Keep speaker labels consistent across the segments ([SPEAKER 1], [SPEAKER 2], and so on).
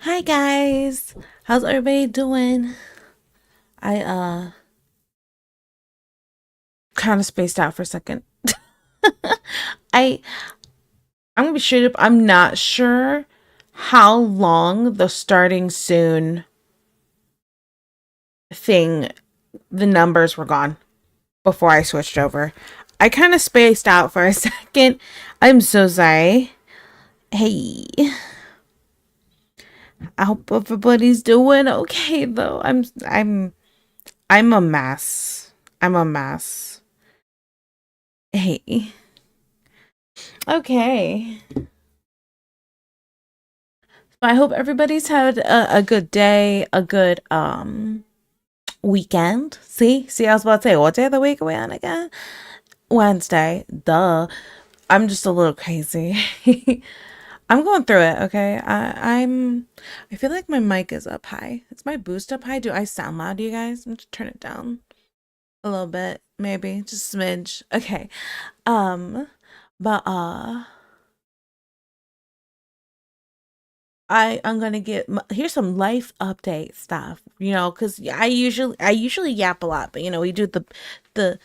[SPEAKER 1] Hi guys. How's everybody doing? I kind of spaced out for a second. I I'm gonna be straight up, I'm not sure how long the starting soon thing the numbers were gone before I switched over. I kind of spaced out for a second. I'm so sorry. Hey, I hope everybody's doing okay though. I'm a mess. I'm a mess. Hey. Okay. I hope everybody's had a good day, a good weekend. See, I was about to say, what day of the week are we on again? Wednesday. Duh. I'm just a little crazy. I'm going through it, okay? I feel like my mic is up high. Is my boost up high? Do I sound loud to you guys? I'm just turn it down a little bit, maybe. Just a smidge. Okay. Um, but I'm gonna get here's some life update stuff, because I usually yap a lot, but we do the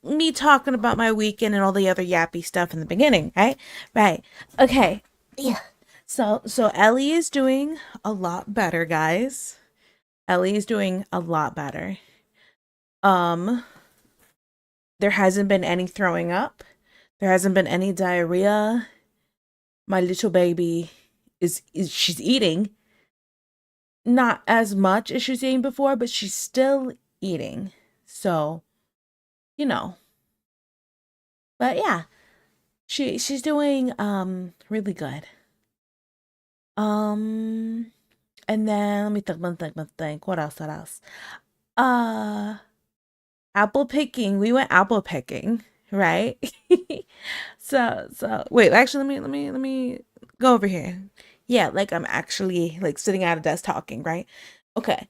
[SPEAKER 1] me talking about my weekend and all the other yappy stuff in the beginning, right? Right. Okay. Yeah. So Ellie is doing a lot better, guys. Ellie is doing a lot better. Um, there hasn't been any throwing up. There hasn't been any diarrhea. My little baby is she's eating. Not as much as she was eating before, but she's still eating. So, you know. But yeah, she's doing really good. Um and then let me think. What else? What else? Uh apple picking. We went apple picking, right? So wait, actually let me go over here. Yeah, like I'm actually like sitting at a desk talking, right? Okay.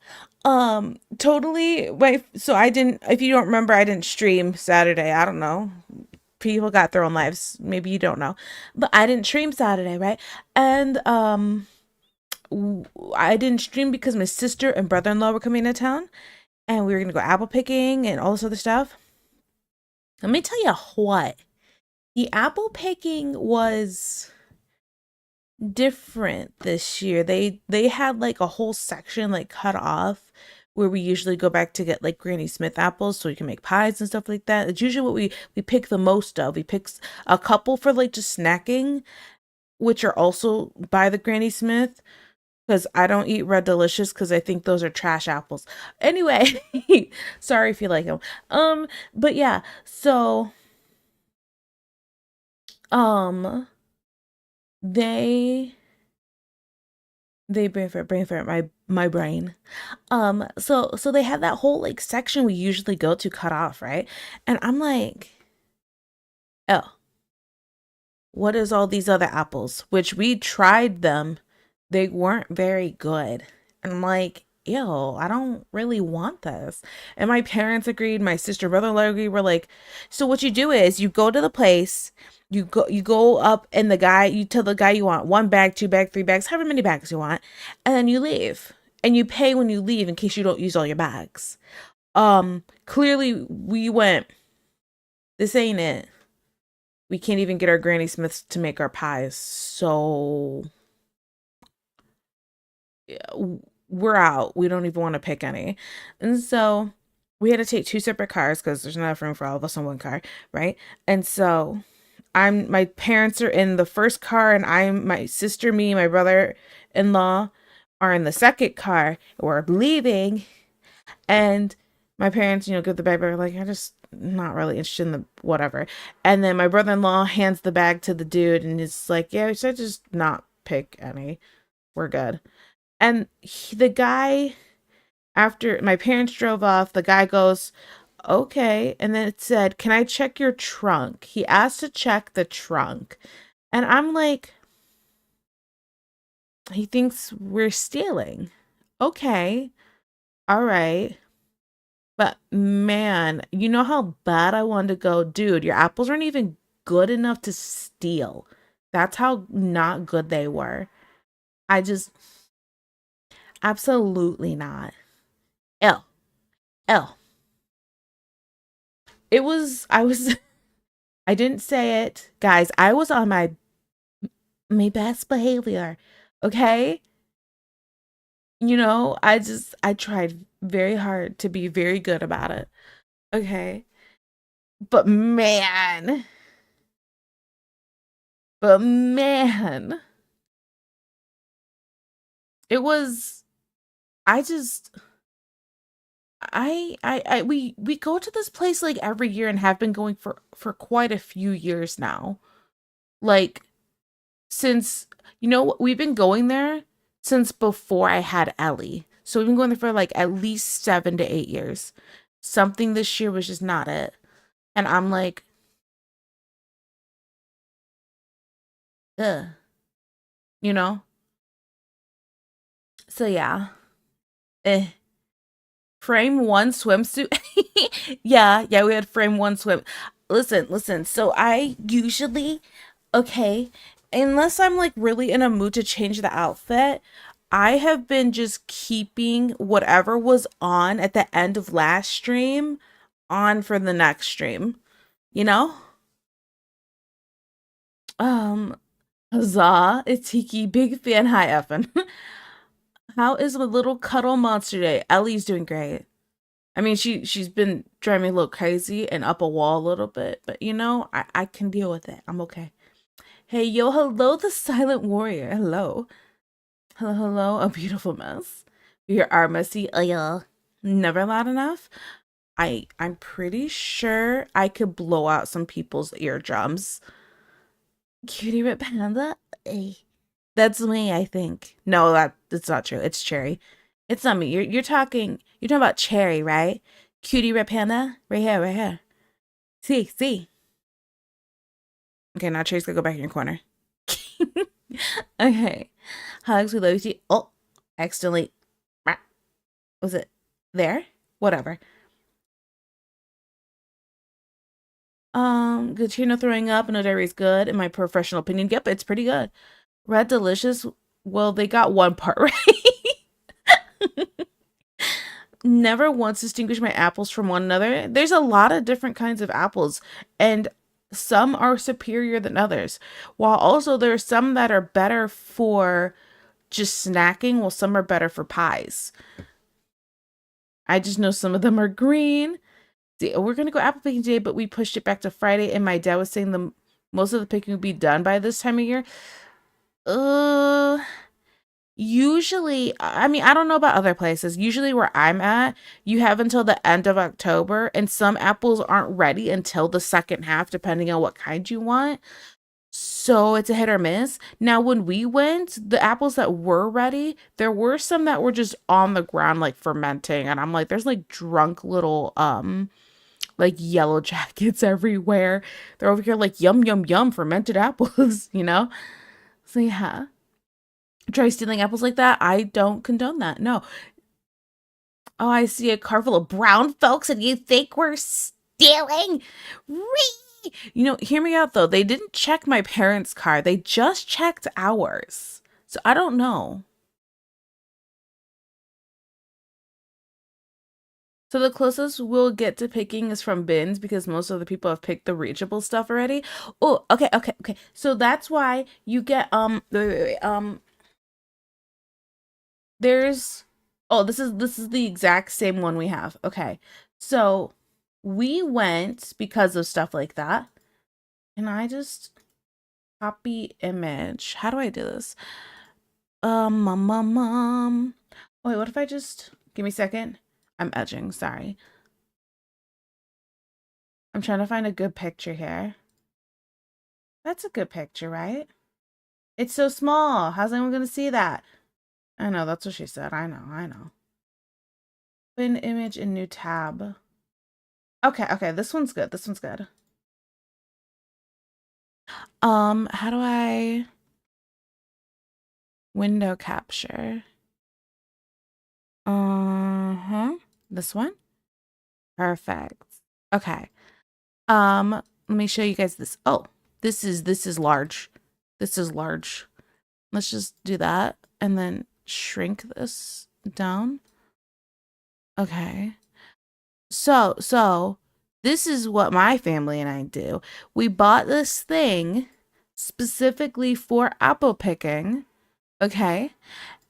[SPEAKER 1] Totally wait, so I didn't, if you don't remember, I didn't stream Saturday. I don't know. People got their own lives. Maybe you don't know. But I didn't stream Saturday, right? And I didn't stream because my sister and brother-in-law were coming to town and we were gonna go apple picking and all this other stuff. Let me tell you what. The apple picking was different this year. They had like a whole section like cut off where we usually go back to get like Granny Smith apples so we can make pies and stuff like that. It's usually what we pick the most of. We pick a couple for like just snacking, which are also by the Granny Smith because I don't eat Red Delicious because I think those are trash apples. Anyway, sorry if you like them. But yeah, so um they they brain for my brain. So they had that whole like section we usually go to cut off, right? And I'm like, oh, what is all these other apples? Which we tried them, they weren't very good. And I'm like, ew, I don't really want this. And my parents agreed, my sister, brother-in-law agreed. We're like, so what you do is you go to the place, you go up and you tell the guy you want one bag, two bag, three bags, however many bags you want, and then you leave. And you pay when you leave in case you don't use all your bags. Clearly we went, this ain't it. We can't even get our Granny Smiths to make our pies. So we're out. We don't even want to pick any. And so we had to take two separate cars because there's not enough room for all of us on one car, right? And so my parents are in the first car and my sister, me, my brother-in-law are in the second car. We're leaving and my parents, give the bag back, like, I just not really interested in the whatever. And then my brother-in-law hands the bag to the dude and is like, yeah, we should just not pick any. We're good. And the guy, after my parents drove off, the guy goes, okay. And then it said, can I check your trunk? He asked to check the trunk. And I'm like, he thinks we're stealing. Okay. All right. But man, you know how bad I wanted to go, dude, your apples aren't even good enough to steal. That's how not good they were. I just Absolutely not. L. L. It was, I was, I didn't say it. Guys, I was on my best behavior. Okay? I tried very hard to be very good about it. Okay? But man, but man, it was, I just, we go to this place like every year and have been going for quite a few years now. Like, since, we've been going there since before I had Ellie. So we've been going there for like at least 7 to 8 years. Something this year was just not it. And I'm like, ugh, you know? So yeah. Eh. Frame one swimsuit. Yeah, we had frame one swim. Listen. So I usually, okay, unless I'm like really in a mood to change the outfit, I have been just keeping whatever was on at the end of last stream on for the next stream, you know? Um, Huzzah, it's Tiki, big fan. Hi, Evan. How is the little cuddle monster day? Ellie's doing great. I mean, she's been driving me a little crazy and up a wall a little bit, but I can deal with it. I'm okay. Hey, yo, hello, the silent warrior. Hello. Hello, a beautiful mess. We are messy. Yeah. Never loud enough. I'm pretty sure I could blow out some people's eardrums. Cutie Red Panda? Eh. That's me, I think. No, that's not true. It's Cherry. It's not me. You're talking about Cherry, right? Cutie Red Panda? Right here, right here. See. Okay, now Cherry's gonna go back in your corner. Okay. Hugs, we love you. Oh, accidentally. Was it there? Whatever. Good to hear no throwing up and no diarrhea is good, in my professional opinion. Yep, it's pretty good. Red Delicious, well, they got one part right. Never once distinguish my apples from one another. There's a lot of different kinds of apples, and some are superior than others. While also there are some that are better for just snacking, while some are better for pies. I just know some of them are green. See, we're gonna go apple picking today, but we pushed it back to Friday, and my dad was saying the most of the picking would be done by this time of year. Uh, Usually, I mean, I don't know about other places. Usually, where I'm at, you have until the end of October, and some apples aren't ready until the second half, depending on what kind you want. So it's a hit or miss. Now, when we went, the apples that were ready, there were some that were just on the ground, like fermenting, and I'm like, there's like drunk little like yellow jackets everywhere. They're over here like yum yum yum fermented apples, you know? So yeah. Try stealing apples like that. I don't condone that. No. Oh, I see a car full of brown folks and you think we're stealing? Whee! Hear me out though. They didn't check my parents' car. They just checked ours. So I don't know. So the closest we'll get to picking is from bins because most of the people have picked the reachable stuff already. Oh, okay. So that's why you get wait. There's oh, this is the exact same one we have. Okay. So we went because of stuff like that. And I just copy image. How do I do this? Wait, what if I just give me a second? I'm edging, sorry. I'm trying to find a good picture here. That's a good picture, right? It's so small. How's anyone gonna see that? I know, that's what she said. I know. Open image in new tab. Okay, this one's good. This one's good. How do I window capture? Uh-huh. This one? Perfect. Okay. Let me show you guys this. Oh, this is large. This is large. Let's just do that and then shrink this down. Okay. So this is what my family and I do. We bought this thing specifically for apple picking, okay?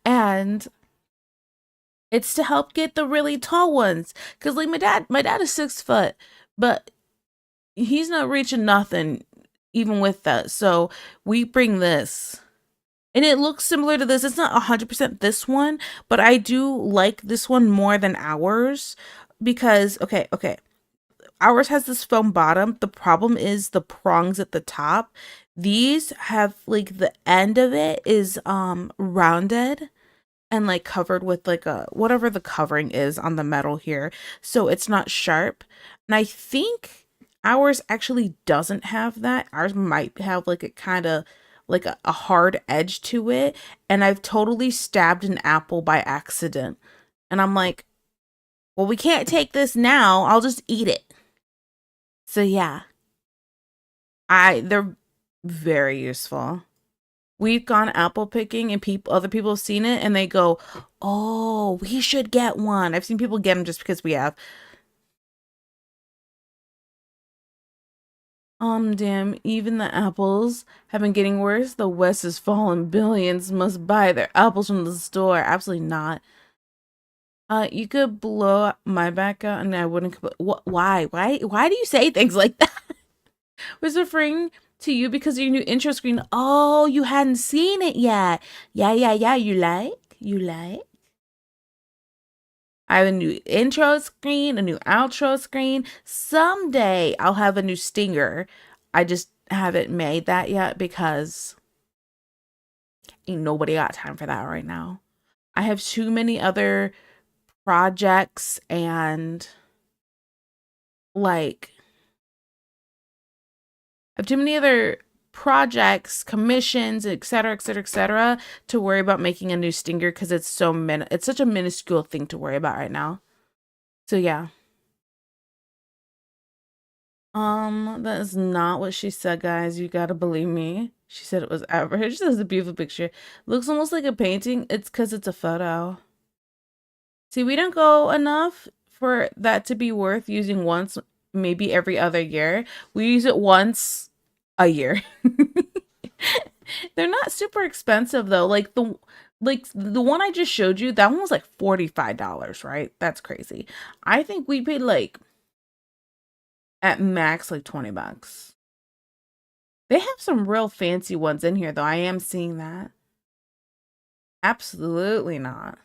[SPEAKER 1] And it's to help get the really tall ones. Cause like my dad is 6 foot, but he's not reaching nothing even with that. So we bring this. And it looks similar to this. It's not 100% this one, but I do like this one more than ours because okay. Ours has this foam bottom. The problem is the prongs at the top. These have like the end of it is rounded and like covered with like a whatever the covering is on the metal here. So it's not sharp. And I think ours actually doesn't have that. Ours might have like a kind of like a hard edge to it. And I've totally stabbed an apple by accident. And I'm like, well, we can't take this now. I'll just eat it. So yeah, they're very useful. We've gone apple picking and other people have seen it and they go, "Oh, we should get one." I've seen people get them just because we have. Damn, even the apples have been getting worse. The West is falling. Billions must buy their apples from the store. Absolutely not. You could blow my back out and I wouldn't. Why? Why do you say things like that? Was referring to you because of your new intro screen. Oh, you hadn't seen it yet. Yeah. You like? You like? I have a new intro screen, a new outro screen. Someday I'll have a new stinger. I just haven't made that yet because ain't nobody got time for that right now. I have too many other projects and like I have too many other projects, commissions, etc., to worry about making a new stinger because it's such a minuscule thing to worry about right now. So yeah. That is not what she said, guys. You gotta believe me. She said it was average. This is a beautiful picture. Looks almost like a painting. It's because it's a photo. See, we don't go enough for that to be worth using once, maybe every other year. We use it once a year. They're not super expensive though. Like the one I just showed you, that one was like $45, right? That's crazy. I think we paid like at max like 20 bucks. They have some real fancy ones in here though. I am seeing that. Absolutely not.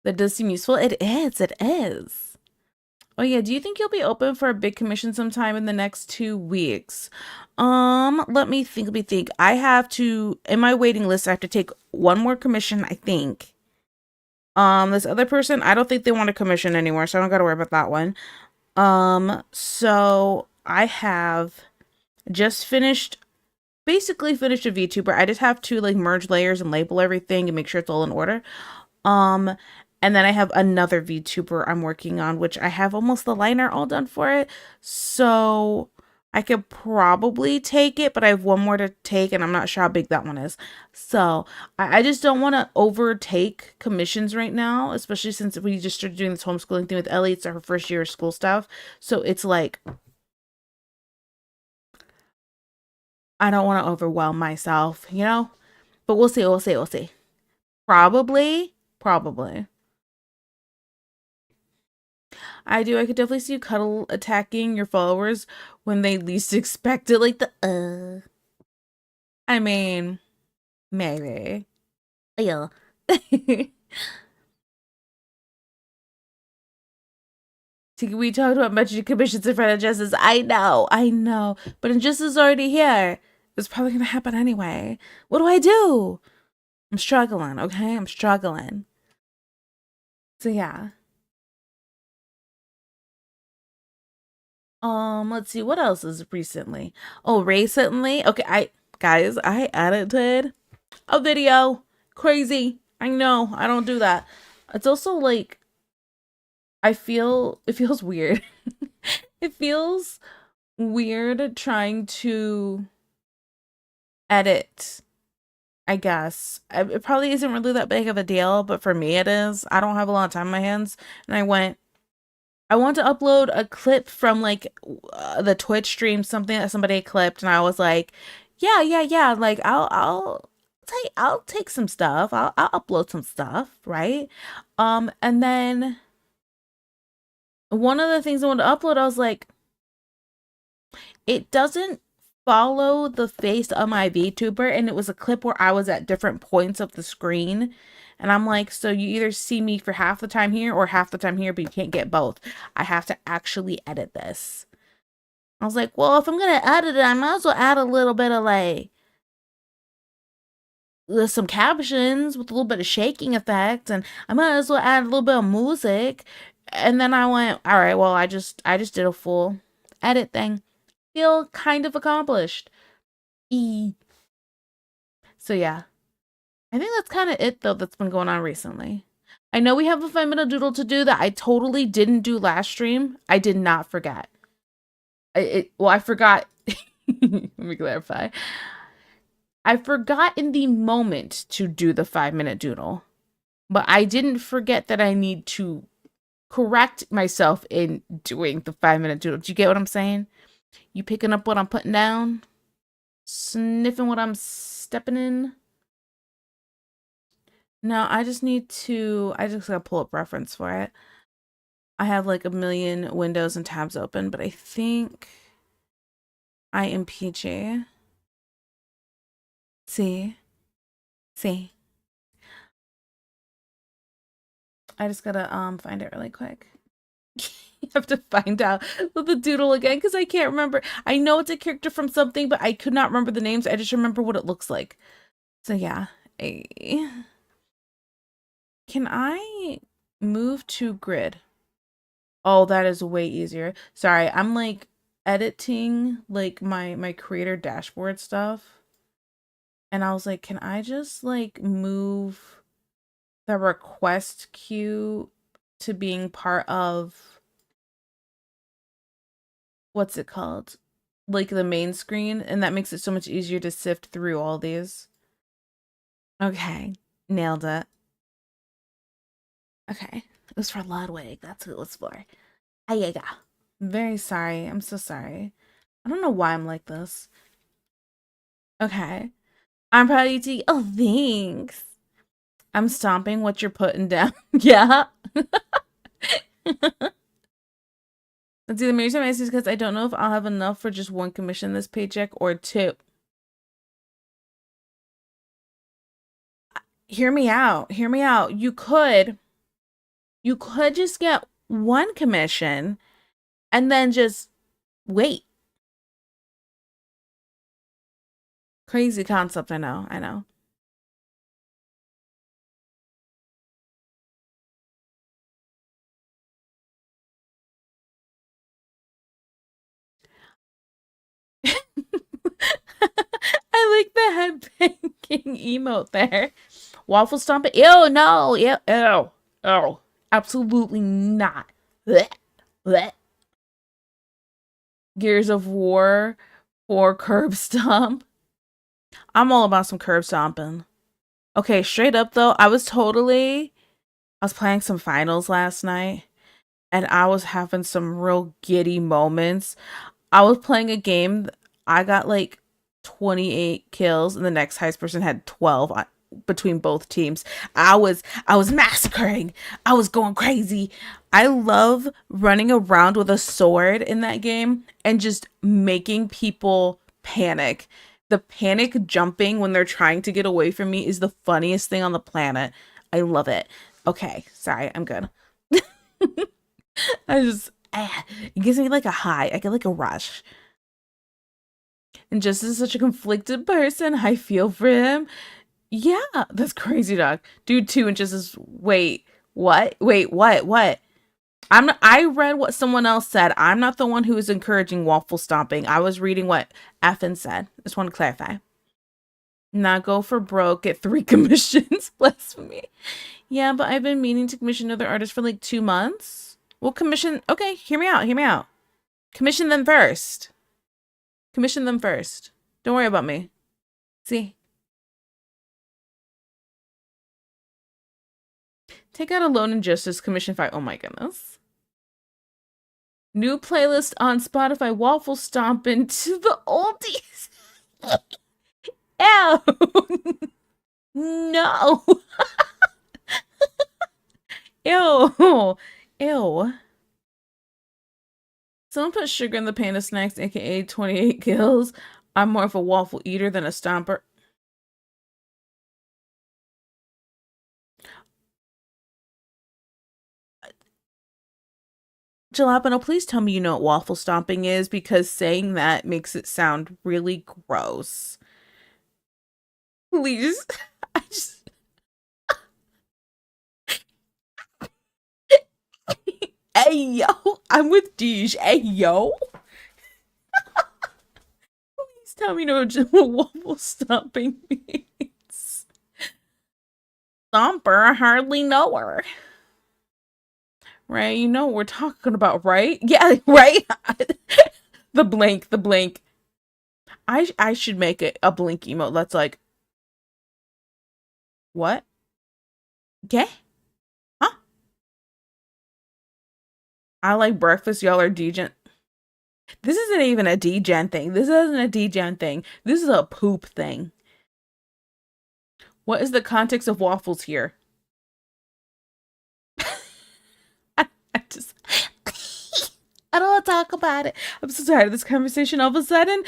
[SPEAKER 1] That does seem useful. It is. It is. Oh yeah, do you think you'll be open for a big commission sometime in the next 2 weeks? Let me think. I have to in my waiting list, I have to take one more commission, I think. This other person, I don't think they want a commission anymore, so I don't gotta worry about that one. So I have just basically finished a VTuber. I just have to like merge layers and label everything and make sure it's all in order. Um, and then I have another VTuber I'm working on, which I have almost the liner all done for it. So I could probably take it, but I have one more to take, and I'm not sure how big that one is. So I just don't want to overtake commissions right now, especially since we just started doing this homeschooling thing with Ellie. It's her first year of school stuff. So it's like, I don't want to overwhelm myself, you know? But we'll see. Probably. I do. I could definitely see you cuddle attacking your followers when they least expect it. Like I mean, maybe. Yeah. See, we talked about mentioning commissions in front of Justice. I know. But Injustice is already here. It's probably gonna happen anyway. What do I do? I'm struggling, okay? I'm struggling. So yeah. Let's see what else is recently. Oh, recently? Okay, I edited a video. Crazy. I know. I don't do that. It's also like it feels weird. It feels weird trying to edit I guess. It probably isn't really that big of a deal, but for me it is. I don't have a lot of time on my hands. And I want to upload a clip from like the Twitch stream, something that somebody clipped, and I was like, yeah, yeah, yeah. Like I'll take some stuff. I'll upload some stuff, right? And then one of the things I wanted to upload, I was like, it doesn't follow the face of my VTuber, and it was a clip where I was at different points of the screen. And I'm like, so you either see me for half the time here or half the time here, but you can't get both. I have to actually edit this. I was like, well, if I'm gonna edit it, I might as well add a little bit of like some captions with a little bit of shaking effect, and I might as well add a little bit of music. And then I went, all right, well, I just did a full edit thing. Feel kind of accomplished. E. So yeah, I think that's kind of it though that's been going on recently. I know we have a 5 minute doodle to do that I totally didn't do last stream. I did not forget. Well, I forgot. Let me clarify. I forgot in the moment to do the 5 minute doodle, but I didn't forget that I need to correct myself in doing the 5 minute doodle. Do you get what I'm saying? You picking up what I'm putting down? Sniffing what I'm stepping in? No, I just gotta pull up reference for it. I have like a million windows and tabs open, but I think I am PG. See? See? I just gotta find it really quick. You have to find out the doodle again because I can't remember. I know it's a character from something, but I could not remember the names. I just remember what it looks like. So yeah. Can I move to grid? Oh, that is way easier. Sorry, I'm like editing like my creator dashboard stuff. And I was like, can I just like move the request queue to being part of what's it called? Like the main screen, and that makes it so much easier to sift through all these. Okay, nailed it. Okay, it was for Ludwig. That's who it was for. Ayaga. Very sorry. I'm so sorry. I don't know why I'm like this. Okay. I'm proud of you, T. Oh, thanks. I'm stomping what you're putting down. Yeah. Let's do the Mary Time because I don't know if I'll have enough for just one commission this paycheck or two. Hear me out. Hear me out. You could just get one commission and then just wait. Crazy concept, I know. I know. I like the head banging emote there. Waffle stomping. Ew, no. Ew, ew. Oh, absolutely not. Blech, blech. Gears of War or curb stomp. I'm all about some curb stomping. Okay, straight up though, I was playing some finals last night and I was having some real giddy moments. I was playing a game, I got like 28 kills and the next highest person had 12 between both teams. I was massacring. I was going crazy. I love running around with a sword in that game and just making people panic. The panic jumping when they're trying to get away from me is the funniest thing on the planet. I love it. Okay, sorry, I'm good. I just it gives me like a high. I get like a rush. And just as such a conflicted person, I feel for him. Yeah, that's crazy, dog. Dude, 2 inches is wait, what? Wait, what? What? I read what someone else said. I'm not the one who is encouraging waffle stomping. I was reading what Effin said. Just want to clarify. Not go for broke, get 3 commissions. Blasphemy. Yeah, but I've been meaning to commission other artists for like 2 months. Well, commission. Okay, hear me out. Hear me out. Commission them first. Commission them first. Don't worry about me. See? Take out Alone in Justice, Commission 5. Oh my goodness. New playlist on Spotify, Waffle Stompin' to the oldies. Ew. No. Ew. Ew. Someone put sugar in the Panda Snacks, aka 28 kills. I'm more of a waffle eater than a stomper. Jalapeno, please tell me you know what waffle stomping is because saying that makes it sound really gross. Please. I just. Hey, yo. I'm with Deej. Hey, yo. Please tell me you know what waffle stomping means. Stomper, I hardly know her. Right? You know what we're talking about, right? Yeah, right? The blank, the blank. I should make it a blink emote that's like, what? Gay? Huh? I like breakfast, y'all are degen. This isn't even a degen thing. This isn't a degen thing. This is a poop thing. What is the context of waffles here? I just I don't want to talk about it. I'm so tired of this conversation all of a sudden.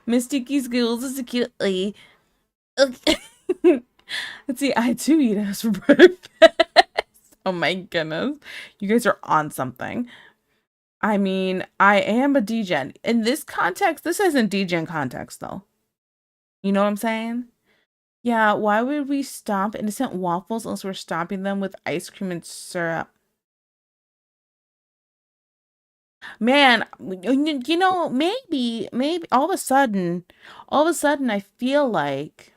[SPEAKER 1] Mysticky skills is acutely. Okay. Let's see, I too eat ass for breakfast. Oh my goodness. You guys are on something. I mean, I am a degen. In this context, this isn't degen context though. You know what I'm saying? Yeah, why would we stomp innocent waffles unless we're stomping them with ice cream and syrup? Man, you know, maybe all of a sudden, I feel like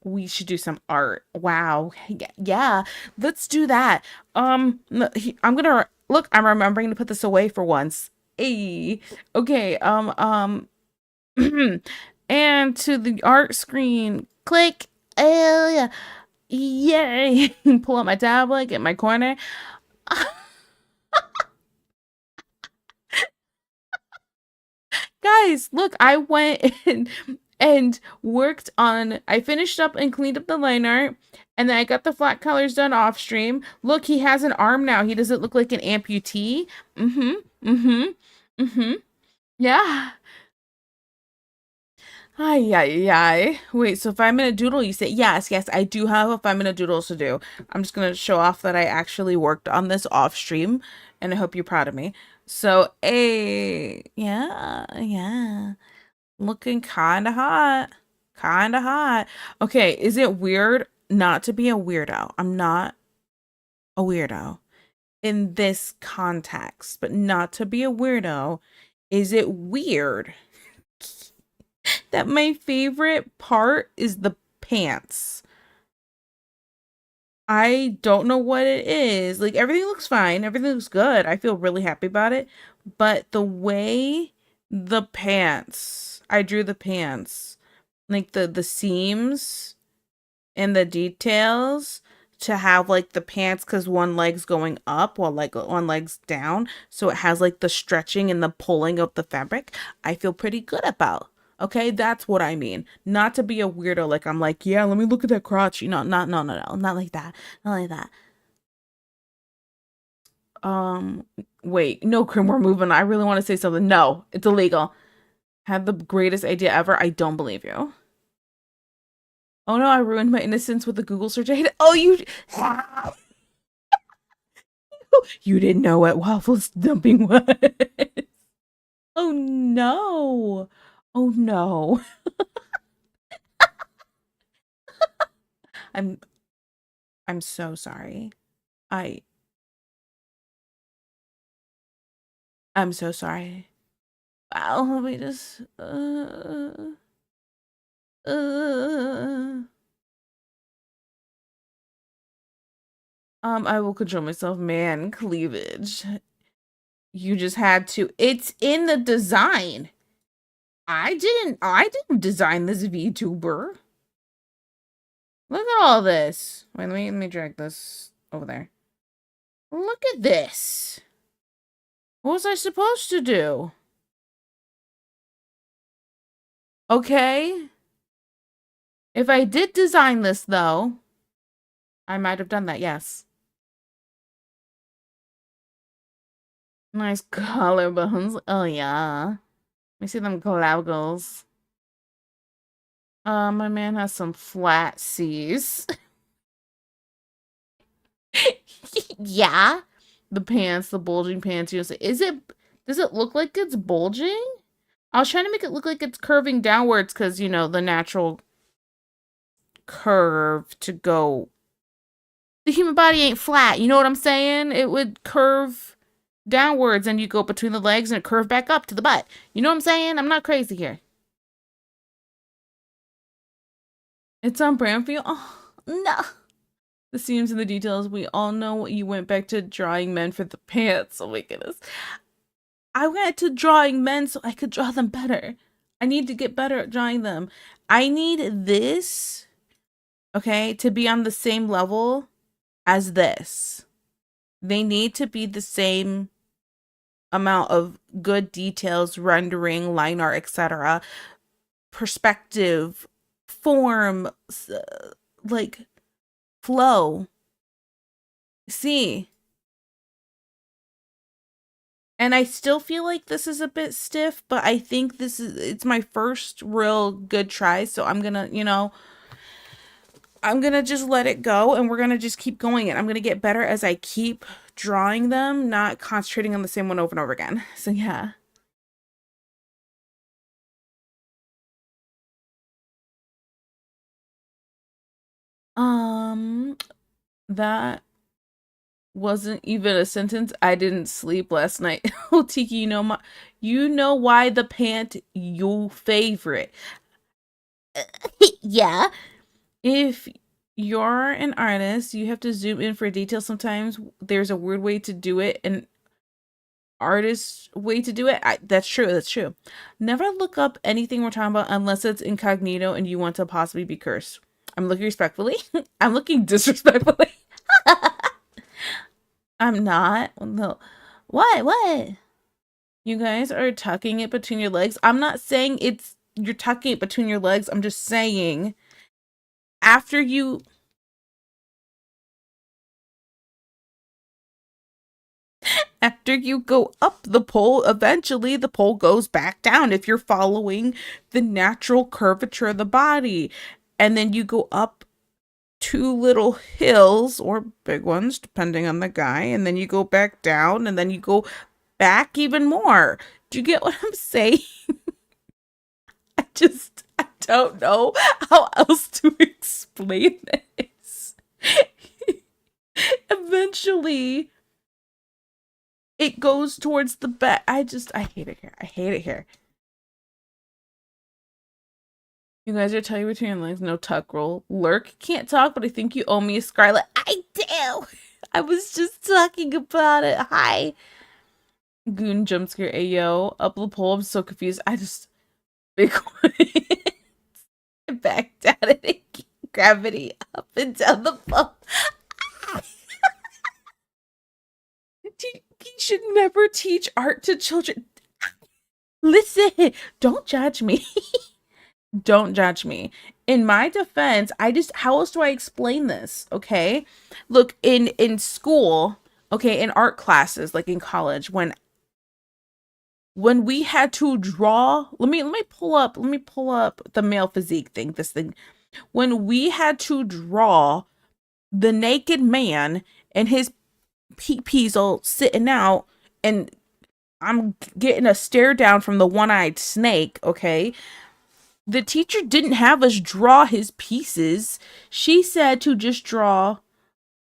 [SPEAKER 1] we should do some art. Wow. Yeah, let's do that. I'm gonna look, I'm remembering to put this away for once. Hey, okay, and to the art screen, click. Oh, yeah. Yay. Pull out my tablet, get my corner. Guys, look, I went and worked on, I finished up and cleaned up the line art, and then I got the flat colors done off stream. Look, he has an arm now. He doesn't look like an amputee. Mm-hmm. Mm-hmm. Mm-hmm. Yeah. Ay, ay, ay. Wait, so 5 minute doodle, you say? Yes, yes, I do have a 5 minute doodle to do. I'm just gonna show off that I actually worked on this off stream, and I hope you're proud of me. So, yeah, yeah. Looking kinda hot. Kinda hot. Okay, is it weird not to be a weirdo? I'm not a weirdo in this context, but not to be a weirdo. Is it weird that my favorite part is the pants? I don't know what it is. Like everything looks fine, everything looks good. I feel really happy about it, but the way the pants, I drew the pants, like the seams and the details to have like the pants because one leg's going up while like one leg's down, so it has like the stretching and the pulling of the fabric. I feel pretty good about. Okay, that's what I mean. Not to be a weirdo, like I'm like, yeah, let me look at that crotch. You know, not no no no, not like that. Not like that. Um, wait, no, Krim, we're moving. I really want to say something. No, it's illegal. Had the greatest idea ever. I don't believe you. Oh no, I ruined my innocence with the Google search. I hate it. Oh, you. You didn't know what waffles dumping was. Oh no. Oh no. I'm I'm so sorry. I I'm so sorry. Wow, let me just uh I will control myself, man. Cleavage. You just had to. It's in the design. I didn't design this VTuber. Look at all this. Wait, let me drag this over there. Look at this. What was I supposed to do? Okay. If I did design this, though, I might have done that, yes. Nice collarbones. Oh, yeah. Let me see them goggles. My man has some flat C's. Yeah. The pants, the bulging pants. You know, does it look like it's bulging? I was trying to make it look like it's curving downwards because, you know, the natural curve to go. The human body ain't flat. You know what I'm saying? It would curve downwards and you go between the legs and it curve back up to the butt. You know what I'm saying? I'm not crazy here. It's on brand for you. Oh, no. The seams and the details. We all know you went back to drawing men for the pants. Oh my goodness. I went to drawing men so I could draw them better. I need to get better at drawing them. I need this, okay, to be on the same level as this. They need to be the same amount of good details, rendering, line art, etc. Perspective, form, like flow. See? And I still feel like this is a bit stiff, but I think it's my first real good try, so I'm gonna, you know, I'm gonna just let it go and we're gonna just keep going and I'm gonna get better as I keep drawing them, not concentrating on the same one over and over again. So yeah. Um, that wasn't even a sentence. I didn't sleep last night. Oh, Tiki, you know why the pant you favorite. Yeah. If you're an artist, you have to zoom in for detail. Sometimes there's a weird way to do it, an artist way to do it. That's true. That's true. Never look up anything we're talking about unless it's incognito and you want to possibly be cursed. I'm looking respectfully. I'm looking disrespectfully. I'm not. No. What? What? You guys are tucking it between your legs. I'm not saying you're tucking it between your legs. I'm just saying after you after you go up the pole, eventually the pole goes back down if you're following the natural curvature of the body. And then you go up two little hills or big ones, depending on the guy, and then you go back down and then you go back even more. Do you get what I'm saying? I don't know how else to explain this. Eventually, it goes towards the back. I hate it here. I hate it here. You guys are telling between your legs, no tuck roll. Lurk can't talk, but I think you owe me a Scarlet. I do. I was just talking about it. Hi. Goon jump scare. Ayo. Up the pole. I'm so confused. I just big one. Back down and gravity up and down the pole. He should never teach art to children. Listen, don't judge me. Don't judge me. In my defense, how else do I explain this? Okay. Look, in school, okay, in art classes, like in college, when we had to draw, let me pull up the male physique thing, this thing. When we had to draw the naked man and his pee-pees all sitting out and I'm getting a stare down from the one-eyed snake, okay? The teacher didn't have us draw his pieces. She said to just draw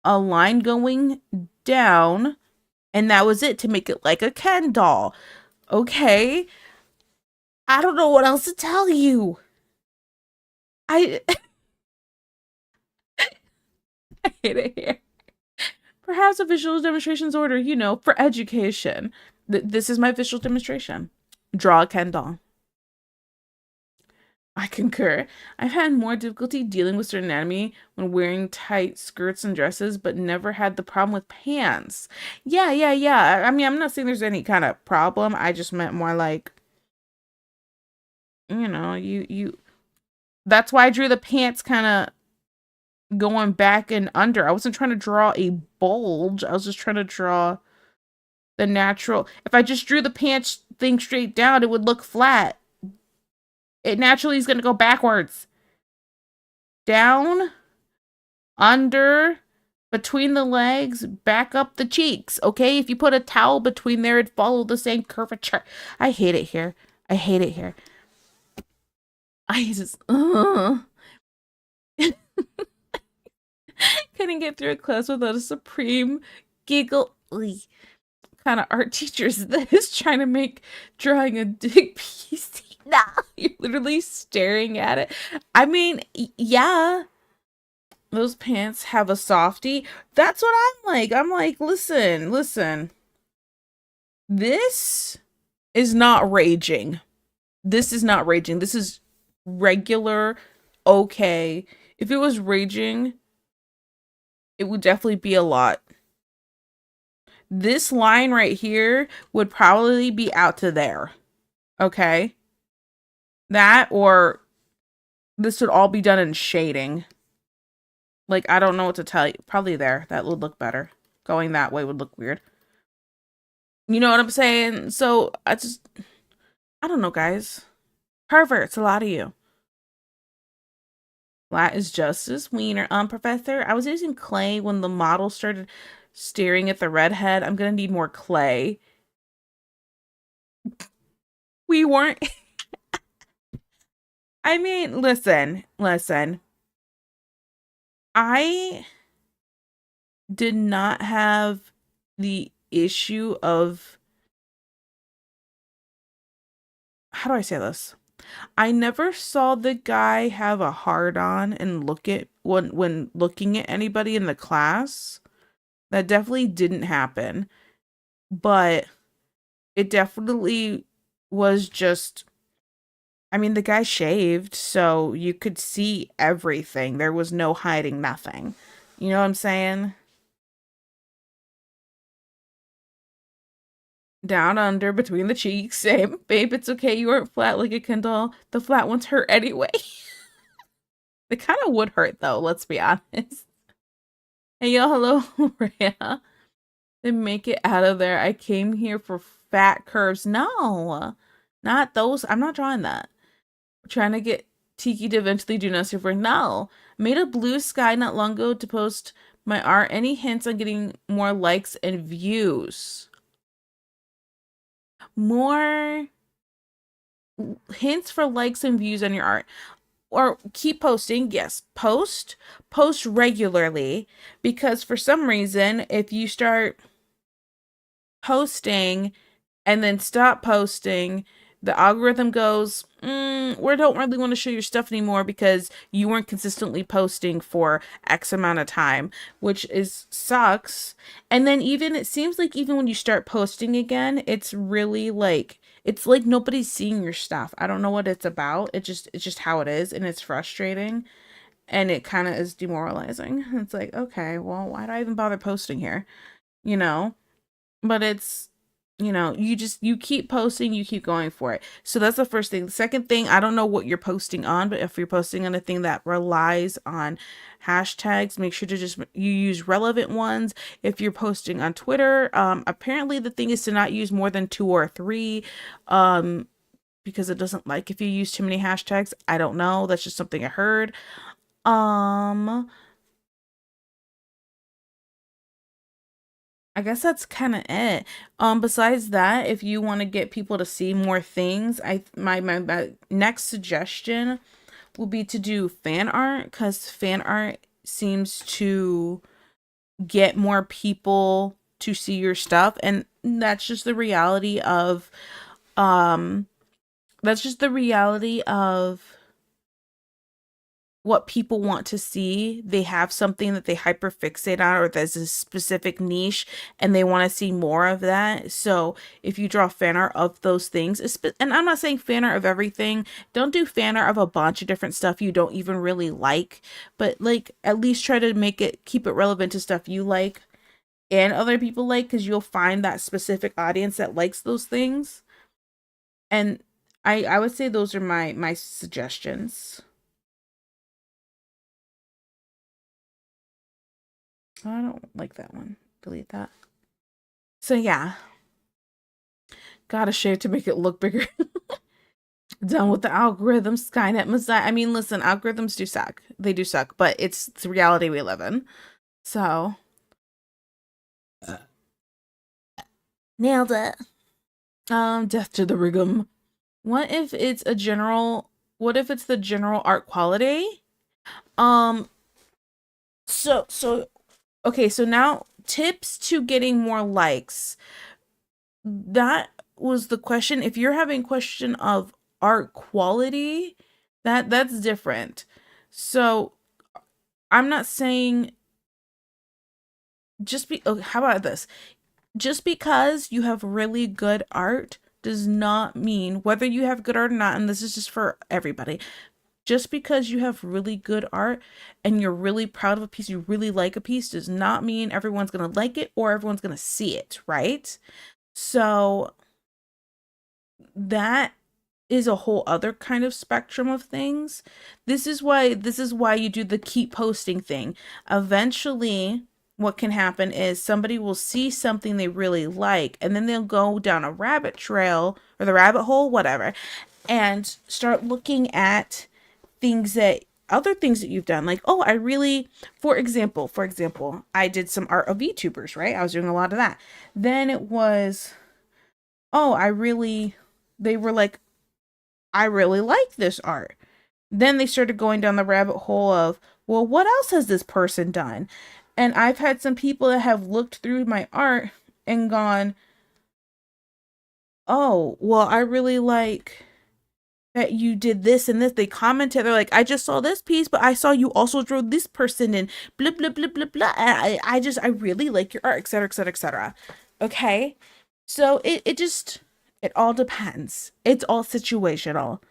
[SPEAKER 1] a line going down, and that was it, to make it like a Ken doll. Okay? I don't know what else to tell you. I, I hate it here. Perhaps a visual demonstrations order, for education. This is my visual demonstration. Draw a Ken doll. I concur. I've had more difficulty dealing with certain anime when wearing tight skirts and dresses, but never had the problem with pants. Yeah, yeah, yeah. I mean, I'm not saying there's any kind of problem. I just meant more like, you that's why I drew the pants kind of going back and under. I wasn't trying to draw a bulge. I was just trying to draw the natural. If I just drew the pants thing straight down, it would look flat. It naturally is going to go backwards. Down, under, between the legs, back up the cheeks. Okay? If you put a towel between there, it'd follow the same curvature. I hate it here. I hate it here. I just, couldn't get through a class without a supreme giggle. Kind of art teacher is this trying to make drawing a dick piece? Nah, you're literally staring at it. I mean, yeah, those pants have a softie. That's what I'm like. I'm like, listen, listen. This is not raging. This is not raging. This is regular, okay. If it was raging, it would definitely be a lot. This line right here would probably be out to there. Okay? That or this would all be done in shading. Like, I don't know what to tell you. Probably there. That would look better. Going that way would look weird. You know what I'm saying? So, I don't know, guys. Perverts, a lot of you. That is Justice Wiener. Professor, I was using clay when the model started staring at the redhead. I'm gonna need more clay. We weren't. I mean, listen, listen. I did not have the issue of, how do I say this? I never saw the guy have a hard on and look at when looking at anybody in the class. That definitely didn't happen. But it definitely was just, I mean, the guy shaved, so you could see everything. There was no hiding nothing. You know what I'm saying? Down under between the cheeks. Same. Babe, it's okay. You weren't flat like a Kindle. The flat ones hurt anyway. They kind of would hurt though, let's be honest. Hey yo, hello, Rhea. Then make it out of there. I came here for fat curves. No, not those. I'm not drawing that. I'm trying to get Tiki to eventually do Nessie for no. Made a blue sky not long ago to post my art. Any hints on getting more likes and views? More hints for likes and views on your art. Or keep posting. Yes, post regularly, because for some reason if you start posting and then stop posting, the algorithm goes, we don't really want to show your stuff anymore because you weren't consistently posting for X amount of time, which is sucks. And then even it seems like even when you start posting again, it's really like it's like nobody's seeing your stuff. I don't know what it's about. It's just how it is, and it's frustrating, and it kind of is demoralizing. It's like, okay, well, why do I even bother posting here? You know? But it's, you keep posting, you keep going for it. So that's the first thing. The second thing, I don't know what you're posting on, but if you're posting on a thing that relies on hashtags, make sure to just you use relevant ones. If you're posting on Twitter, apparently the thing is to not use more than 2 or 3, um because it doesn't like if you use too many hashtags. I don't know, that's just something I heard. um I guess that's kind of it. Besides that, if you want to get people to see more things, my next suggestion will be to do fan art, because fan art seems to get more people to see your stuff, and um that's just the reality of what people want to see. They have something that they hyperfixate on, or there's a specific niche and they want to see more of that. So if you draw fan art of those things, and I'm not saying fan art of everything, don't do fan art of a bunch of different stuff you don't even really like, but like at least try to keep it relevant to stuff you like and other people like, because you'll find that specific audience that likes those things. And I would say those are my suggestions. I don't like that one. Delete that. So yeah, gotta share to make it look bigger. Done with the algorithms, Skynet Messiah. I mean, listen, algorithms do suck. They do suck, but it's the reality we live in. So nailed it. Death to the rigum. What if it's a general? What if it's the general art quality? Um. So okay. So now tips to getting more likes. That was the question. If you're having question of art quality, that's different. So I'm not saying how about this? Just because you have really good art does not mean, whether you have good art or not, and this is just for everybody, just because you have really good art and you're really proud of a piece, you really like a piece, does not mean everyone's going to like it or everyone's going to see it, right? So that is a whole other kind of spectrum of things. This is why you do the keep posting thing. Eventually, what can happen is somebody will see something they really like, and then they'll go down a rabbit trail or the rabbit hole, whatever, and start looking at things that other things that you've done. Like, oh, I really, for example, I did some art of VTubers, right? I was doing a lot of that. Then it was, oh, they were like, I really like this art. Then they started going down the rabbit hole of, well, what else has this person done? And I've had some people that have looked through my art and gone, oh, well, I really like that you did this and this. They commented, they're like, I just saw this piece, but I saw you also drew this person and blah, blah, blah, blah, blah. And I really like your art, etc., etc., etc. Okay. So it all depends. It's all situational.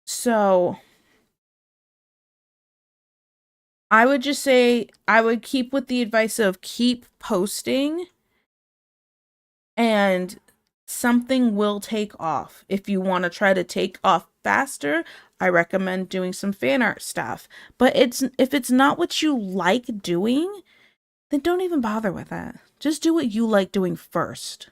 [SPEAKER 1] So I would just say I would keep with the advice of keep posting and something will take off. If you want to try to take off faster, I recommend doing some fan art stuff. But if it's not what you like doing, then don't even bother with that. Just do what you like doing first.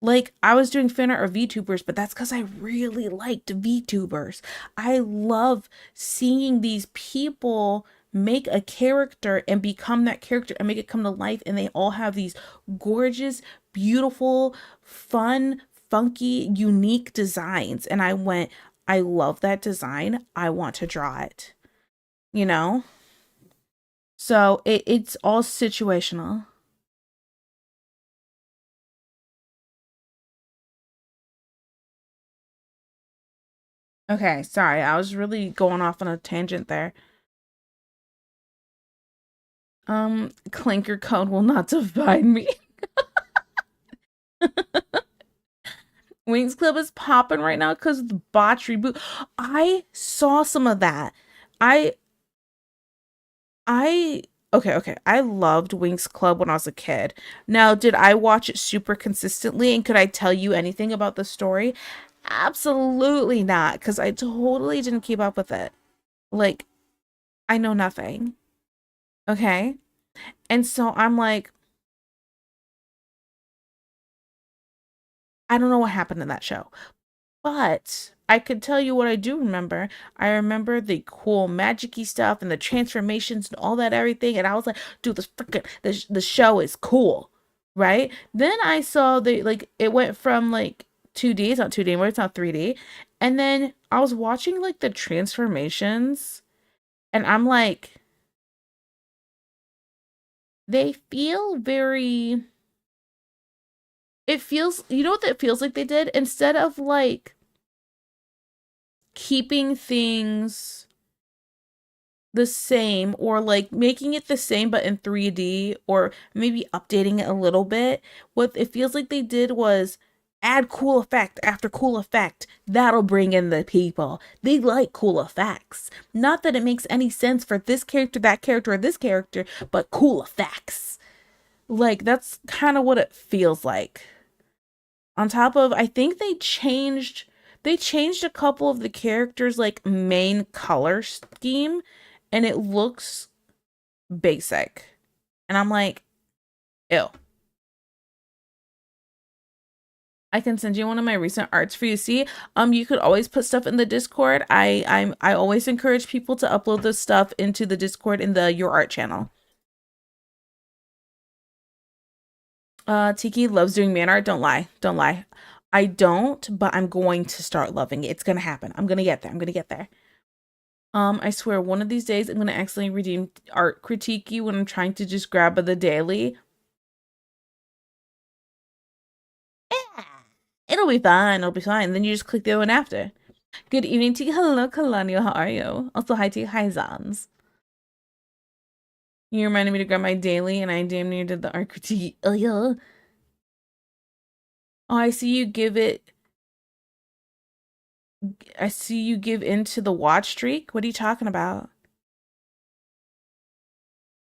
[SPEAKER 1] Like, I was doing fan art of VTubers, but that's because I really liked VTubers. I love seeing these people make a character and become that character and make it come to life. And they all have these gorgeous, beautiful, fun, funky, unique designs. And I went, I love that design. I want to draw it, you know? So it's all situational. Okay, sorry. I was really going off on a tangent there. Clinker code will not divide me. Wings Club is popping right now because of the botch reboot. I saw some of that. I I okay. I loved Wings Club when I was a kid. Now, did I watch it super consistently and could I tell you anything about the story? Absolutely not, because I totally didn't keep up with it. Like, I know nothing. Okay? And so I'm like, I don't know what happened in that show. But I could tell you what I do remember. I remember the cool magic-y stuff and the transformations and all that everything. And I was like, dude, the show is cool. Right? Then I saw it went from like 2D, it's not 2D anymore, it's not 3D. And then I was watching like the transformations and I'm like, they feel very, it feels, you know what it feels like they did? Instead of like keeping things the same, or like making it the same but in 3D, or maybe updating it a little bit. What it feels like they did was add cool effect after cool effect. That'll bring in the people. They like cool effects. Not that it makes any sense for this character, that character, or this character, but cool effects. Like that's kind of what it feels like. On top of, I think they changed a couple of the characters' like main color scheme, and it looks basic. And I'm like, ew. I can send you one of my recent arts for you to see. You could always put stuff in the Discord. I always encourage people to upload this stuff into the Discord in the Your Art channel. Tiki loves doing man art. Don't lie. Don't lie. I don't, but I'm going to start loving it. It's gonna happen. I'm gonna get there. I'm gonna get there. I swear one of these days I'm gonna accidentally redeem art critique you when I'm trying to just grab the daily. Yeah. It'll be fine. It'll be fine. Then you just click the other one after. Good evening to you. Hello, Kalania. How are you? Also, hi to you. Hi, Zans. You reminded me to grab my daily, and I damn near did the art critique. Oh, yeah. Oh, I see you give it. I see you give into the watch streak. What are you talking about?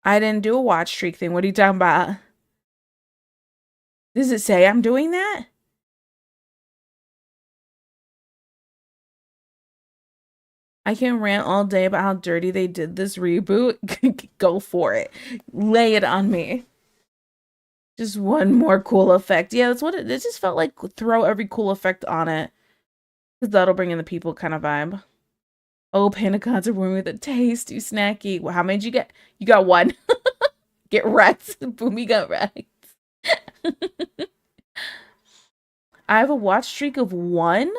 [SPEAKER 1] I didn't do a watch streak thing. What are you talking about? Does it say I'm doing that? I can rant all day about how dirty they did this reboot. Go for it. Lay it on me. Just one more cool effect. Yeah, that's what it just felt like. Throw every cool effect on it. Because that'll bring in the people kind of vibe. Oh, Panacots are warm with a tasty snacky. Well, how many did you get? You got one. Get wrecked. Boomy got wrecked. I have a watch streak of one?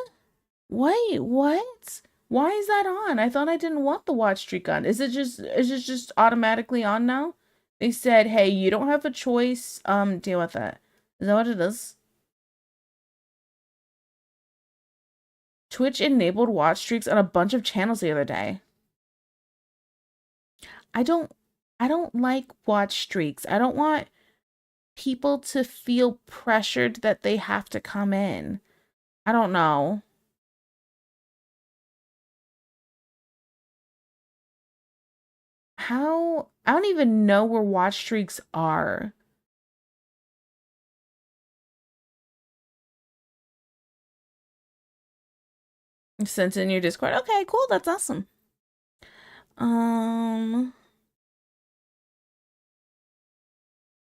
[SPEAKER 1] Wait, what? Why is that on? I thought I didn't want the watch streak on. Is it just automatically on now? They said, "Hey, you don't have a choice. Deal with it." Is that what it is? Twitch enabled watch streaks on a bunch of channels the other day. I don't I don't like watch streaks. I don't want people to feel pressured that they have to come in. I don't know. How I don't even know where watch streaks are. Sent in your Discord. Okay, cool. That's awesome. I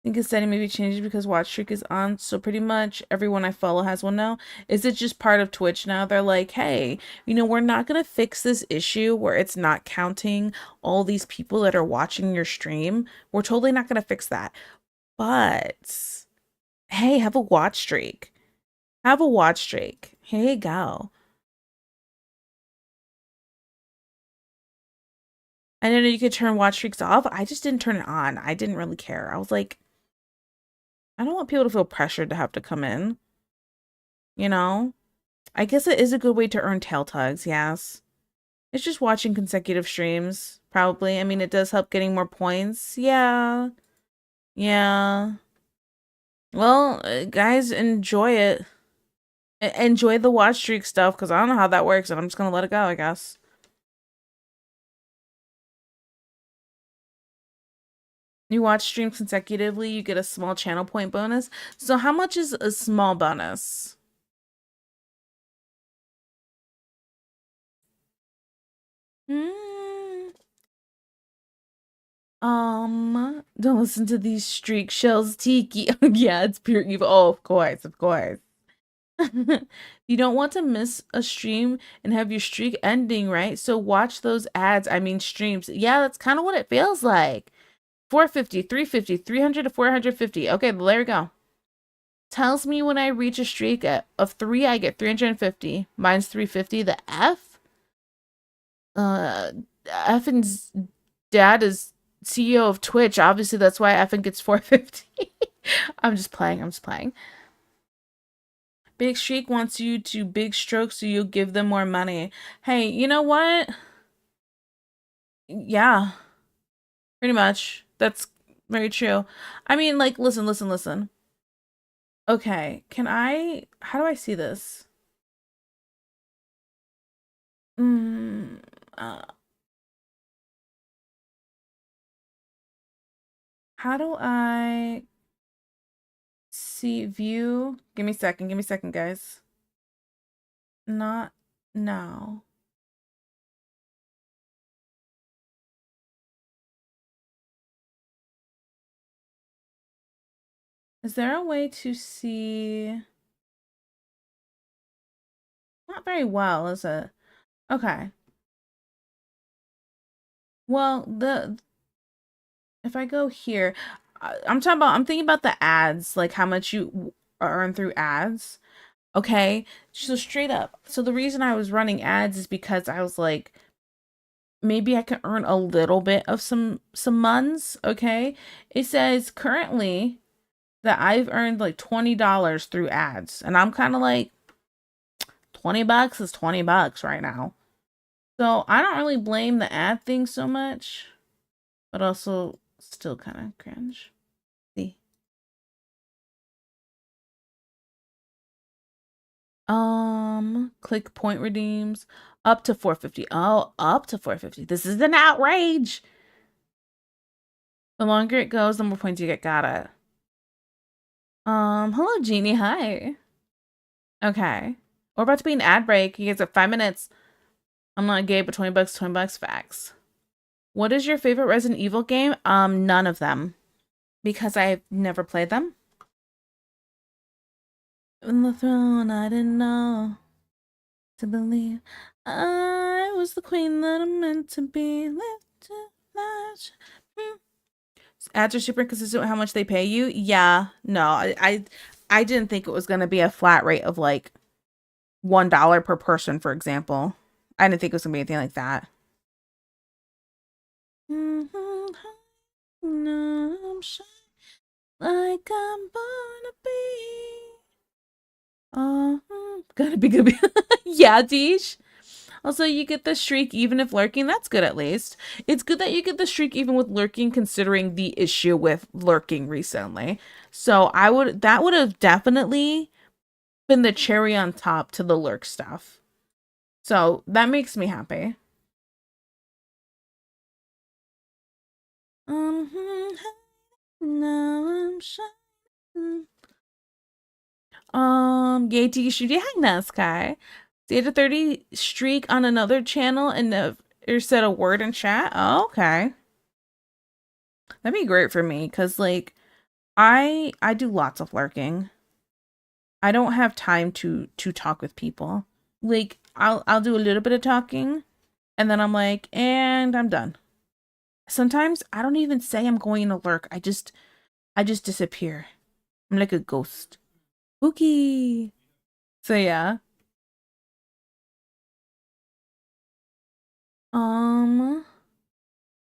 [SPEAKER 1] think his setting maybe changed because watch streak is on, so pretty much everyone I follow has one now. Is it just part of Twitch now? They're like, hey, we're not gonna fix this issue where it's not counting all these people that are watching your stream. We're totally not gonna fix that. But hey, have a watch streak. Have a watch streak. Here you go. I didn't know you could turn watch streaks off. I just didn't turn it on. I didn't really care. I was like, I don't want people to feel pressured to have to come in. You know? I guess it is a good way to earn tail tugs, yes. It's just watching consecutive streams, probably. I mean, it does help getting more points. Yeah. Yeah. Well, guys, enjoy it. Enjoy the watch streak stuff, because I don't know how that works, and I'm just gonna let it go, I guess. You watch streams consecutively, you get a small channel point bonus. So how much is a small bonus? Hmm. Don't listen to these streak shells, Tiki. Yeah, it's pure evil. Oh, of course, of course. You don't want to miss a stream and have your streak ending, right? So watch those ads, I mean streams. Yeah, that's kind of what it feels like. 450, 350, 300 to 450. Okay, there we go. Tells me when I reach a streak of 3, I get 350. Mine's 350. The F? Uh, Effen's dad is CEO of Twitch. Obviously, that's why Effen gets 450. I'm just playing. I'm just playing. Big Streak wants you to big stroke so you give them more money. Hey, you know what? Yeah, pretty much. That's very true. I mean, like, listen, listen, listen. Okay, how do I see this? Mm, uh, how do I see view? Give me a second, guys. Not now. Is there a way to see? Not very well, is it? Okay. Well, the if I go here, I'm thinking about the ads, like how much you earn through ads. Okay. So straight up. So the reason I was running ads is because I was like, maybe I can earn a little bit of some months, okay? It says currently that I've earned like $20 through ads, and I'm kind of like $20 is $20 right now. So I don't really blame the ad thing so much, but also still kind of cringe. See. Click point redeems up to 450. Oh, up to 450. This is an outrage. The longer it goes, the more points you get. Got it. Hello, Jeannie. Hi. Okay. We're about to be an ad break. You guys have 5 minutes. I'm not gay, but $20, $20 facts. What is your favorite Resident Evil game? None of them. Because I've never played them. In the throne, I didn't know to believe I was the queen that I'm meant to be. Live to flash. Ads are super consistent with how much they pay you. Yeah, no, I didn't think it was gonna be a flat rate of like $1 per person, for example. I didn't think it was gonna be anything like that. I'm shy like I'm born to be. Gotta be good. Yeah, Deesh. Also, you get the streak even if lurking. That's good at least. It's good that you get the streak even with lurking, considering the issue with lurking recently. So that would have definitely been the cherry on top to the lurk stuff. So that makes me happy. Now I'm shining. Yay to you, Shooty Hang Sky. Did a 30 streak on another channel and never said a word in chat? Oh, okay. That'd be great for me, because like I do lots of lurking. I don't have time to talk with people. Like I'll do a little bit of talking and then I'm like, and I'm done. Sometimes I don't even say I'm going to lurk. I just disappear. I'm like a ghost. Spooky. So yeah. Um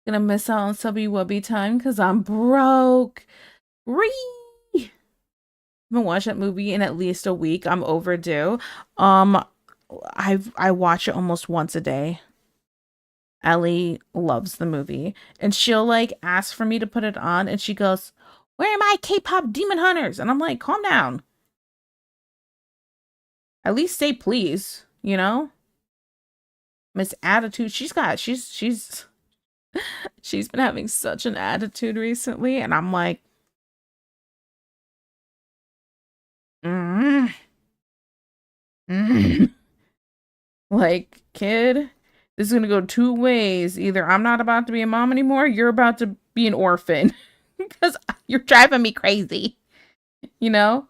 [SPEAKER 1] Gonna miss out on subby wubby time because I'm broke. Ree! Haven't watched that movie in at least a week. I'm overdue. Um, I watch it almost once a day. Ellie loves the movie, and she'll like ask for me to put it on, and she goes, "Where are my K-pop demon hunters?" And I'm like, "Calm down. At least say please." You know, Miss Attitude. She's been having such an attitude recently, and I'm like, mm, mm. Like, kid, this is gonna go two ways. Either I'm not about to be a mom anymore, you're about to be an orphan. Because you're driving me crazy, you know?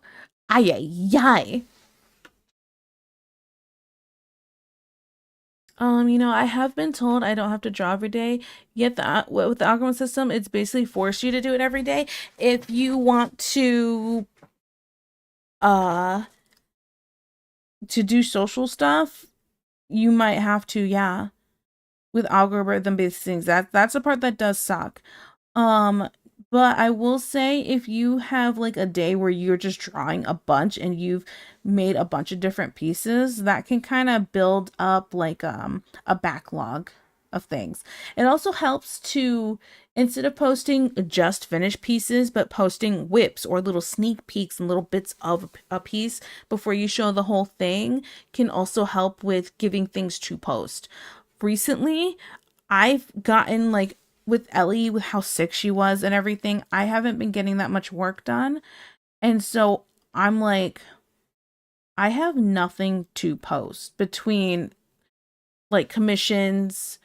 [SPEAKER 1] Ay, ay, ay. I have been told I don't have to draw every day. Yet with the algorithm system, it's basically forced you to do it every day. If you want uh to do social stuff, you might have to, yeah. With algorithm based things. That's the part that does suck. Um, but I will say if you have like a day where you're just drawing a bunch and you've made a bunch of different pieces, that can kind of build up like a backlog of things. It also helps to, instead of posting just finished pieces, but posting whips or little sneak peeks and little bits of a piece before you show the whole thing, can also help with giving things to post. Recently, I've gotten like, with Ellie, with how sick she was and everything, I haven't been getting that much work done. And so I'm like, I have nothing to post between like commissions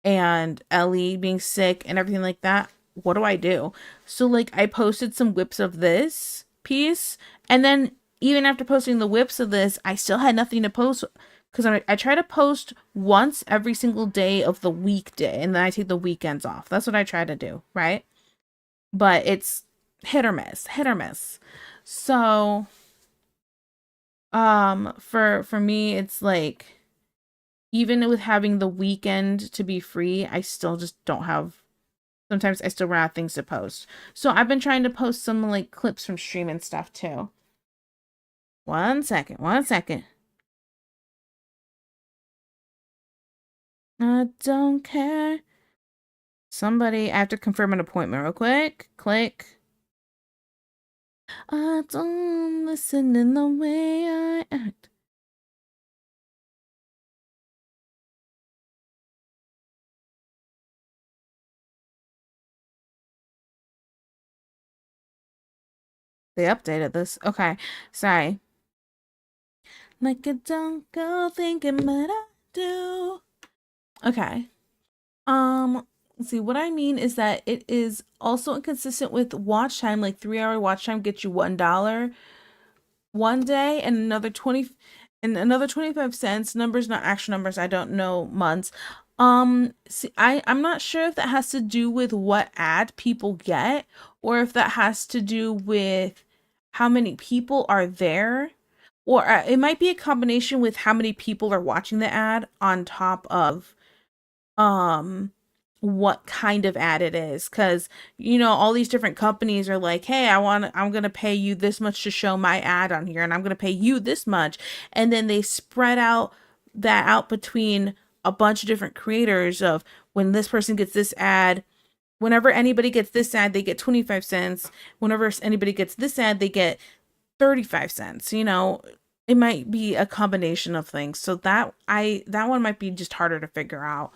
[SPEAKER 1] and Ellie being sick and everything like that. What do I do? So like I posted some whips of this piece, and then even after posting the whips of this, I still had nothing to post because I try to post once every single day of the weekday, and then I take the weekends off. That's what I try to do, right? But it's hit or miss, hit or miss. So for me it's like, even with having the weekend to be free, I still just don't have, sometimes I still run out of things to post. So I've been trying to post some like clips from stream and stuff too. One second, one second. I don't care. Somebody, I have to confirm an appointment real quick. Click. I don't listen in the way I act. They updated this. Okay, sorry. Like I don't go thinking, but I do. Okay. Let's see, what I mean is that it is also inconsistent with watch time. Like 3 hour watch time gets you $1 one day, and another 20 and another 25 cents. Numbers, not actual numbers. I don't know months. See, I'm not sure if that has to do with what ad people get, or if that has to do with how many people are there, or it might be a combination with how many people are watching the ad on top of um what kind of ad it is, because all these different companies are like, hey, I'm gonna pay you this much to show my ad on here, and I'm gonna pay you this much, and then they spread out between a bunch of different creators of, when this person gets this ad, whenever anybody gets this ad they get 25 cents, whenever anybody gets this ad they get 35 cents. It might be a combination of things, so that one might be just harder to figure out.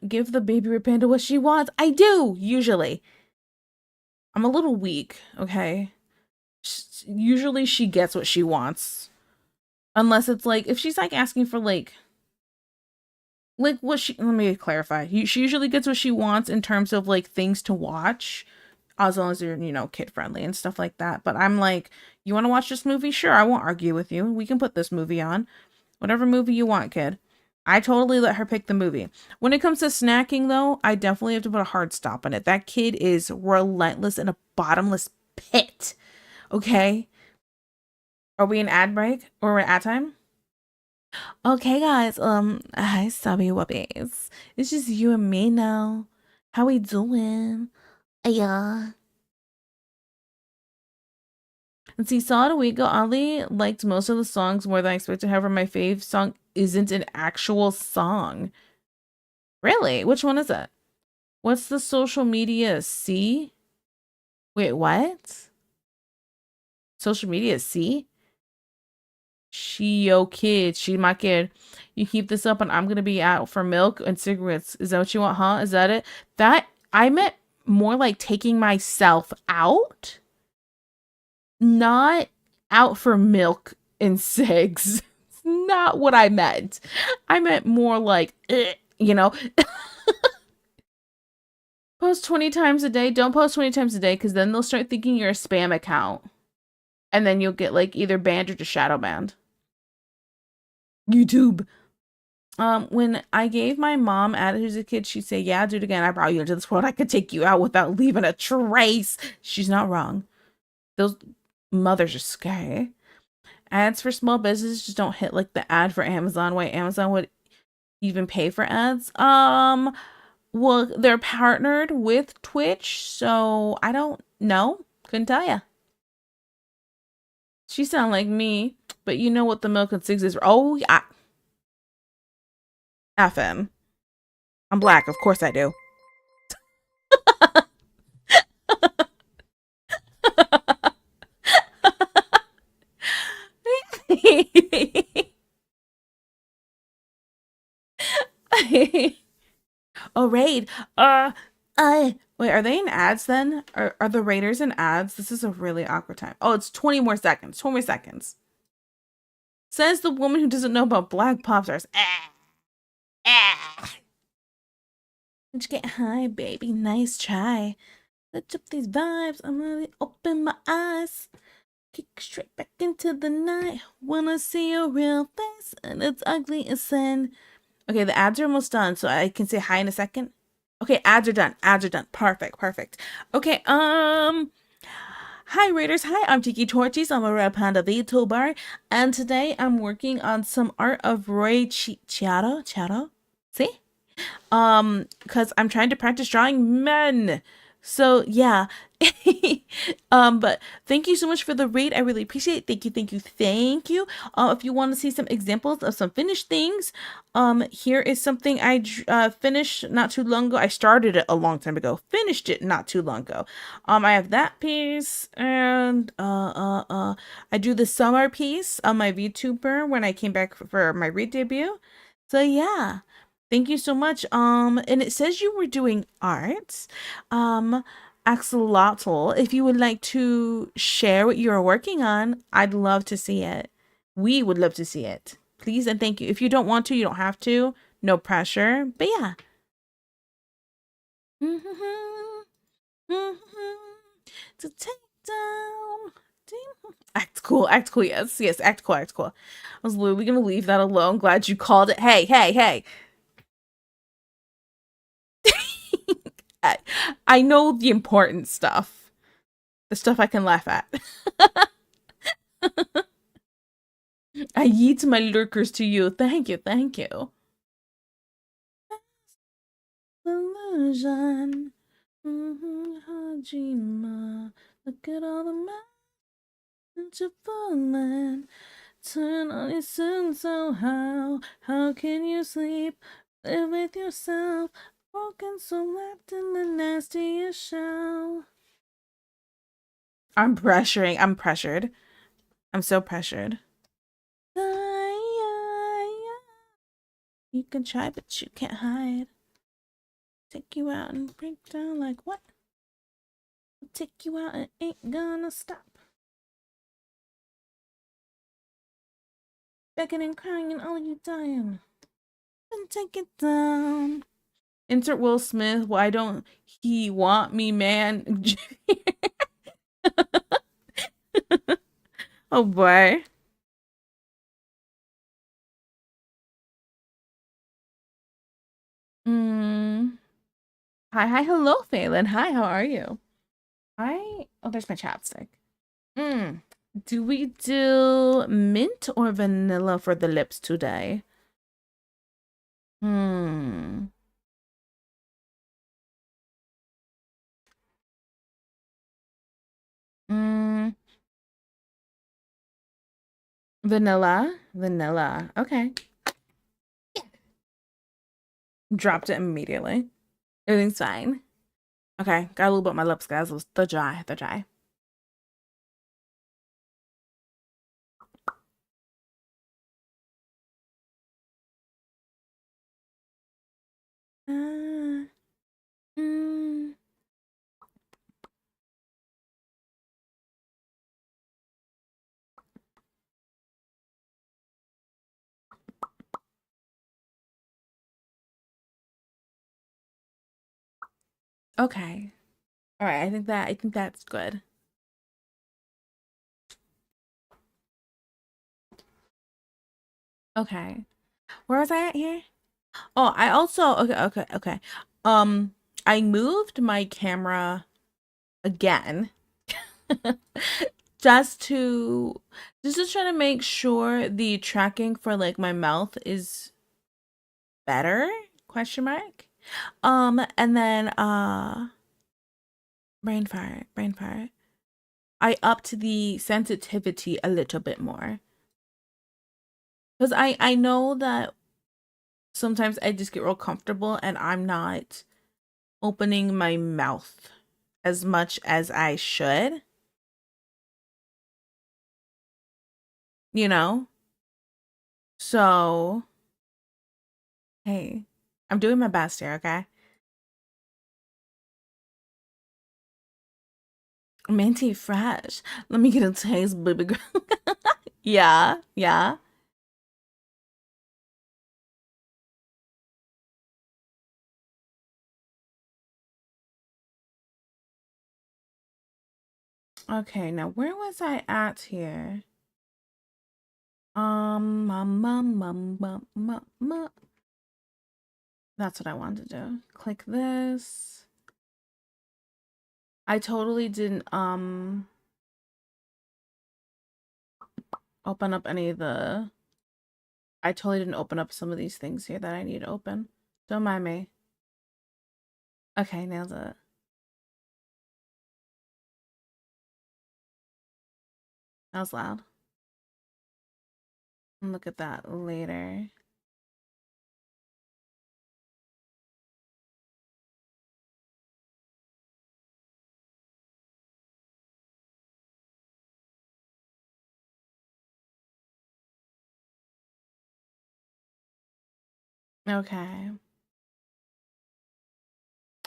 [SPEAKER 1] Give the baby red panda what she wants. I do, usually. I'm a little weak, okay? Usually she gets what she wants. Unless it's like, if she's like asking for like what she, let me clarify. She usually gets what she wants in terms of like things to watch, as long as they're, kid friendly and stuff like that. But I'm like, you want to watch this movie? Sure, I won't argue with you. We can put this movie on. Whatever movie you want, kid. I totally let her pick the movie. When it comes to snacking, though, I definitely have to put a hard stop on it. That kid is relentless in a bottomless pit. Okay? Are we in ad break? Or we're in ad time? Okay, guys. Hi, Stubby Whoopies. It's just you and me now. How we doing? Yeah. And see, Saw it a week ago. Oddly liked most of the songs more than I expected. However, my fave song isn't an actual song. Really? Which one is it? What's the social media C? Wait, what? Social media C? She your kid. She my kid. You keep this up and I'm gonna be out for milk and cigarettes. Is that what you want, huh? Is that it? That I meant more like taking myself out, not out for milk and cigs. Not what I meant. I meant more like, you know, post 20 times a day. Don't post 20 times a day, because then they'll start thinking you're a spam account. And then you'll get like either banned or just shadow banned. YouTube. When I gave my mom attitude as a kid, she'd say, yeah, do it again. I brought you into this world. I could take you out without leaving a trace. She's not wrong. Those mothers are scary. Ads for small businesses just don't hit like the ad for Amazon. Why Amazon would even pay for ads? Well, they're partnered with Twitch, so I don't know. Couldn't tell you. She sound like me, but you know what the milk and six is? Oh, yeah. FM. I'm black, of course I do. Oh, Raid. Wait, are they in ads then? Are the Raiders in ads? This is a really awkward time. Oh, it's 20 more seconds. 20 more seconds. Says the woman who doesn't know about black pop stars. Ah, ah. Did you get high, baby? Nice try. Let's up these vibes. I'm gonna open my eyes. Kick straight back into the night. Wanna see your real face, and it's ugly as sin. Okay, the ads are almost done, so I can say hi in a second. Okay, ads are done. Ads are done. Perfect, perfect. Okay, hi Raiders. Hi, I'm Tiki Torchies. I'm a Red Panda VTuber, and today I'm working on some art of Roy Chiaro. Chiaro? See? Because I'm trying to practice drawing men. So yeah. But thank you so much for the raid. I really appreciate it. Thank you, thank you, thank you. If you want to see some examples of some finished things, here is something I finished not too long ago. I started it a long time ago, finished it not too long ago. I have that piece, and I do the summer piece on my VTuber when I came back for my raid debut. So yeah. Thank you so much. And it says you were doing art. Axolotl, if you would like to share what you're working on, I'd love to see it. We would love to see it. Please and thank you. If you don't want to, you don't have to. No pressure. But yeah. To take down. Act cool, act cool. Yes, yes, act cool, act cool. I was literally gonna leave that alone. Glad you called it. Hey, hey, hey. I, I know the important stuff. The stuff I can laugh at. I yeet my lurkers to you. Thank you, thank you. Illusion. Hajima. Look at all the mountains you're falling. Turn on your sun, so how can you sleep? Live with yourself. Broken so wrapped in the nastiest shell. I'm pressuring. I'm pressured. I'm so pressured. You can try, but you can't hide. Take you out and break down like what? I'll take you out and ain't gonna stop. Begging and crying and all you dying. Then take it down. Insert Will Smith. Why don't he want me, man? Oh boy. Mm. Hi, hi, hello, Phelan. Hi, how are you? Hi. Oh, there's my chapstick. Mm. Do we do mint or vanilla for the lips today? Hmm. Mm. Vanilla? Vanilla. Okay. Dropped it immediately. Everything's fine. Okay, got a little bit on my lips, guys. They're dry. They're dry. Uh, mm. Okay. All right. I think that's good. Okay. Where was I at here? Oh, I also okay. Um, I moved my camera again just to try to make sure the tracking for like my mouth is better? Question mark. And then brain fart, brain fart. I upped the sensitivity a little bit more. Because I know that sometimes I just get real comfortable and I'm not opening my mouth as much as I should, you know? So, hey, I'm doing my best here, okay? Minty fresh. Let me get a taste, baby girl. Yeah, yeah. Okay, now where was I at here? That's what I wanted to do. Click this. I totally didn't open up any of the I totally didn't open up some of these things here that I need to open. Don't mind me. Okay, nailed it. That was loud. Look at that later. Okay.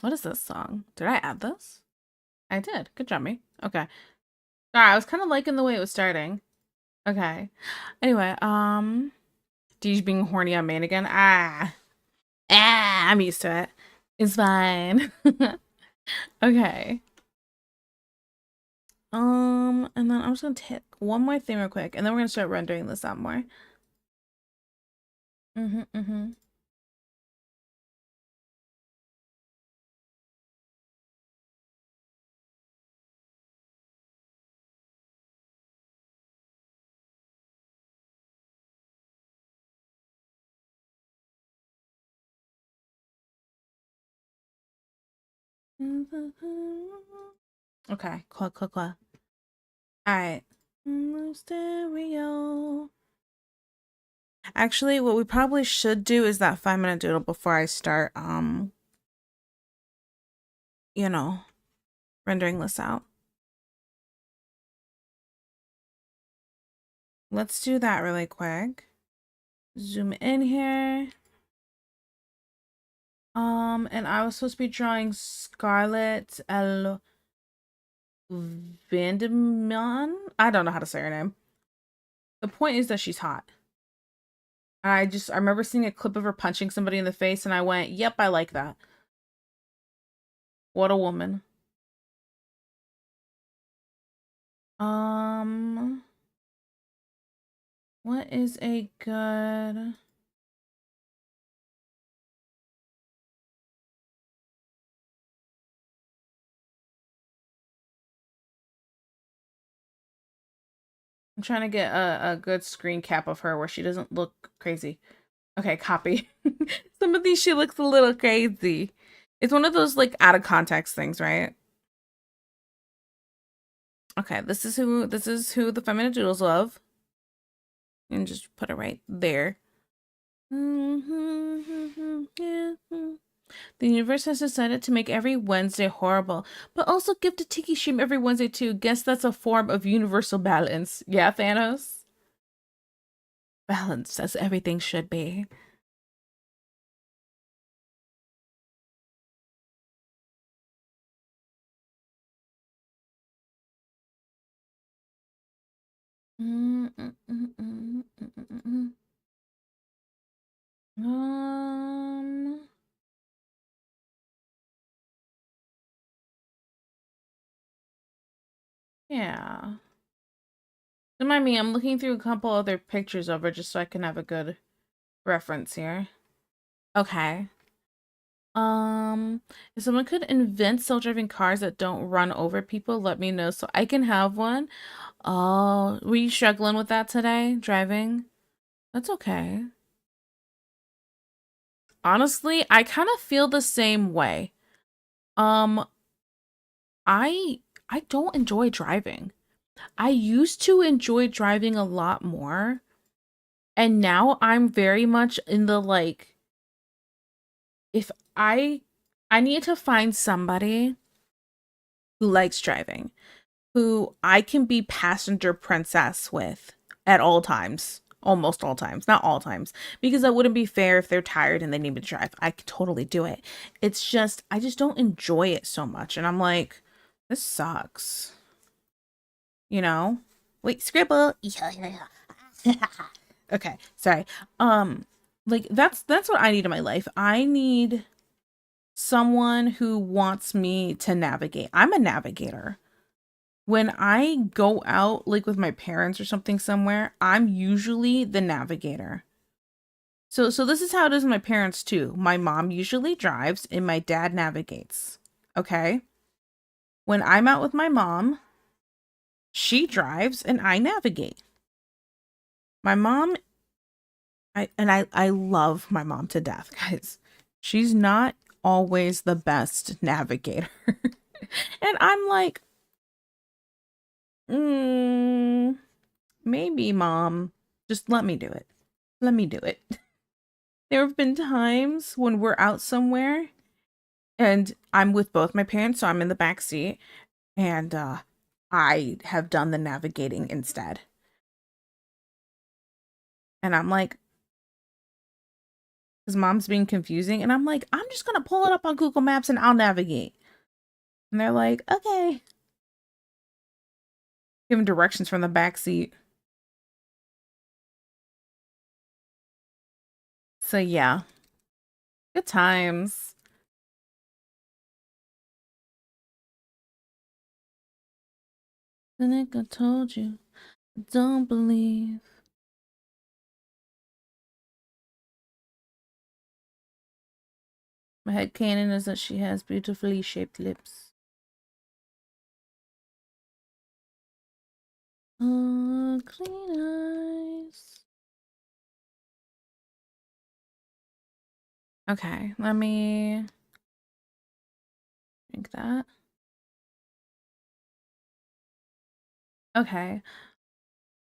[SPEAKER 1] What is this song? Did I add this? I did. Good job, me. Okay. Sorry, I was kind of liking the way it was starting. Okay. Anyway, Deej being horny on main again. I'm used to it. It's fine. Okay. And then I'm just gonna take one more thing real quick, and then we're gonna start rendering this out more. Mm-hmm. Okay, cool. All right. Stereo. Actually, what we probably should do is that 5-minute doodle before I start, you know, rendering this out. Let's do that really quick. Zoom in here. And I was supposed to be drawing Scarlett L. Vandeman. I don't know how to say her name. The point is that she's hot. I remember seeing a clip of her punching somebody in the face and I went, yep, I like that. What a woman. Um, what is a good... I'm trying to get a good screen cap of her where she doesn't look crazy. Okay, copy. Some of these she looks a little crazy. It's one of those like out of context things, right? Okay, this is who the feminine doodles love. And just put it right there. The universe has decided to make every Wednesday horrible, but also give the Tiki stream every Wednesday too. Guess that's a form of universal balance. Yeah, Thanos? Balance as everything should be. Um, yeah. Don't mind me, I'm looking through a couple other pictures of her just so I can have a good reference here. Okay. If someone could invent self-driving cars that don't run over people, let me know so I can have one. Oh, were you struggling with that today, driving? That's okay. Honestly, I kind of feel the same way. Um, I I don't enjoy driving. I used to enjoy driving a lot more, and now I'm very much in the like, if I I need to find somebody who likes driving, who I can be passenger princess with at all times. Almost all times, not all times, because that wouldn't be fair if they're tired and they need me to drive. I could totally do it. It's just, I just don't enjoy it so much. And I'm like, this sucks, you know? Wait, scribble. Okay, sorry. Um, like that's what I need in my life. I need someone who wants me to navigate. I'm a navigator. When I go out, like with my parents or something somewhere, I'm usually the navigator. So this is how it is with my parents too. My mom usually drives and my dad navigates. Okay? When I'm out with my mom, she drives and I navigate. My mom, I love my mom to death, guys. She's not always the best navigator. And I'm like, mm, maybe mom, just let me do it. Let me do it. There have been times when we're out somewhere and I'm with both my parents, so I'm in the back seat, and I have done the navigating instead. And I'm like, because mom's being confusing, and I'm like, I'm just gonna pull it up on Google Maps and I'll navigate. And they're like, okay. Giving directions from the back seat. So yeah, good times. The nigga told you, don't believe. My head canon is that she has beautifully shaped lips. Clean eyes. Okay, let me drink that. Okay.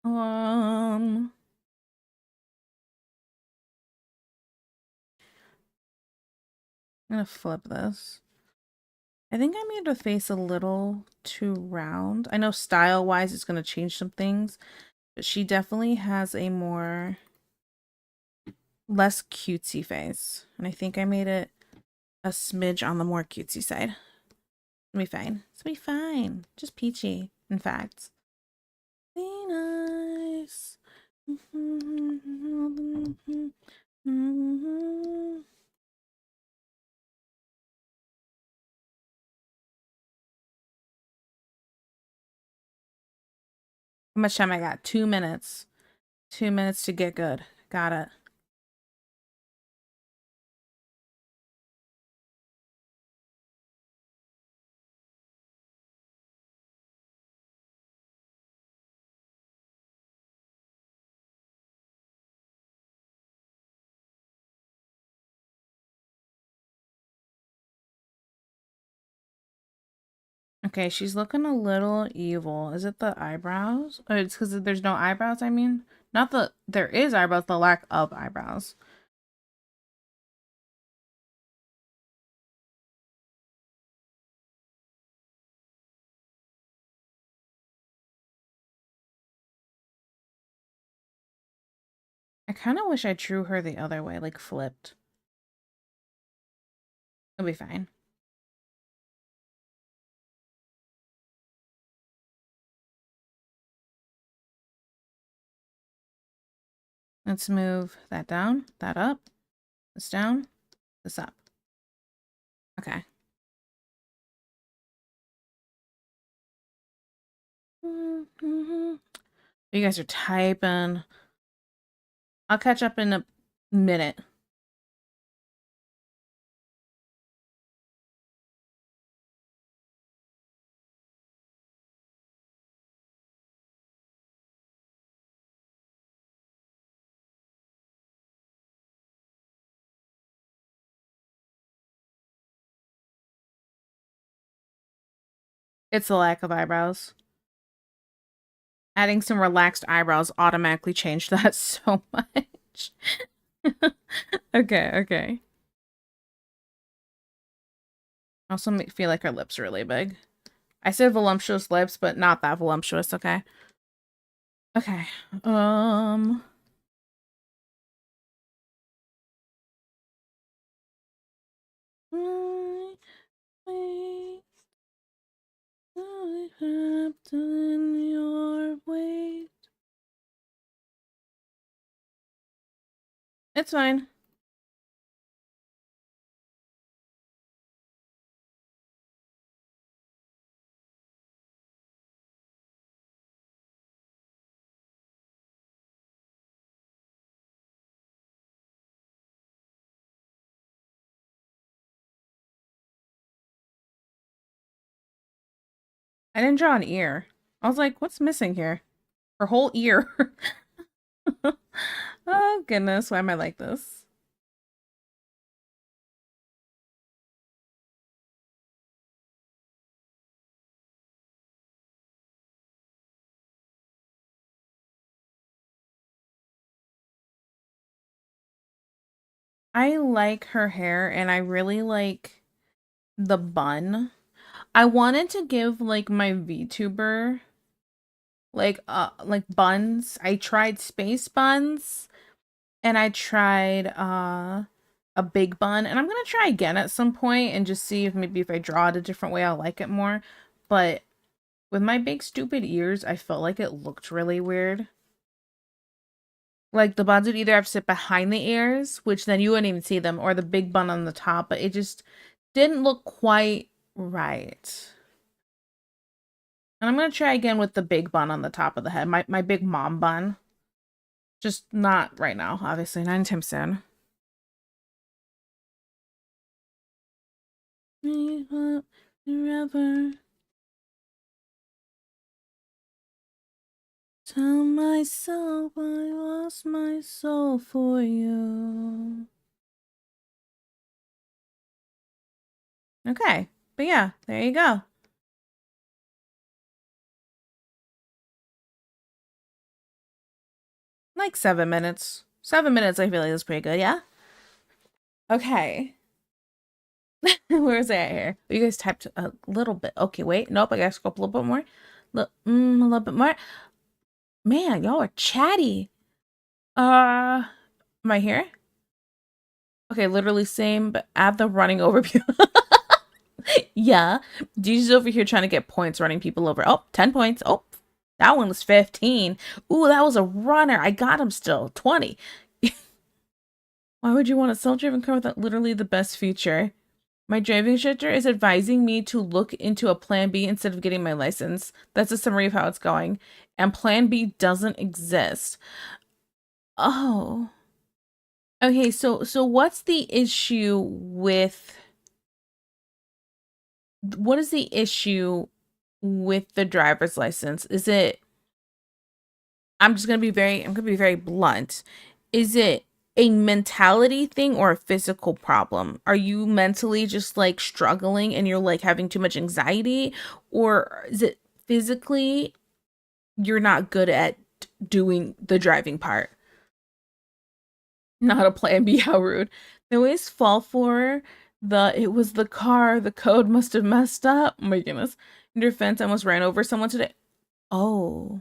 [SPEAKER 1] Um, I'm gonna flip this. I think I made the face a little too round. I know style-wise it's gonna change some things, but she definitely has a more less cutesy face. And I think I made it a smidge on the more cutesy side. It'll be fine. It's gonna be fine. Just peachy, in fact. Be nice. How much time I got? 2 minutes. 2 minutes to get good. Got it. Okay, she's looking a little evil. Is it the eyebrows? Or it's because there's no eyebrows, I mean? Not the, there is eyebrows, the lack of eyebrows. I kind of wish I drew her the other way, like flipped. It'll be fine. Let's move that down, that up, this down, this up. Okay. You guys are typing. I'll catch up in a minute. It's the lack of eyebrows. Adding some relaxed eyebrows automatically changed that so much. Okay, okay. Also feel like her lips are really big. I said voluptuous lips, but not that voluptuous, okay? Okay. I, I have done your way. It's fine. I didn't draw an ear. I was like, what's missing here? Her whole ear. Oh, goodness. Why am I like this? I like her hair and I really like the bun. I wanted to give like my VTuber like buns. I tried space buns and I tried a big bun and I'm gonna try again at some point and just see if maybe if I draw it a different way I'll like it more. But with my big stupid ears, I felt like it looked really weird. Like the buns would either have to sit behind the ears, which then you wouldn't even see them, or the big bun on the top, but it just didn't look quite right. And I'm gonna try again with the big bun on the top of the head, my big mom bun. Just not right now, obviously, not anytime soon. Forever. Tell myself I lost my soul for you. Okay, but yeah, there you go. Like 7 minutes. 7 minutes, I feel like is pretty good, yeah? Okay. Where's that here? You guys typed a little bit. Okay, wait. Nope, I gotta scroll up a little bit more. A little bit more. Man, y'all are chatty. Am I here? Okay, literally same, but add the running over people. Yeah. DJ's over here trying to get points running people over. Oh, 10 points. Oh, that one was 15. Ooh, that was a runner. I got him still. 20. Why would you want a self-driven car without literally the best feature? My driving instructor is advising me to look into a plan B instead of getting my license. That's a summary of how it's going. And plan B doesn't exist. Oh. Okay, so what's the issue with what is the issue with the driver's license? Is it I'm gonna be very blunt. Is it a mentality thing or a physical problem? Are you mentally just like struggling and you're like having too much anxiety? Or is it physically you're not good at doing the driving part? Not a plan B, how rude. They always fall for it was the car, the code must have messed up. Oh my goodness. In defense, I almost ran over someone today. Oh.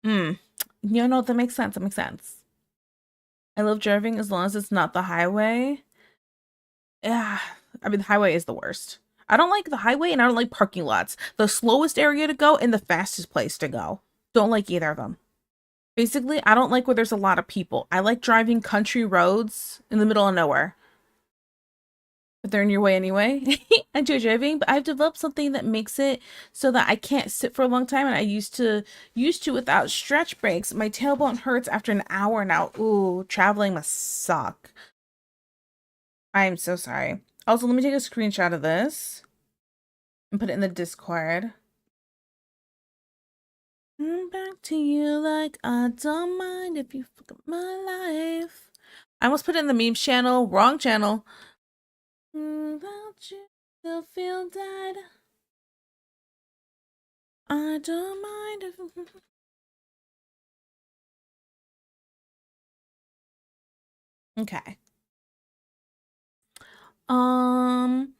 [SPEAKER 1] Hmm. You know, that makes sense. That makes sense. I love driving as long as it's not the highway. Yeah, I mean, the highway is the worst. I don't like the highway and I don't like parking lots. The slowest area to go and the fastest place to go. Don't like either of them. Basically, I don't like where there's a lot of people. I like driving country roads in the middle of nowhere. But they're in your way anyway. I enjoy driving, but I've developed something that makes it so that I can't sit for a long time and I used to without stretch breaks. My tailbone hurts after an hour now. Ooh, traveling must suck. I am so sorry. Also, let me take a screenshot of this and put it in the Discord. Back to you like I don't mind if you fuck up my life. I almost put it in the memes channel. Wrong channel. Without you, still feel dead. I don't mind if... Okay. Um,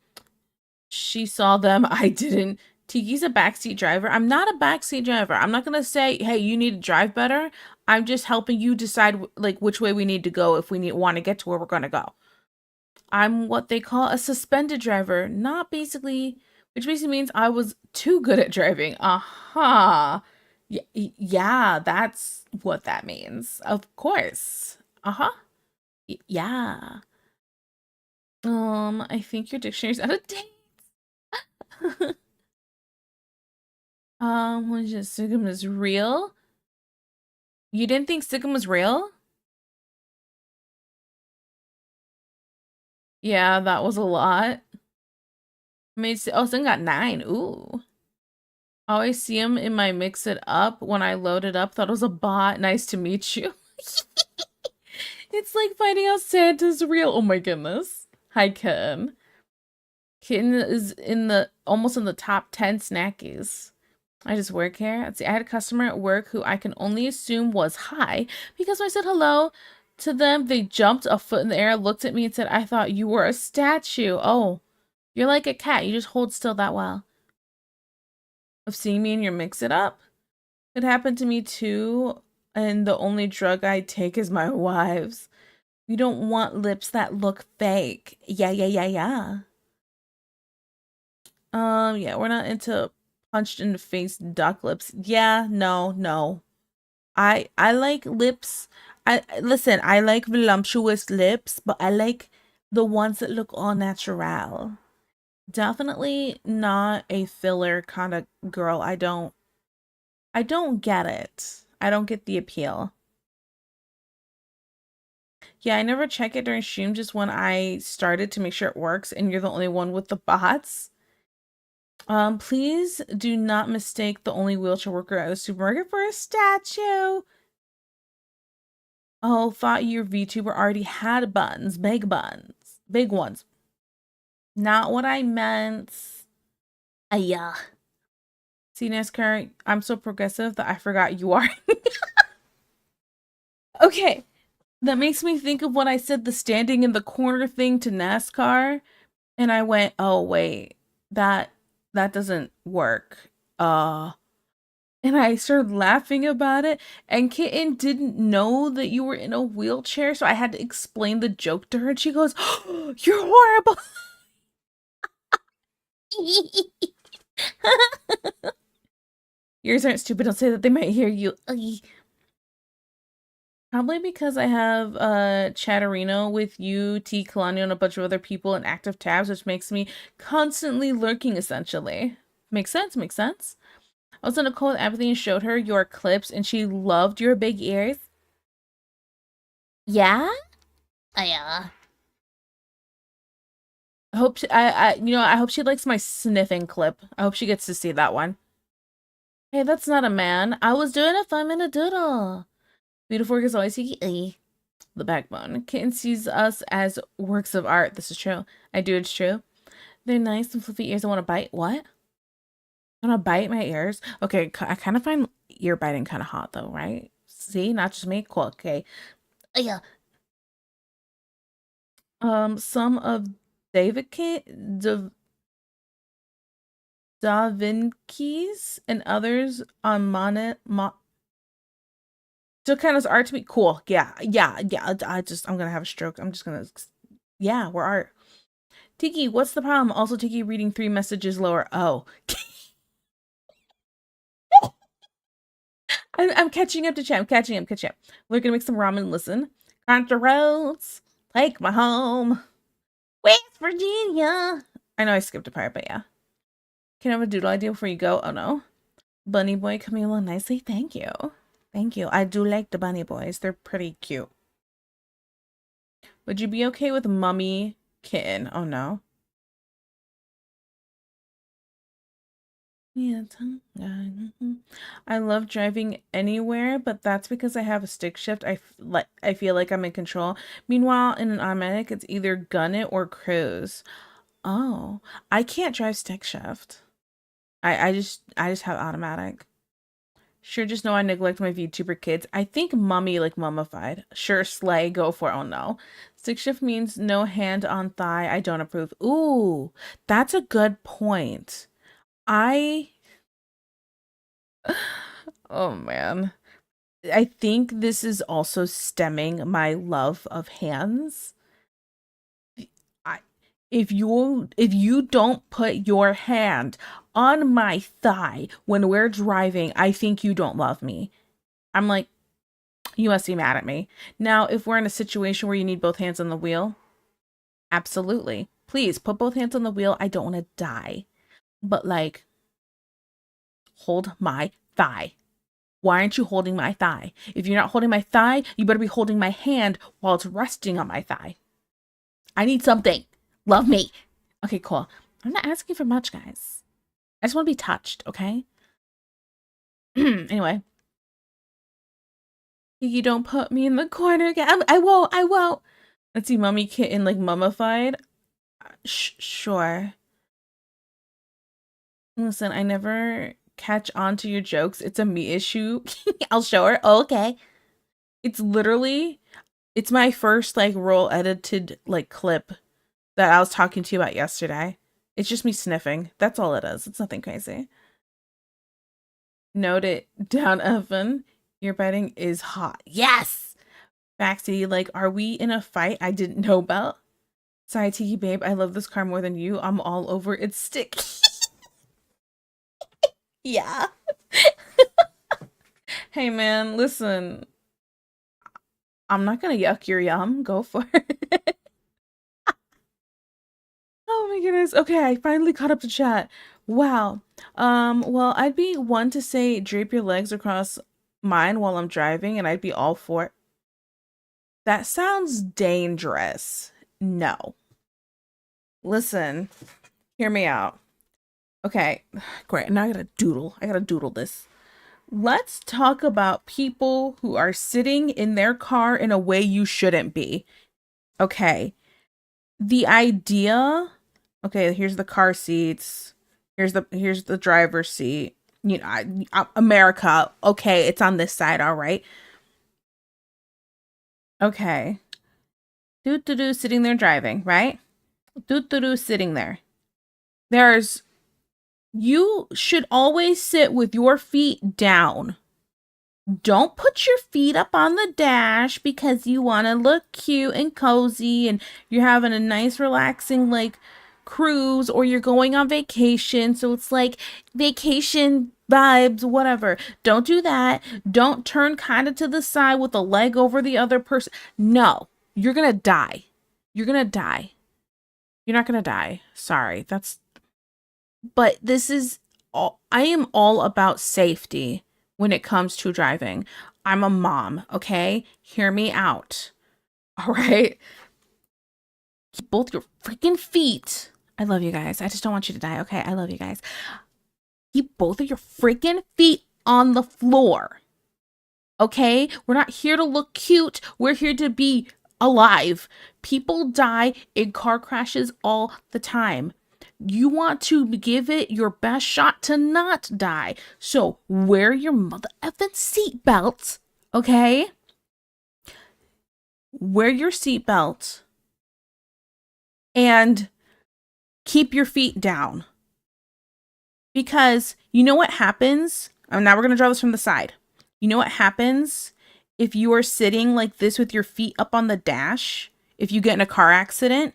[SPEAKER 1] she saw them. I didn't. Tiki's a backseat driver. I'm not a backseat driver. I'm not gonna say, "Hey, you need to drive better." I'm just helping you decide like which way we need to go if we need want to get to where we're gonna go. I'm what they call a suspended driver, not basically, which basically means I was too good at driving. Uh-huh. Yeah, that's what that means. Of course. Uh-huh. Yeah. I think your dictionary's out of date. Was just Sigma is real? You didn't think Sigma was real? Yeah, that was a lot. Made oh, Sin got 9. Ooh. I always see him in my mix it up when I load it up. Thought it was a bot. Nice to meet you. It's like finding out Santa's real. Oh my goodness. Hi, Kitten. Kitten is in the almost in the top 10 snackies. I just work here. Let's see, I had a customer at work who I can only assume was high because when I said hello to them, they jumped a foot in the air, looked at me, and said, I thought you were a statue. Oh, you're like a cat. You just hold still that well. Of seeing me in your mix it up. It happened to me too, and the only drug I take is my wife's. You don't want lips that look fake. Yeah, yeah, yeah, yeah. Yeah, we're not into punched in the face duck lips. Yeah, no, no. I like lips. I listen, I like voluptuous lips, but I like the ones that look all natural. Definitely not a filler kind of girl. I don't get it. I don't get the appeal. Yeah, I never check it during stream, just when I started to make sure it works, and you're the only one with the bots. Please do not mistake the only wheelchair worker at the supermarket for a statue. Oh, thought your VTuber already had buns, big ones. Not what I meant. Yeah. See, NASCAR, I'm so progressive that I forgot you are. Okay, that makes me think of when I said the standing in the corner thing to NASCAR. And I went, "Oh wait, that that doesn't work." And I started laughing about it, and Kitten didn't know that you were in a wheelchair, so I had to explain the joke to her, and she goes, oh, "You're horrible." Yours aren't stupid. Don't say that, they might hear you. Ugh. Probably because I have Chatterino with you, T Kalani, and a bunch of other people in active tabs, which makes me constantly lurking essentially. Makes sense, makes sense. I was on a call with Empathy and showed her your clips, and she loved your big ears. Yeah? Yeah. I hope I hope she likes my sniffing clip. I hope she gets to see that one. Hey, that's not a man. I was doing a 5-minute doodle. Beautiful work is always the backbone. Kitten sees us as works of art. This is true. I do, it's true. They're nice and fluffy ears. I want to bite. What? I want to bite my ears? Okay, I kind of find ear biting kind of hot though, right? See, not just me. Cool. Okay. Yeah. Some of David K Da Vinci's and others on still kind of art to me. Cool. Yeah, yeah, yeah. I'm gonna have a stroke. I'm just gonna, yeah, we're art. Tiki, what's the problem? Also, Tiki reading 3 messages lower. Oh, I'm catching up to chat. I'm catching up. We're gonna make some ramen. Listen, country roads, take my home, West Virginia. I know I skipped a part, but yeah. Can I have a doodle idea before you go? Oh no. Bunny boy coming along nicely. Thank you. Thank you. I do like the bunny boys. They're pretty cute. Would you be okay with mummy kitten? Oh no. Yeah, I love driving anywhere, but that's because I have a stick shift. I feel like I'm in control. Meanwhile, in an automatic, it's either gun it or cruise. Oh, I can't drive stick shift. I just have automatic. Sure, just know I neglect my VTuber kids. I think mummy like mummified. Sure, slay, go for it. Oh no. Stick shift means no hand on thigh. I don't approve. Ooh, that's a good point. I oh man. I think this is also stemming my love of hands. I if you don't put your hand on my thigh when we're driving, I think you don't love me. I'm like, you must be mad at me. Now, if we're in a situation where you need both hands on the wheel, absolutely. Please put both hands on the wheel. I don't want to die. But like, hold my thigh. Why aren't you holding my thigh? If you're not holding my thigh, you better be holding my hand while it's resting on my thigh. I need something. Love me. Okay, cool. I'm not asking for much, guys. I just want to be touched, okay? Anyway. You don't put me in the corner again. I won't. I won't. Let's see, Mummy Kitten, like, mummified. Sure. Listen, I never catch on to your jokes. It's a me issue. I'll show her. Oh, okay. It's literally, it's my first, like, roll edited, like, clip that I was talking to you about yesterday. It's just me sniffing. That's all it is. It's nothing crazy. Note it down, Evan. Your biting is hot. Yes! Maxie, like, are we in a fight I didn't know about? Sorry, Tiki babe, I love this car more than you. I'm all over its stick. Yeah. Hey man, listen. I'm not gonna yuck your yum. Go for it. Oh my goodness. Okay, I finally caught up to chat. Wow. Well, I'd be one to say drape your legs across mine while I'm driving, and I'd be all for it. That sounds dangerous. No. Listen, hear me out. Okay, great. Now I gotta doodle this. Let's talk about people who are sitting in their car in a way you shouldn't be. Okay. The idea, okay, here's the car seats. Here's the driver's seat. You know, America. Okay, it's on this side, all right. Okay. Doo doo doo sitting there driving, right? Doo doo doo sitting there. There's You should always sit with your feet down. Don't put your feet up on the dash because you want to look cute and cozy and you're having a nice, relaxing, like, cruise, or you're going on vacation. So it's like vacation vibes, whatever. Don't do that. Don't turn kind of to the side with a leg over the other person. No, you're going to die. You're going to die. You're not going to die. Sorry. But this is all, I am all about safety when it comes to driving. I'm a mom, okay? Hear me out. All right? Keep both your freaking feet. I love you guys. I just don't want you to die, okay? I love you guys. Keep both of your freaking feet on the floor. Okay? We're not here to look cute. We're here to be alive. People die in car crashes all the time. You want to give it your best shot to not die. So wear your mother effing seatbelt, okay? Wear your seatbelt and keep your feet down. Because you know what happens? Now we're going to draw this from the side. You know what happens if you are sitting like this with your feet up on the dash? If you get in a car accident,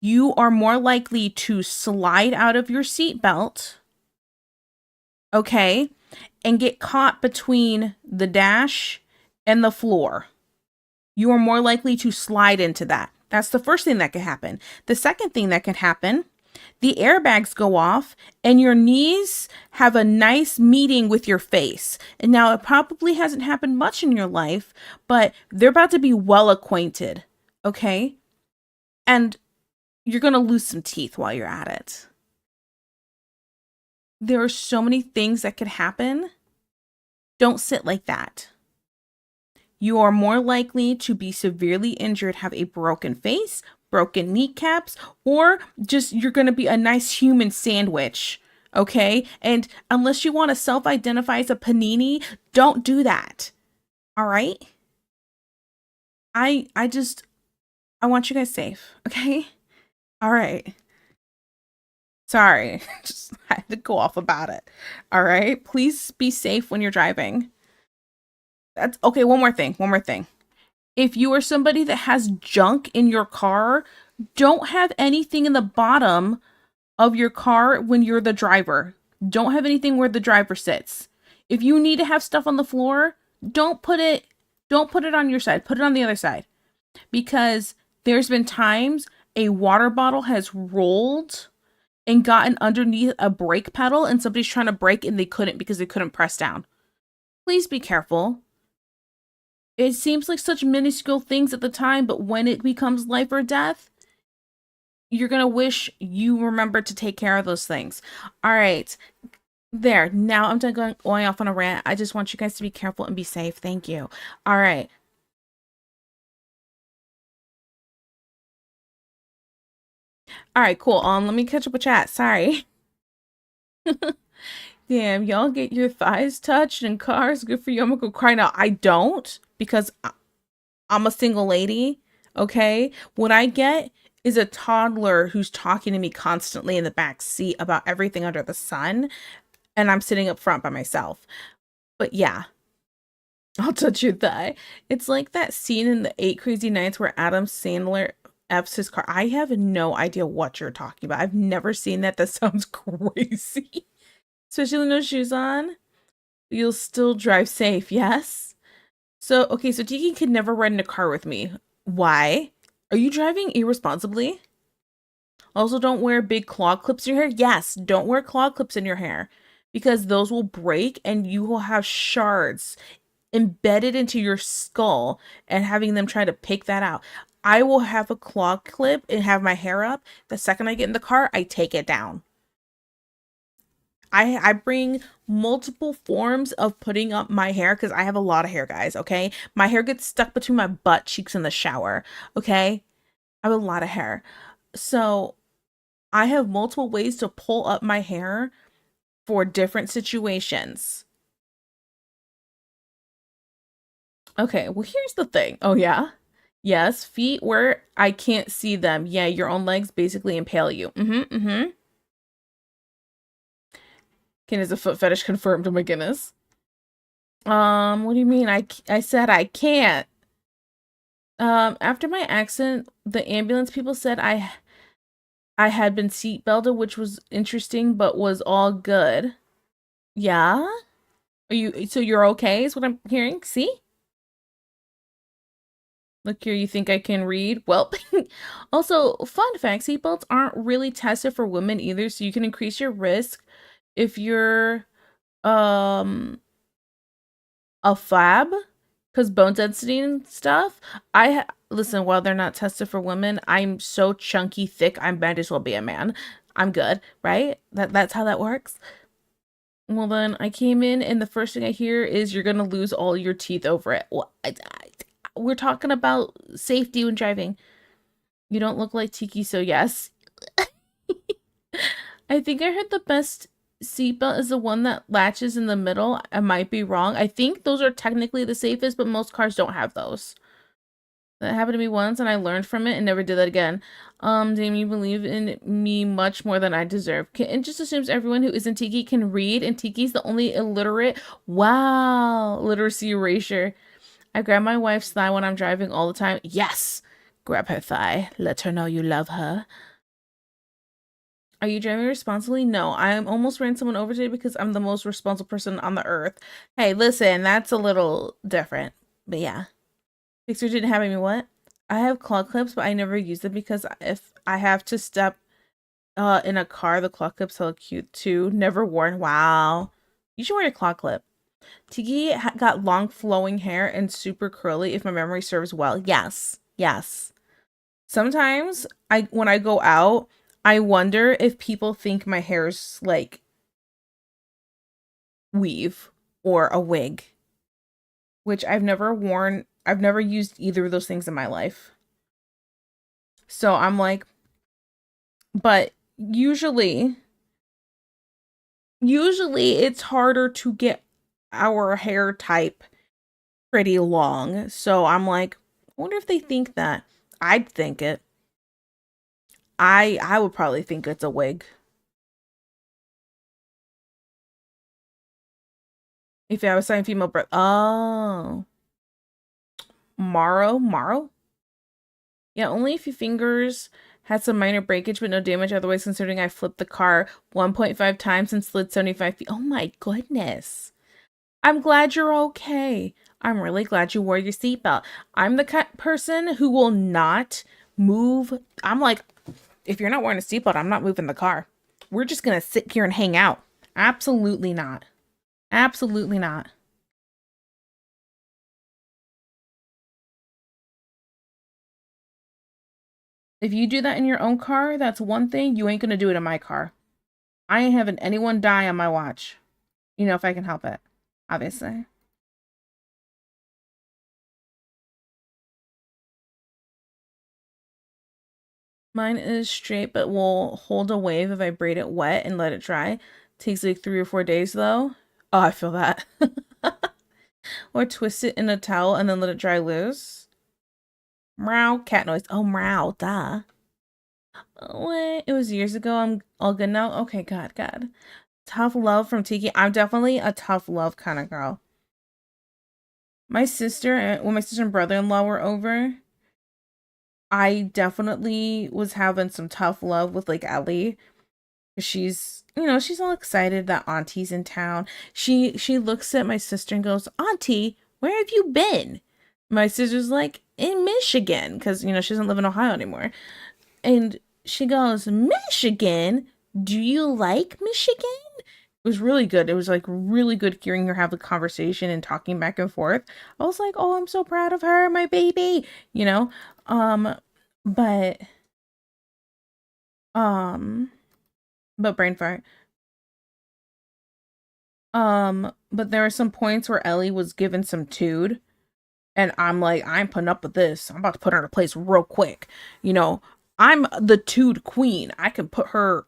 [SPEAKER 1] you are more likely to slide out of your seatbelt, okay, and get caught between the dash and the floor. You are more likely to slide into that. That's the first thing that could happen. The second thing that can happen, the airbags go off and your knees have a nice meeting with your face. And now it probably hasn't happened much in your life, but they're about to be well acquainted, okay? And you're going to lose some teeth while you're at it. There are so many things that could happen. Don't sit like that. You are more likely to be severely injured, have a broken face, broken kneecaps, or just you're going to be a nice human sandwich. Okay? And unless you want to self-identify as a panini, don't do that. All right? I just I want you guys safe, okay? All right. Sorry. Just I had to go off about it. All right? Please be safe when you're driving. That's okay, one more thing. One more thing. If you are somebody that has junk in your car, don't have anything in the bottom of your car when you're the driver. Don't have anything where the driver sits. If you need to have stuff on the floor, don't put it don't put it on your side. Put it on the other side. Because there's been times a water bottle has rolled and gotten underneath a brake pedal and somebody's trying to brake and they couldn't because they couldn't press down. Please be careful. It seems like such minuscule things at the time, but when it becomes life or death, you're going to wish you remembered to take care of those things. All right. There. Now I'm done going off on a rant. I just want you guys to be careful and be safe. Thank you. All right. All right, cool. Let me catch up with chat. Sorry. Damn, y'all get your thighs touched in cars. Good for you. I'm gonna go cry now. I don't because I'm a single lady. Okay. What I get is a toddler who's talking to me constantly in the back seat about everything under the sun, and I'm sitting up front by myself. But yeah, I'll touch your thigh. It's like that scene in the Eight Crazy Nights where Adam Sandler F's his car. I have no idea what you're talking about. I've never seen that. That sounds crazy. Especially with no shoes on. You'll still drive safe, yes? So, okay, so Tiki could never ride in a car with me. Why? Are you driving irresponsibly? Also, don't wear big claw clips in your hair. Yes, don't wear claw clips in your hair because those will break and you will have shards embedded into your skull and having them try to pick that out. I will have a claw clip and have my hair up. The second I get in the car, I take it down. I bring multiple forms of putting up my hair because I have a lot of hair, guys, okay? My hair gets stuck between my butt cheeks in the shower, okay? I have a lot of hair. So I have multiple ways to pull up my hair for different situations. Okay, well, here's the thing. Oh, yeah? Yes, feet where I can't see them. Yeah, your own legs basically impale you. Mm-hmm. Can is a foot fetish confirmed? Oh my goodness. What do you mean? I said I can't. After my accident, the ambulance people said I had been seatbelted, which was interesting, but was all good. Yeah? So you're okay, is what I'm hearing? See? Look here, you think I can read? Well, also, fun fact, seatbelts aren't really tested for women either, so you can increase your risk if you're um a fab because bone density and stuff. Listen, while they're not tested for women, I'm so chunky thick, I might as well be a man. I'm good, right? That's how that works. Well, then I came in, and the first thing I hear is you're gonna lose all your teeth over it. Well, we're talking about safety when driving. You don't look like Tiki, so yes. I think I heard the best seatbelt is the one that latches in the middle. I might be wrong. I think those are technically the safest, but most cars don't have those. That happened to me once and I learned from it and never did that again. Damn, you believe in me much more than I deserve. It just assumes everyone who isn't Tiki can read, and Tiki's the only illiterate. Wow, literacy erasure. I grab my wife's thigh when I'm driving all the time. Yes! Grab her thigh. Let her know you love her. Are you driving responsibly? No, I almost ran someone over today because I'm the most responsible person on the earth. Hey, listen, that's a little different. But yeah. Fixer didn't have any what? I have claw clips, but I never use them because if I have to step in a car, the claw clips look cute too. Never worn. Wow. You should wear your claw clip. Tiki got long flowing hair and super curly if my memory serves well. Yes. Yes. Sometimes when I go out, I wonder if people think my hair's like weave or a wig, which I've never worn. I've never used either of those things in my life. So I'm like, but usually usually it's harder to get our hair type pretty long. So I'm like, I wonder if they think that. I'd think it. I would probably think it's a wig. If I was saying female breath. Oh. Morrow? Yeah, only a few fingers had some minor breakage, but no damage otherwise, considering I flipped the car 1.5 times and slid 75 feet. Oh my goodness. I'm glad you're okay. I'm really glad you wore your seatbelt. I'm the person who will not move. I'm like, if you're not wearing a seatbelt, I'm not moving the car. We're just going to sit here and hang out. Absolutely not. Absolutely not. If you do that in your own car, that's one thing. You ain't going to do it in my car. I ain't having anyone die on my watch. You know, if I can help it, obviously. Mine is straight, but will hold a wave if I braid it wet and let it dry. Takes like 3 or 4 days though. Oh, I feel that. Or twist it in a towel and then let it dry loose. Meow, cat noise. Oh, meow, duh. What? It was years ago. I'm all good now. Okay, God. Tough love from Tiki. I'm definitely a tough love kind of girl. When my sister and brother-in-law were over, I definitely was having some tough love with like Ellie. She's, she's all excited that Auntie's in town. She looks at my sister and goes, Auntie, where have you been? My sister's like, in Michigan, because, she doesn't live in Ohio anymore. And she goes, Michigan? Do you like Michigan? It was really good. It was like really good hearing her have a conversation and talking back and forth. I was like, oh, I'm so proud of her, my baby, you know? Um, but, um, but brain fart. But there were some points where Ellie was given some tude, and I'm like, I'm putting up with this. I'm about to put her in a place real quick. You know, I'm the tude queen. I can put her.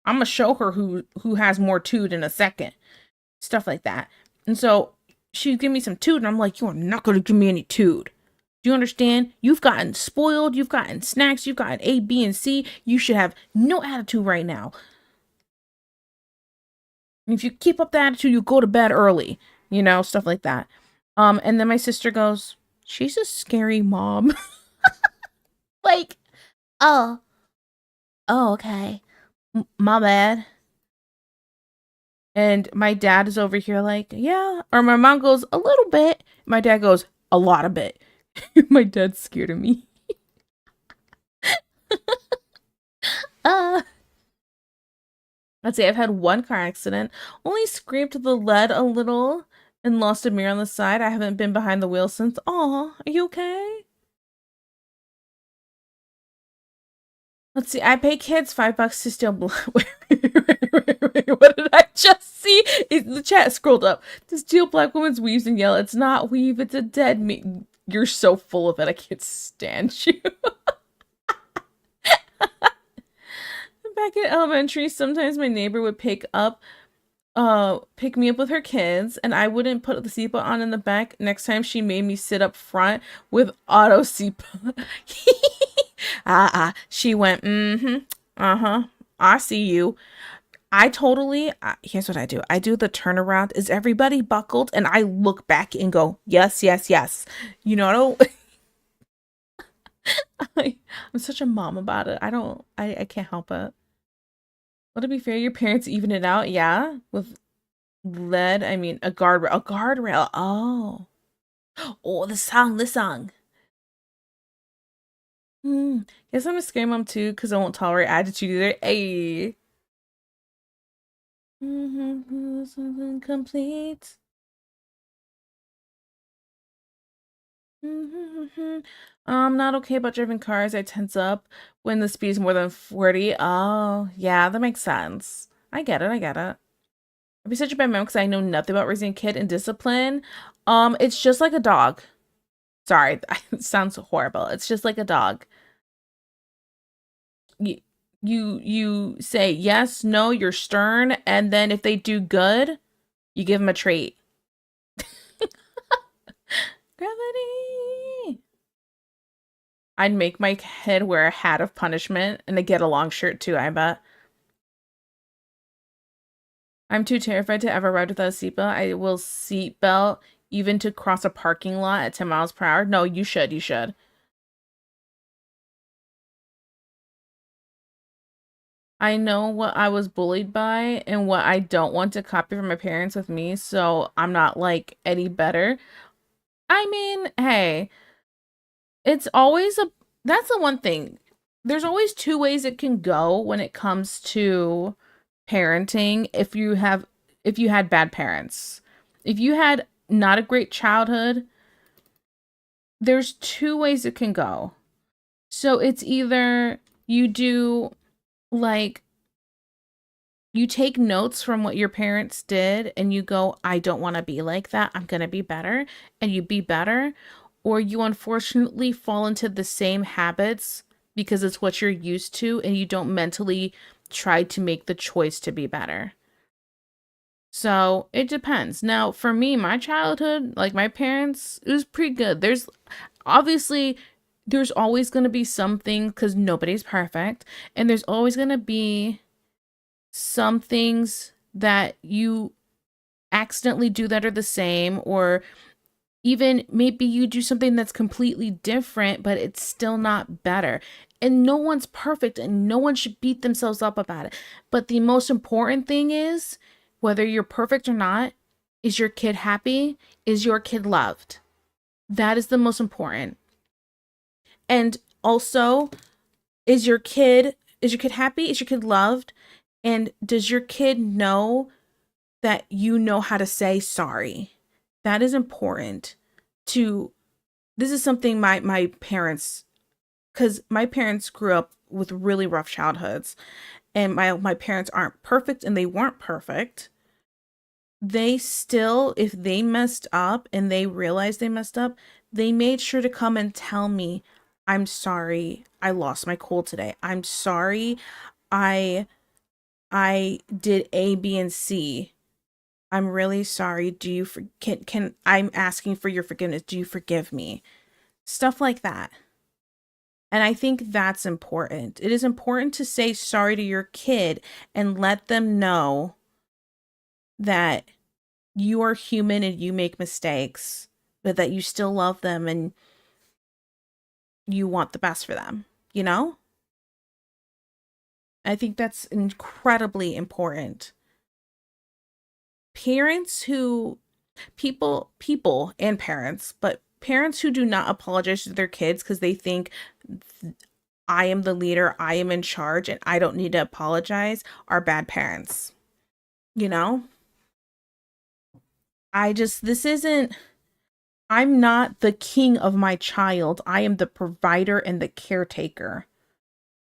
[SPEAKER 1] I'm gonna show her who has more tude in a second. Stuff like that. And so she'd give me some tude, and I'm like, you are not gonna give me any tude. Do you understand? You've gotten spoiled. You've gotten snacks. You've gotten A, B, and C. You should have no attitude right now. If you keep up the attitude, you go to bed early, stuff like that. And then my sister goes, she's a scary mom. Like, oh, oh, okay. My bad. And my dad is over here like, yeah. Or my mom goes, a little bit. My dad goes, a lot of bit. My dad's scared of me. uh Let's see, I've had one car accident. Only scraped the lead a little and lost a mirror on the side. I haven't been behind the wheel since. Aw, are you okay? Let's see, I pay kids $5 to steal wait, what did I just see? The chat scrolled up. To steal black women's weaves and yell, it's not weave, it's a dead meat. You're so full of it, I can't stand you. Back in elementary, sometimes my neighbor would pick me up with her kids, and I wouldn't put the seatbelt on in the back. Next time she made me sit up front with auto seatbelt. She went, uh-huh, I see you. Here's what I do. I do the turnaround. Is everybody buckled? And I look back and go, yes, yes, yes. I don't, I'm such a mom about it. I can't help it. Well, to be fair, your parents even it out, yeah? With lead, I mean, a guardrail. A guardrail. Oh. Oh, the song. Guess I'm a scary mom too, because I won't tolerate attitude either. Hey. Complete. I'm not okay about driving cars. I tense up when the speed is more than 40. Oh, yeah, that makes sense. I get it. I'd be such a bad mom because I know nothing about raising a kid and discipline. It's just like a dog. Sorry, it sounds horrible. It's just like a dog. You say yes, no, you're stern, and then if they do good, you give them a treat. Gravity. I'd make my kid wear a hat of punishment and a get along shirt too, I bet. I'm too terrified to ever ride without a seatbelt. I will seatbelt even to cross a parking lot at 10 miles per hour. No, you should. You should. I know what I was bullied by and what I don't want to copy from my parents with me, so I'm not like any better. I mean, hey, it's always a that's the one thing. There's always two ways it can go when it comes to parenting if you had bad parents. If you had not a great childhood, there's two ways it can go. So it's either you do like you take notes from what your parents did and you go, I don't want to be like that. I'm going to be better. And you be better. Or you unfortunately fall into the same habits because it's what you're used to and you don't mentally try to make the choice to be better. So it depends. Now, for me, my childhood, like my parents, it was pretty good. Obviously, there's always going to be something because nobody's perfect. And there's always going to be some things that you accidentally do that are the same, or even maybe you do something that's completely different, but it's still not better. And no one's perfect and no one should beat themselves up about it. But the most important thing is whether you're perfect or not, is your kid happy? Is your kid loved? That is the most important. And also, is your kid happy? Is your kid loved? And does your kid know that you know how to say sorry? That is important to this is something my parents cuz my parents grew up with really rough childhoods and my parents aren't perfect and they weren't perfect. They still, if they messed up and they realized they messed up, they made sure to come and tell me, I'm sorry. I lost my cool today. I'm sorry. I I did A, B, and C. I'm really sorry. Do you can I'm asking for your forgiveness. Do you forgive me? Stuff like that. And I think that's important. It is important to say sorry to your kid and let them know that you are human and you make mistakes, but that you still love them and you want the best for them, you know? I think that's incredibly important. Parents who people and parents, but parents who do not apologize to their kids because they think I am the leader, I am in charge, and I don't need to apologize are bad parents. You know? This isn't, I'm not the king of my child. I am the provider and the caretaker.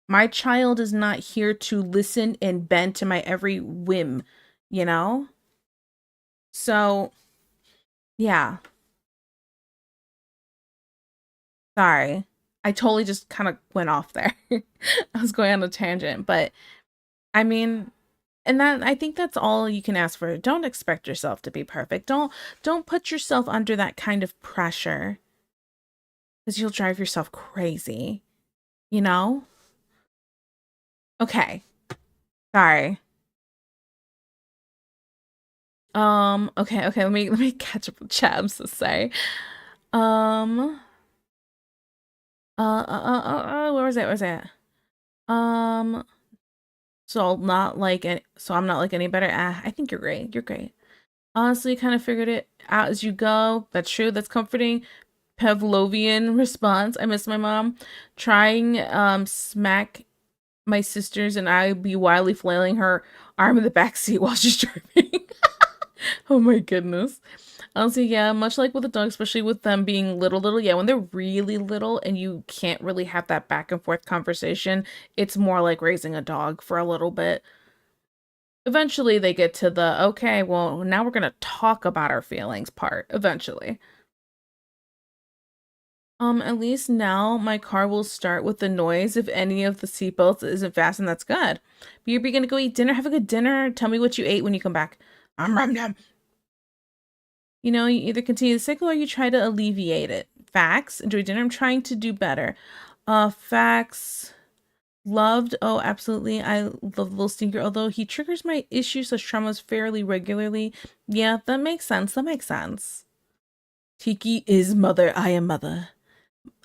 [SPEAKER 1] My child is not here to listen and bend to my every whim, you know? So, yeah. Sorry. I totally just kind of went off there. I was going on a tangent, but I mean, and that I think that's all you can ask for. Don't expect yourself to be perfect. Don't put yourself under that kind of pressure because you'll drive yourself crazy, you know? Okay. Sorry. Okay, let me catch up with chat. I'm so sorry. Um where was it? Where was it? Um so I'm not like any better. I think you're great. You're great. Honestly, kind of figured it out as you go. That's true. That's comforting. Pavlovian response. I miss my mom. Trying smack my sisters and I be wildly flailing her arm in the back seat while she's driving. Oh my goodness. Honestly, yeah, much like with a dog, especially with them being little, yeah, when they're really little and you can't really have that back and forth conversation, it's more like raising a dog for a little bit. Eventually they get to the, okay, well, now we're gonna talk about our feelings part, eventually. At least now my car will start with the noise if any of the seatbelts isn't fastened. That's good. But you're gonna go eat dinner. Have a good dinner. Tell me what you ate when you come back. Rum dum. You know, you either continue the cycle or you try to alleviate it. Facts. Enjoy dinner. I'm trying to do better. Facts. Loved. Oh, absolutely. I love Little Stinker, although he triggers my issues such traumas fairly regularly. Yeah, that makes sense. That makes sense. Tiki is mother. I am mother.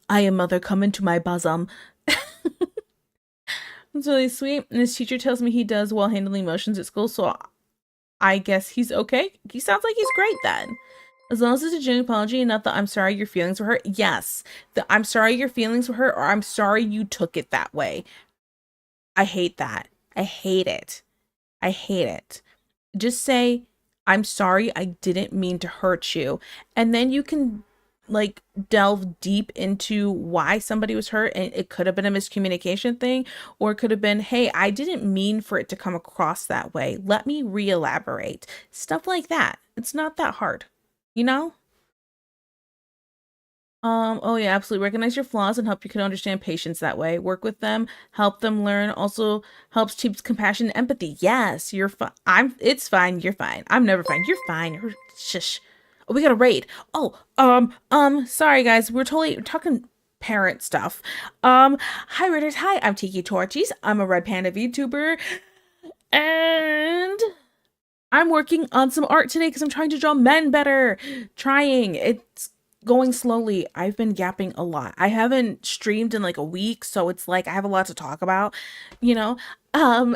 [SPEAKER 1] I am mother. Come into my bosom. It's really sweet. And his teacher tells me he does well handling emotions at school, so I guess he's okay. He sounds like he's great then. As long as it's a genuine apology and not the I'm sorry your feelings were hurt. Yes. The I'm sorry your feelings were hurt or I'm sorry you took it that way. I hate that. I hate it. I hate it. Just say, I'm sorry, I didn't mean to hurt you. And then you can like delve deep into why somebody was hurt, and it could have been a miscommunication thing, or it could have been, hey, I didn't mean for it to come across that way. Let me re-elaborate. Stuff like that. It's not that hard, you know? Oh yeah, absolutely. Recognize your flaws and help you can understand patients that way. Work with them, help them learn. Also helps teach compassion and empathy. Yes, you're fine. It's fine. You're fine. I'm never fine. You're fine. Shush. Oh, we got a raid. Oh, sorry guys. We're talking parent stuff. Hi Raiders. Hi, I'm Tiki Torchies. I'm a Red Panda VTuber. And I'm working on some art today because I'm trying to draw men better. Trying. It's going slowly. I've been yapping a lot. I haven't streamed in like a week, so it's like I have a lot to talk about, you know. Um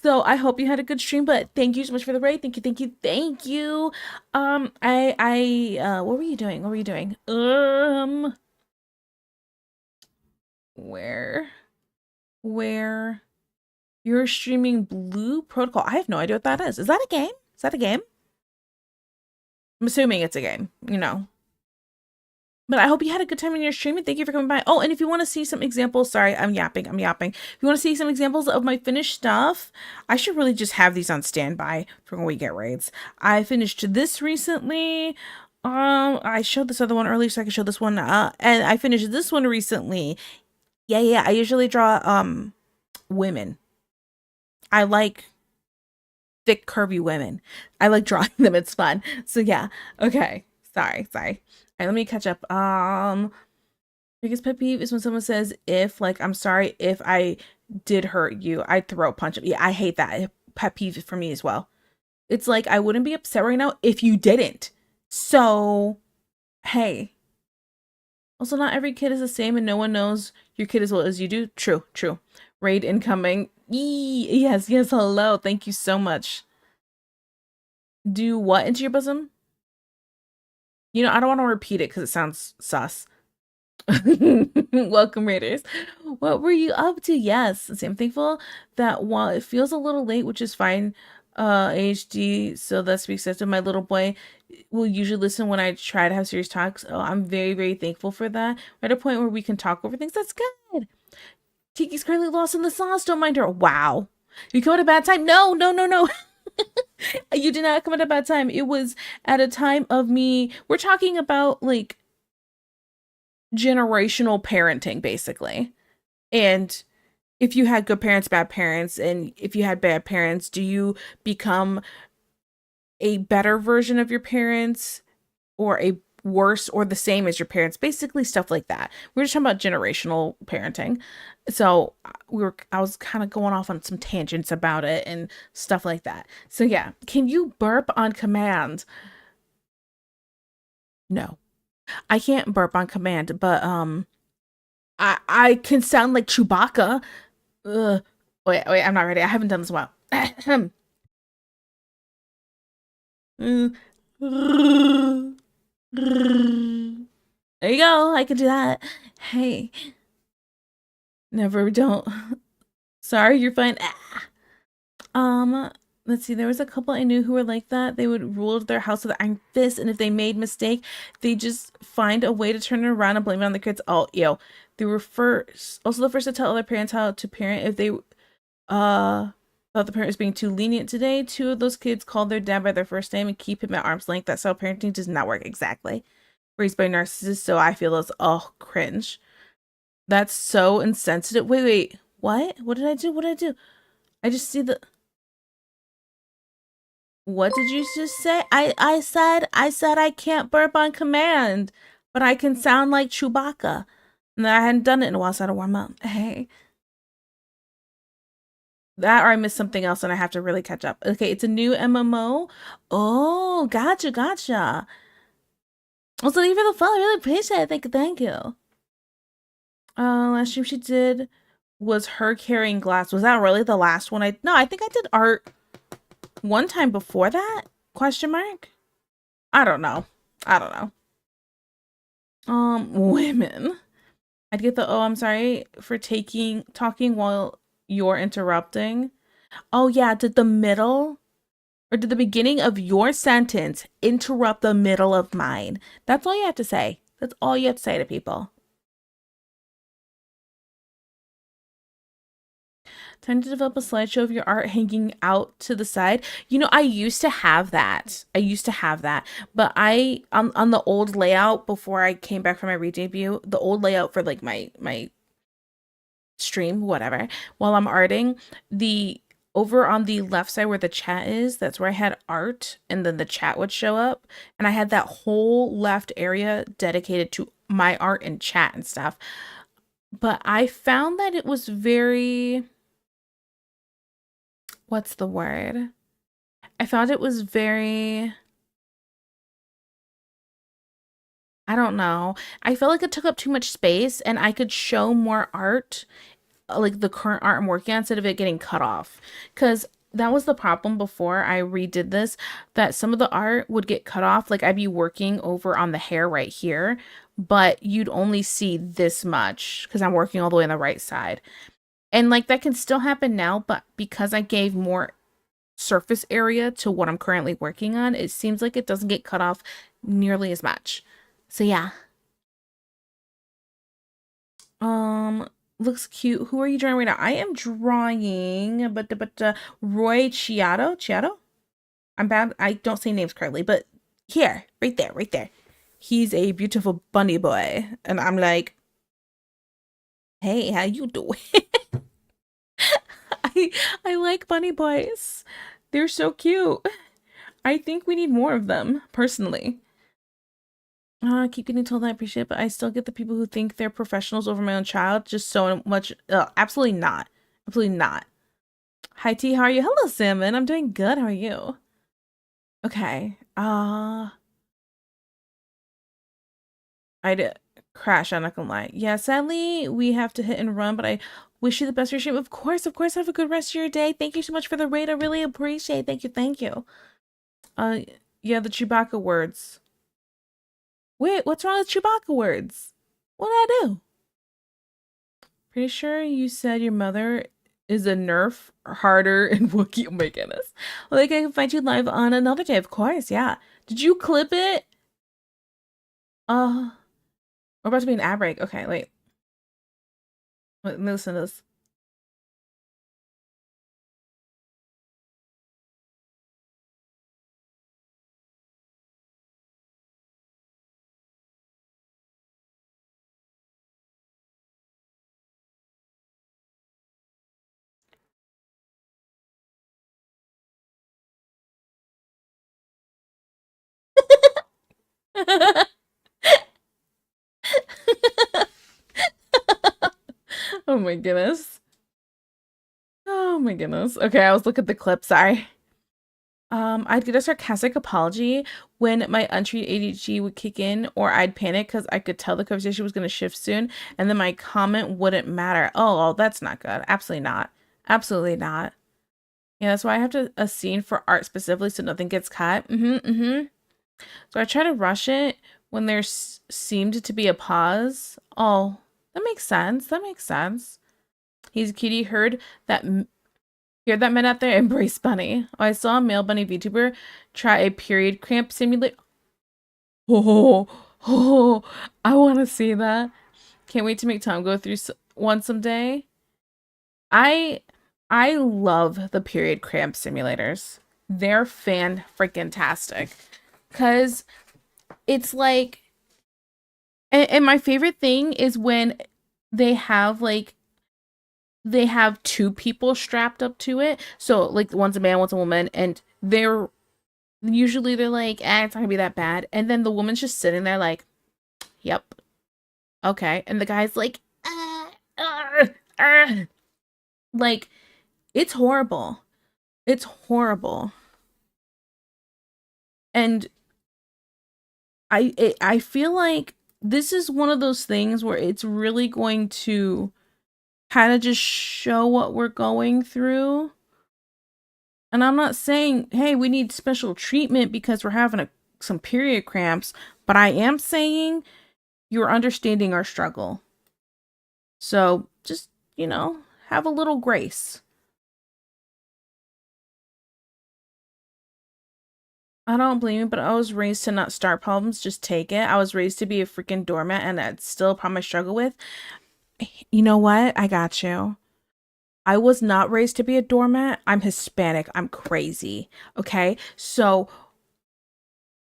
[SPEAKER 1] so I hope you had a good stream, but thank you so much for the raid. Thank you, thank you, thank you. What were you doing? What were you doing? Where where you're streaming Blue Protocol. I have no idea what that is. Is that a game? Is that a game? I'm assuming it's a game, you know. But I hope you had a good time in your stream and thank you for coming by. Oh, and if you want to see some examples, sorry, I'm yapping. If you want to see some examples of my finished stuff, I should really just have these on standby for when we get raids. I finished this recently. I showed this other one earlier so I could show this one. And I finished this one recently. Yeah. I usually draw women. I like thick, curvy women. I like drawing them. It's fun. So yeah. Okay. Sorry. All right, let me catch up. Biggest pet peeve is when someone says if, like, I'm sorry if I did hurt you, I'd throw a punch. Yeah, I hate that. Pet peeve for me as well. It's like I wouldn't be upset right now if you didn't. So, hey. Also, not every kid is the same and no one knows your kid as well as you do. True. Raid incoming. Yes, hello. Thank you so much. Do what into your bosom? You know, I don't want to repeat it because it sounds sus. Welcome, Raiders. What were you up to? Yes, I'm thankful that while it feels a little late, which is fine, HD, so that speaks to my little boy will usually listen when I try to have serious talks. So I'm very, very thankful for that. We're at a point where we can talk over things. That's good. Tiki's currently lost in the sauce. Don't mind her. Wow. You come at a bad time? No. You did not come at a bad time. It was at a time of me. We're talking about like generational parenting, basically. And if you had good parents, bad parents, and if you had bad parents, do you become a better version of your parents or a worse or the same as your parents? Basically stuff like that. We're just talking about generational parenting. So I was kind of going off on some tangents about it and stuff like that. So yeah, can you burp on command? No. I can't burp on command, but I can sound like Chewbacca. Ugh. Wait, I'm not ready. I haven't done this in a while. There you go. I can do that. Hey. Never don't. Sorry, you're fine. Let's see. There was a couple I knew who were like that. They would rule their house with an iron fist, and if they made mistake, they just find a way to turn it around and blame it on the kids. Oh, they were also the first to tell other parents how to parent if they thought the parent was being too lenient today. Two of those kids called their dad by their first name and keep him at arm's length. That's how parenting does not work exactly. raised by narcissists, so I feel those. Oh, cringe. That's so insensitive. Wait, wait. What? What did I do? What did I do? I just see the. What did you just say? I said I can't burp on command, but I can sound like Chewbacca. And I hadn't done it in a while, so I had to warm up. Hey. That or I missed something else and I have to really catch up. Okay, it's a new MMO. Oh, gotcha, gotcha. Well, so thank you for the follow. I really appreciate it. Thank you. Last stream she did was her carrying glass. Was that really the last one? No, I think I did art one time before that? Question mark? I don't know. I don't know. Women. I'd get the, oh, I'm sorry for talking while you're interrupting. Oh yeah, did the middle or did the beginning of your sentence interrupt the middle of mine? That's all you have to say. That's all you have to say to people. Time to develop a slideshow of your art hanging out to the side. You know, I used to have that. But I on the old layout before I came back from my re-debut, the old layout for like my stream, whatever, while I'm arting, the over on the left side where the chat is, that's where I had art and then the chat would show up. And I had that whole left area dedicated to my art and chat and stuff. But I found that it was very, what's the word? I found it was very, I don't know. I felt like it took up too much space and I could show more art, like the current art I'm working on, instead of it getting cut off. Because that was the problem before I redid this, that some of the art would get cut off. Like I'd be working over on the hair right here, but you'd only see this much because I'm working all the way on the right side. And like that can still happen now, but because I gave more surface area to what I'm currently working on, it seems like it doesn't get cut off nearly as much. So yeah. Looks cute. Who are you drawing right now? I am drawing but Roy Chiato? I'm bad. I don't say names correctly, but here, right there, right there. He's a beautiful bunny boy. And I'm like, hey, how you doing? I like bunny boys. They're so cute. I think we need more of them, personally. I keep getting told I appreciate it, but I still get the people who think they're professionals over my own child just so much. Absolutely not. Absolutely not. Hi T, how are you? Hello, Salmon. I'm doing good. How are you? Okay. I did crash. I'm not gonna lie. Yeah, sadly we have to hit and run, but I wish you the best for your stream. Of course. Have a good rest of your day. Thank you so much for the raid. I really appreciate it. Thank you. Uh, yeah, the Chewbacca words. Wait, what's wrong with Chewbacca words? What did I do? Pretty sure you said your mother is a nerf harder in Wookiee. Oh my goodness. Well, like I can find you live on another day, of course. Yeah. Did you clip it? We're about to be an ad break. Okay, wait. Let me listen to this. Oh my goodness. Oh my goodness. Okay, I was looking at the clip, sorry. I'd get a sarcastic apology when my untreated ADHD would kick in, or I'd panic because I could tell the conversation was going to shift soon, and then my comment wouldn't matter. Oh, that's not good. Absolutely not. Absolutely not. Yeah, that's why I have a scene for art specifically so nothing gets cut. So I try to rush it when there seemed to be a pause. Oh, that makes sense. He's a cutie. Hear that man out there? Embrace bunny. Oh, I saw a male bunny VTuber try a period cramp simulator. Oh, oh, I want to see that. Can't wait to make Tom go through one someday. I love the period cramp simulators. They're fan freaking tastic. Cause it's like And my favorite thing is when they have like they have two people strapped up to it. So like one's a man, one's a woman, and they're like, it's not gonna be that bad. And then the woman's just sitting there like, yep, okay. And the guy's like, uh, uh. Like, it's horrible. It's horrible. And I feel like this is one of those things where it's really going to kind of just show what we're going through. And I'm not saying, hey, we need special treatment because we're having some period cramps, but I am saying you're understanding our struggle. So just, have a little grace. I don't blame you, but I was raised to not start problems, just take it. I was raised to be a freaking doormat, and that's still a problem I struggle with. You know what? I got you. I was not raised to be a doormat. I'm Hispanic. I'm crazy. Okay? So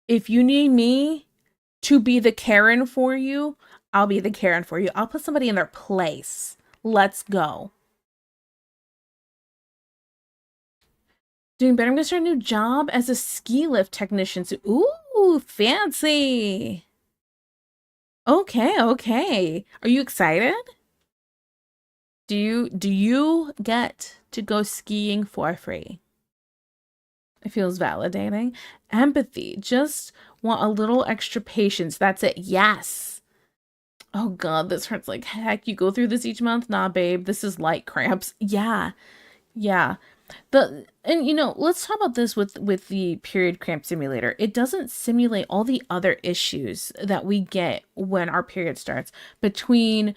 [SPEAKER 1] if you need me to be the Karen for you, I'll be the Karen for you. I'll put somebody in their place. Let's go. Doing better. I'm gonna start a new job as a ski lift technician. So, ooh, fancy. Okay, okay. Are you excited? Do you get to go skiing for free? It feels validating. Empathy. Just want a little extra patience. That's it. Yes. Oh God, this hurts like heck. You go through this each month? Nah, babe. This is light cramps. Yeah. Yeah. Let's talk about this with the period cramp simulator. It doesn't simulate all the other issues that we get when our period starts between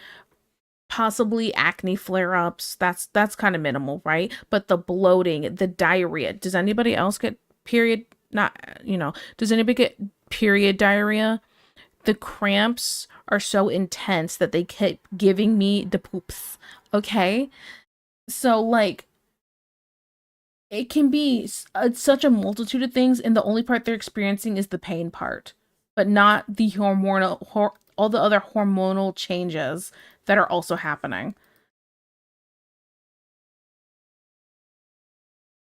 [SPEAKER 1] possibly acne flare-ups. That's kind of minimal, right? But the bloating, the diarrhea. Does anybody else get period not, does anybody get period diarrhea? The cramps are so intense that they keep giving me the poops. Okay? So like it can be such a multitude of things, and the only part they're experiencing is the pain part, but not the all the other hormonal changes that are also happening.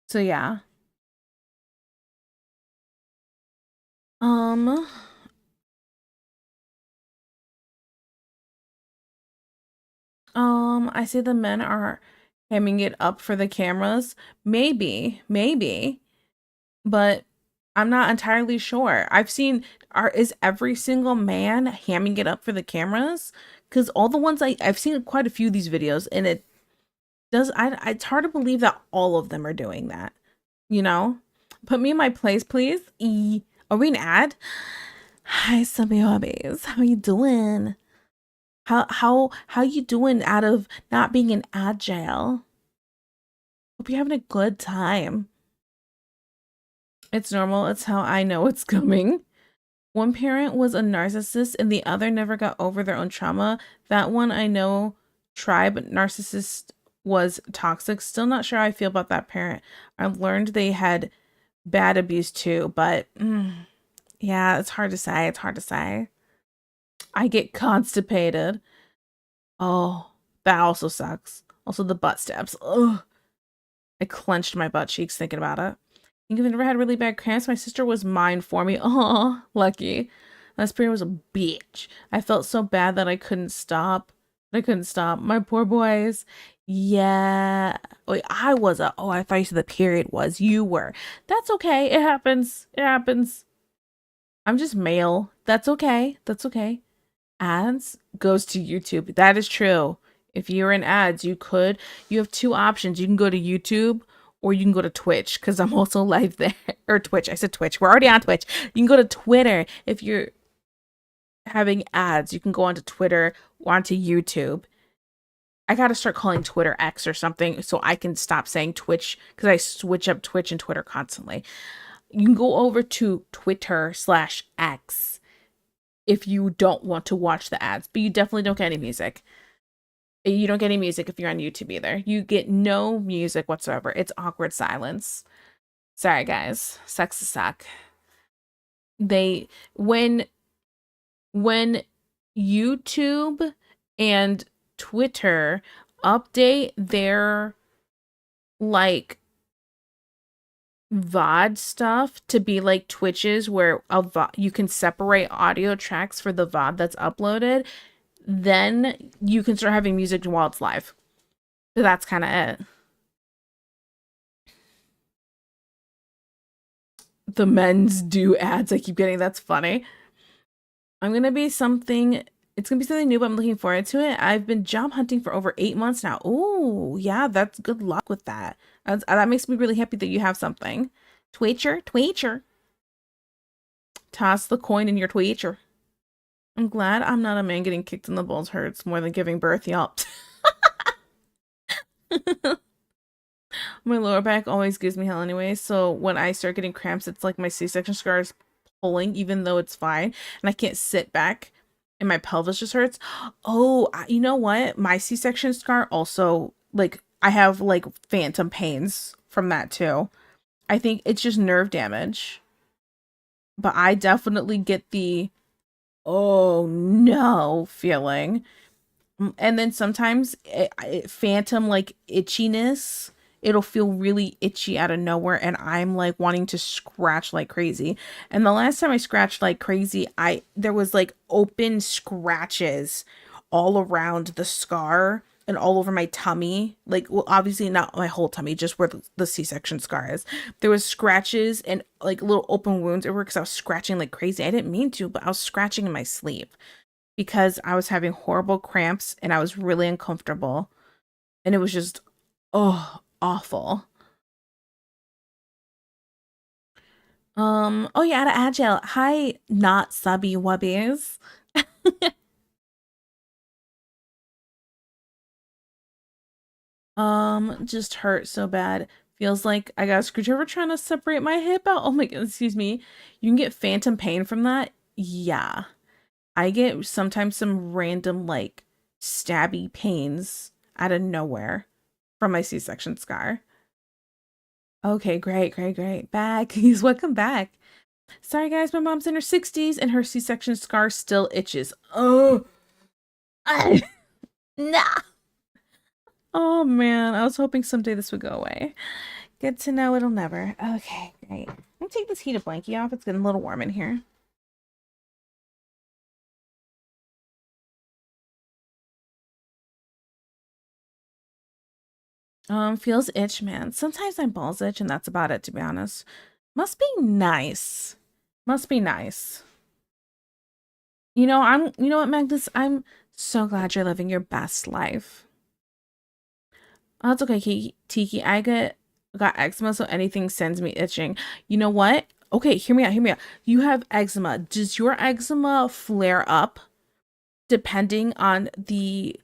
[SPEAKER 1] So yeah. Um, I say the men are hamming it up for the cameras. Maybe, but I'm not entirely sure. I've seen is every single man hamming it up for the cameras? Because all the ones I've seen quite a few of these videos, and it's hard to believe that all of them are doing that. You know, put me in my place, please. Are we an ad? Hi, Subby Hobbies. How you doing? How you doing out of not being in agile? Hope you're having a good time. It's normal. It's how I know it's coming. One parent was a narcissist and the other never got over their own trauma. That one I know tried, but narcissist was toxic. Still not sure how I feel about that parent. I've learned they had bad abuse too, but yeah, it's hard to say. It's hard to say. I get constipated. Oh, that also sucks. Also, the butt stabs. Ugh. I clenched my butt cheeks thinking about it. I think I've never had really bad cramps. My sister was mine for me. Oh, lucky. Last period was a bitch. I felt so bad that I couldn't stop. I couldn't stop. My poor boys. Yeah. Wait, I was a. Oh, I thought you said the period was. You were. That's okay. It happens. It happens. I'm just male. That's okay. That's okay. Ads goes to YouTube. That is true. If you're in ads, you have two options. You can go to YouTube or you can go to Twitch because I'm also live there. Or Twitch. I said Twitch. We're already on Twitch. You can go to Twitter if you're having ads. You can go onto Twitter or onto YouTube. I gotta start calling Twitter X or something so I can stop saying Twitch because I switch up Twitch and Twitter constantly. You can go over to Twitter/X if you don't want to watch the ads, but you definitely don't get any music. You don't get any music if you're on YouTube either. You get no music whatsoever. It's awkward silence. Sorry, guys. Sucks to suck. They when when YouTube and Twitter update their like VOD stuff to be like Twitches where you can separate audio tracks for the VOD that's uploaded, then you can start having music while it's live. So that's kind of it. The men's do ads. I keep getting that's funny. I'm gonna be something. It's gonna be something new, but I'm looking forward to it. I've been job hunting for over 8 months now. Oh, yeah, that's good luck with that. That makes me really happy that you have something. Twitcher, Twitcher. Toss the coin in your Twitcher. I'm glad I'm not a man getting kicked in the balls hurts more than giving birth. Yup. My lower back always gives me hell anyway, so when I start getting cramps, it's like my C-section scar is pulling, even though it's fine, and I can't sit back, and my pelvis just hurts. Oh, you know what? My C-section scar also, like, I have, like, phantom pains from that, too. I think it's just nerve damage. But I definitely get the, oh, no feeling. And then sometimes phantom like itchiness, it'll feel really itchy out of nowhere and I'm like wanting to scratch like crazy. And the last time I scratched like crazy, I there was like open scratches all around the scar and all over my tummy. Like, well, obviously not my whole tummy, just where the C-section scar is. There was scratches and like little open wounds everywhere because I was scratching like crazy. I didn't mean to, but I was scratching in my sleep because I was having horrible cramps and I was really uncomfortable. And it was just, oh, awful. Oh yeah, to Agile. Hi, not subby wubbies. Just hurt so bad. Feels like I got a screwdriver trying to separate my hip out. Oh my god, excuse me. You can get phantom pain from that? Yeah. I get sometimes some random like stabby pains out of nowhere from my C-section scar. Okay, great, great, great. Back. He's welcome back. Sorry, guys, my mom's in her 60s and her C-section scar still itches. Oh, nah. Oh, man. I was hoping someday this would go away. Good to know it'll never. Okay, great. I'm gonna take this heated blankie off. It's getting a little warm in here. Feels itch, man. Sometimes my balls itch, and that's about it, to be honest. Must be nice. Must be nice. You know what, Magnus? I'm so glad you're living your best life. Oh, that's okay, Tiki. Got eczema, so anything sends me itching. You know what? Okay, hear me out, hear me out. You have eczema. Does your eczema flare up depending on the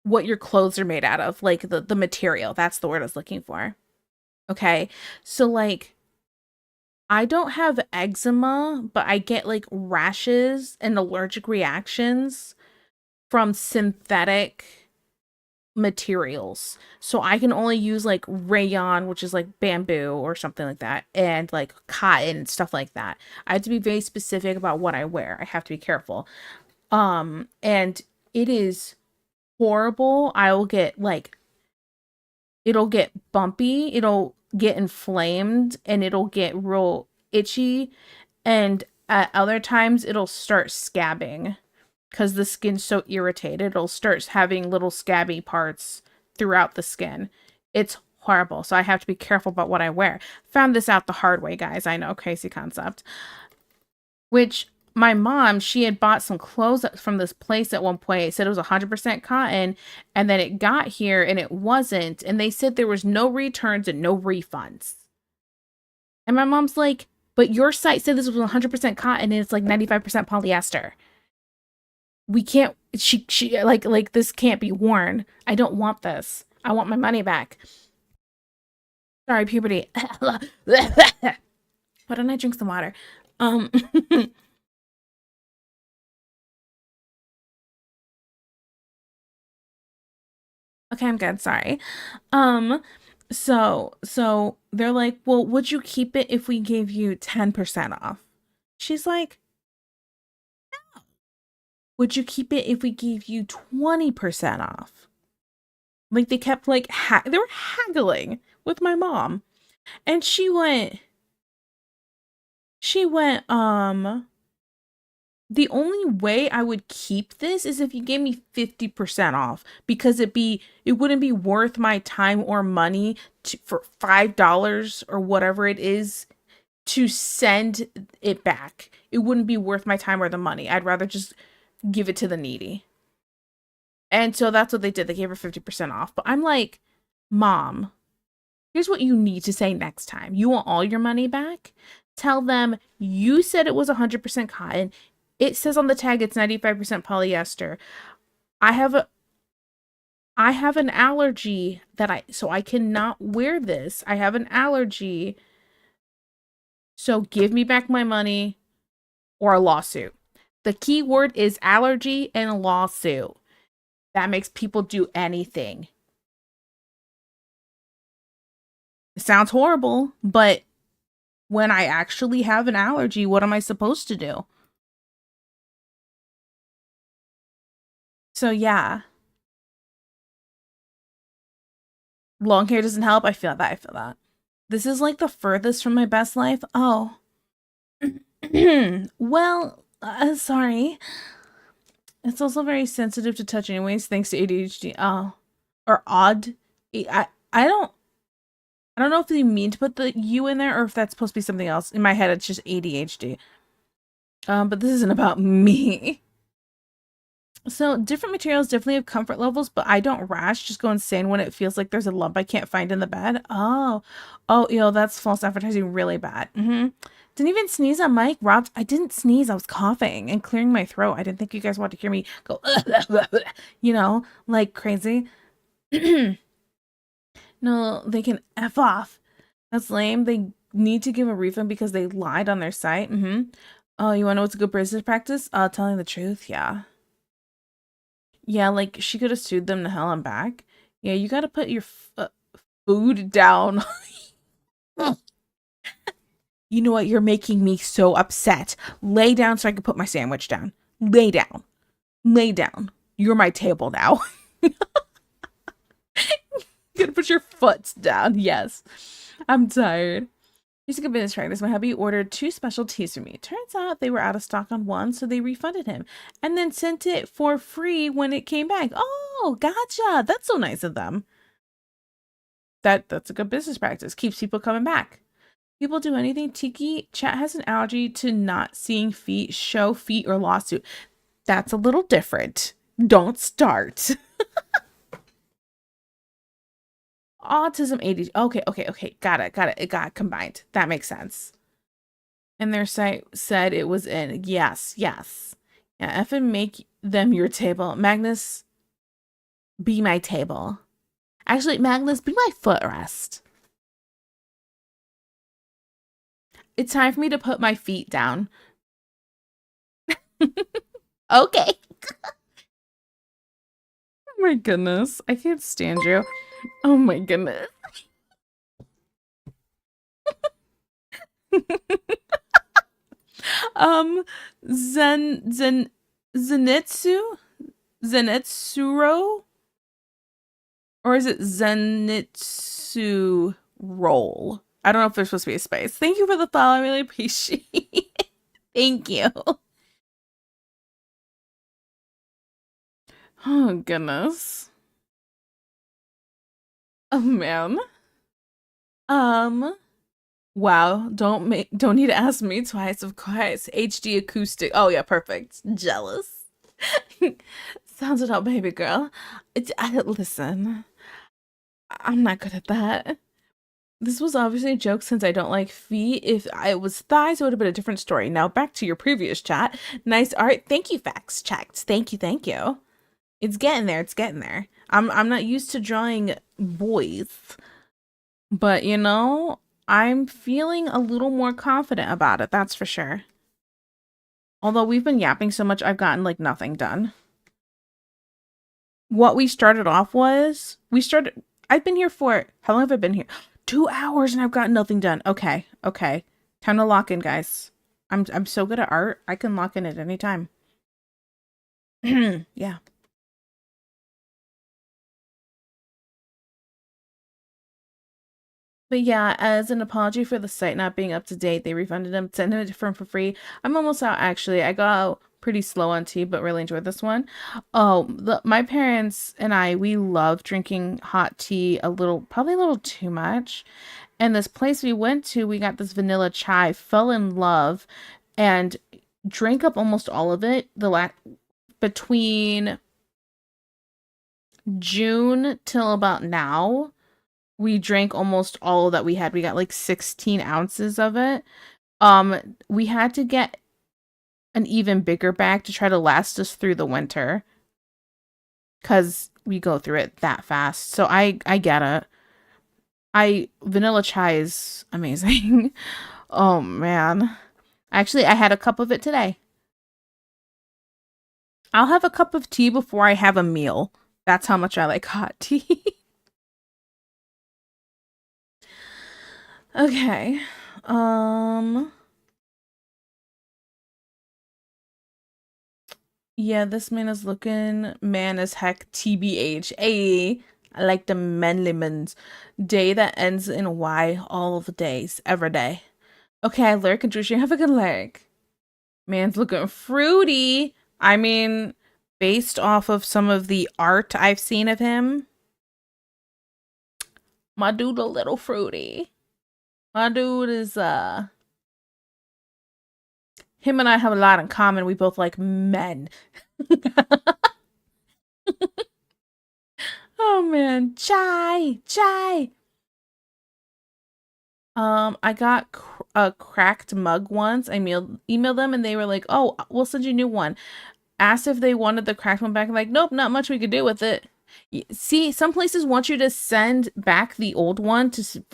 [SPEAKER 1] what your clothes are made out of, like the material? That's the word I was looking for. Okay. So like I don't have eczema, but I get like rashes and allergic reactions from synthetic materials. So I can only use like rayon, which is like bamboo or something like that, and like cotton and stuff like that. I have to be very specific about what I wear. I have to be careful. And it is horrible. I will get like it'll get bumpy, it'll get inflamed, and it'll get real itchy. And at other times it'll start scabbing because the skin's so irritated. It'll start having little scabby parts throughout the skin. It's horrible. So I have to be careful about what I wear. Found this out the hard way, guys. I know, crazy concept. Which my mom, she had bought some clothes from this place at one point. It said it was 100% cotton, and then it got here and it wasn't. And they said there was no returns and no refunds. And my mom's like, but your site said this was 100% cotton and it's like 95% polyester. We can't, she like this can't be worn. I don't want this. I want my money back. Sorry, puberty. Why don't I drink some water? Okay, I'm good. Sorry. Um, so they're like, well, would you keep it if we gave you 10% off? She's like, would you keep it if we gave you 20% off? Like they kept like they were haggling with my mom. And she went, the only way I would keep this is if you gave me 50% off because it wouldn't be worth my time or money for $5 or whatever it is to send it back. It wouldn't be worth my time or the money. I'd rather just give it to the needy. And so that's what they did. They gave her 50% off. But I'm like, Mom, here's what you need to say next time. You want all your money back? Tell them you said it was 100% cotton. It says on the tag it's 95% polyester. I have an allergy so I cannot wear this. I have an allergy. So give me back my money or a lawsuit. The key word is allergy and lawsuit. That makes people do anything. It sounds horrible, but when I actually have an allergy, what am I supposed to do? So yeah, long hair doesn't help. I feel that. I feel that. This is like the furthest from my best life. Oh. Well, sorry. It's also very sensitive to touch anyways, thanks to ADHD. Oh. Or odd. I don't know if they mean to put the U in there or if that's supposed to be something else. In my head, it's just ADHD. But this isn't about me. So different materials definitely have comfort levels, but I don't rash, just go insane when it feels like there's a lump I can't find in the bed. Oh, ew, that's false advertising really bad. Didn't even sneeze on mic, Rob. I didn't sneeze. I was coughing and clearing my throat. I didn't think you guys wanted to hear me go, like crazy. No, they can F off. That's lame. They need to give a refund because they lied on their site. Oh, you want to know what's a good business practice? Telling the truth. Yeah. Yeah, like she could have sued them to hell and back. Yeah, you gotta put your food down. You know what? You're making me so upset. Lay down so I can put my sandwich down. Lay down. Lay down. You're my table now. You gotta put your foot down. Yes. I'm tired. Here's a good business practice. My hubby ordered 2 special teas for me. Turns out they were out of stock on one, so they refunded him and then sent it for free when it came back. Oh, gotcha. That's so nice of them. That's a good business practice. Keeps people coming back. People do anything. Tiki chat has an allergy to not seeing feet, show feet, or lawsuit. That's a little different. Don't start. Autism, ADHD. Okay. Got it. It got combined. That makes sense. And their site said it was in. Yes. Yeah, effing make them your table. Magnus, be my table. Actually, Magnus, be my footrest. It's time for me to put my feet down. Okay. Oh my goodness. I can't stand you. Oh my goodness. Zenitsuro? Or is it Zenitsu roll? I don't know if there's supposed to be a space. Thank you for the follow. I really appreciate it. Thank you. Oh, goodness. Oh, man. Wow. Don't need to ask me twice, of course. HD acoustic. Oh, yeah, perfect. Jealous. Sounds it out, baby girl. Listen. I'm not good at that. This was obviously a joke since I don't like feet. If I was thighs, it would have been a different story. Now back to your previous chat. Nice art. Thank you, facts checked. Thank you. It's getting there. I'm not used to drawing boys. But I'm feeling a little more confident about it, that's for sure. Although we've been yapping so much, I've gotten like nothing done. What we started off was I've been here for how long have I been here? 2 hours and I've got nothing done. Okay. Time to lock in, guys. I'm so good at art. I can lock in at any time. Yeah. But yeah, as an apology for the site not being up to date, they refunded him, sent him a different for free. I'm almost out actually. I got out pretty slow on tea, but really enjoyed this one. Oh, my parents and I, we love drinking hot tea a little, probably a little too much. And this place we went to, we got this vanilla chai, fell in love, and drank up almost all of it. Between June till about now, we drank almost all that we had. We got like 16 ounces of it. We had to get an even bigger bag to try to last us through the winter because we go through it that fast. So I get it. I vanilla chai is amazing. Oh man. Actually, I had a cup of it today. I'll have a cup of tea before I have a meal. That's how much I like hot tea. Okay. Um Yeah, this man is looking man as heck TBH. I like the manly day that ends in Y all of the days, every day. Okay, I lurk and Drushy, have a good lurk. Man's looking fruity. I mean, based off of some of the art I've seen of him, my dude a little fruity. My dude is him and I have a lot in common. We both like men. Oh man, chai, chai. I got a cracked mug once. I emailed them and they were like, "Oh, we'll send you a new one." Asked if they wanted the cracked one back. I'm like, "Nope, not much we could do with it." See, some places want you to send back the old one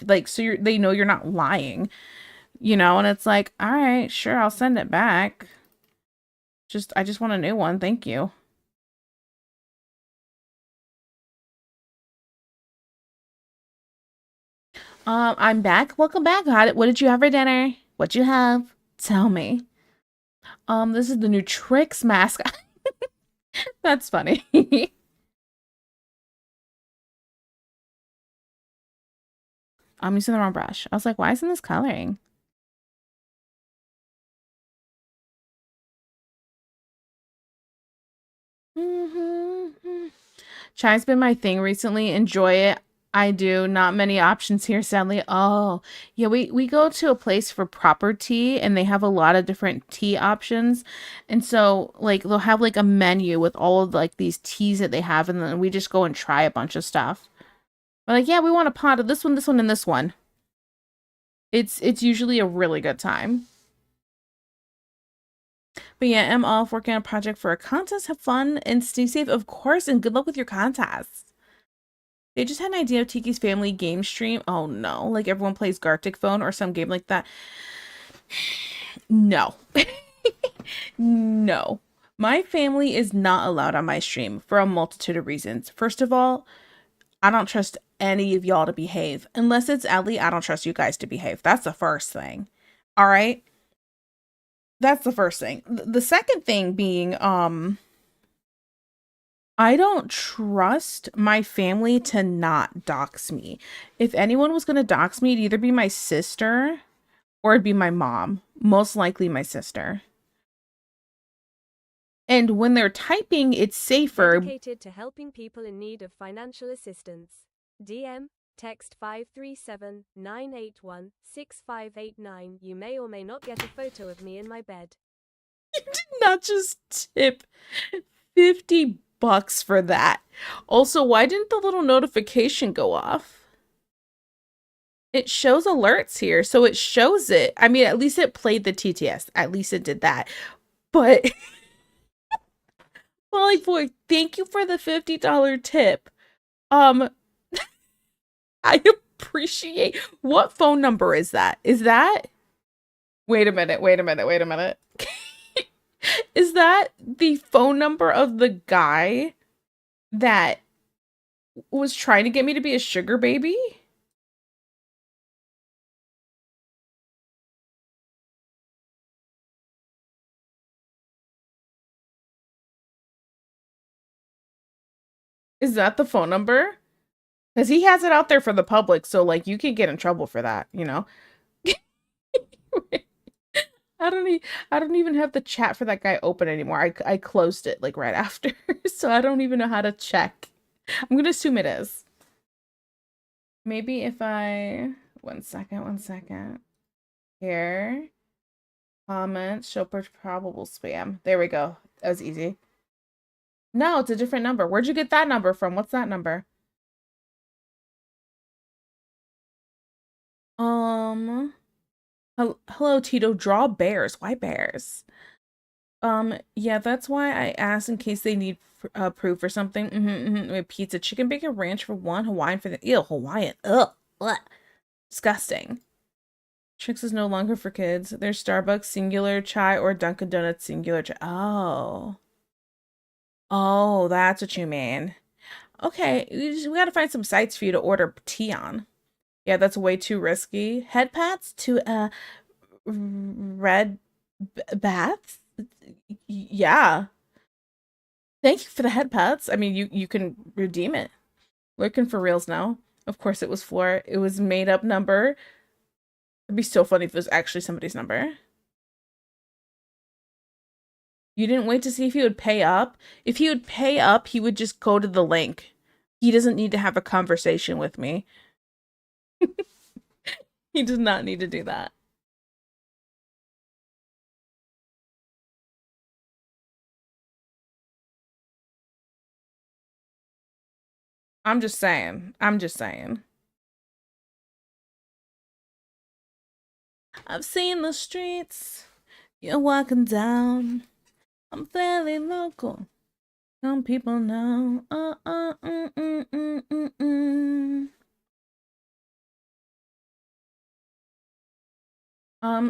[SPEAKER 1] like so they know you're not lying, and it's like, "All right, sure, I'll send it back. I just want a new one. Thank you." I'm back. Welcome back. What did you have for dinner? What'd you have? Tell me. This is the new Trix mask. That's funny. I'm using the wrong brush. I was like, why isn't this coloring? Chai's been my thing recently. Enjoy it. I do. Not many options here, sadly. Oh, yeah, we go to a place for proper tea and they have a lot of different tea options. And so like they'll have like a menu with all of like these teas that they have and then we just go and try a bunch of stuff. We're like, yeah, we want a pot of this one, and this one. It's usually a really good time. But yeah, I'm off working on a project for a contest. Have fun and stay safe, of course, and good luck with your contest. They just had an idea of Tiki's family game stream. Oh no, like everyone plays Gartic Phone or some game like that. No. No. My family is not allowed on my stream for a multitude of reasons. First of all, I don't trust any of y'all to behave. Unless it's Ellie, I don't trust you guys to behave. That's the first thing. All right? That's the first thing. The second thing being, I don't trust my family to not dox me. If anyone was going to dox me, it'd either be my sister or it'd be my mom. Most likely my sister. And when they're typing, it's safer.
[SPEAKER 2] Dedicated to helping people in need of financial assistance. DM, text 537-981-6589. You may or may not get a photo of me in my bed.
[SPEAKER 1] You did not just tip $50 for that. Also, why didn't the little notification go off? It shows alerts here, so it shows it. I mean, at least it played the TTS. At least it did that. But Molly Boy, thank you for the $50 tip. Um, I appreciate. What phone number is that? Is that? Wait a minute. Wait a minute. Wait a minute. Is that the phone number of the guy that was trying to get me to be a sugar baby? Is that the phone number? Because he has it out there for the public, so like you can get in trouble for that, you know? I don't e I don't even have the chat for that guy open anymore. I closed it like right after, so I don't even know how to check. I'm gonna assume it is. Maybe if I one second. Here. Comment, show probable spam. There we go. That was easy. No, it's a different number. Where'd you get that number from? What's that number? Um, hello, Tito. Draw bears. Why bears? Yeah, that's why I asked in case they need proof or something. Pizza, chicken bacon ranch for one, Hawaiian for the ew, Hawaiian. Ugh, ugh. Disgusting. Trix is no longer for kids. There's Starbucks singular chai or Dunkin' Donuts singular chai. Oh. Oh, that's what you mean. Okay, we gotta find some sites for you to order tea on. Yeah, that's way too risky. Head pats to red baths? Yeah. Thank you for the head pats. I mean, you can redeem it. Looking for reals now. Of course it was Floor. It was made up number. It'd be so funny if it was actually somebody's number. You didn't wait to see if he would pay up? If he would pay up, he would just go to the link. He doesn't need to have a conversation with me. He does not need to do that. I'm just saying. I'm just saying. I've seen the streets. You're walking down. I'm fairly local. Some people know.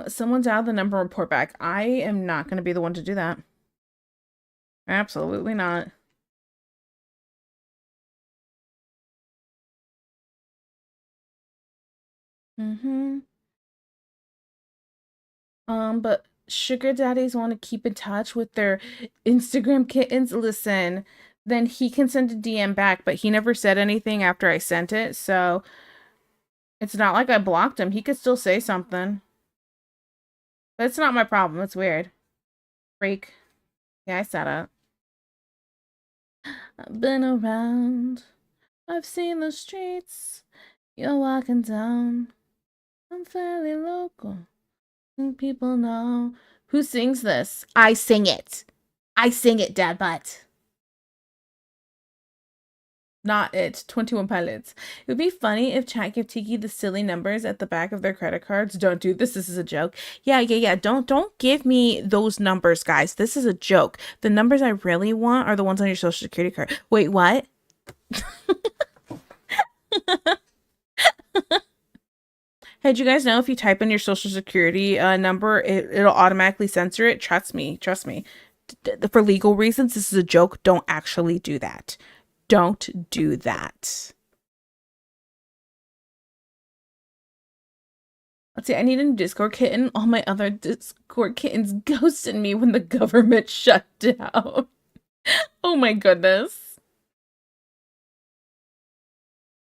[SPEAKER 1] Someone dialed the number report back. I am not gonna be the one to do that. Absolutely not. But sugar daddies want to keep in touch with their Instagram kittens. Listen, then he can send a DM back, but he never said anything after I sent it, so it's not like I blocked him. He could still say something. But it's not my problem. It's weird. Freak. Yeah, I said it. I've been around. I've seen the streets. You're walking down. I'm fairly local. People know. Who sings this? I sing it. I sing it, dad butt. Not it. 21 Pilots. It would be funny if chat gave Tiki the silly numbers at the back of their credit cards. Don't do this. This is a joke. Yeah. Don't give me those numbers, guys. This is a joke. The numbers I really want are the ones on your social security card. Wait, what? Hey, did you guys know if you type in your social security number, it'll automatically censor it? Trust me. Trust me. For legal reasons, this is a joke. Don't actually do that. Don't do that. Let's see, I need a new Discord kitten. All my other Discord kittens ghosted me when the government shut down. Oh my goodness.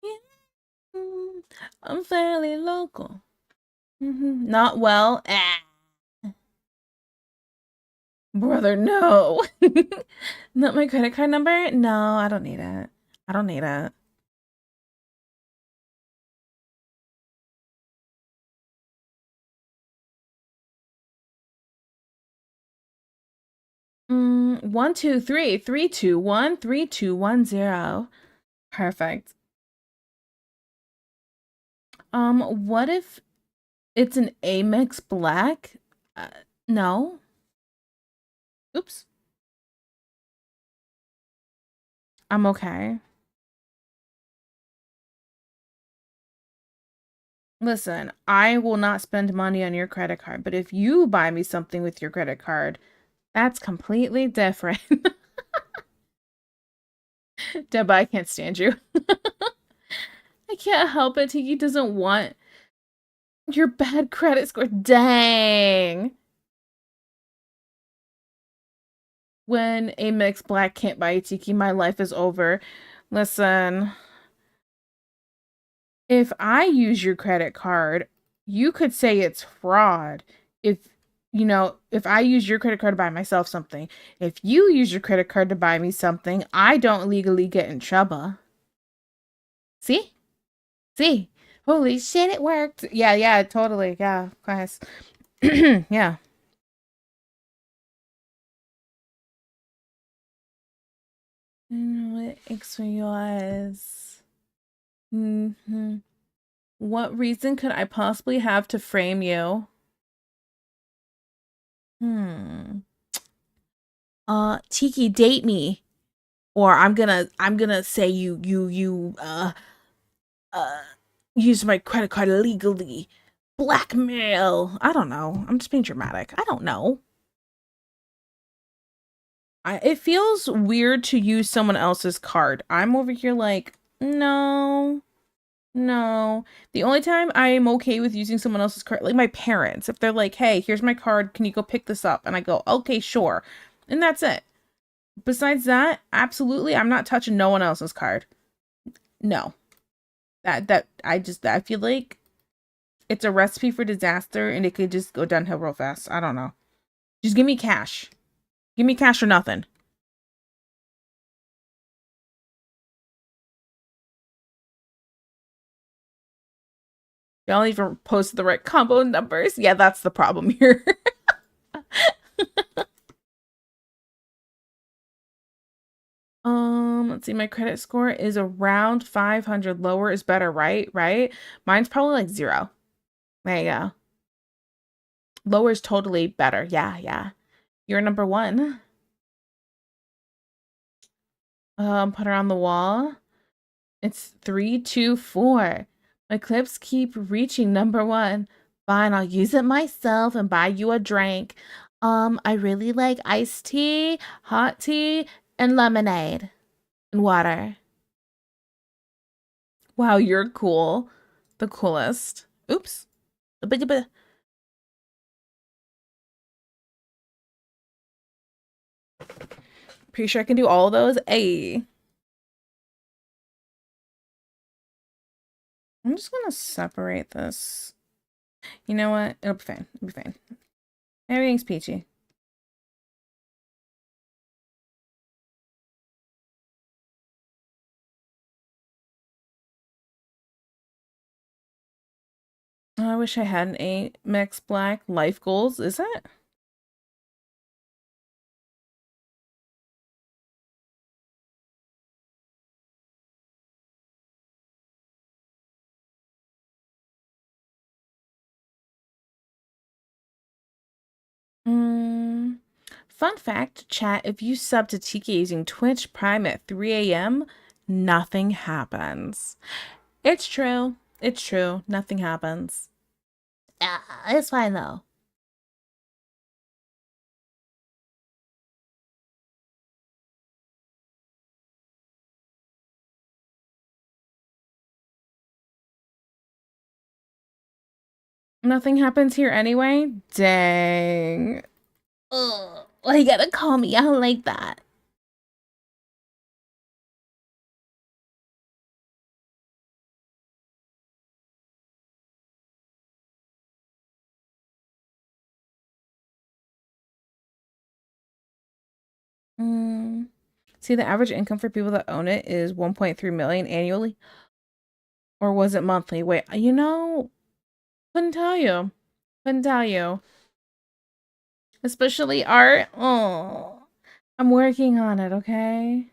[SPEAKER 1] Yeah. I'm fairly local. Not well. Brother, no. Not my credit card number? No, I don't need it. I don't need it. Mm, 123 321 3210. Perfect. What if it's an Amex Black? No. Oops. I'm okay. Listen, I will not spend money on your credit card, but if you buy me something with your credit card, that's completely different. Deba, I can't stand you. I can't help it. Tiki doesn't want your bad credit score. Dang. When Amex Black can't buy a Tiki, my life is over. Listen, if I use your credit card, you could say it's fraud. If, if I use your credit card to buy myself something, if you use your credit card to buy me something, I don't legally get in trouble. See? See? Holy shit, it worked. Yeah, yeah, totally. Yeah, guys. Yeah. What X for yours? Hmm. What reason could I possibly have to frame you? Hmm. Tiki, date me, or I'm gonna say you uh use my credit card illegally. Blackmail. I don't know. I'm just being dramatic. I don't know. It feels weird to use someone else's card. I'm over here like, no. No. The only time I'm okay with using someone else's card, like my parents, if they're like, hey, here's my card, can you go pick this up? And I go, okay, sure. And that's it. Besides that, absolutely, I'm not touching no one else's card. No. I feel like it's a recipe for disaster and it could just go downhill real fast. I don't know. Just give me cash. Give me cash or nothing. Y'all even posted the right combo numbers. Yeah, that's the problem here. Let's see. My credit score is around 500. Lower is better, right? Right? Mine's probably like 0. There you go. Lower is totally better. Yeah, yeah. You're number 1. Put her on the wall. It's 3, 2, 4. My clips keep reaching number 1. Fine, I'll use it myself and buy you a drink. I really like iced tea, hot tea, and lemonade and water. Wow, you're cool. The coolest. Oops. A big bit. Pretty sure I can do all of those. Hey. I'm just gonna separate this. You know what? It'll be fine. It'll be fine. Everything's peachy. Oh, I wish I had an Amex Black life goals. Is it? Mm. Fun fact, chat, if you sub to TK using Twitch Prime at 3 a.m., nothing happens. It's true. It's true. Nothing happens. It's fine though. Nothing happens here anyway? Dang. Ugh. Why you gotta call me out like that? Mm. See, the average income for people that own it is 1.3 million annually, or was it monthly? Wait, couldn't tell you. Couldn't tell you. Especially art. Oh, I'm working on it, okay?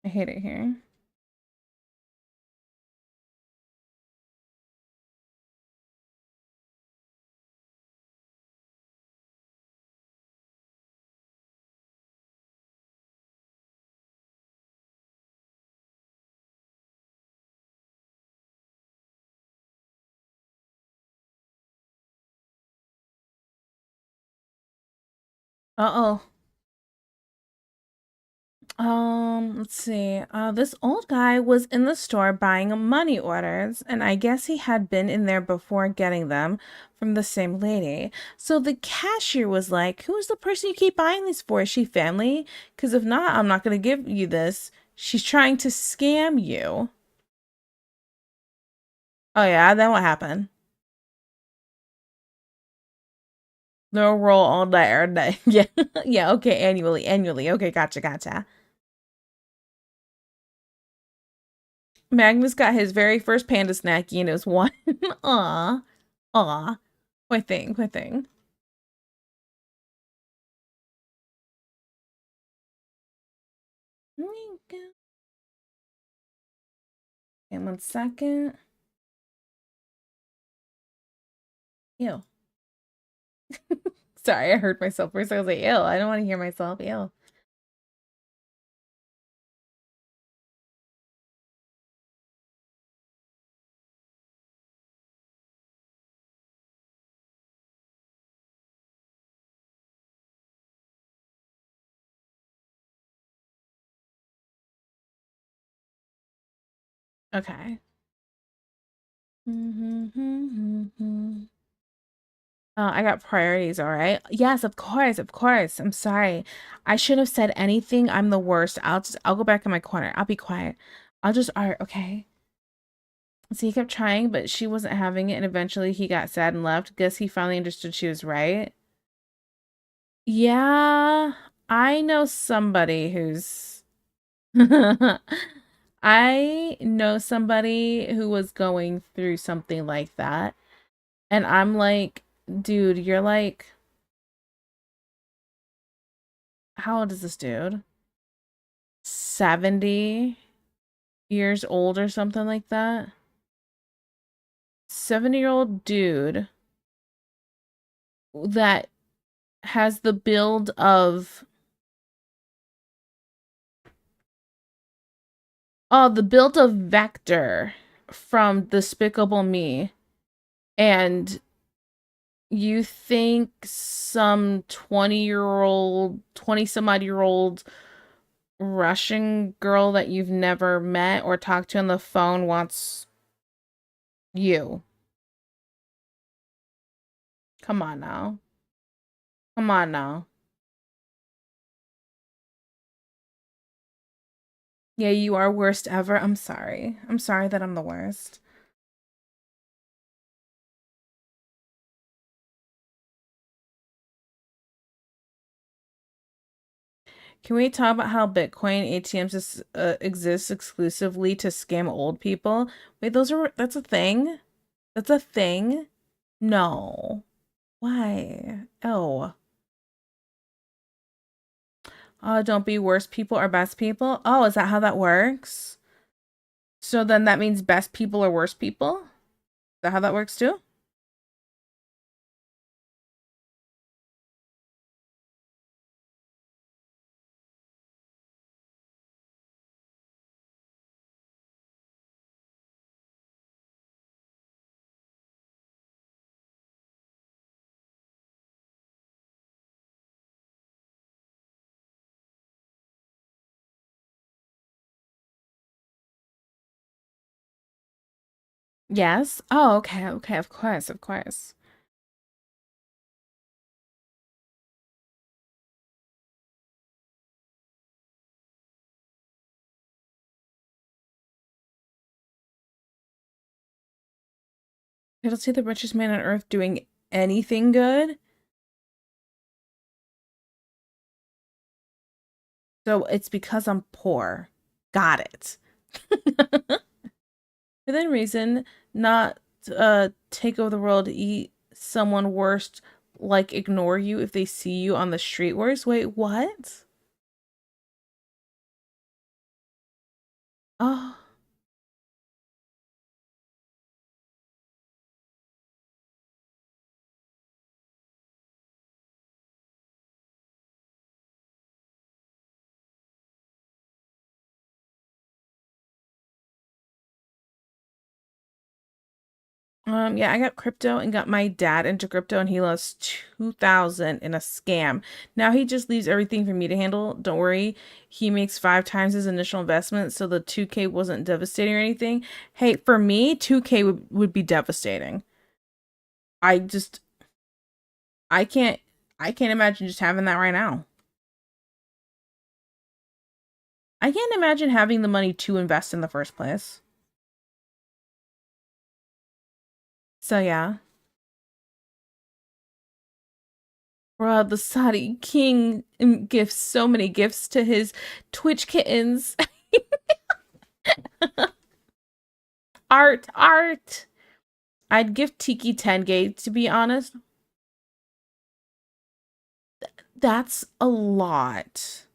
[SPEAKER 1] I hate it here. Uh-oh. Let's see. This old guy was in the store buying money orders, and I guess he had been in there before getting them from the same lady. So the cashier was like, "Who's the person you keep buying these for? Is she family? Because if not, I'm not gonna give you this. She's trying to scam you." Oh yeah, then what happened? They'll roll all day or day. Yeah, yeah. Okay, annually. Okay, gotcha. Magnus got his very first panda snacky and it was one. Aw. Aw. Poor thing. Okay, 1 second. Ew. Sorry, I heard myself first. I was like, ew, I don't want to hear myself. Ew. Okay. Oh, I got priorities, all right. Yes, of course. I'm sorry. I shouldn't have said anything. I'm the worst. I'll go back in my corner. I'll be quiet. I'll just all right, okay. So he kept trying, but she wasn't having it, and eventually he got sad and left. Guess he finally understood she was right. Yeah, I know somebody who's I know somebody who was going through something like that. And I'm like, dude, you're like, how old is this dude? 70 years old or something like that. 70-year-old dude that has the build of the build of Vector from Despicable Me. And you think some 20-year-old, 20 some odd year old Russian girl that you've never met or talked to on the phone wants you. Come on now. Come on now. Yeah, you are worst ever. I'm sorry. I'm sorry that I'm the worst. Can we talk about how Bitcoin ATMs exist exclusively to scam old people? Wait, that's a thing? That's a thing? No. Why? Oh. Oh, don't be worst people or best people? Oh, is that how that works? So then that means best people are worst people? Is that how that works too? Yes. Oh, okay, of course. I don't see the richest man on earth doing anything good. So it's because I'm poor. Got it. Within reason, not take over the world, eat someone worst, like ignore you if they see you on the street worst. Wait, what? Oh, Yeah, I got crypto and got my dad into crypto and he lost 2000 in a scam. Now he just leaves everything for me to handle. Don't worry. He makes 5 times his initial investment, so the 2K wasn't devastating or anything. Hey, for me, 2K would be devastating. I just I can't I can't imagine just having that right now. I can't imagine having the money to invest in the first place. So yeah. Bro, the Saudi king gives so many gifts to his Twitch kittens. Art, art. I'd give Tiki 10K to be honest. That's a lot.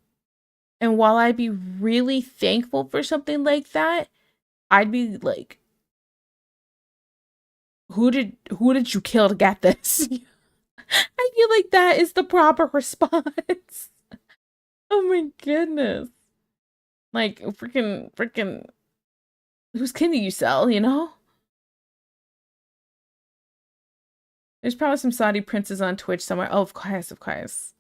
[SPEAKER 1] And while I'd be really thankful for something like that, I'd be like, who did you kill to get this? I feel like that is the proper response. Oh my goodness. Like freaking whose kid do you sell, you know? There's probably some Saudi princes on Twitch somewhere. Oh, of course, of course.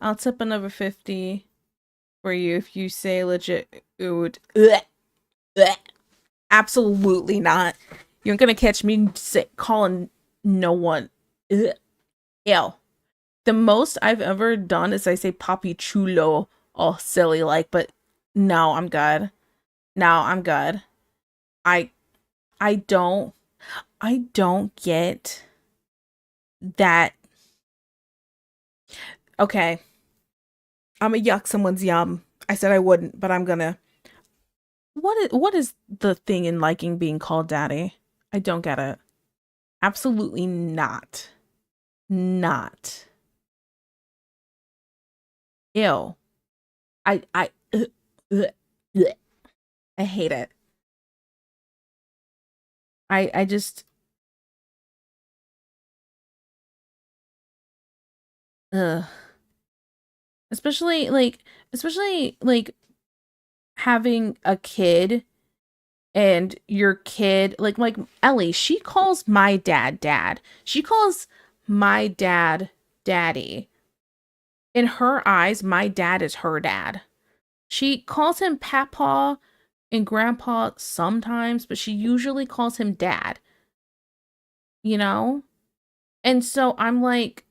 [SPEAKER 1] I'll tip another 50 for you if you say legit ood. Ugh. Ugh. Absolutely not. You ain't gonna catch me calling no one. Ugh. Ew. The most I've ever done is I say Papi Chulo, all silly like, but no, I'm good. No, I'm good. I I don't I don't get that. Okay, I'm gonna yuck someone's yum. I said I wouldn't, but I'm gonna. What is the thing in liking being called daddy? I don't get it. Absolutely not. Not. Ew. I ugh. I hate it. I just ugh. Especially like having a kid and your kid like Ellie, she calls my dad dad. She calls my dad daddy. In her eyes, my dad is her dad. She calls him Papa and Grandpa sometimes, but she usually calls him Dad, you know? And so I'm like,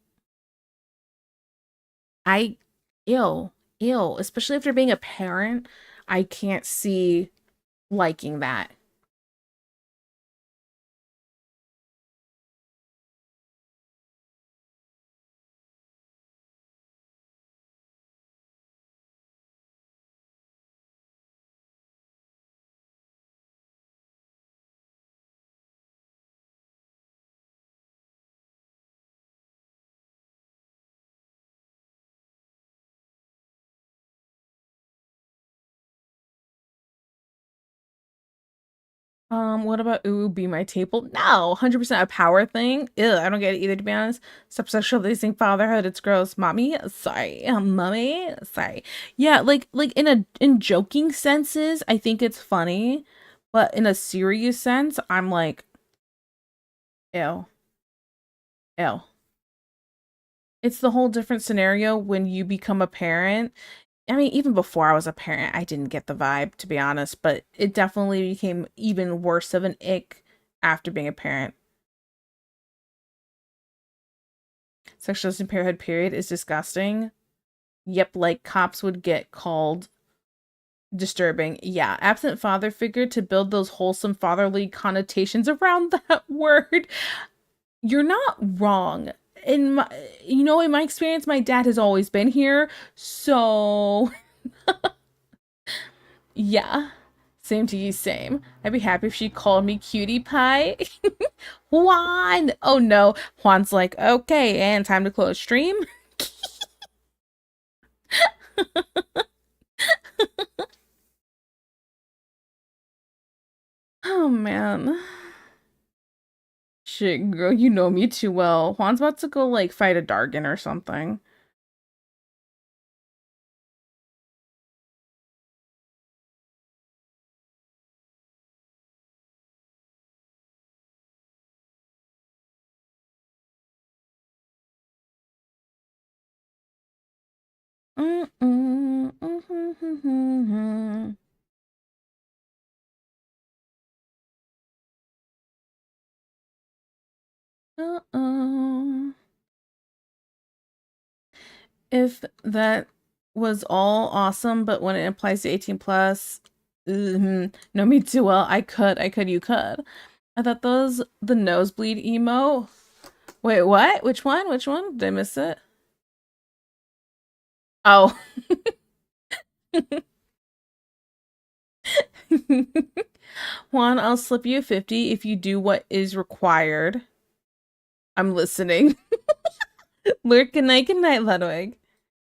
[SPEAKER 1] I, ill, especially after being a parent, I can't see liking that. What about ooh, be my table? No, 100% a power thing. Ew, I don't get it either, to be honest. Stop sexualizing fatherhood. It's gross. Mommy, sorry. Mommy, sorry. Yeah, like in joking senses, I think it's funny, but in a serious sense, I'm like, ew, ew. It's the whole different scenario when you become a parent. I mean, even before I was a parent, I didn't get the vibe, to be honest, but it definitely became even worse of an ick after being a parent. Sexualizing parenthood period is disgusting. Yep, like cops would get called disturbing. Yeah, absent father figure to build those wholesome fatherly connotations around that word. You're not wrong. In my experience, my dad has always been here, so Yeah. Same to you, same. I'd be happy if she called me cutie pie. Juan! Oh no. Juan's like, okay, and time to close stream. Oh man. Shit, girl, you know me too well. Juan's about to go like fight a Dargon or something. Mm-mm, mhm. Uh-oh. If that was all awesome, but when it applies to 18 plus, know me too well. You could. I thought those the nosebleed emo. Wait, what? Which one? Which one? Did I miss it? Oh. Juan, I'll slip you a 50 if you do what is required. I'm listening. Lurk, good night, Ludwig.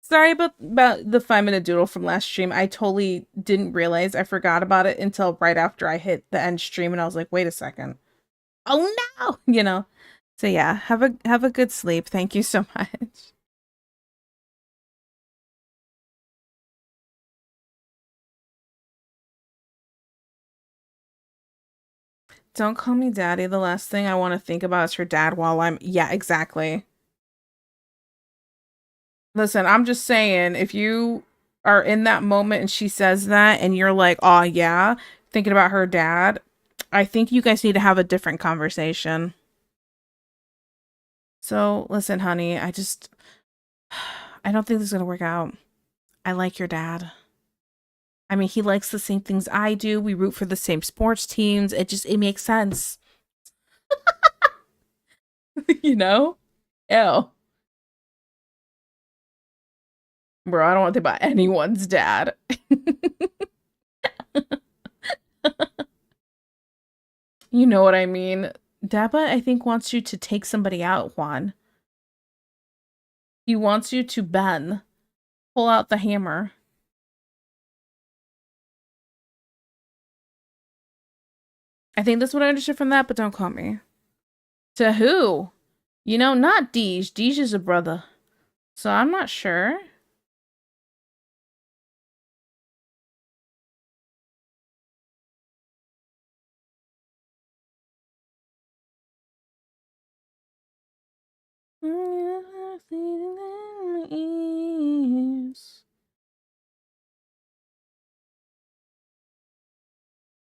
[SPEAKER 1] Sorry about the 5 minute doodle from last stream. I totally didn't realize I forgot about it until right after I hit the end stream, and I was like, wait a second. Oh no, you know. So yeah, have a good sleep. Thank you so much. Don't call me daddy. The last thing I want to think about is her dad while I'm yeah, exactly. Listen, I'm just saying, if you are in that moment and she says that and you're like, oh yeah, thinking about her dad, I think you guys need to have a different conversation. So listen, honey, I don't think this is gonna work out. I like your dad. I mean, he likes the same things I do. We root for the same sports teams. It makes sense. You know? Ew. Bro, I don't want to think about anyone's dad. You know what I mean? Dappa, I think, wants you to take somebody out, Juan. He wants you to bend. Pull out the hammer. I think that's what I understood from that, but don't call me. To who? You know, not Deej. Deej is a brother. So I'm not sure.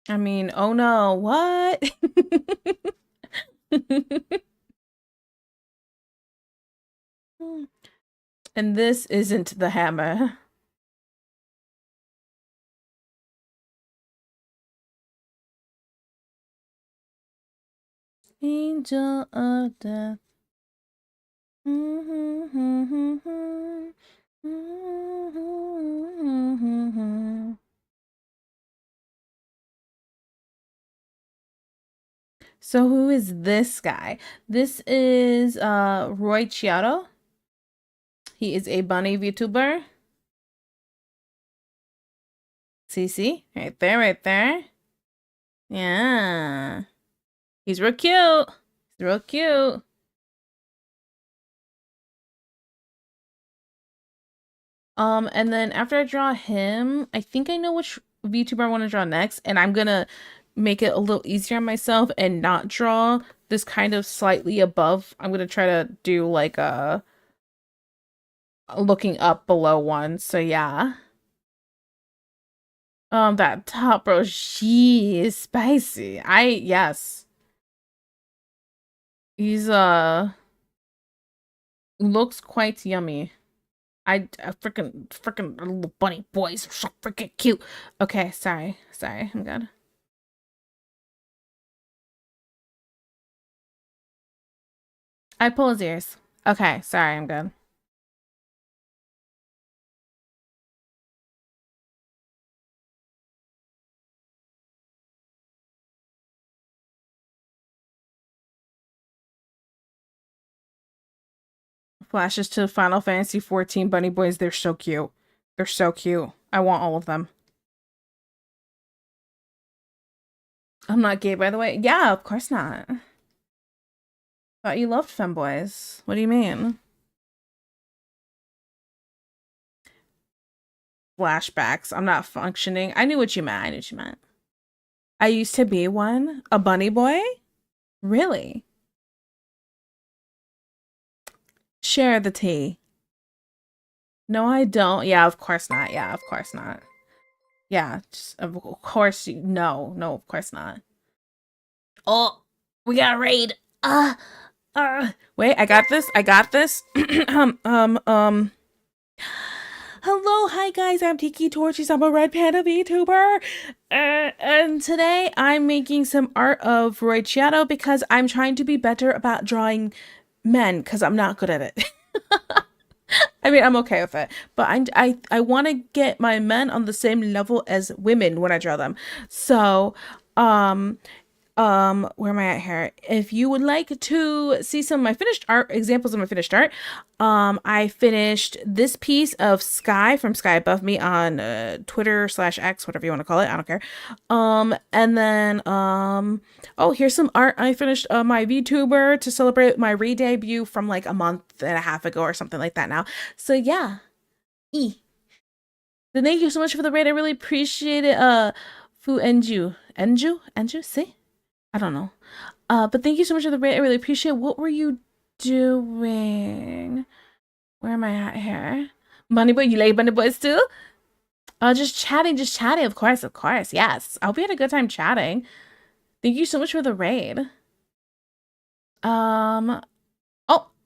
[SPEAKER 1] I mean, oh no, what? And this isn't the hammer. Angel of death. So who is this guy? This is Roy Chiaro. He is a bunny VTuber. See? Right there, right there. Yeah. He's real cute. He's real cute. And then after I draw him, I think I know which VTuber I want to draw next, and I'm gonna make it a little easier on myself and not draw this kind of slightly above. I'm gonna try to do like a looking up below one. So yeah. That top row, she is spicy. Yes. He's looks quite yummy. I freaking little bunny boys are so freaking cute. Okay, sorry, I'm good. I pull his ears. Okay, sorry, I'm good. Flashes to Final Fantasy 14 bunny boys. They're so cute. They're so cute. I want all of them. I'm not gay, by the way. Yeah, of course not. Thought you loved femboys. What do you mean? Flashbacks. I'm not functioning. I knew what you meant. I knew what you meant. I used to be one. A bunny boy? Really? Share the tea. No, I don't. Yeah, of course not. Yeah, of course not. Yeah, just, of course. No, no, of course not. Oh, we got a raid. Wait, I got this. I got this. Hello, hi guys, I'm Tiki Torchies. I'm a Red Panda VTuber. And today I'm making some art of Roy Chiato because I'm trying to be better about drawing men because I'm not good at it. I mean, I'm okay with it, but I want to get my men on the same level as women when I draw them. So, where am I at here? If you would like to see some of my finished art, examples of my finished art, I finished this piece of Sky from Sky Above Me on Twitter/X, whatever you want to call it. I don't care. And then, oh, here's some art I finished my VTuber to celebrate my re-debut from like a month and a half ago or something like that now. So yeah. Then thank you so much for the raid. I really appreciate it. Fu Enju, see? I don't know. But thank you so much for the raid. I really appreciate it. What were you doing? Where am I at here? Bunny boy, you like bunny boys too? Just chatting, of course, yes. I hope you had a good time chatting. Thank you so much for the raid. Oh,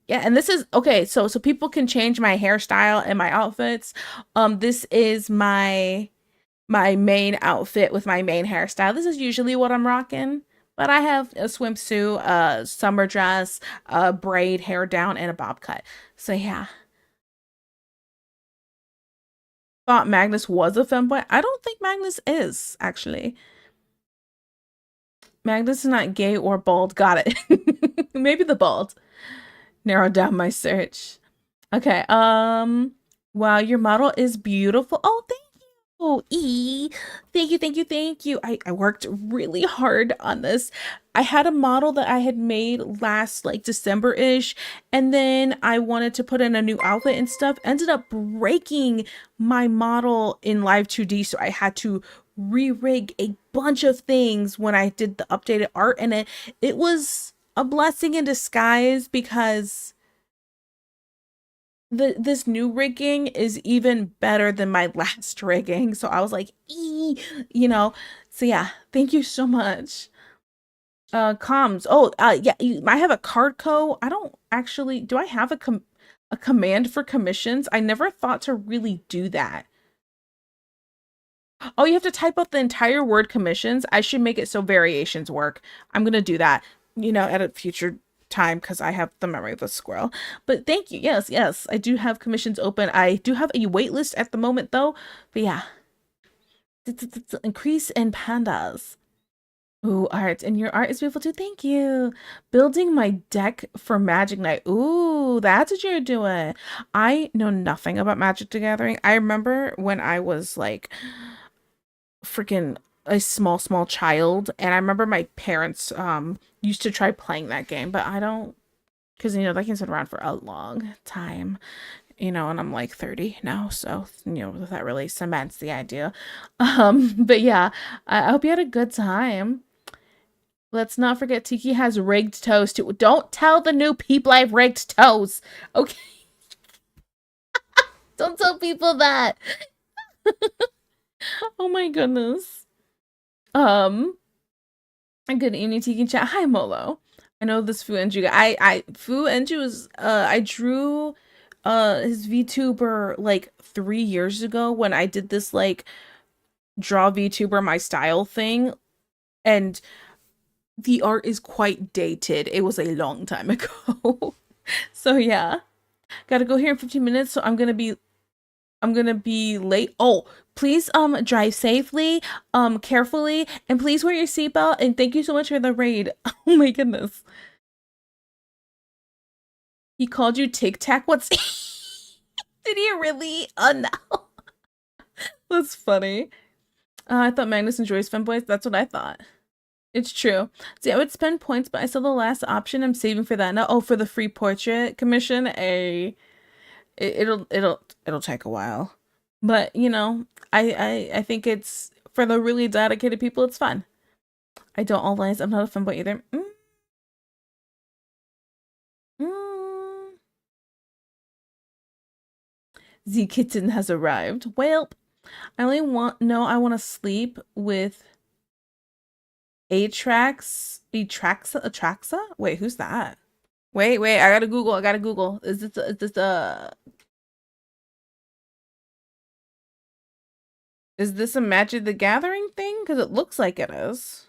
[SPEAKER 1] yeah, and this is okay, so people can change my hairstyle and my outfits. This is my main outfit with my main hairstyle. This is usually what I'm rocking. But I have a swimsuit, a summer dress, a braid, hair down, and a bob cut. So yeah. Thought Magnus was a femboy. I don't think Magnus is, actually. Magnus is not gay or bald. Got it. Maybe the bald. Narrow down my search. Okay, wow, your model is beautiful. Oh, thank you. Thank you. I worked really hard on this. I had a model that I had made last like December-ish, and then I wanted to put in a new outfit and stuff. Ended up breaking my model in Live 2D, so I had to re-rig a bunch of things when I did the updated art, and it was a blessing in disguise because this new rigging is even better than my last rigging. So I was like, you know. So yeah, thank you so much. Comms. Oh, yeah, I have a card co. I don't actually, do I have a command for commissions? I never thought to really do that. Oh, you have to type out the entire word commissions. I should make it so variations work. I'm gonna do that, at a future time because I have the memory of a squirrel. But thank you. Yes, I do have commissions open. I do have a wait list at the moment though. But yeah. Increase in pandas. Ooh, art. And your art is beautiful too. Thank you. Building my deck for Magic Night. Ooh, that's what you're doing. I know nothing about Magic the Gathering. I remember when I was like freaking a small child, and I remember my parents used to try playing that game, but I don't, because that game's been around for a long time, and I'm like 30 now, so that really cements the idea. But yeah, I hope you had a good time. Let's not forget Tiki has rigged toes too. Don't tell the new people I've rigged toes, okay? Don't tell people that. Oh my goodness. Good evening, Tiki Chat. Hi, Molo. I know this Fu Enju guy. Fu Enju is I drew his VTuber like 3 years ago when I did this like draw VTuber my style thing, and the art is quite dated. It was a long time ago. So yeah. Gotta go here in 15 minutes, so I'm gonna be late. Oh, please drive safely, carefully, and please wear your seatbelt, and thank you so much for the raid. Oh my goodness. He called you Tic Tac? What's Did he really? Oh no. That's funny. I thought Magnus enjoys femboys. That's what I thought. It's true. See, I would spend points, but I saw the last option. I'm saving for that now. Oh, for the free portrait commission. It'll take a while. But you know, I think it's for the really dedicated people, it's fun. I don't all lies. I'm not a femboy either. Mm. The kitten has arrived. Well, I only want no, I want to sleep with Atraxa? Wait, who's that? Wait, I gotta Google. Is this a Magic the Gathering thing? Because it looks like it is.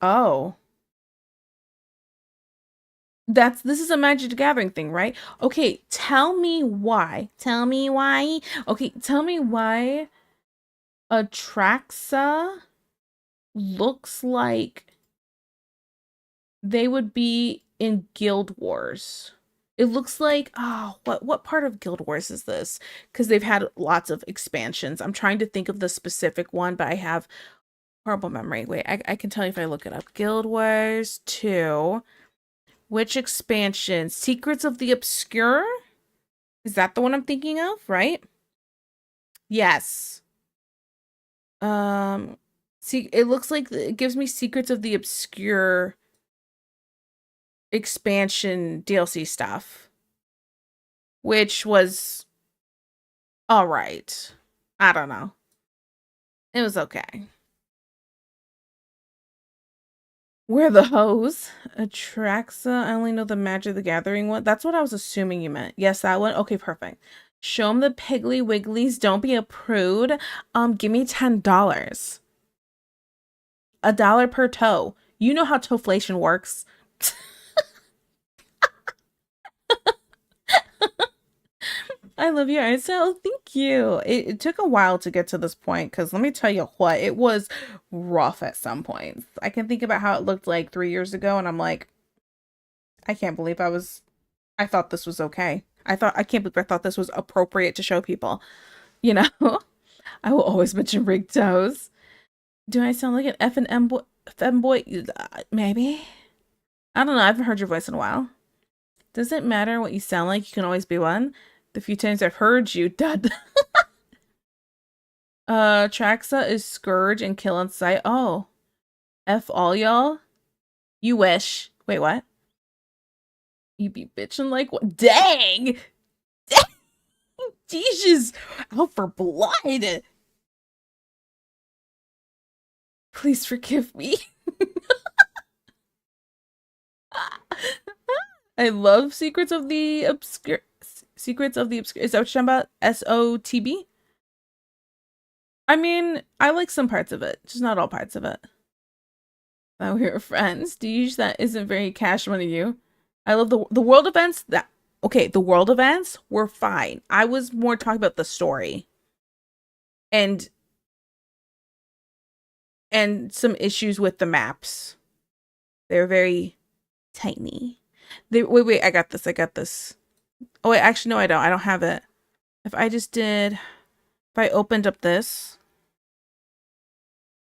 [SPEAKER 1] Oh. This is a Magic the Gathering thing, right? Okay, tell me why. Tell me why. Okay, tell me why Atraxa looks like they would be in Guild Wars. It looks like, oh, what part of Guild Wars is this? Because they've had lots of expansions. I'm trying to think of the specific one, but I have horrible memory. Wait, I can tell you if I look it up. Guild Wars 2. Which expansion? Secrets of the Obscure? Is that the one I'm thinking of, right? Yes. See, it looks like it gives me Secrets of the Obscure expansion DLC stuff, which was all right. I don't know. It was okay. Where the hose? Atraxa. I only know the Magic the Gathering one. That's what I was assuming you meant. Yes, that one. Okay, perfect. Show them the Piggly Wigglies. Don't be a prude. Give me $10. $1 per toe. You know how toeflation works. I love your art style. Thank you. It took a while to get to this point because let me tell you what, it was rough at some points. I can think about how it looked like 3 years ago, and I'm like, I can't believe I thought this was okay. I can't believe I thought this was appropriate to show people. You know, I will always mention rigged toes. Do I sound like an F and M boy? Femboy? Maybe. I don't know. I haven't heard your voice in a while. Does it matter what you sound like? You can always be one. The few times I've heard you, dud. Traxa is Scourge and Kill on Sight. Oh. F all y'all? You wish. Wait, what? You be bitching like what? Dang! Dang! Jesus! Out for blood! Please forgive me. I love Secrets of the Obscure. Secrets of the Obscure. Is that what you're talking about? SOTB? I mean, I like some parts of it, just not all parts of it. That we were friends. Do you use that isn't very cash money you? I love the world events that okay, the world events were fine. I was more talking about the story and some issues with the maps. They're very tiny. Wait, I got this. Oh wait, actually no, I don't. I don't have it. If I opened up this.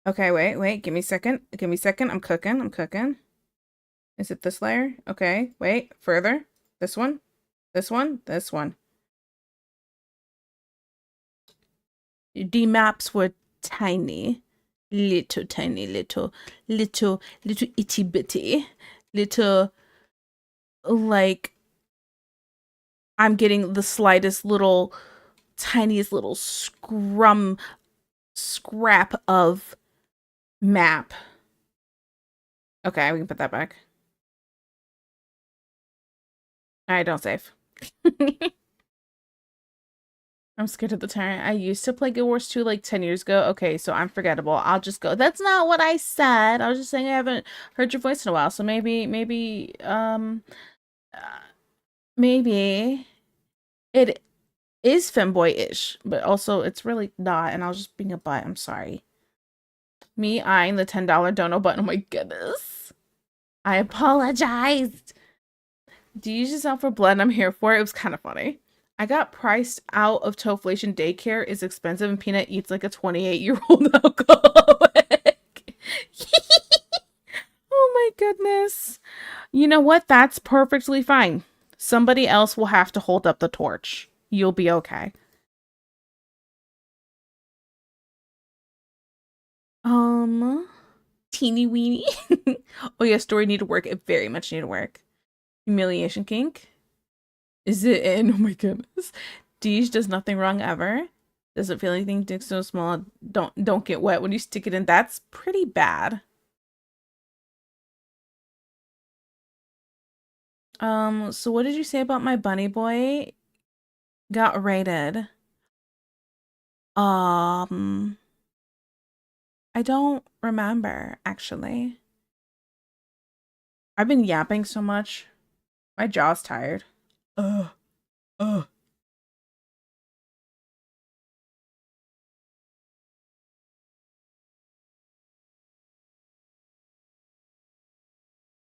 [SPEAKER 1] Okay, wait, give me a second. I'm cooking. Is it this layer? Okay, wait, further. This one. The maps were tiny. Little tiny, little itty bitty. Little, like, I'm getting the slightest little, tiniest little scrap of map. Okay, we can put that back. Alright, don't save. I'm scared of the tyrant. I used to play Guild Wars 2 like 10 years ago. Okay, so I'm forgettable. I'll just go. That's not what I said. I was just saying I haven't heard your voice in a while. So maybe it is femboy-ish, but also it's really not. And I was just being a butt. I'm sorry. Me eyeing the $10 dono button. Oh my goodness. I apologized. Do you use this out for blood? And I'm here for it. It was kind of funny. I got priced out of Toflation daycare is expensive and Peanut eats like a 28-year-old alcoholic. Oh my goodness. You know what? That's perfectly fine. Somebody else will have to hold up the torch. You'll be okay. Um, teeny weeny. Oh yeah, story need to work. It very much need to work. Humiliation kink. Is it in? Oh my goodness. Deej does nothing wrong ever. Doesn't feel anything. Dick so small. Don't get wet when you stick it in. That's pretty bad. So what did you say about my bunny boy? Got rated. Um, I don't remember actually. I've been yapping so much. My jaw's tired. Ugh. Ugh.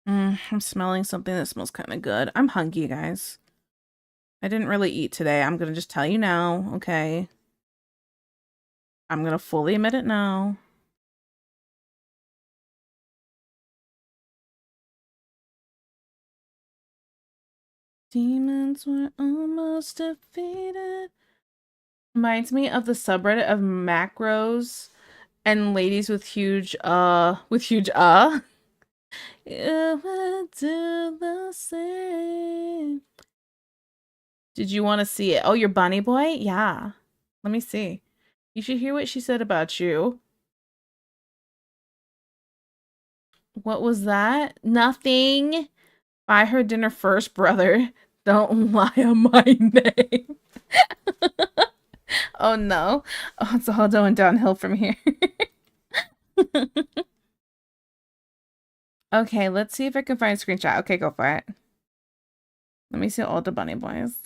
[SPEAKER 1] I'm smelling something that smells kind of good. I'm hungry, guys. I didn't really eat today. I'm gonna just tell you now, okay? I'm gonna fully admit it now. Demons were almost defeated. Reminds me of the subreddit of macros and ladies with huge You would do the same. Did you want to see it? Oh, your bunny boy? Yeah. Let me see. You should hear what she said about you. What was that? Nothing. Buy her dinner first, brother. Don't lie on my name. Oh no. Oh, it's all going downhill from here. Okay, let's see if I can find a screenshot. Okay, go for it. Let me see all the bunny boys.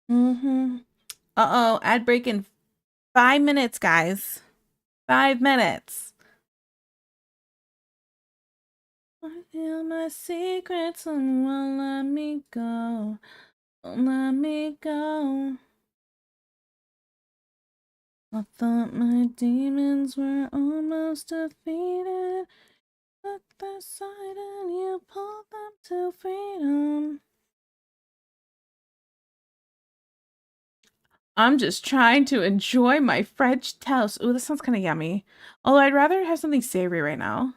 [SPEAKER 1] Uh-oh, ad break in 5 minutes, guys. 5 minutes. I feel my secrets and won't let me go. Won't let me go. I thought my demons were almost defeated. Took their side and you pulled them to freedom. I'm just trying to enjoy my French toast. Ooh, this sounds kind of yummy. Although I'd rather have something savory right now.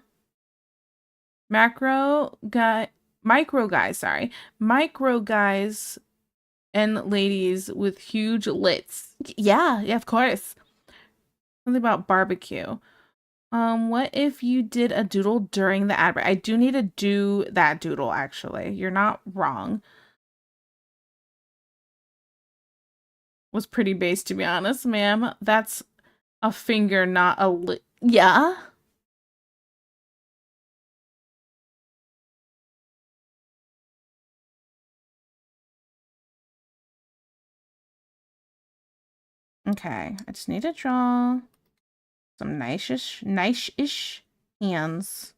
[SPEAKER 1] Micro guys, sorry. Micro guys and ladies with huge lits. Yeah, of course. Something about barbecue. What if you did a doodle during the ad break? I do need to do that doodle, actually. You're not wrong. Was pretty base, to be honest, ma'am. That's a finger, not a lip. Yeah? Okay, I just need to draw some nice-ish hands.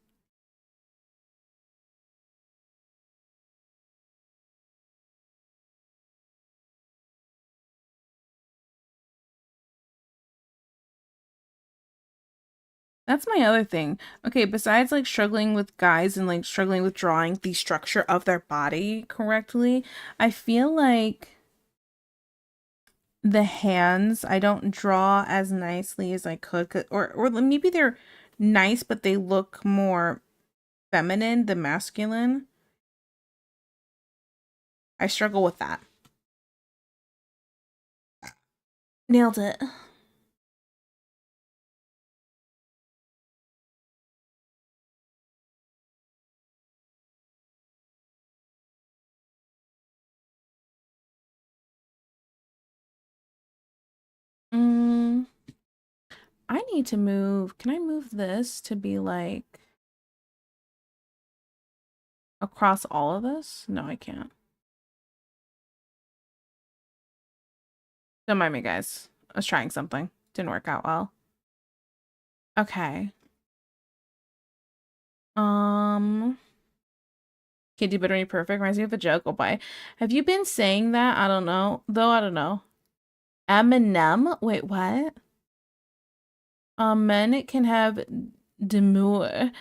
[SPEAKER 1] That's my other thing. Okay, besides like struggling with guys and like struggling with drawing the structure of their body correctly, I feel like the hands I don't draw as nicely as I could, or maybe they're nice, but they look more feminine than masculine. I struggle with that. Nailed it. Mm, I need to move. Can I move this to be like across all of this? No, I can't. Don't mind me, guys. I was trying something. Didn't work out well. Okay. Can't do better than perfect. Reminds me of a joke. Oh, bye. Have you been saying that? I don't know. Though, I don't know. Eminem? Wait, what? Men can have demure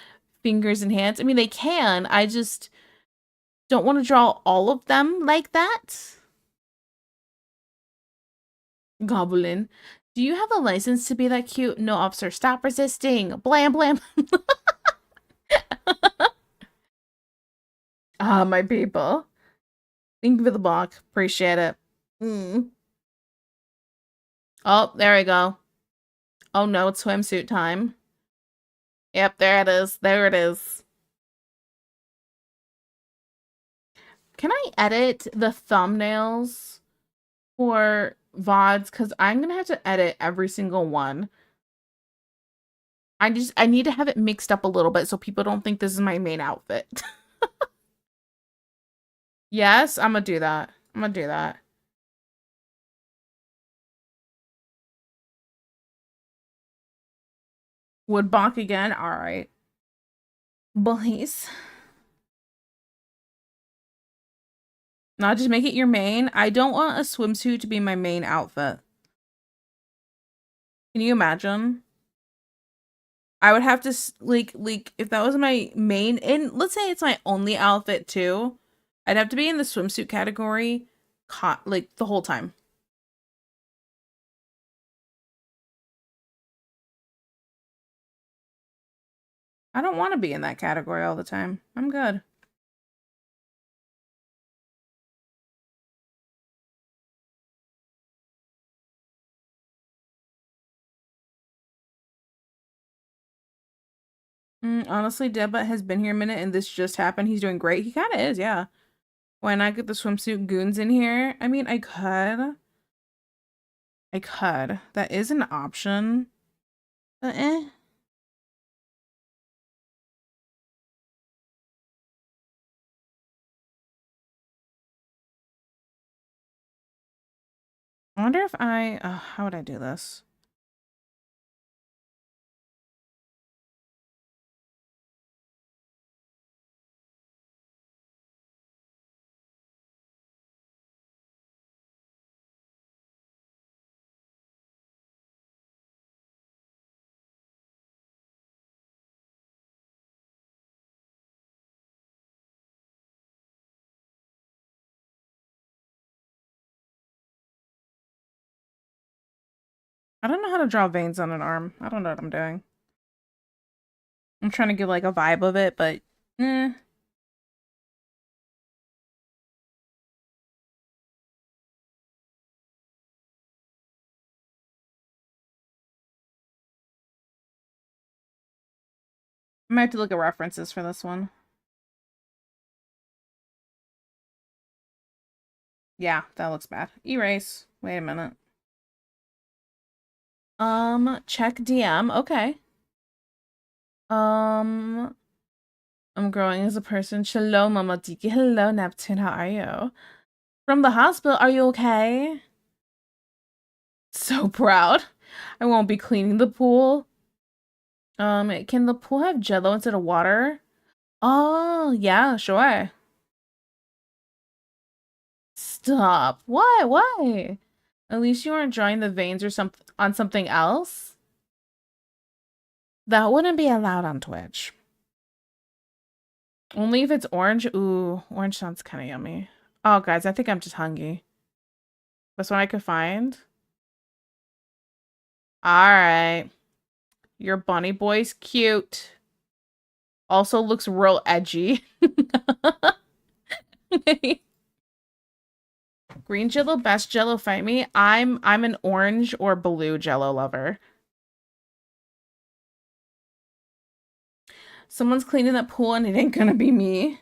[SPEAKER 1] fingers and hands. I mean, they can. I just don't want to draw all of them like that. Goblin. Do you have a license to be that cute? No, officer. Stop resisting. Blam, blam. Ah, my people. Thank you for the block. Appreciate it. Mm. Oh, there we go. Oh no, it's swimsuit time. Yep, there it is. There it is. Can I edit the thumbnails for VODs? Because I'm gonna have to edit every single one. I need to have it mixed up a little bit so people don't think this is my main outfit. Yes, I'm gonna do that. I'm gonna do that. Woodblock again? Alright. Bullies. Not just make it your main. I don't want a swimsuit to be my main outfit. Can you imagine? I would have to like if that was my main, and let's say it's my only outfit too, I'd have to be in the swimsuit category like the whole time. I don't want to be in that category all the time. I'm good. Honestly, Deba has been here a minute and this just happened. He's doing great. He kind of is, yeah. Why not get the swimsuit goons in here? I mean, I could. I could. That is an option. But eh. I wonder if how would I do this? I don't know how to draw veins on an arm. I don't know what I'm doing. I'm trying to give like a vibe of it, but eh. I might have to look at references for this one. Yeah, that looks bad. Erase. Wait a minute. Check DM. Okay. I'm growing as a person. Shalom, Mama Tiki. Hello, Neptune. How are you? From the hospital. Are you okay? So proud. I won't be cleaning the pool. Can the pool have jello instead of water? Oh, yeah, sure. Stop. Why? Why? At least you aren't drawing the veins or something on something else. That wouldn't be allowed on Twitch. Only if it's orange. Ooh, orange sounds kind of yummy. Oh, guys, I think I'm just hungry. That's what I could find. All right. Your bunny boy's cute. Also looks real edgy. Green jello, best jello, fight me. I'm an orange or blue jello lover. Someone's cleaning that pool and it ain't gonna be me.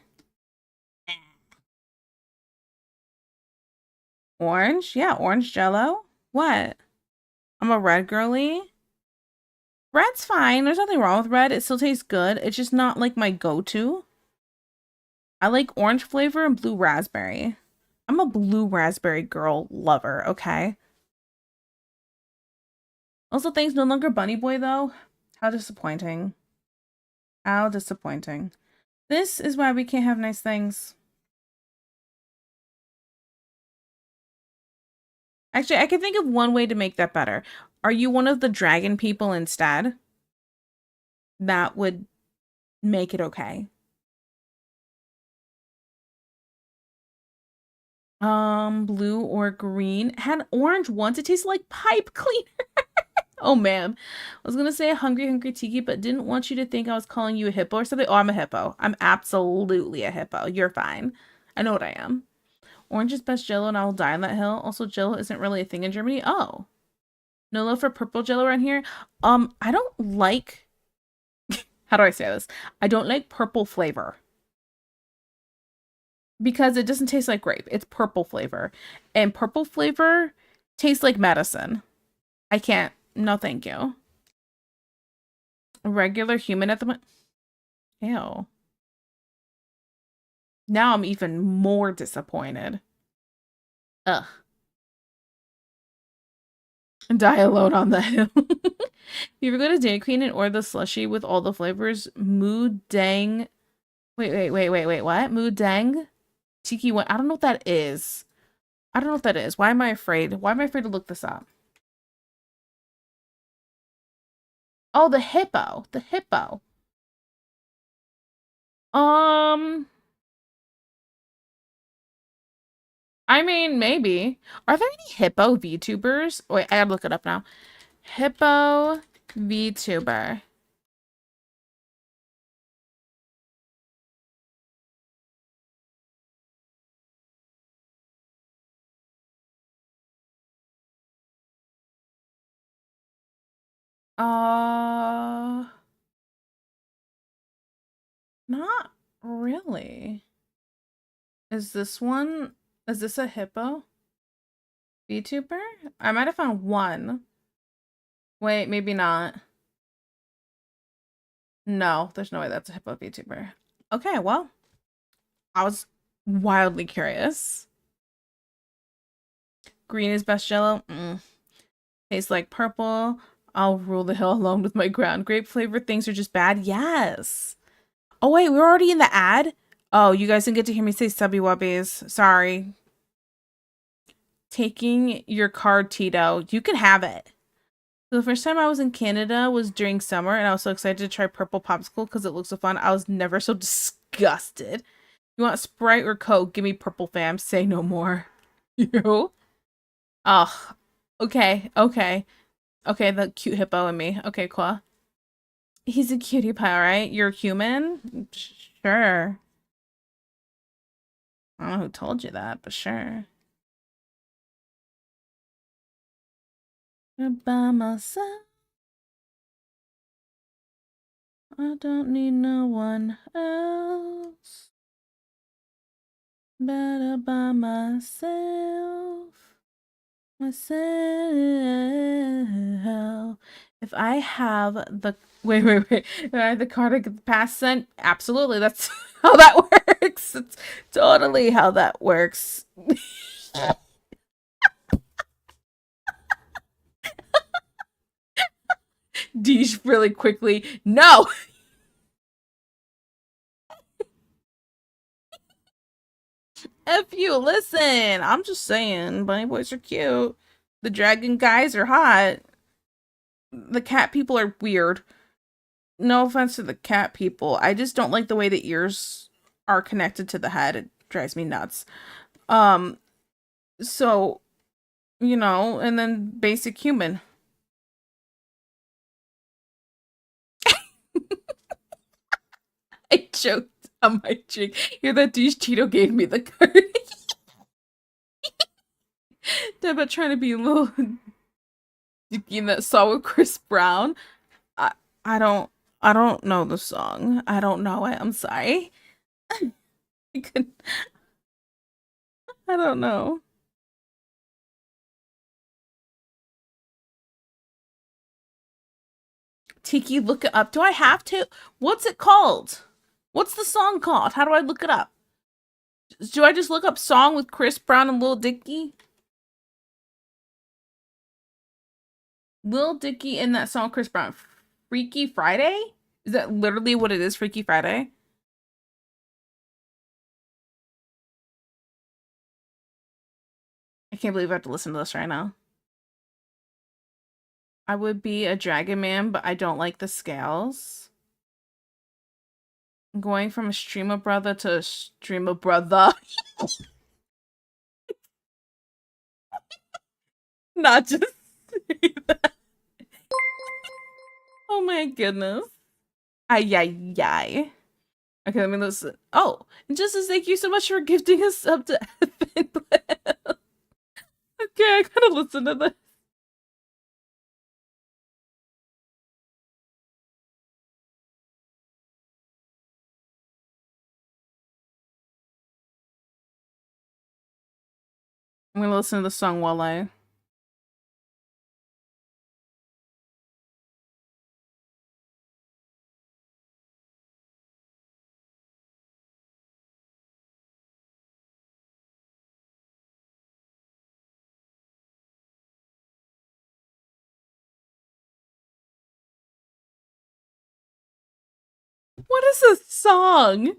[SPEAKER 1] Orange? Yeah, orange jello. What? I'm a red girly. Red's fine. There's nothing wrong with red. It still tastes good. It's just not like my go-to. I like orange flavor and blue raspberry. I'm a blue raspberry girl lover, okay? Also, thanks no longer Bunny Boy though. How disappointing. How disappointing. This is why we can't have nice things. Actually, I can think of one way to make that better. Are you one of the dragon people instead? That would make it okay. Blue or green. Had orange once. It tastes like pipe cleaner. Oh man. I was gonna say hungry, hungry tiki, but didn't want you to think I was calling you a hippo or something. Oh, I'm a hippo. I'm absolutely a hippo. You're fine. I know what I am. Orange is best jello and I will die on that hill. Also, jello isn't really a thing in Germany. Oh. No love for purple jello around here. I don't like how do I say this? I don't like purple flavor. Because it doesn't taste like grape. It's purple flavor. And purple flavor tastes like medicine. I can't. No, thank you. Regular human at the moment. Ew. Now I'm even more disappointed. Ugh. Die alone on the hill. You ever go to Dairy Queen and order the slushy with all the flavors? Moo dang. Wait. What? Moo dang? Tiki what? I don't know what that is. I don't know what that is. Why am I afraid? Why am I afraid to look this up? Oh, the hippo. The hippo. I mean, maybe. Are there any hippo VTubers? Wait, I gotta look it up now. Hippo VTuber. Not really. Is this one? Is this a hippo VTuber? I might have found one. Wait, maybe not. No, there's no way that's a hippo VTuber. Okay, well, I was wildly curious. Green is best jello. Tastes like purple. I'll rule the hill alone with my ground grape flavored things are just bad. Yes. Oh wait, we're already in the ad? Oh, you guys didn't get to hear me say subby wubbies. Sorry. Taking your card, Tito. You can have it. So the first time I was in Canada was during summer, and I was so excited to try purple popsicle because it looks so fun. I was never so disgusted. You want Sprite or Coke? Give me purple, fam. Say no more. You? Oh, okay. Okay, the cute hippo in me. Okay, cool. He's a cutie pie, right? You're human? Sure. I don't know who told you that, but sure. I'm by myself. I don't need no one else. Better by myself. Myself. If I have the wait. If I have the card to get the pass sent, absolutely. That's how that works. It's totally how that works. Deej really quickly. No. F you. Listen, I'm just saying, bunny boys are cute. The dragon guys are hot. The cat people are weird. No offense to the cat people. I just don't like the way the ears are connected to the head. It drives me nuts. Um, so, and then basic human. I choked on my drink. Hear that douche Cheeto gave me the card. About trying to be a little in that song with Chris Brown. I I don't I don't know the song. I don't know it. I'm sorry. I could I don't know. Tiki, look it up. Do I have to? What's it called? What's the song called? How do I look it up? Do I just look up song with Chris Brown and Lil Dicky? Lil Dicky in that song Chris Brown. Freaky Friday? Is that literally what it is, Freaky Friday? I can't believe I have to listen to this right now. I would be a dragon man, but I don't like the scales. Going from a streamer brother to a streamer brother. Not just that. Oh my goodness. Ay, ay, ay. Okay, let me listen. Oh, and Justice, thank you so much for gifting us up to Evan. Okay, I gotta listen to this. I'm gonna listen to the song while I. What is this song?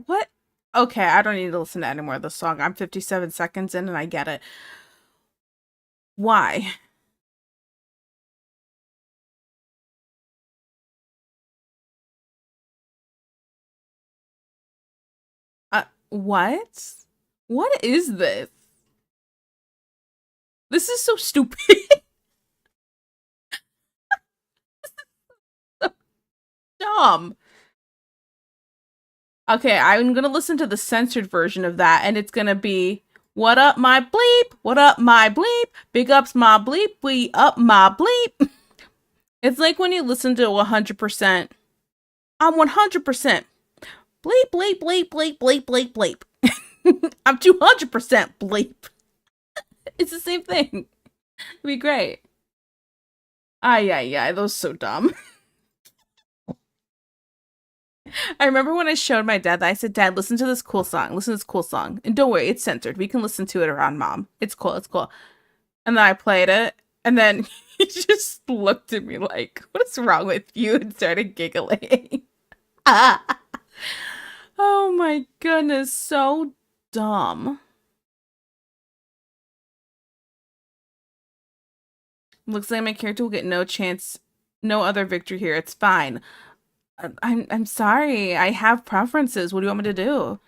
[SPEAKER 1] What? Okay, I don't need to listen to any more of the song. I'm 57 seconds in and I get it. Why? What? What is this? This is so stupid. So dumb. Okay, I'm gonna listen to the censored version of that, and it's gonna be what up my bleep? What up my bleep? Big ups my bleep, we up my bleep. It's like when you listen to 100%. I'm 100%. Bleep, bleep, bleep, bleep, bleep, bleep, bleep. I'm 200% bleep. It's the same thing. It'd be great. Ay, ay, ay, those so dumb. I remember when I showed my dad that I said, Dad, listen to this cool song. Listen to this cool song. And don't worry, it's censored. We can listen to it around mom. It's cool. It's cool. And then I played it. And then he just looked at me like, what is wrong with you? And started giggling. Oh my goodness. So dumb. Looks like my character will get no chance, no other victory here. It's fine. I'm sorry. I have preferences. What do you want me to do?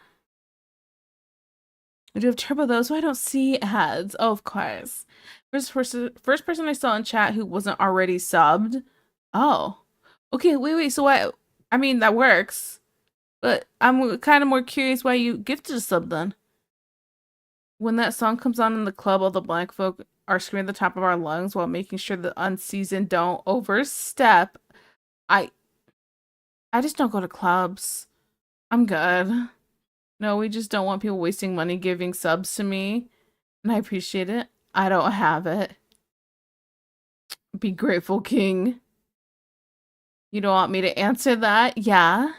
[SPEAKER 1] I do have turbo though, so I don't see ads. Oh, of course. First person I saw in chat who wasn't already subbed. Oh. Okay, wait. So what? I mean, that works. But I'm kind of more curious why you gifted a sub then. When that song comes on in the club, all the black folk are screaming at the top of our lungs while making sure the unseasoned don't overstep. I I just don't go to clubs. I'm good. No, we just don't want people wasting money giving subs to me. And I appreciate it. I don't have it. Be grateful, King. You don't want me to answer that? Yeah.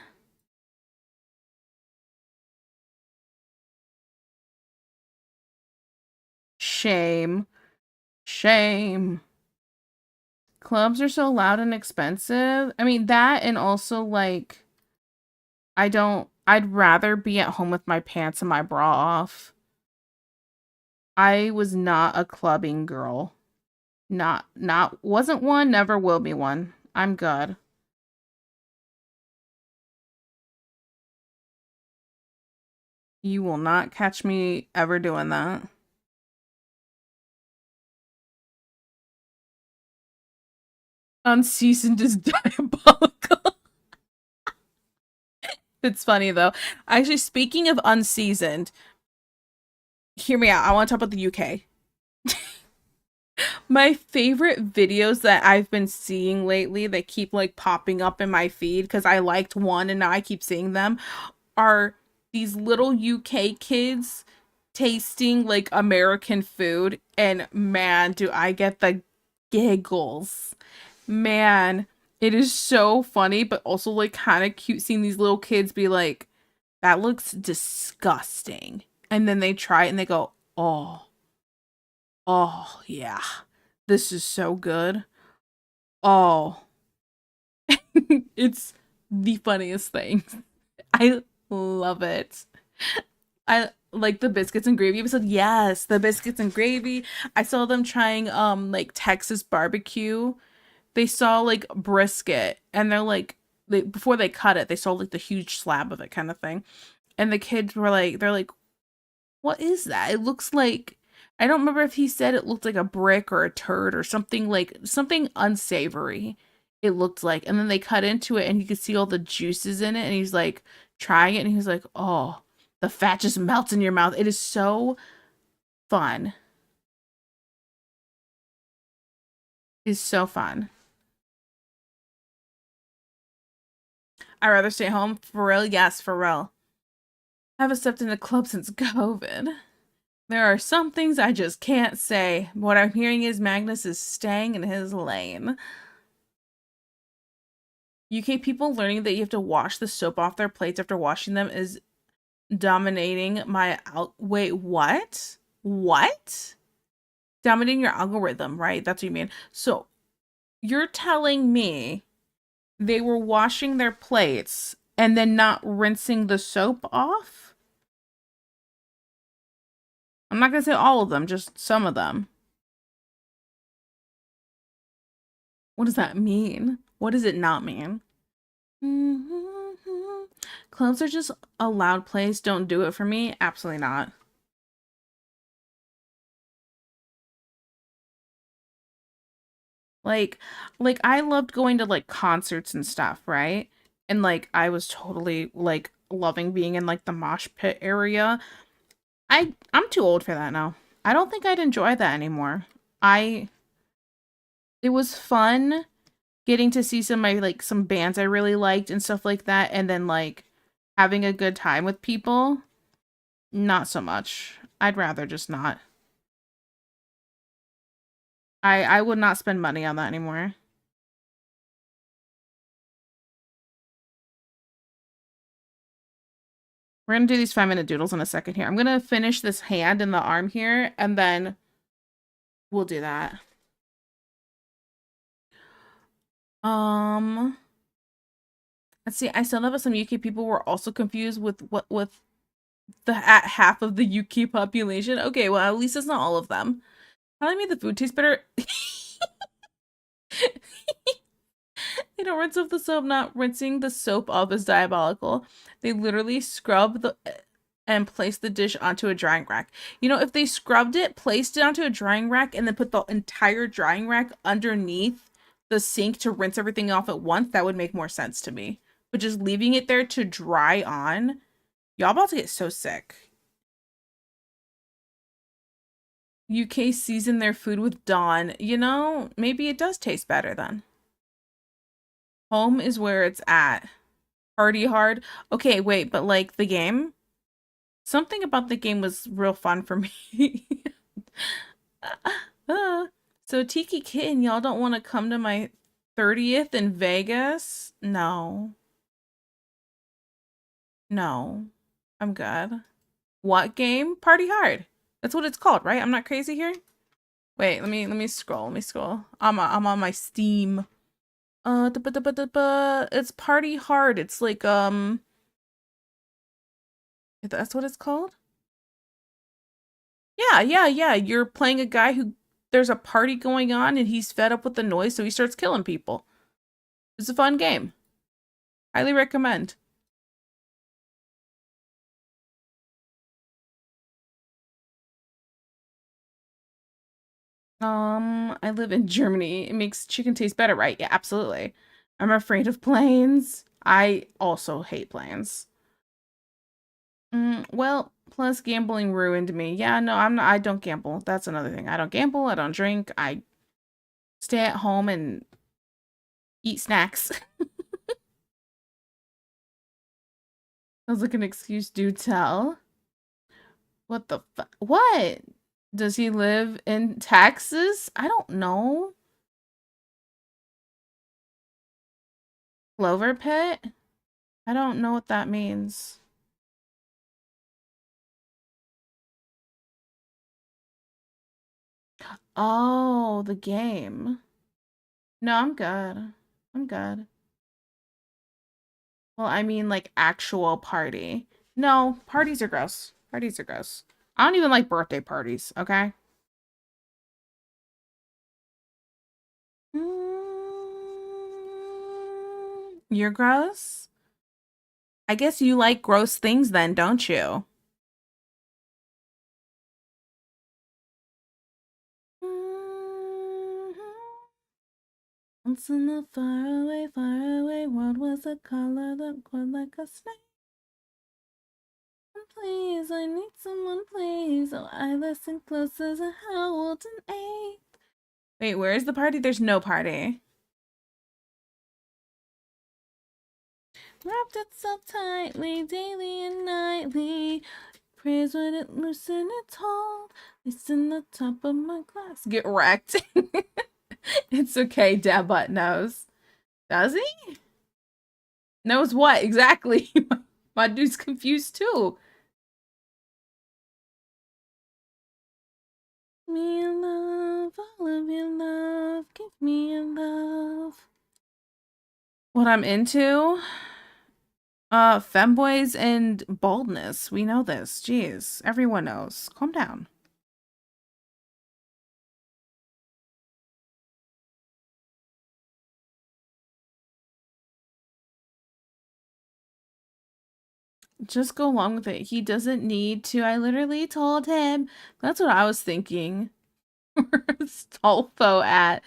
[SPEAKER 1] Shame. Shame. Clubs are so loud and expensive. I mean, that and also, like, I'd rather be at home with my pants and my bra off. I was not a clubbing girl. Wasn't one, never will be one. I'm good. You will not catch me ever doing that. Unseasoned is diabolical. It's funny though. Actually, speaking of unseasoned, hear me out. I want to talk about the UK. My favorite videos that I've been seeing lately that keep like popping up in my feed because I liked one and now I keep seeing them are these little UK kids tasting like American food, and man, do I get the giggles. Man, it is so funny, but also like kind of cute seeing these little kids be like, that looks disgusting. and then they try it and they go, oh yeah, this is so good. Oh, it's the funniest thing. I love it. I like the biscuits and gravy episode. Yes, the biscuits and gravy. I saw them trying like Texas barbecue. They saw like brisket and they're like before they cut it, they saw like the huge slab of it kind of thing. And the kids were like they're like, "What is that? It looks like I don't remember if he said it looked like a brick or a turd or something like something unsavory. It looked like. And then they cut into it and you could see all the juices in it and he's like trying it and he's like, "Oh, the fat just melts in your mouth." It is so fun. It's so fun. I'd rather stay home. For real? Yes, for real. I haven't stepped in a club since COVID. There are some things I just can't say. What I'm hearing is Magnus is staying in his lane. UK people learning that you have to wash the soap off their plates after washing them is dominating my wait, what? What? Dominating your algorithm, right? That's what you mean. So you're telling me they were washing their plates and then not rinsing the soap off? I'm not gonna say all of them, just some of them. What does that mean? What does it not mean? Clubs are just a loud place. Don't do it for me. Absolutely not. Like, like I loved going to like concerts and stuff, right? And like I was totally like loving being in like the mosh pit area. I'm too old for that now. I don't think I'd enjoy that anymore. I It was fun getting to see some of my like some bands I really liked and stuff like that and then like having a good time with people. Not so much. I'd rather just not. I would not spend money on that anymore. We're gonna do these 5-minute doodles in a second here. I'm gonna finish this hand and the arm here, and then we'll do that. Um, let's see. I still know that some UK people were also confused with what with the at half of the UK population. Okay, well at least it's not all of them. How they made the food taste better? They don't rinse off the soap. Not rinsing the soap off is diabolical. They literally scrub the and place the dish onto a drying rack. You know, if they scrubbed it, placed it onto a drying rack, and then put the entire drying rack underneath the sink to rinse everything off at once, that would make more sense to me. But just leaving it there to dry on, y'all about to get so sick. UK season their food with Dawn. You know, maybe it does taste better then. Home is where it's at. Party hard. Okay, wait, but like the game? Something about the game was real fun for me. So Tiki Kitten, y'all don't want to come to my 30th in Vegas? No. No. I'm good. What game? Party Hard. That's what it's called, right? I'm not crazy here. Wait, let me scroll. Let me scroll. I'm on my Steam. It's Party Hard. It's like that's what it's called? Yeah. You're playing a guy who there's a party going on and he's fed up with the noise, so he starts killing people. It's a fun game. Highly recommend. I live in Germany. It makes chicken taste better, right? Yeah, absolutely. I'm afraid of planes. I also hate planes. Well, plus gambling ruined me. Yeah, no, I'm not, I don't gamble. That's another thing. I don't gamble. I don't drink. I stay at home and eat snacks. Sounds like an excuse. Do tell. What the what? Does he live in Texas? I don't know. Clover Pit? I don't know what that means. Oh, the game. No, I'm good. I'm good. Well, I mean like actual party. No, parties are gross. Parties are gross. I don't even like birthday parties, okay? You're gross? I guess you like gross things then, don't you? Once in a far away world was a color that glowed like a snake. Please, I need someone, please. Oh, I listen close as a howled an eight. Wait, where is the party? There's no party. Wrapped it so tightly, daily and nightly. Praise when it loosen its hold. It's in the top of my glass. Get wrecked. It's okay, Dad Butt knows. Does he? Knows what exactly? My dude's confused too. Me in love, all of your love, give me your love. What I'm into? Femboys and baldness. We know this. Jeez, everyone knows. Calm down. Just go along with it. He doesn't need to. I literally told him. That's what I was thinking. Stolfo at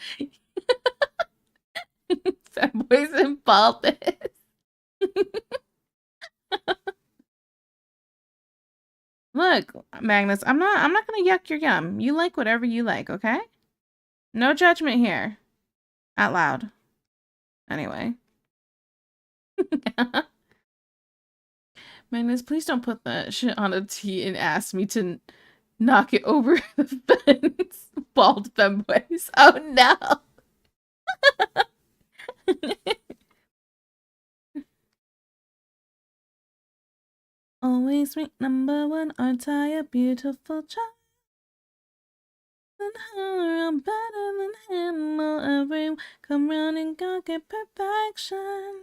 [SPEAKER 1] Femboys and baldness. Look, Magnus, I'm not gonna yuck your yum. You like whatever you like, okay? No judgment here. Out loud. Anyway. Magnus, please don't put that shit on a tee and ask me to knock it over the fence. Bald femboys. Oh no. Always rank number one, aren't I a beautiful child? Than her, I'm better than him. Oh, everyone come round and go get perfection.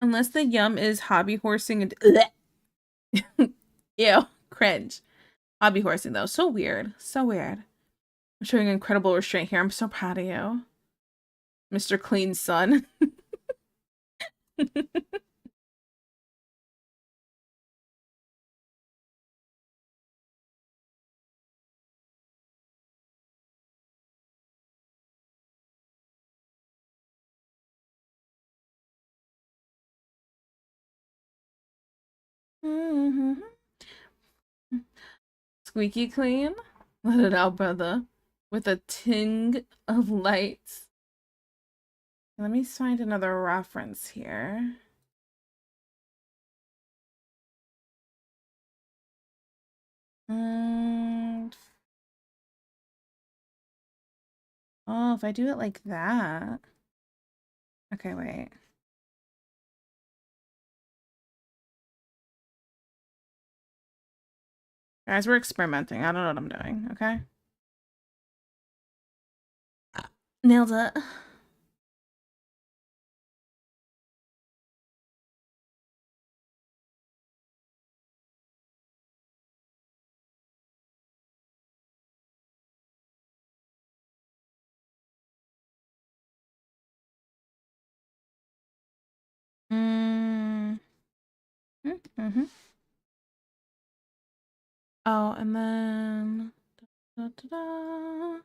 [SPEAKER 1] Unless the yum is hobby horsing and ew, cringe. Hobby horsing though, so weird, so weird. I'm showing incredible restraint here. I'm so proud of you, Mr. Clean Son. Squeaky clean. Let it out, brother. With a ting of light. Let me find another reference here. Mm, oh, if I do it like that. Okay, wait. Guys, we're experimenting. I don't know what I'm doing, okay? Nailed it. Mm. Mm-hmm. Oh, and then da, da, da.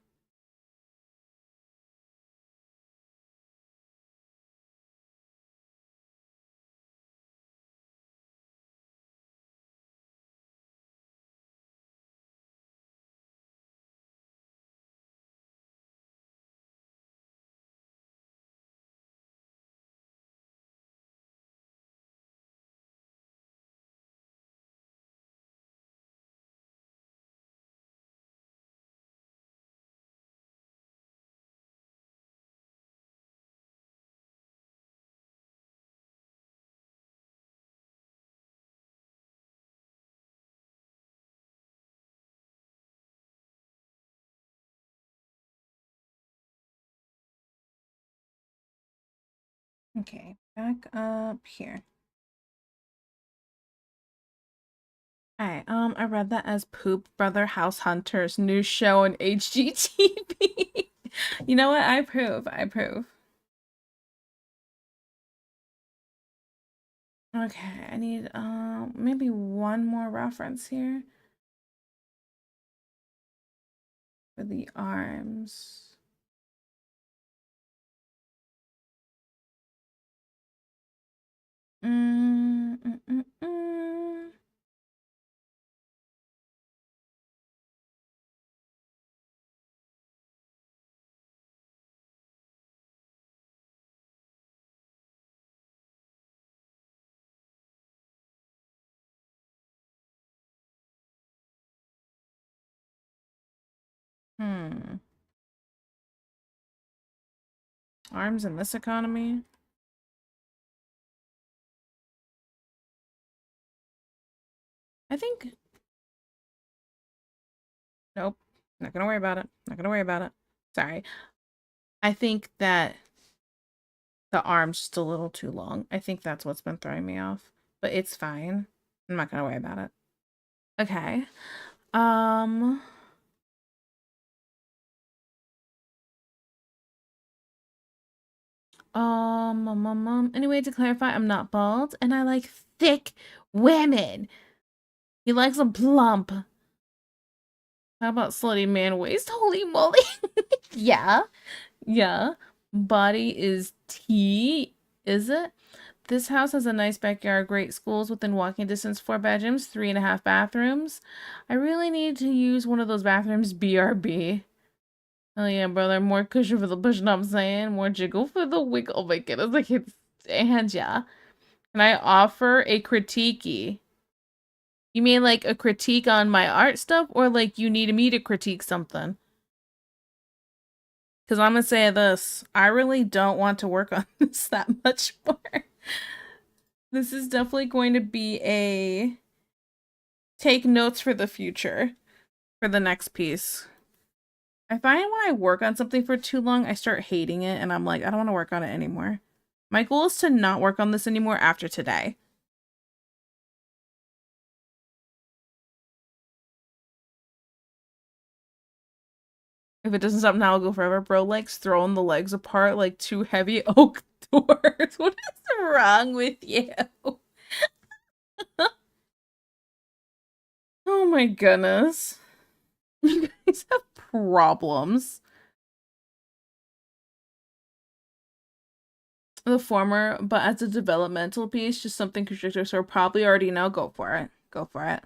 [SPEAKER 1] Okay, back up here. Alright, I read that as Poop Brother House Hunter's new show on HGTV. You know what? I approve. I approve. Okay, I need maybe one more reference here for the arms. Mm, mm, mm, mm. Hmm. Arms in this economy? I think. Nope. Not gonna worry about it. Not gonna worry about it. Sorry. I think that the arm's just a little too long. I think that's what's been throwing me off. But it's fine. I'm not gonna worry about it. Okay. Um. Anyway, to clarify, I'm not bald, and I like thick women. He likes a plump. How about slutty man waist? Holy moly. Yeah. Yeah. Body is T, is it? This house has a nice backyard, great schools within walking distance, 4 bedrooms, 3.5 bathrooms. I really need to use one of those bathrooms, BRB. Oh yeah, brother, more cushion for the push, know what I'm saying? More jiggle for the wiggle. Oh my goodness, I can't stand ya. Can I offer a critique? You mean like a critique on my art stuff, or like you need me to critique something? Because I'm gonna say this, I really don't want to work on this that much more. This is definitely going to be a take notes for the future for the next piece. I find when I work on something for too long, I start hating it and I'm like, I don't want to work on it anymore. My goal is to not work on this anymore after today. If it doesn't stop now, I'll go forever. Bro likes throwing the legs apart like two heavy oak doors. What is wrong with you? Oh my goodness. You guys have problems. The former, but as a developmental piece, just something constructive. So probably already know. Go for it. Go for it.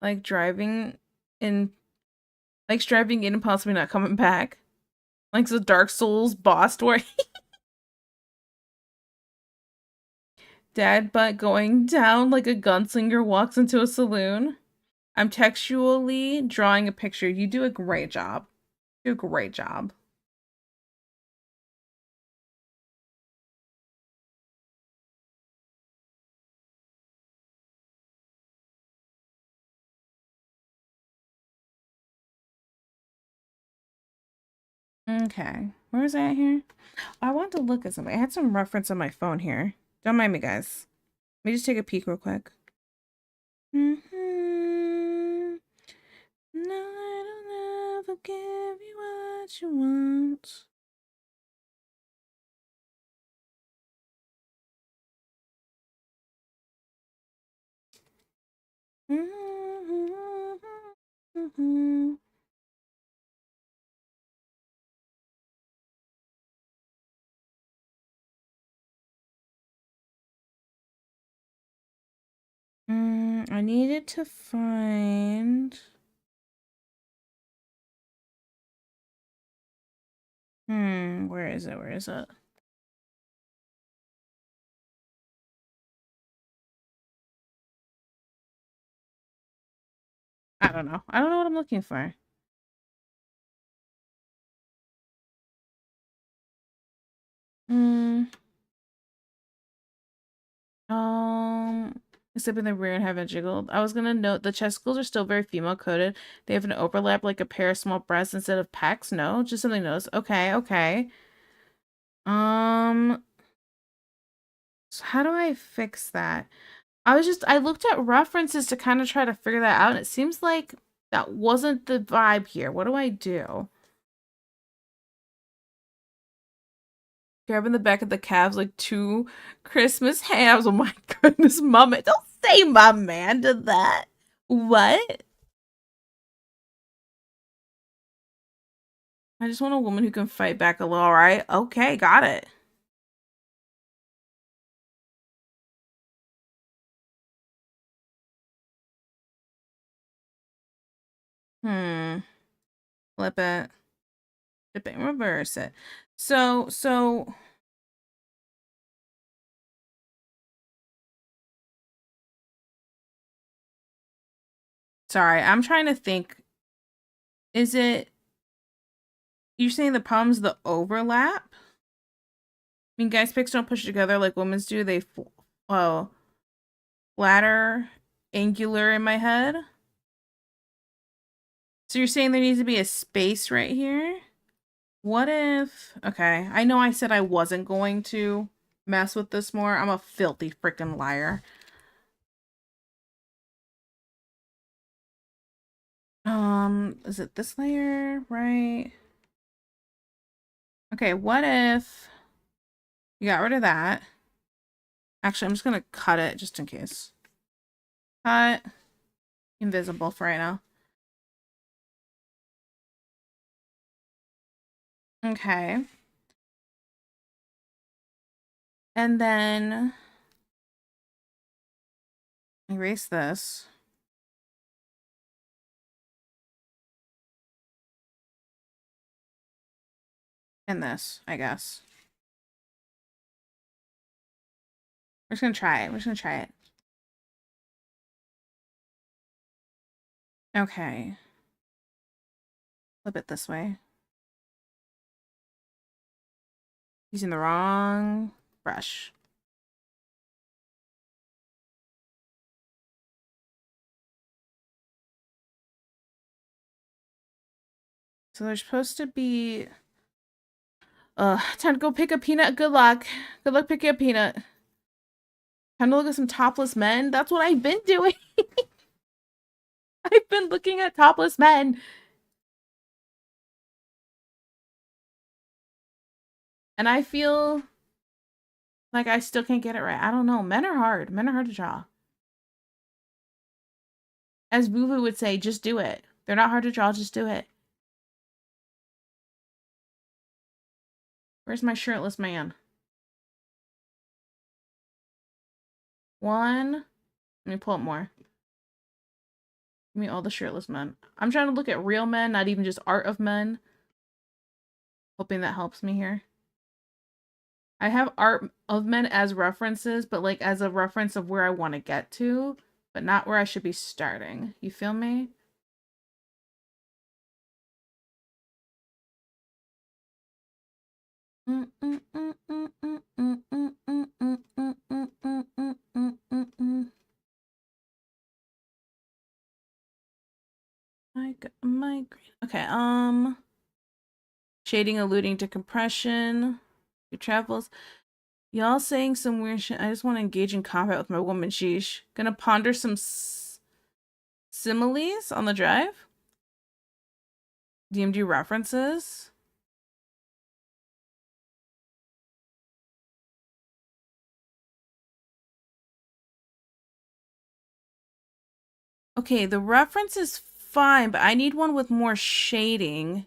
[SPEAKER 1] Like driving in, like driving in and possibly not coming back. Like the Dark Souls boss story. Dad butt going down like a gunslinger walks into a saloon. I'm textually drawing a picture. You do a great job. You do a great job. Okay. Where is that here? I want to look at something. I had some reference on my phone here. Don't mind me, guys. Let me just take a peek real quick. Mm-hmm. No, I don't ever give you what you want. Mm-hmm. I needed to find. Where is it? Where is it? I don't know. I don't know what I'm looking for. Hmm. except in the rear and haven't jiggled. I was gonna note the chesticles are still very female coded. They have an overlap like a pair of small breasts instead of pecs. No, just something to notice. Okay, okay. So how do I fix that? I looked at references to kind of try to figure that out, and it seems like that wasn't the vibe here. What do I do? Grabbing the back of the calves like two Christmas hams. Oh my goodness, mom. Don't say my man to that. What? I just want a woman who can fight back a little, right? Okay, got it. Hmm. Flip it. Flip it and reverse it. So sorry, I'm trying to think. Is it you're saying the problem's the overlap? I mean, guys' picks don't push together like women's do. They oh, flatter, angular in my head. So you're saying there needs to be a space right here? What if... Okay, I know I said I wasn't going to mess with this more. I'm a filthy freaking liar. Is it this layer? Right. Okay, what if you got rid of that? Actually, I'm just gonna cut it just in case. Cut. Invisible for right now. Okay. And then erase this. And this, I guess. We're just gonna try it. We're just gonna try it. Okay. Flip it this way. Using the wrong brush. So there's supposed to be... time to go pick a peanut. Good luck. Good luck picking a peanut. Time to look at some topless men. That's what I've been doing. I've been looking at topless men. And I feel like I still can't get it right. I don't know. Men are hard. Men are hard to draw. As Vuvu would say, just do it. They're not hard to draw, just do it. Where's my shirtless man? One. Let me pull up more. Give me all the shirtless men. I'm trying to look at real men, not even just art of men. Hoping that helps me here. I have art of men as references, but like as a reference of where I want to get to, but not where I should be starting. You feel me? I got migraine. Okay, shading alluding to compression. Your travels. Y'all saying some weird shit. I just want to engage in combat with my woman. Sheesh. Gonna ponder some similes on the drive. DMD references. Okay, the reference is fine, but I need one with more shading.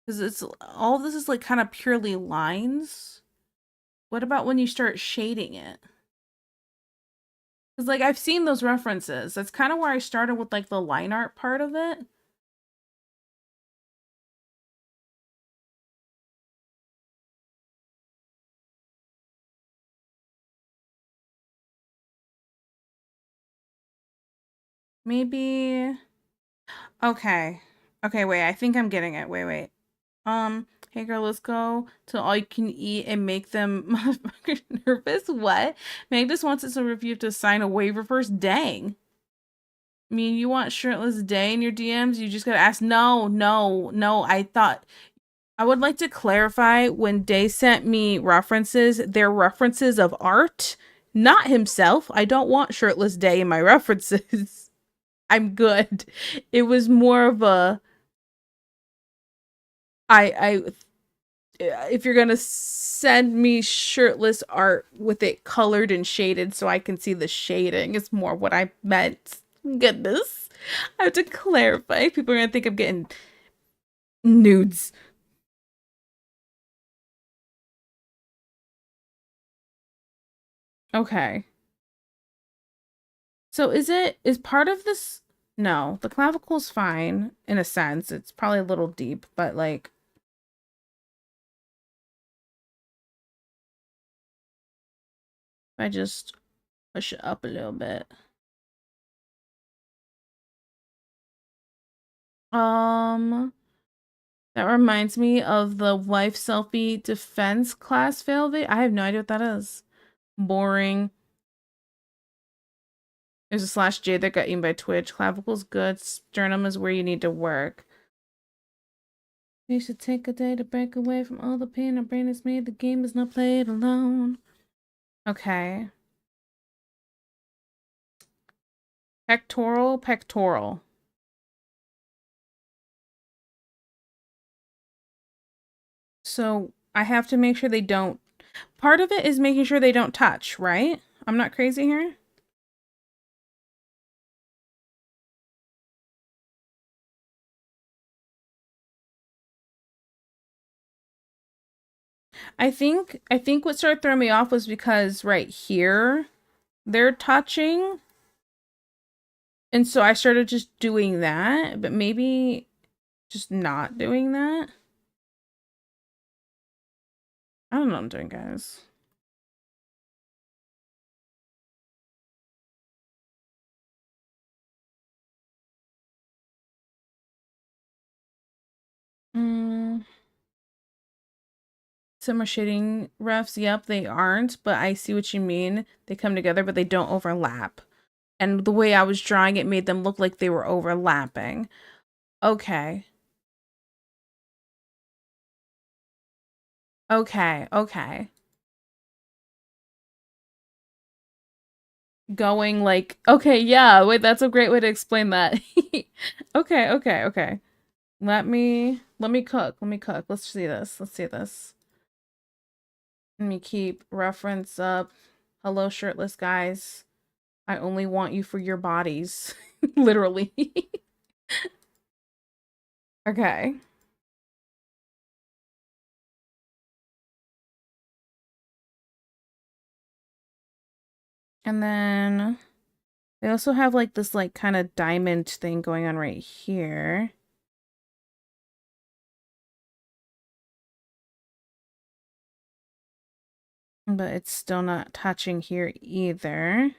[SPEAKER 1] Because it's all this is like kind of purely lines. What about when you start shading it? Because like I've seen those references. That's kind of where I started with like the line art part of it. Maybe. Okay. Okay, wait. I think I'm getting it. Wait. Hey girl, let's go to all you can eat and make them motherfuckers nervous. What? Meg just wants us to review to sign a waiver first. Dang. I mean, you want shirtless day in your DMs? You just gotta ask. No, no, no. I would like to clarify when Day sent me references, they're references of art, not himself. I don't want shirtless Day in my references. I'm good. It was more of a I if you're gonna send me shirtless art with it colored and shaded so I can see the shading is more what I meant. Goodness. I have to clarify. People are gonna think I'm getting nudes. Okay. So is part of this no, the clavicle's fine in a sense. It's probably a little deep, but like if I just push it up a little bit. That reminds me of the wife selfie defense class fail. I have no idea what that is. Boring. There's a slash J that got eaten by Twitch. Clavicle's good. Sternum is where you need to work. You should take a day to break away from all the pain our brain has made. The game is not played alone. Okay. Pectoral, pectoral. So I have to make sure they don't. Part of it is making sure they don't touch, right? I'm not crazy here. I think what started throwing me off was because right here they're touching. And so I started just doing that, but maybe just not doing that. I don't know what I'm doing, guys. Some are shading refs. Yep, they aren't, but I see what you mean. They come together, but they don't overlap. And the way I was drawing it made them look like they were overlapping. Okay. Okay, okay. Going like, okay, yeah, wait, that's a great way to explain that. Okay, okay, okay. Let me cook. Let me cook. Let's see this. Let's see this. Let me keep reference up. Hello, shirtless guys. I only want you for your bodies. Literally. Okay. And then they also have like this like kind of diamond thing going on right here. But it's still not touching here either.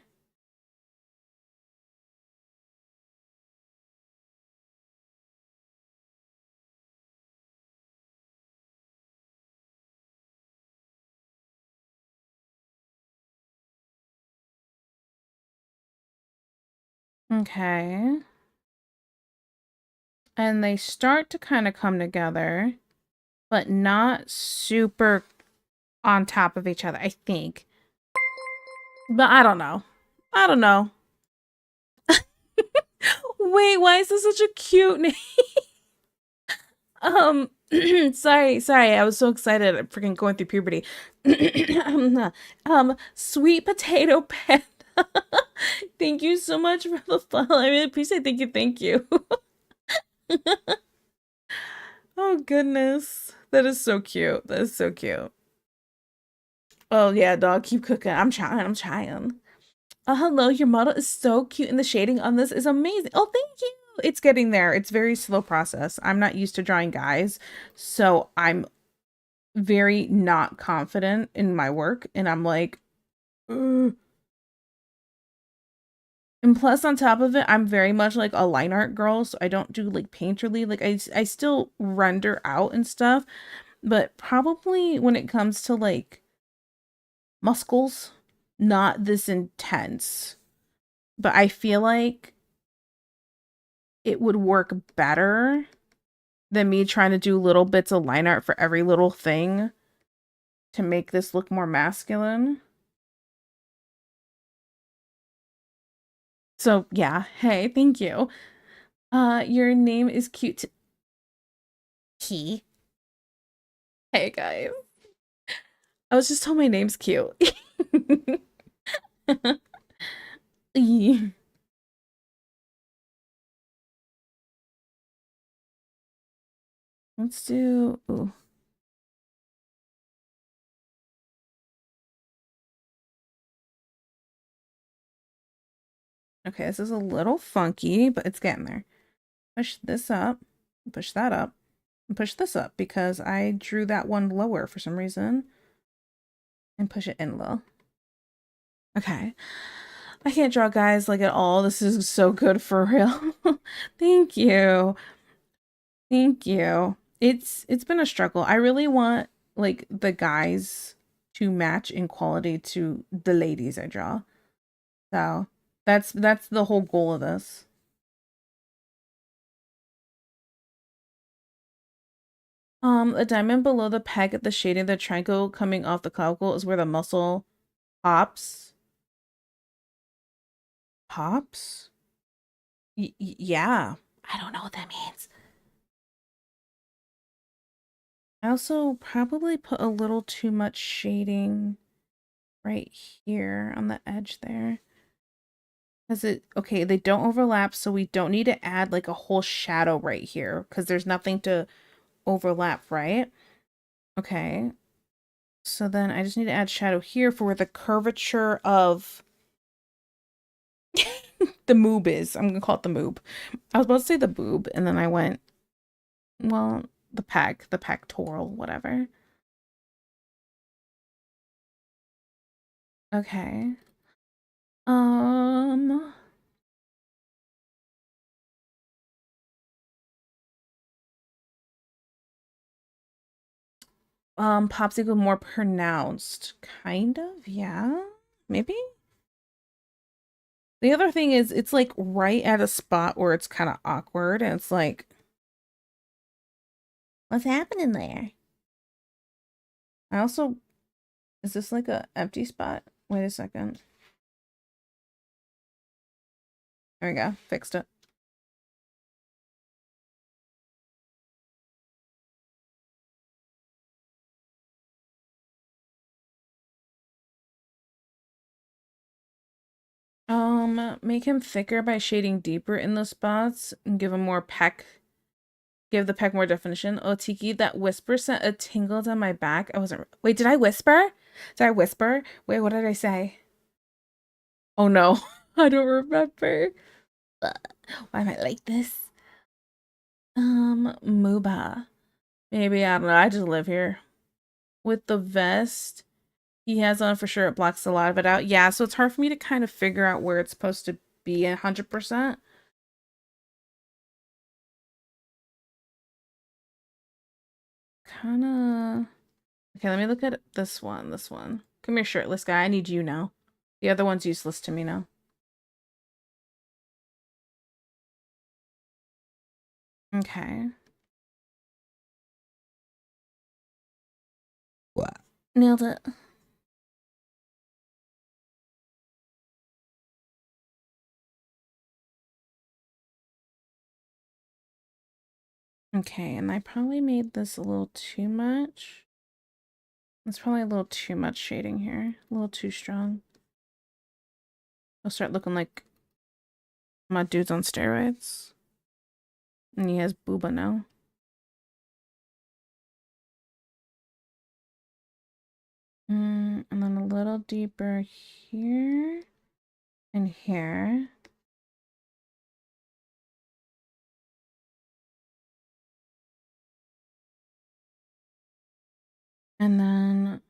[SPEAKER 1] Okay. And they start to kind of come together, but not super on top of each other, I think. But I don't know. I don't know. Wait, why is this such a cute name? Sorry, I was so excited. I'm freaking going through puberty. Sweet potato panda. Thank you so much for the follow. I really appreciate it. Thank you. Oh goodness. That is so cute. That is so cute. Oh yeah, dog, keep cooking. I'm trying. Hello, your model is so cute and the shading on this is amazing. Oh, thank you. It's getting there. It's very slow process. I'm not used to drawing guys, so I'm very not confident in my work and I'm like, "Ugh." And plus, on top of it, I'm very much like a line art girl, so I don't do like painterly. Like I still render out and stuff, but probably when it comes to like muscles, not this intense. But I feel like it would work better than me trying to do little bits of line art for every little thing to make this look more masculine. So yeah, hey, thank you. Your name is cute. He. Hey guys. I was just told my name's cute. Eee. Let's do. Ooh. Okay, this is a little funky, but it's getting there. Push this up, push that up, and push this up because I drew that one lower for some reason. And push it in low. Okay. I can't draw guys like at all. This is so good for real. Thank you. Thank you. It's been a struggle. I really want like the guys to match in quality to the ladies I draw. So that's the whole goal of this. A diamond below the peg at the shading of the triangle coming off the clavicle is where the muscle pops. Pops? Yeah. I don't know what that means. I also probably put a little too much shading right here on the edge there. Because okay, they don't overlap, so we don't need to add like a whole shadow right here because there's nothing to overlap, right? Okay. So then I just need to add shadow here for where the curvature of the moob is. I'm gonna call it the moob. I was about to say the boob, and then I went, well, the pectoral, whatever. Okay. Um, Popsicle more pronounced. Kind of, yeah. Maybe? The other thing is it's like right at a spot where it's kind of awkward and it's like, what's happening there? I also, is this like a empty spot? Wait a second. There we go. Fixed it. Make him thicker by shading deeper in the spots and give him more peck. Give the peck more definition. Oh, Tiki, that whisper sent a tingle down my back. I wasn't. Wait, did I whisper? Did I whisper? Wait, what did I say? Oh no, I don't remember. Why am I like this? Muba. Maybe, I don't know. I just live here. With the vest he has on for sure, it blocks a lot of it out. Yeah, so it's hard for me to kind of figure out where it's supposed to be 100%. Kind of. Okay, let me look at this one. This one. Come here, shirtless guy. I need you now. The other one's useless to me now. Okay. What? Nailed it. Okay, and I probably made this a little too much. It's probably a little too much shading here. A little too strong. I'll start looking like my dude's on steroids. And he has booba now. And then a little deeper here and here. And then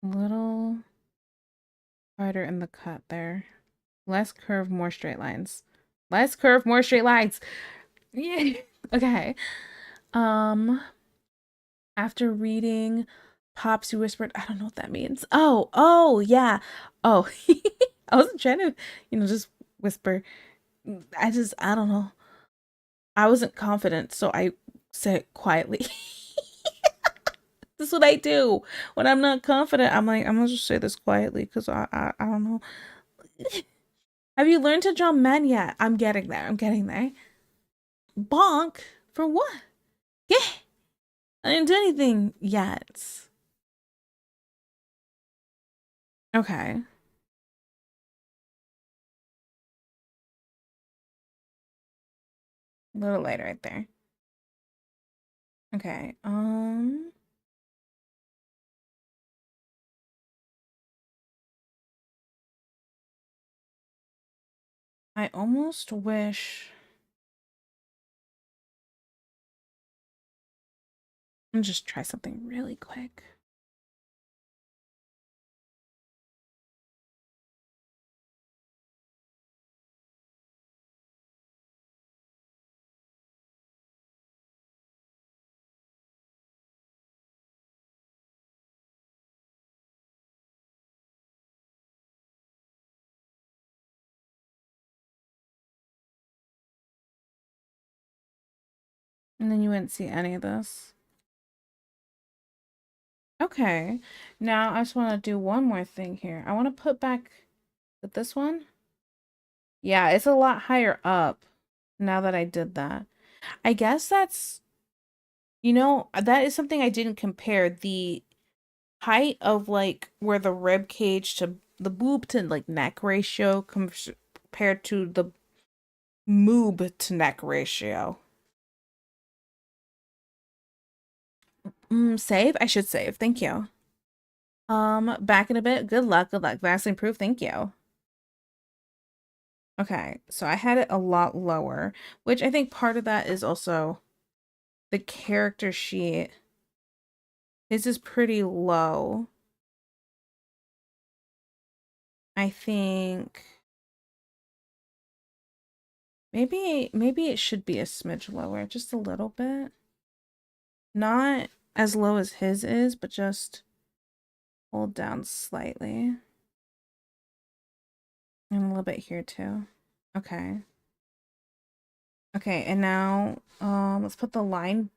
[SPEAKER 1] a little wider in the cut there. Less curve, more straight lines. Less curve, more straight lines. Yeah. Okay. Um, after reading Pops, you whispered, I don't know what that means. Oh, yeah. Oh, I wasn't trying to, just whisper. I don't know. I wasn't confident, so I said it quietly. This is what I do when I'm not confident. I'm like, I'm gonna just say this quietly because I don't know. Have you learned to draw men yet? I'm getting there. I'm getting there. Bonk for what? Yeah, I didn't do anything yet. Okay, a little later right there. Okay. I almost wish. I'm just try something really quick. And then you wouldn't see any of this. Okay. Now I just want to do one more thing here. I want to put back with this one. Yeah, it's a lot higher up now that I did that. I guess that's, that is something I didn't compare. The height of like where the rib cage to the boob to like neck ratio compared to the moob to neck ratio. Save? I should save. Thank you. Back in a bit. Good luck. Good luck. Vastly improved. Thank you. Okay, so I had it a lot lower, which I think part of that is also the character sheet. His is pretty low. I think maybe it should be a smidge lower, just a little bit. Not as low as his is, but just hold down slightly. And a little bit here too. Okay. Okay, and now let's put the line.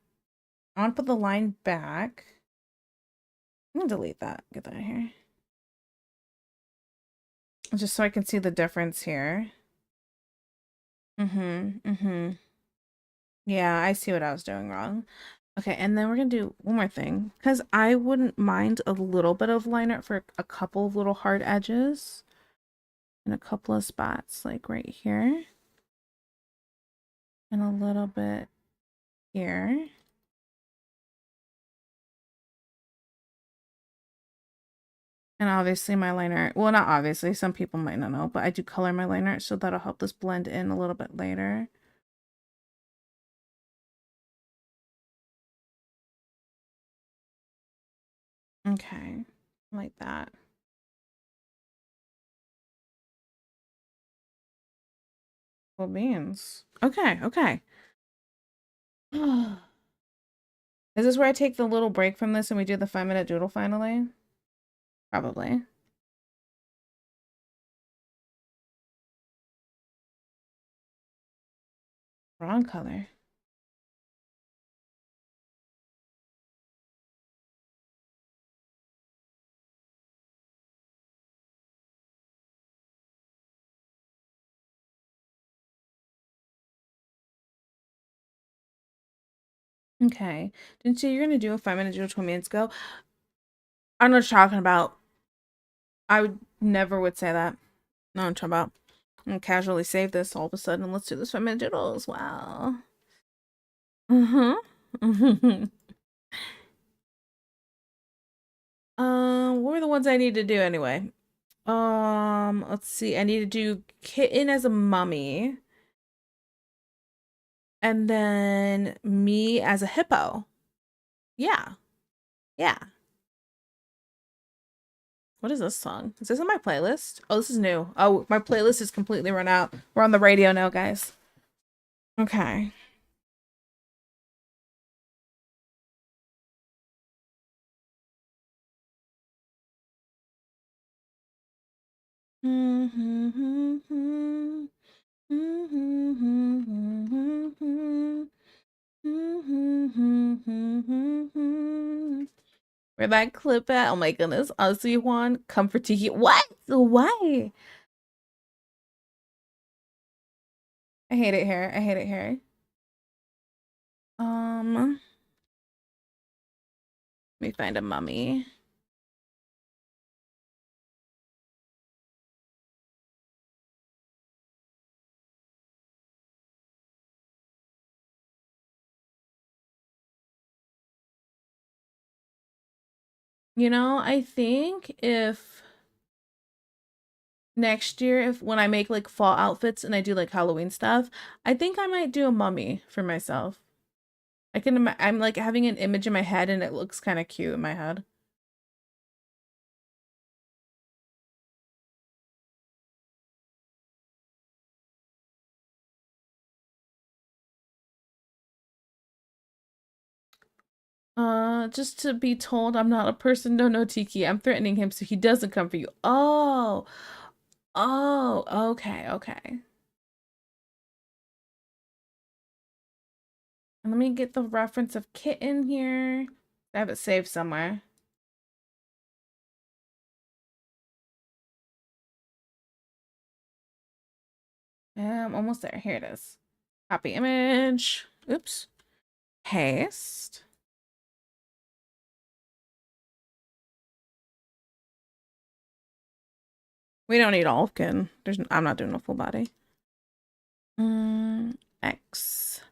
[SPEAKER 1] I want to put the line back. I'm gonna delete that. Get that out of here. Just so I can see the difference here. Yeah, I see what I was doing wrong. Okay, and then we're gonna do one more thing. Because I wouldn't mind a little bit of line art for a couple of little hard edges. In a couple of spots, like right here. And a little bit here. And obviously my line art, well, not obviously, some people might not know, but I do color my line art, so that'll help this blend in a little bit later. Okay, like that. Cool beans. Okay, okay. Is this where I take the little break from this and we do the 5-minute doodle finally? Probably. Wrong color. Okay. Didn't you say you're gonna do a 5-minute doodle 20 minutes ago? I know what you're talking about. I would never would say that. No, I'm talking about. I'm casually save this all of a sudden. Let's do this 5-minute doodles. Wow. Mm-hmm. What were the ones I need to do anyway? Let's see. I need to do kitten as a mummy. And then me as a hippo. Yeah. Yeah. What is this song? Is this on my playlist? Oh, this is new. Oh, my playlist is completely run out. We're on the radio now, guys. Okay. Where that clip at? Oh my goodness. Ozzy Juan, Comfort Tiki. What? Why? I hate it here. I hate it here. Let me find a mummy. You know, I think if next year, if when I make like fall outfits and I do like Halloween stuff, I think I might do a mummy for myself. I'm like having an image in my head and it looks kind of cute in my head. Just to be told I'm not a person, no, no, Tiki. I'm threatening him so he doesn't come for you. Oh, oh, okay, okay. And let me get the reference of kitten here. I have it saved somewhere. I'm almost there. Here it is. Copy image. Oops. Paste. We don't need all of kitten. I'm not doing a full body. X.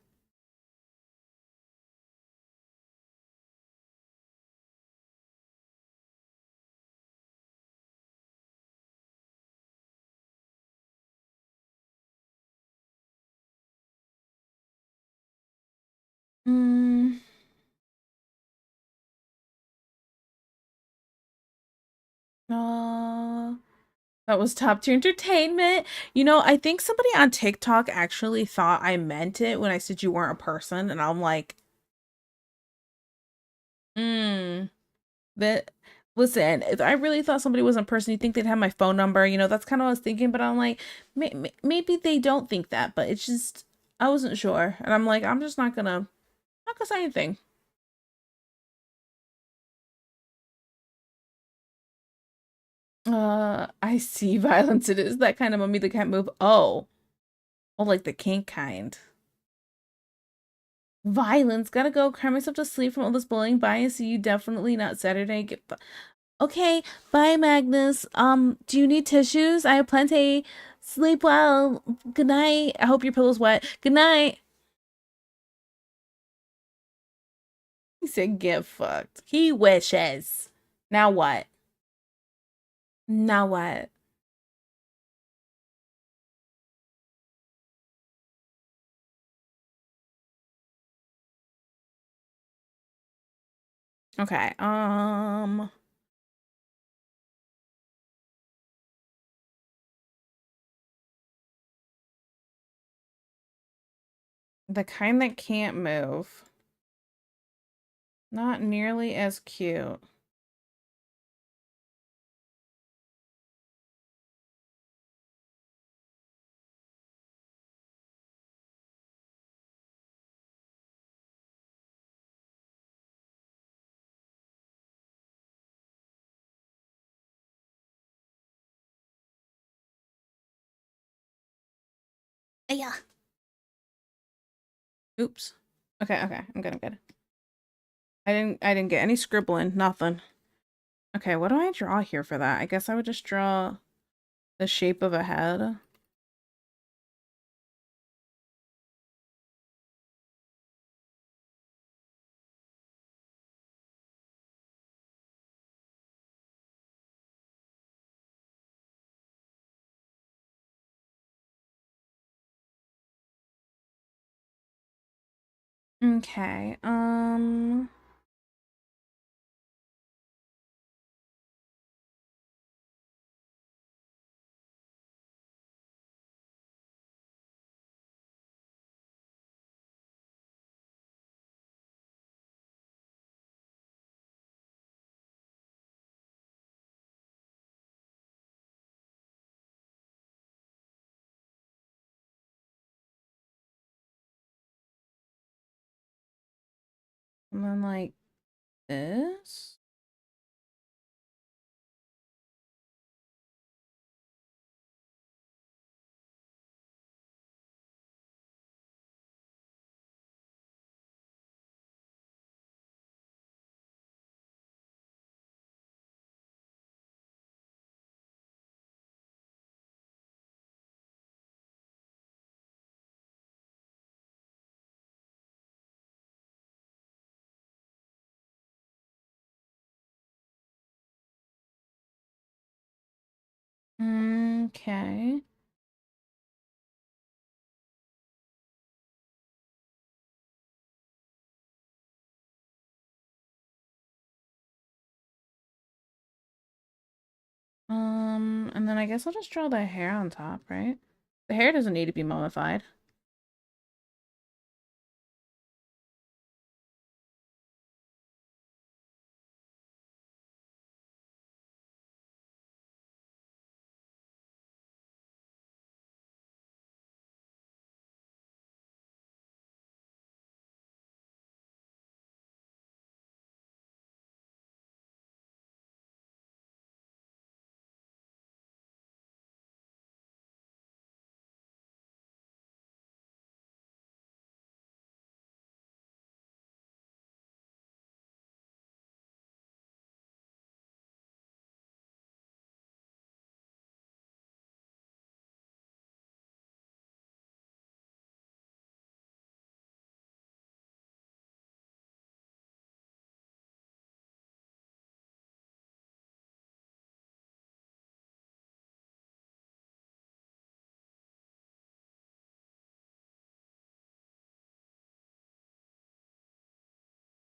[SPEAKER 1] Mm, uh, that was top tier entertainment. You know, I think somebody on TikTok actually thought I meant it when I said you weren't a person, and I'm like, that listen, if I really thought somebody was a person, you think they'd have my phone number. You know, that's kind of what I was thinking, but I'm like, maybe they don't think that, but it's just I wasn't sure, and I'm like, I'm just not gonna say anything. I see violence. It is that kind of mummy that can't move. Oh, like the kink kind. Violence. Gotta go. Cry myself to sleep from all this bullying. Bye. See you definitely not Saturday. Okay. Bye, Magnus. Do you need tissues? I have plenty. Sleep well. Good night. I hope your pillow's wet. Good night. He said, get fucked. He wishes. Now what? Now what? Okay. The kind that can't move. Not nearly as cute. Yeah. Oops. Okay, okay. I'm good, I'm good. I didn't get any scribbling, nothing. Okay, what do I draw here for that? I guess I would just draw the shape of a head. Okay, And then like this. Okay. And then I guess I'll just draw the hair on top, right? The hair doesn't need to be mummified.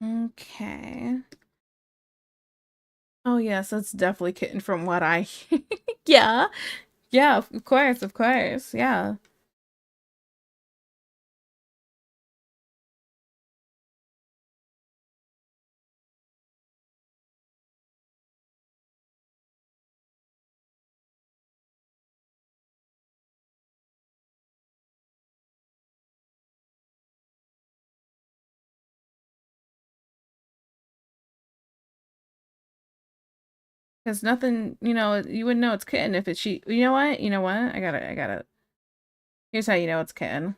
[SPEAKER 1] Okay. Oh yes, that's definitely kitten from what I Yeah. Yeah, of course, of course. Yeah. Because nothing, you wouldn't know it's kitten if it's she. You know what? You know what? I gotta. Here's how you know it's kitten.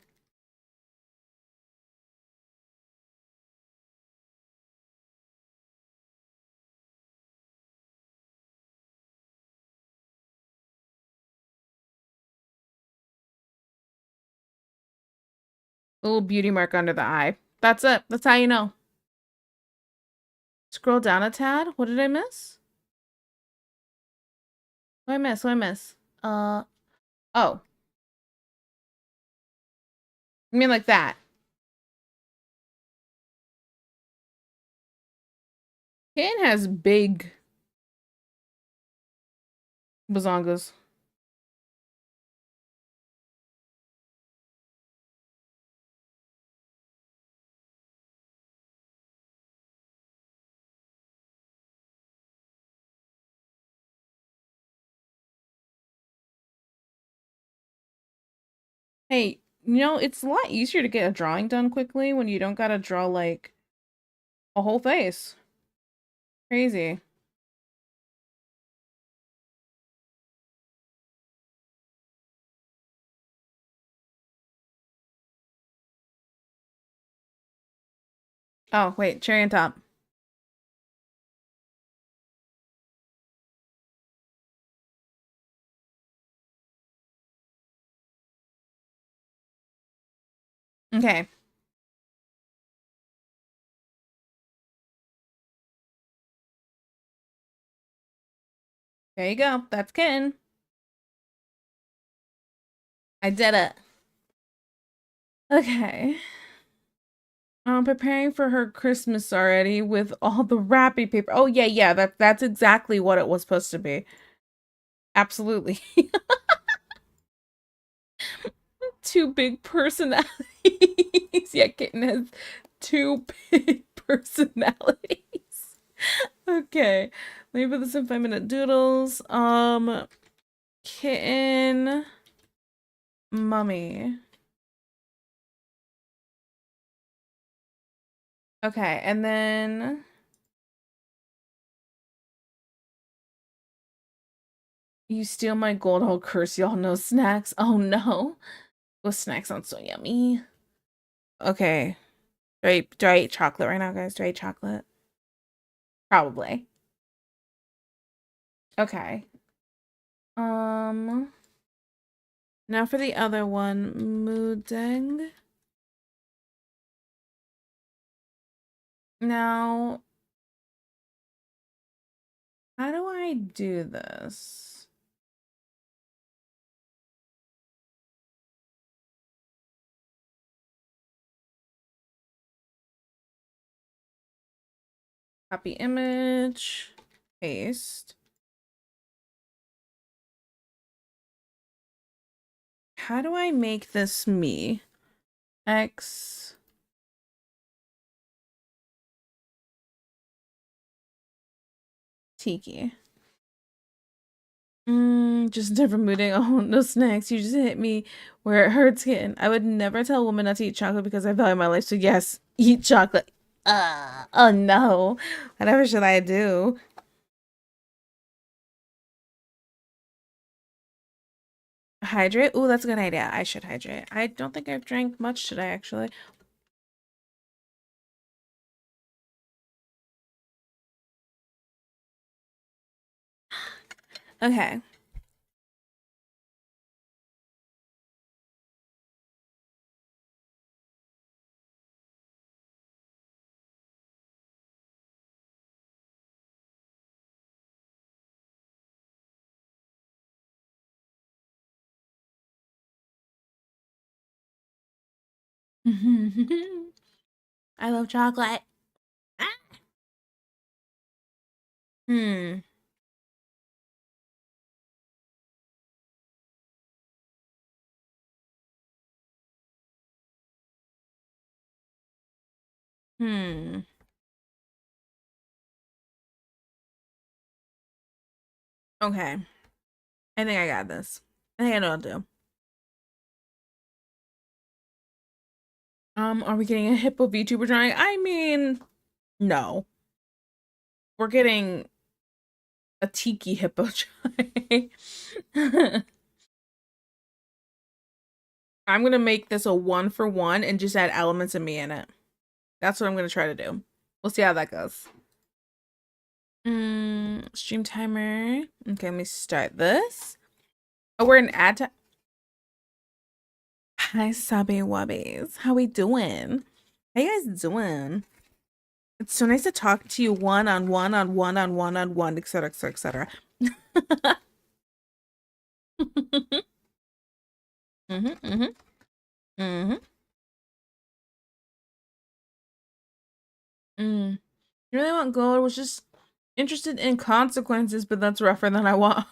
[SPEAKER 1] A little beauty mark under the eye. That's it. That's how you know. Scroll down a tad. What did I miss? What did I miss? What did I miss? Oh. I mean like that. Kitten has big bazongas. Hey, it's a lot easier to get a drawing done quickly when you don't gotta draw like a whole face. Crazy. Oh, wait, cherry on top. Okay. There you go. That's kitten. I did it. Okay. I'm preparing for her Christmas already with all the wrapping paper. Oh yeah, yeah, that's exactly what it was supposed to be. Absolutely. Two big personalities. Yeah, kitten has two big personalities. Okay. Let me put this in 5-minute doodles. Kitten mummy. Okay, and then you steal my gold, I'll curse y'all. No snacks. Oh no. Those snacks sound so yummy. Okay. Do I eat chocolate right now, guys? Do I eat chocolate? Probably. Okay. Um, now for the other one, Mudeng. Now, how do I do this? Copy image, paste. How do I make this me? X Tiki. Just different mooding. Oh, no snacks. You just hit me where it hurts getting. I would never tell a woman not to eat chocolate because I value my life. So yes, eat chocolate. Oh no. Whatever should I do? Hydrate? Ooh, that's a good idea. I should hydrate. I don't think I've drank much today, actually. Okay. I love chocolate. Ah. Hmm. Hmm. Okay. I think I got this. I think I know what to do. Are we getting a hippo VTuber drawing? I mean, no. We're getting a tiki hippo drawing. I'm gonna make this a 1-for-1 and just add elements of me in it. That's what I'm gonna try to do. We'll see how that goes. Stream timer. Okay, let me start this. Oh, we're in ad time. Hi, Sabi Wubbies. How we doing? How you guys doing? It's so nice to talk to you one on one on one on one on one, etc., etc., etc. Mm-hmm, mm-hmm, mm-hmm. Mm. You really want gold? I was just interested in consequences, but that's rougher than I want.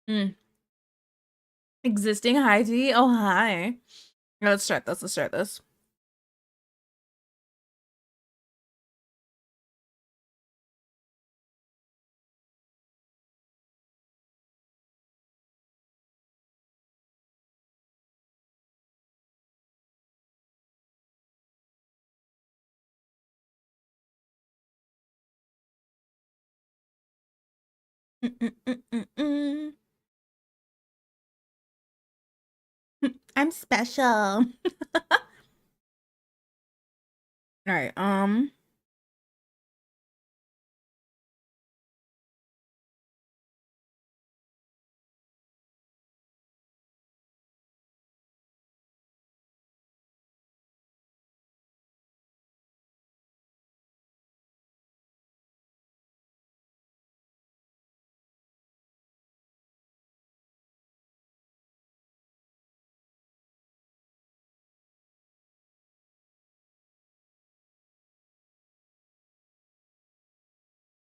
[SPEAKER 1] mm. Existing high D? Oh, hi. Let's start this. Let's start this. Mm-mm-mm-mm-mm. I'm special. All right.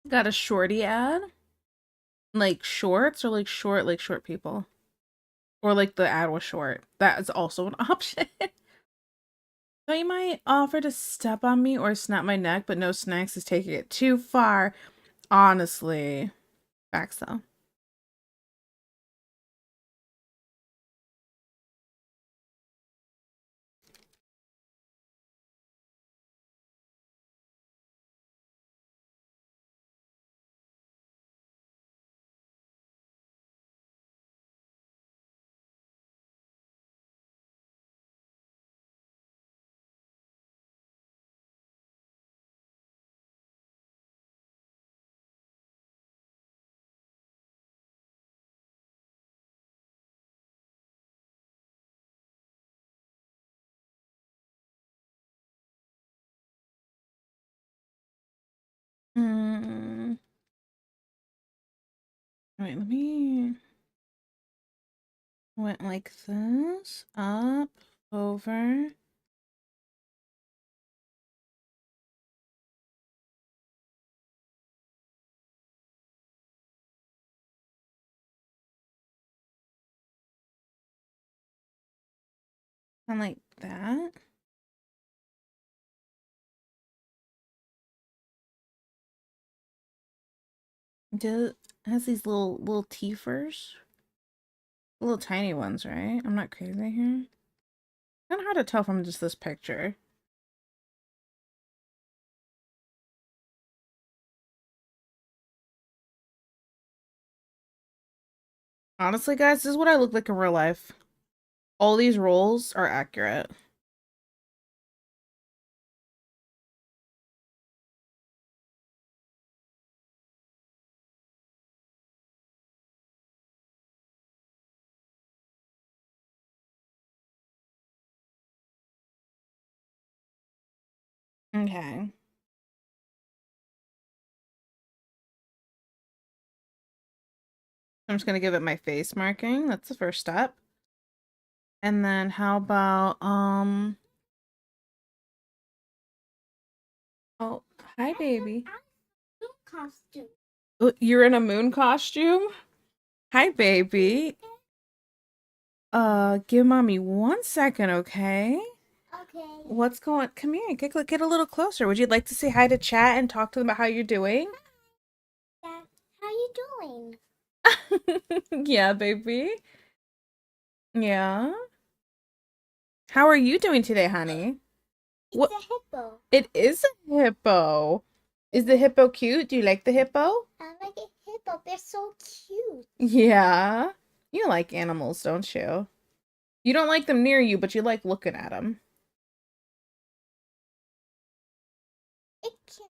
[SPEAKER 1] Got a shorty ad? Like shorts or like short people? Or like the ad was short. That is also an option. So you might offer to step on me or snap my neck, but no snacks is taking it too far. Honestly. Facts though. Mm. Wait, let me went like this, up, over. And like that. It has these little teethers. Little tiny ones, right? I'm not crazy here. Kind of hard to tell from just this picture. Honestly, guys, this is what I look like in real life. All these roles are accurate. Okay. I'm just gonna give it my face marking. That's the first step. And then how about oh, hi baby.
[SPEAKER 3] Costume.
[SPEAKER 1] Oh, you're in a moon costume? Hi baby. Give mommy 1 second, okay?
[SPEAKER 3] Okay.
[SPEAKER 1] What's going come here, get a little closer. Would you like to say hi to chat and talk to them about how you're doing?
[SPEAKER 3] Dad, how you doing?
[SPEAKER 1] Yeah, baby. Yeah. How are you doing today, honey?
[SPEAKER 3] It's
[SPEAKER 1] What?
[SPEAKER 3] a hippo.
[SPEAKER 1] It is a hippo. Is the hippo cute? Do you like the hippo?
[SPEAKER 3] I like a hippo. They're so cute.
[SPEAKER 1] Yeah. You like animals, don't you? You don't like them near you, but you like looking at them.
[SPEAKER 3] It can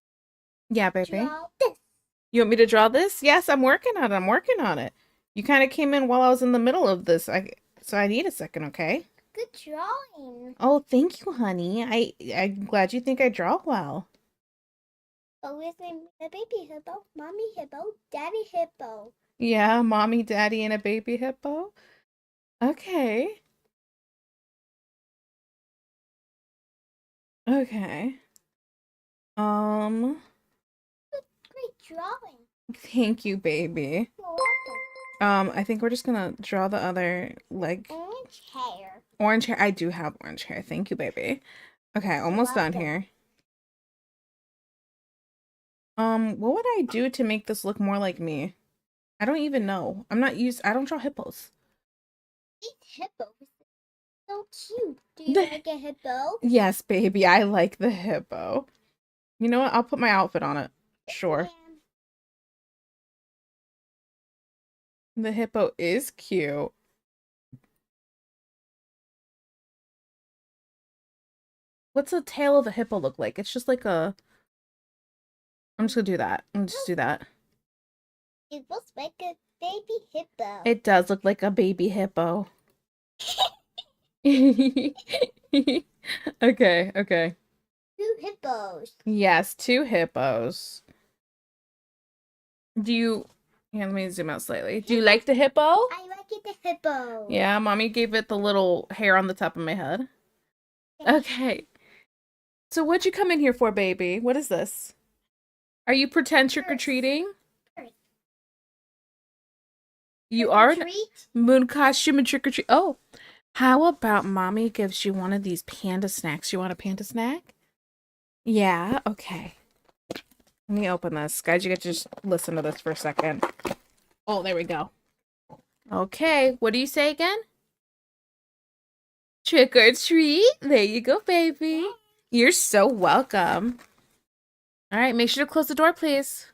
[SPEAKER 1] Yeah, baby.
[SPEAKER 3] draw this.
[SPEAKER 1] You want me to draw this? Yes, I'm working on it. I'm working on it. You kind of came in while I was in the middle of this. So I need a second, okay?
[SPEAKER 3] Good drawing.
[SPEAKER 1] Oh, thank you, honey. I'm glad you think I draw well.
[SPEAKER 3] But with the baby hippo, mommy hippo, daddy hippo.
[SPEAKER 1] Yeah, mommy, daddy, and a baby hippo. Okay. Okay. Um,
[SPEAKER 3] Great drawing.
[SPEAKER 1] thank you, baby.
[SPEAKER 3] You're welcome.
[SPEAKER 1] I think we're just gonna draw the other leg.
[SPEAKER 3] Orange hair.
[SPEAKER 1] Orange hair. I do have orange hair. Thank you, baby. Okay, almost done
[SPEAKER 3] welcome.
[SPEAKER 1] here. What would I do to make this look more like me? I don't even know. I don't draw hippos.
[SPEAKER 3] These hippos so cute. Do you like a hippo?
[SPEAKER 1] Yes, baby, I like the hippo. You know what? I'll put my outfit on it. Sure. The hippo is cute. What's the tail of a hippo look like? It's just like a... I'm just gonna do that. I'm just do that.
[SPEAKER 3] It looks like a baby hippo.
[SPEAKER 1] It does look like a baby hippo. Okay, okay.
[SPEAKER 3] 2 hippos.
[SPEAKER 1] Yes, 2 hippos. Do you... Yeah, let me zoom out slightly. Do you like the hippo?
[SPEAKER 3] I like it, the hippo.
[SPEAKER 1] Yeah, mommy gave it the little hair on the top of my head. Okay. So what'd you come in here for, baby? What is this? Are you pretend trick-or-treating? You are in
[SPEAKER 3] Treat.
[SPEAKER 1] moon costume and trick-or-treat. Oh, how about mommy gives you one of these panda snacks? You want a panda snack? Yeah, okay. Let me open this. Guys, you get to just listen to this for a second. Oh, there we go. Okay, what do you say again? Trick or treat. There you go, baby. You're so welcome. All right, make sure to close the door, please.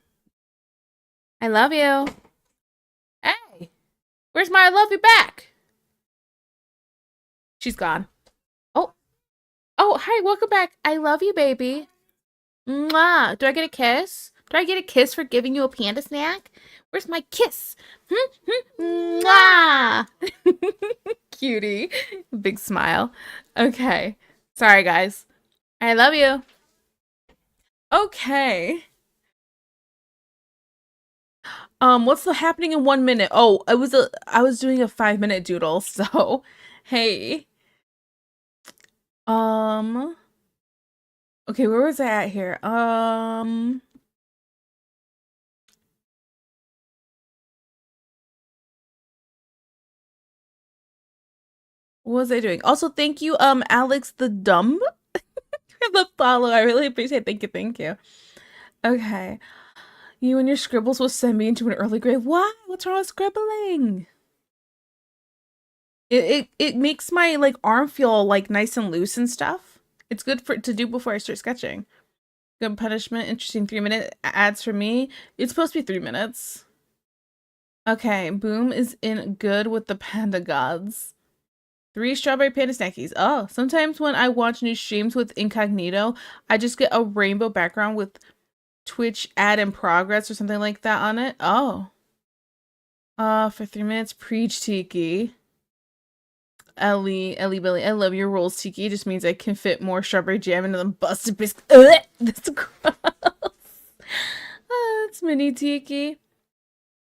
[SPEAKER 1] I love you. Hey, where's my I love you back? She's gone. Oh, oh, hi, welcome back. I love you, baby. Mwah. Do I get a kiss? Do I get a kiss for giving you a panda snack? Where's my kiss? Mwah. Cutie. Big smile. Okay. Sorry, guys. I love you. Okay. What's the happening in 1 minute? Oh, I was doing a 5 minute doodle, so hey. Um, okay, where was I at here? What was I doing? Also, thank you, Alex the Dumb for the follow. I really appreciate it. Thank you, thank you. Okay. You and your scribbles will send me into an early grave. Why? What's wrong with scribbling? It makes my like arm feel like nice and loose and stuff. It's good for to do before I start sketching. Good punishment, interesting 3 minute ads for me. It's supposed to be 3 minutes. Okay, Boom is in good with the panda gods. 3 strawberry panda snackies. Oh, sometimes when I watch new streams with incognito, I just get a rainbow background with Twitch ad in progress or something like that on it. Oh. For 3 minutes, preach Tiki. Ellie Billy, I love your rolls, Tiki. It just means I can fit more strawberry jam into them busted biscuit. That's gross. It's mini Tiki.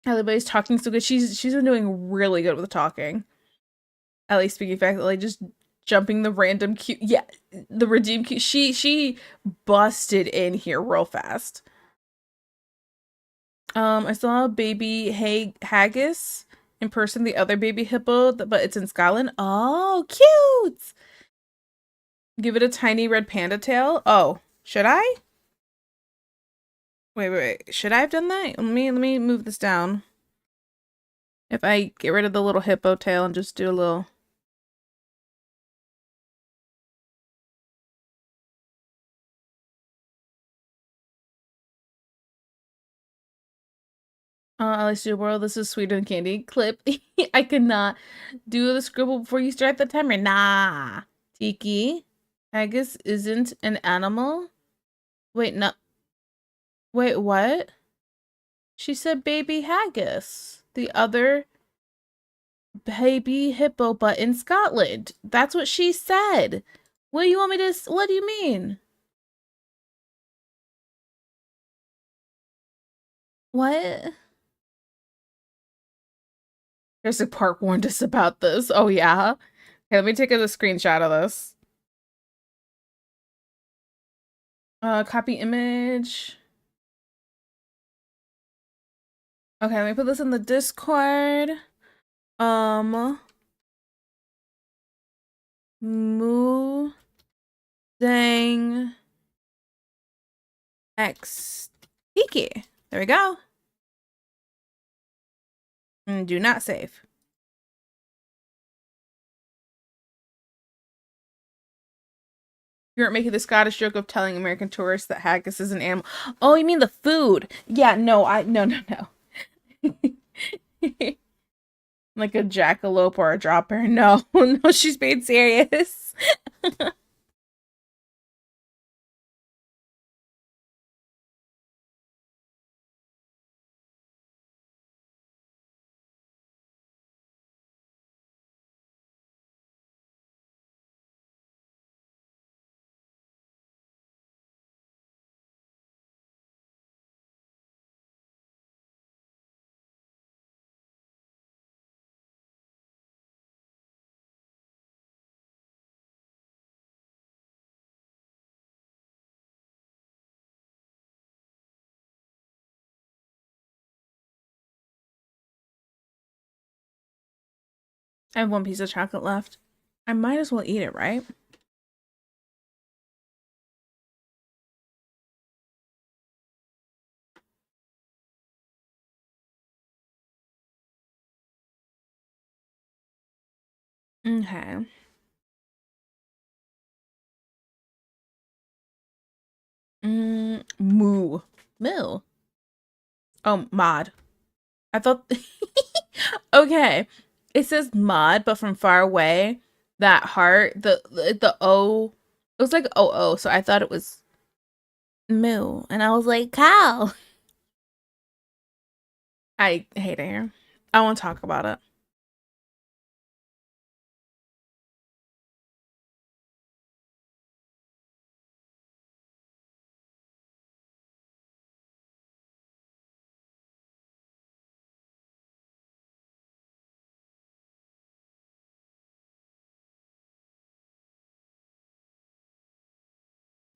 [SPEAKER 1] Everybody's talking so good. She's been doing really good with talking. Ellie speaking fact, like just jumping the random cute. Yeah, the redeem cute. She busted in here real fast. I saw a baby haggis in person. The other baby hippo, but it's in Scotland. Oh, cute! Give it a tiny red panda tail. Oh, should I? Wait. Should I have done that? Let me move this down. If I get rid of the little hippo tail and just do a little. Alice World, this is sweeter than candy. Clip. I cannot do the scribble before you start the timer. Nah. Tiki. Haggis isn't an animal? Wait, no. Wait, what? She said baby haggis. The other baby hippo, but in Scotland. That's what she said. What do you want me to? What do you mean? What? Jurassic Park warned us about this. Oh yeah. Okay, let me take a screenshot of this. Copy image. Okay, let me put this in the Discord. Moo Dang X Tiki. There we go. And do not save. You aren't making the Scottish joke of telling American tourists that haggis is an animal. Oh, you mean the food? Yeah, no, no. Like a jackalope or a drop bear. No, no, she's being serious. I have one piece of chocolate left. I might as well eat it, right? Okay. Moo. Moo. Oh, mod. I thought. Okay. It says mod, but from far away, that heart, the O, it was like OO, so I thought it was moo. And I was like, cow. I hate it here. I won't talk about it.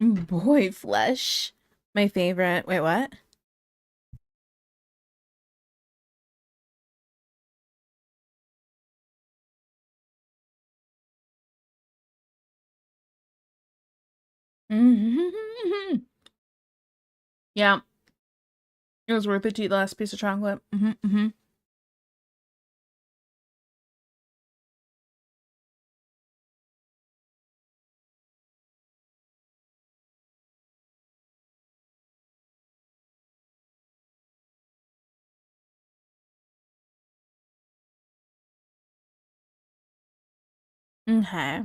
[SPEAKER 1] Boy flesh. My favorite. Wait, what? Yeah, it was worth it to eat the last piece of chocolate. Okay.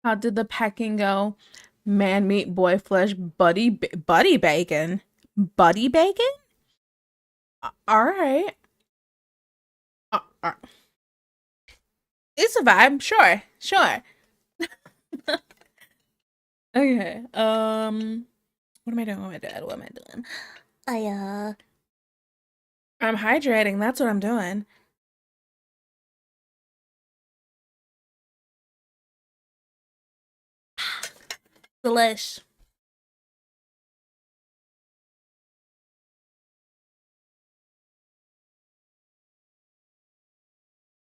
[SPEAKER 1] How did the packing go? Man meat, boy flesh, buddy bacon. Buddy bacon? All right. Uh, it's a vibe. Sure. Sure. Okay. What am I doing? What am I doing? What am I doing? I I'm hydrating. That's what I'm doing. Delish.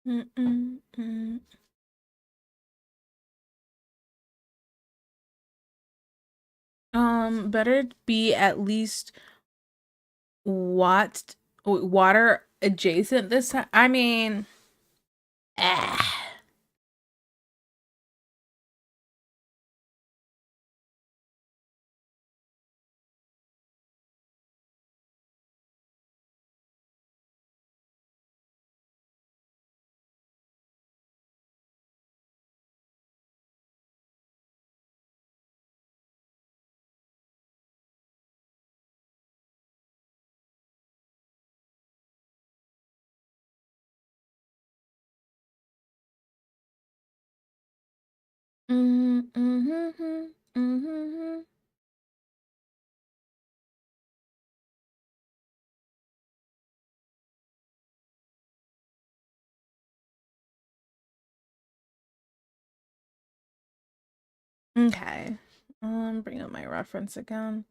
[SPEAKER 1] Mm-mm-mm. Better be at least what water adjacent this time. I mean, ah. Mm-hmm, mm-hmm. Okay. Bring up my reference again.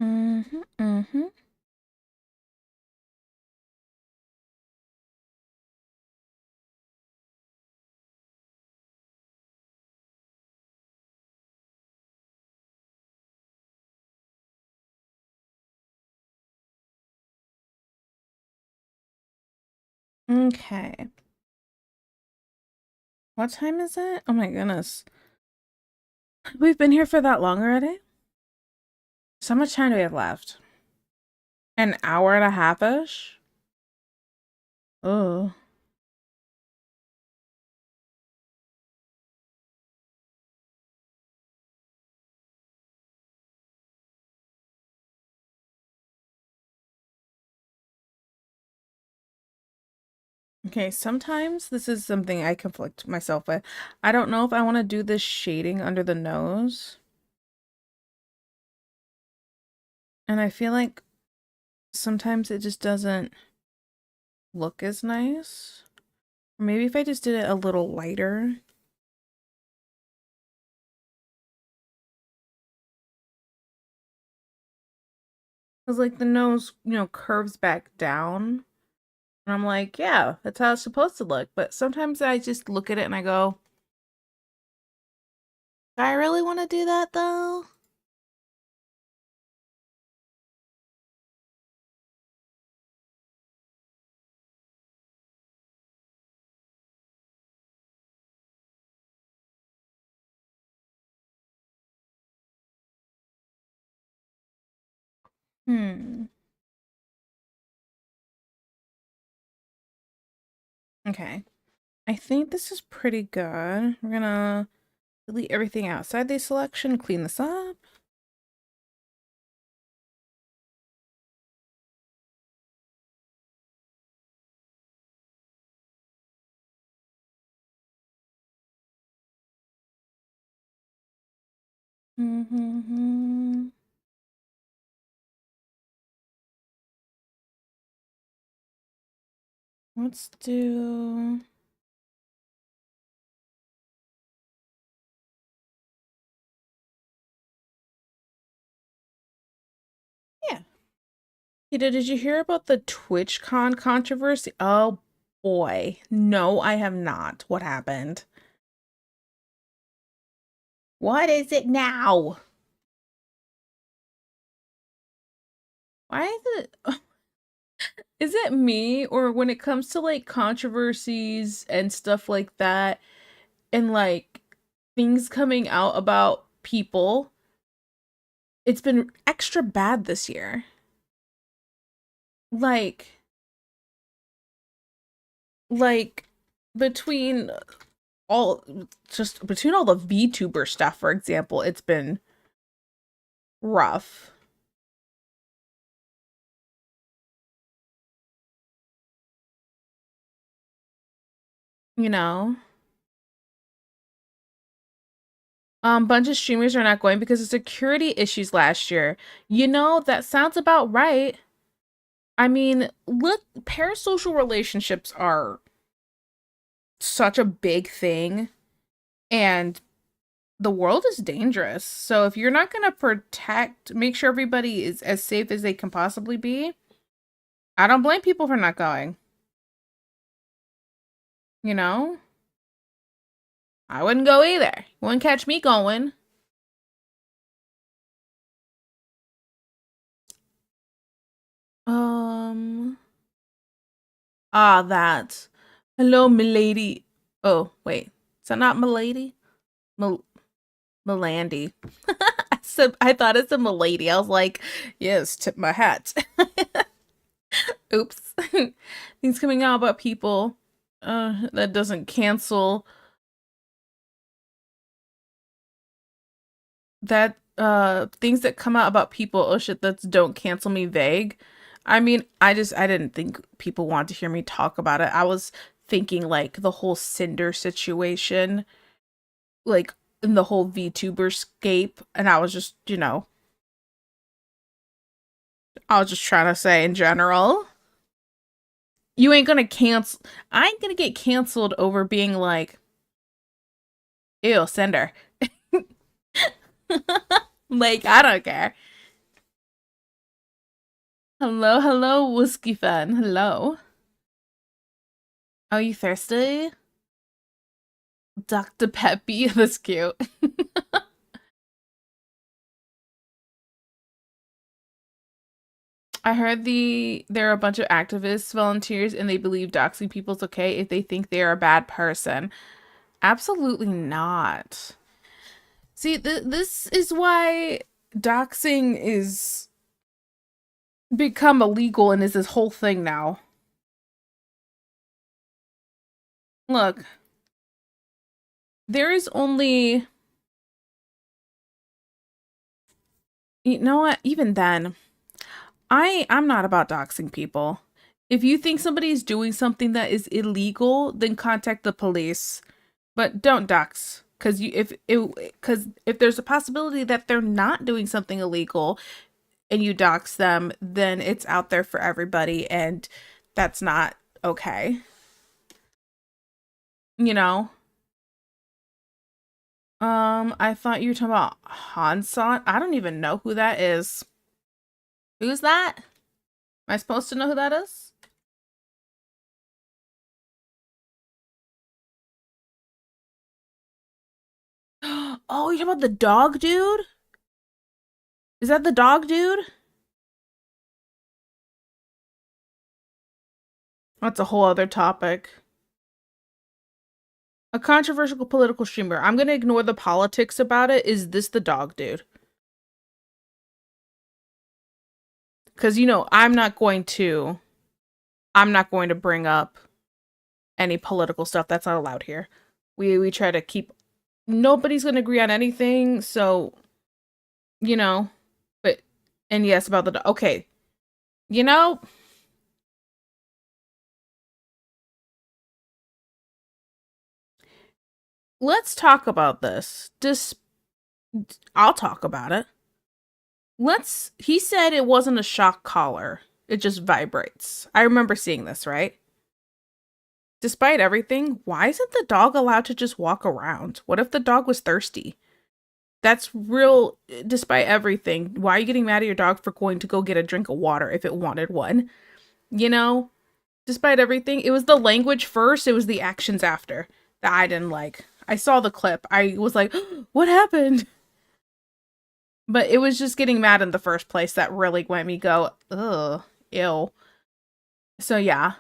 [SPEAKER 1] Mm-hmm, mm-hmm. Okay. What time is it? Oh my goodness. We've been here for that long already? So much time do we have left? An hour and a half-ish? Oh. Okay, sometimes this is something I conflict myself with. I don't know if I want to do this shading under the nose. And I feel like sometimes it just doesn't look as nice. Or maybe if I just did it a little lighter. Because like the nose, curves back down. And I'm like, yeah, that's how it's supposed to look. But sometimes I just look at it and I go, do I really want to do that though? Hmm. Okay. I think this is pretty good. We're gonna delete everything outside the selection, clean this up. Mm-hmm. Let's do. Yeah. Peter, did you hear about the TwitchCon controversy? Oh boy. No, I have not. What happened? What is it now? Why is it? Is it me, or when it comes to like controversies and stuff like that, and like things coming out about people, it's been extra bad this year. Like, like between all just between all the VTuber stuff, for example, it's been rough. You know? Bunch of streamers are not going because of security issues last year. You know, that sounds about right. I mean, look, parasocial relationships are such a big thing, and the world is dangerous. So if you're not going to make sure everybody is as safe as they can possibly be, I don't blame people for not going. You know? I wouldn't go either. Wouldn't catch me going. Um, that. Hello, milady. Oh, wait. Is that not milady? Mil Melandy. I thought it's a milady. I was like, yes, tip my hat. Oops. Things coming out about people. That doesn't cancel that things that come out about people, oh shit, that's don't cancel me vague. I mean, I didn't think people wanted to hear me talk about it. I was thinking like the whole Cinder situation, like in the whole VTuber scape, and I was just, I was just trying to say in general, you ain't gonna cancel. I ain't gonna get canceled over being like, ew, Cinder. Like, I don't care. Hello, hello, whiskey fan. Hello. Are you thirsty? Dr. Peppy, that's cute. I heard there are a bunch of activists, volunteers, and they believe doxing people's okay if they think they are a bad person. Absolutely not. See, this is why doxing is become illegal and is this whole thing now. Look, there is only, you know what? Even then, I'm not about doxing people. If you think somebody is doing something that is illegal, then contact the police. But don't dox, because if there's a possibility that they're not doing something illegal and you dox them, then it's out there for everybody, and that's not okay. You know? I thought you were talking about Hansan. I don't even know who that is. Who's that? Am I supposed to know who that is? Oh, you're talking about the dog dude? Is that the dog dude? That's a whole other topic. A controversial political streamer. I'm gonna ignore the politics about it. Is this the dog dude? Because, I'm not going to bring up any political stuff. That's not allowed here. We try to keep, nobody's going to agree on anything. So, but, and yes, about the, okay, let's talk about this. I'll talk about it. He said it wasn't a shock collar. It just vibrates. I remember seeing this, right? Despite everything, why isn't the dog allowed to just walk around? What if the dog was thirsty? That's real, despite everything. Why are you getting mad at your dog for going to go get a drink of water if it wanted one? Despite everything, it was the language first, it was the actions after that I didn't like. I saw the clip. I was like, what happened? But it was just getting mad in the first place that really made me go, ugh, ew. So yeah.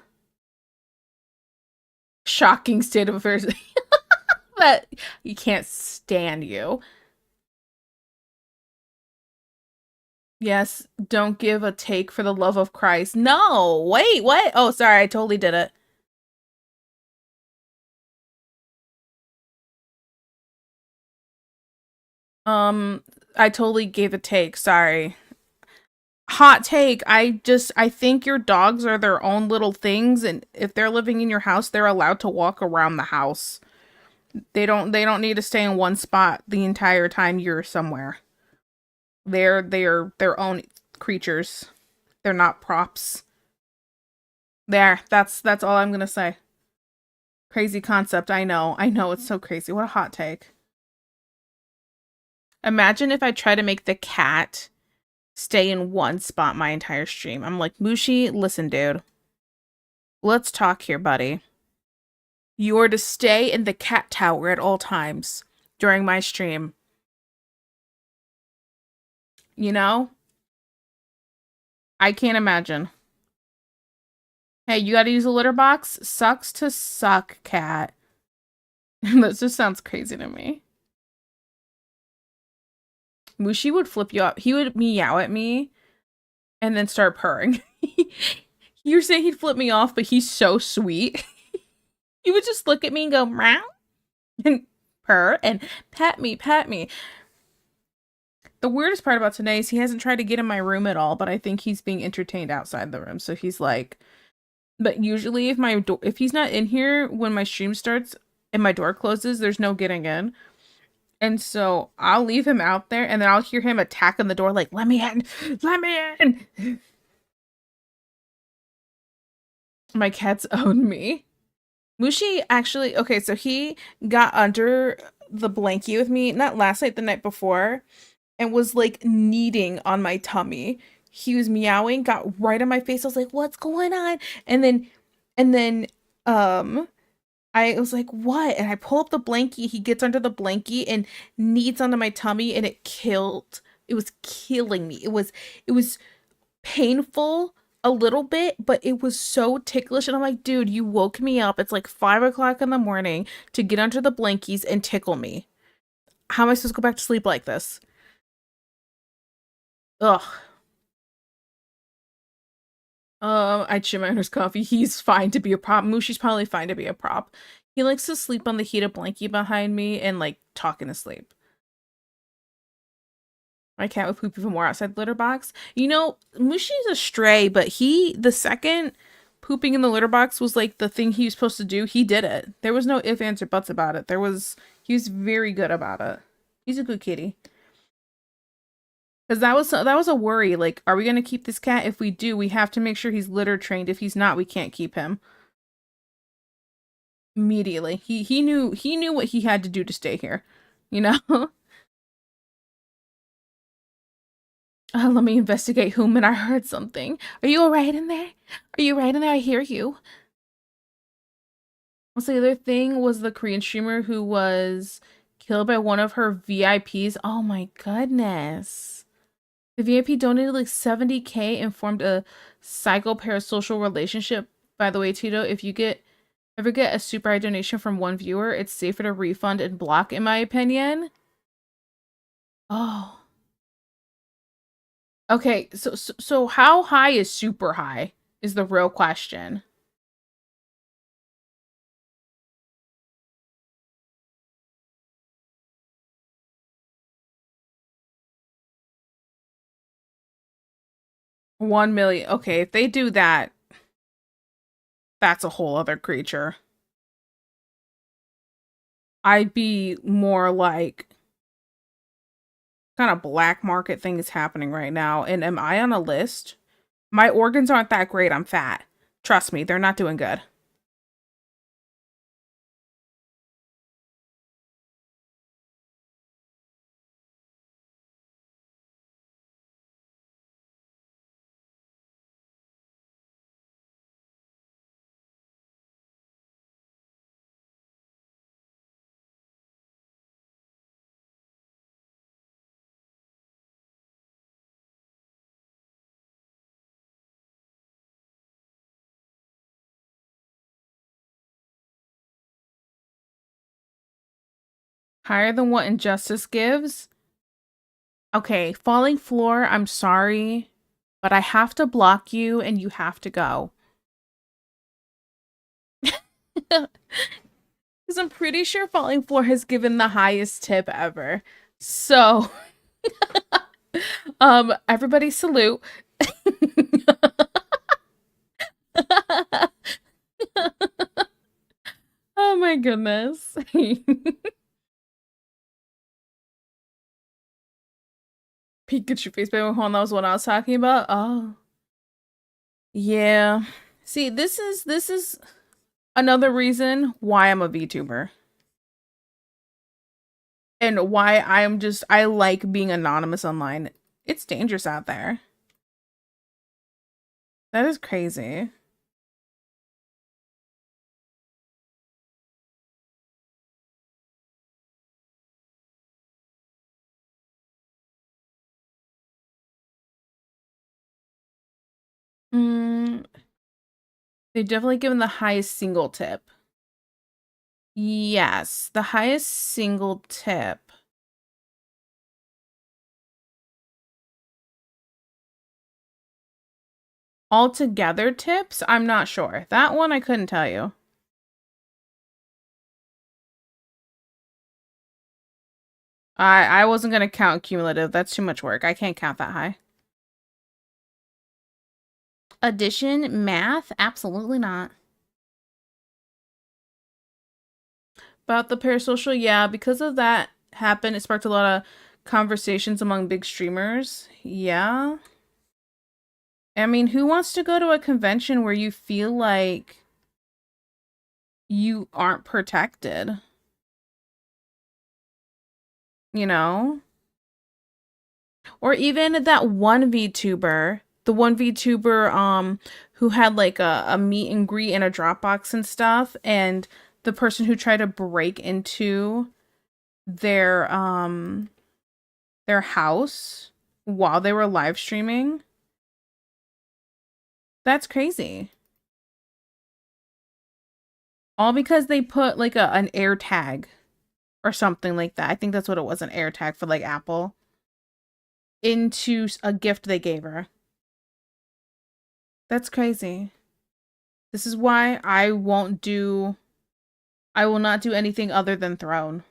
[SPEAKER 1] Shocking state of affairs. That you can't stand you. Yes, don't give a take for the love of Christ. No, wait, what? Oh, sorry, I totally did it. I totally gave a take, sorry. Hot take. I think your dogs are their own little things, and if they're living in your house, they're allowed to walk around the house. They don't need to stay in one spot the entire time you're somewhere. They're their own creatures. They're not props. That's all I'm gonna say. Crazy concept, I know. I know, it's so crazy. What a hot take. Imagine if I try to make the cat stay in one spot my entire stream. I'm like, Mushi, listen, dude. Let's talk here, buddy. You are to stay in the cat tower at all times during my stream. I can't imagine. Hey, you gotta use a litter box? Sucks to suck, cat. That just sounds crazy to me. Mushi would flip you up. He would meow at me and then start purring. You're saying he'd flip me off, but he's so sweet. He would just look at me and go, meow, and purr and pat me, pat me. The weirdest part about today is he hasn't tried to get in my room at all, but I think he's being entertained outside the room. So he's like, but usually if he's not in here when my stream starts and my door closes, there's no getting in. And so I'll leave him out there and then I'll hear him attacking the door like, let me in, let me in. My cats own me. Mushi actually, okay, so he got under the blankie with me, not last night, the night before, and was like kneading on my tummy. He was meowing, got right on my face. I was like, what's going on? And then, I was like, what? And I pull up the blankie. He gets under the blankie and kneads onto my tummy, and it was killing me. It was painful a little bit, but it was so ticklish. And I'm like, dude, you woke me up. It's like 5 o'clock in the morning to get under the blankies and tickle me. How am I supposed to go back to sleep like this? Ugh. I chew my owner's coffee. He's fine to be a prop. Mushi's probably fine to be a prop. He likes to sleep on the heated blankie behind me and like talk in his sleep. My cat would poop even more outside the litter box. Mushi's a stray, but the second pooping in the litter box was like the thing he was supposed to do. He did it. There was no ifs, ands, or buts about it. He was very good about it. He's a good kitty. Because that was a worry. Like, are we gonna keep this cat? If we do, we have to make sure he's litter trained. If he's not, we can't keep him. Immediately, he knew what he had to do to stay here. Let me investigate whom, and I heard something. Are you alright in there? Are you right in there? I hear you. Also, the other thing was the Korean streamer who was killed by one of her VIPs. Oh my goodness. The VIP donated like 70K and formed a psychoparasocial relationship. By the way, Tito, if you ever get a super high donation from one viewer, it's safer to refund and block, in my opinion. Oh. Okay, so how high is super high is the real question. $1 million. Okay, if they do that, that's a whole other creature. I'd be more like kind of black market things happening right now. And am I on a list? My organs aren't that great. I'm fat. Trust me, they're not doing good. Higher than what Injustice gives? Okay, Falling Floor, I'm sorry, but I have to block you and you have to go. Because I'm pretty sure Falling Floor has given the highest tip ever. So, everybody salute. Oh my goodness. Pikachu face paint horn, that was what I was talking about. Oh. Yeah. See, this is another reason why I'm a VTuber. And why I like being anonymous online. It's dangerous out there. That is crazy. Mm, they've definitely given the highest single tip. Yes, the highest single tip. Altogether tips? I'm not sure. That one I couldn't tell you. I wasn't gonna count cumulative. That's too much work. I can't count that high. Addition, math? Absolutely not. About the parasocial, yeah, because of that happened, it sparked a lot of conversations among big streamers. Yeah. I mean, who wants to go to a convention where you feel like you aren't protected? You know? Or even that one VTuber, the one VTuber who had like a meet and greet in a Dropbox and stuff, and the person who tried to break into their their house while they were live streaming. That's crazy. All because they put like an air tag or something like that. I think that's what it was, an air tag for like Apple into a gift they gave her. That's crazy. This is why I will not do anything other than Throne.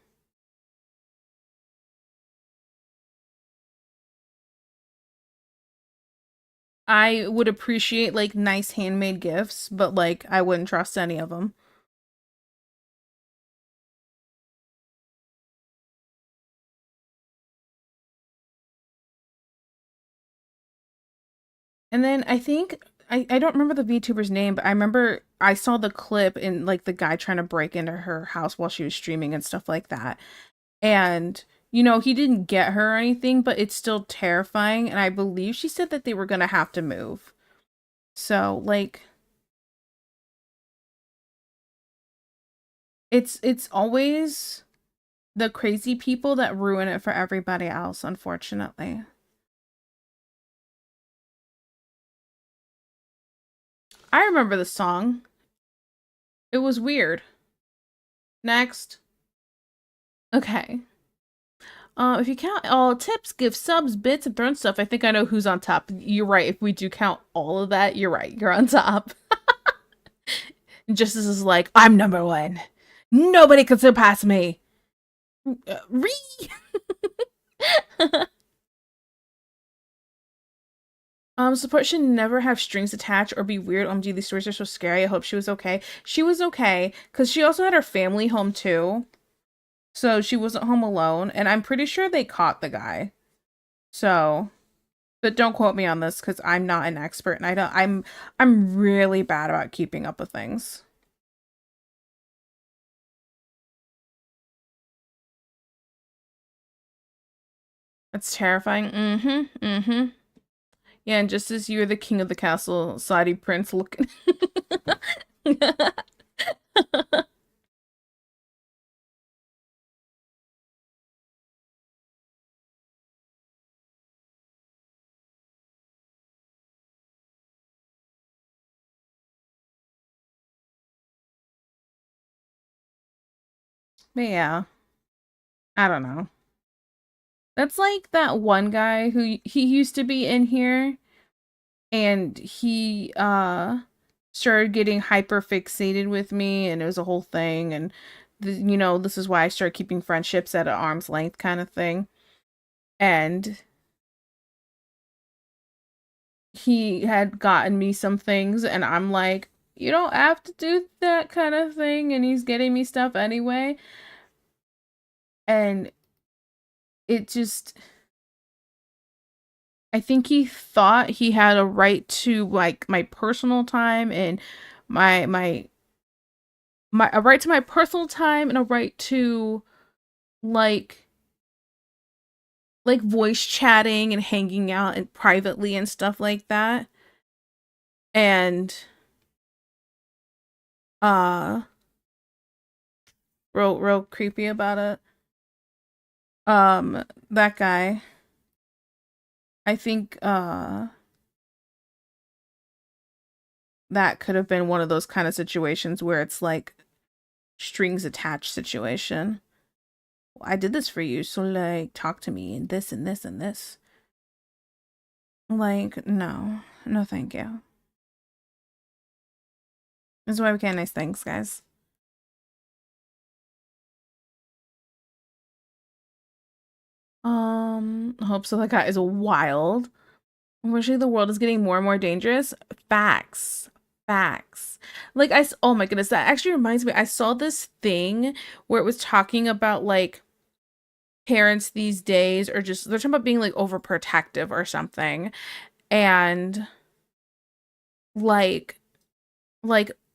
[SPEAKER 1] I would appreciate like nice handmade gifts, but like I wouldn't trust any of them. And then I think I don't remember the VTuber's name, but I remember I saw the clip in like the guy trying to break into her house while she was streaming and stuff like that. And you know, he didn't get her or anything, but it's still terrifying. And I believe she said that they were gonna have to move. So like it's always the crazy people that ruin it for everybody else, unfortunately. I remember the song. It was weird. Next. Okay. If you count all tips, gifts, subs, bits, and thrown stuff, I think I know who's on top. You're right. If we do count all of that, you're right. You're on top. Justice is like, I'm number one. Nobody can surpass me. Ree. Support should never have strings attached or be weird. OMG, these stories are so scary. I hope she was okay. She was okay, because she also had her family home too. So she wasn't home alone, and I'm pretty sure they caught the guy. So, but don't quote me on this because I'm not an expert, and I'm really bad about keeping up with things. That's terrifying. Mm-hmm. Mm-hmm. Yeah, and just as you're the king of the castle, Saudi prince looking. But yeah, I don't know. That's like that one guy who he used to be in here, and he started getting hyper fixated with me, and it was a whole thing, and this is why I started keeping friendships at an arm's length kind of thing. And he had gotten me some things, and I'm like, you don't have to do that kind of thing, and he's getting me stuff anyway. And it just, I think he thought he had a right to like my personal time and my a right to my personal time and a right to like voice chatting and hanging out and privately and stuff like that. And uh real creepy about it. That guy, I think that could have been one of those kind of situations where it's like strings attached situation. I did this for you, so like talk to me and this and this and this. Like, no, thank you. This is why we can't nice things, guys. I hope so. That guy is wild. Unfortunately, the world is getting more and more dangerous. Facts. Facts. Like, oh my goodness, that actually reminds me. I saw this thing where it was talking about like parents these days, or just they're talking about being like overprotective or something. And like,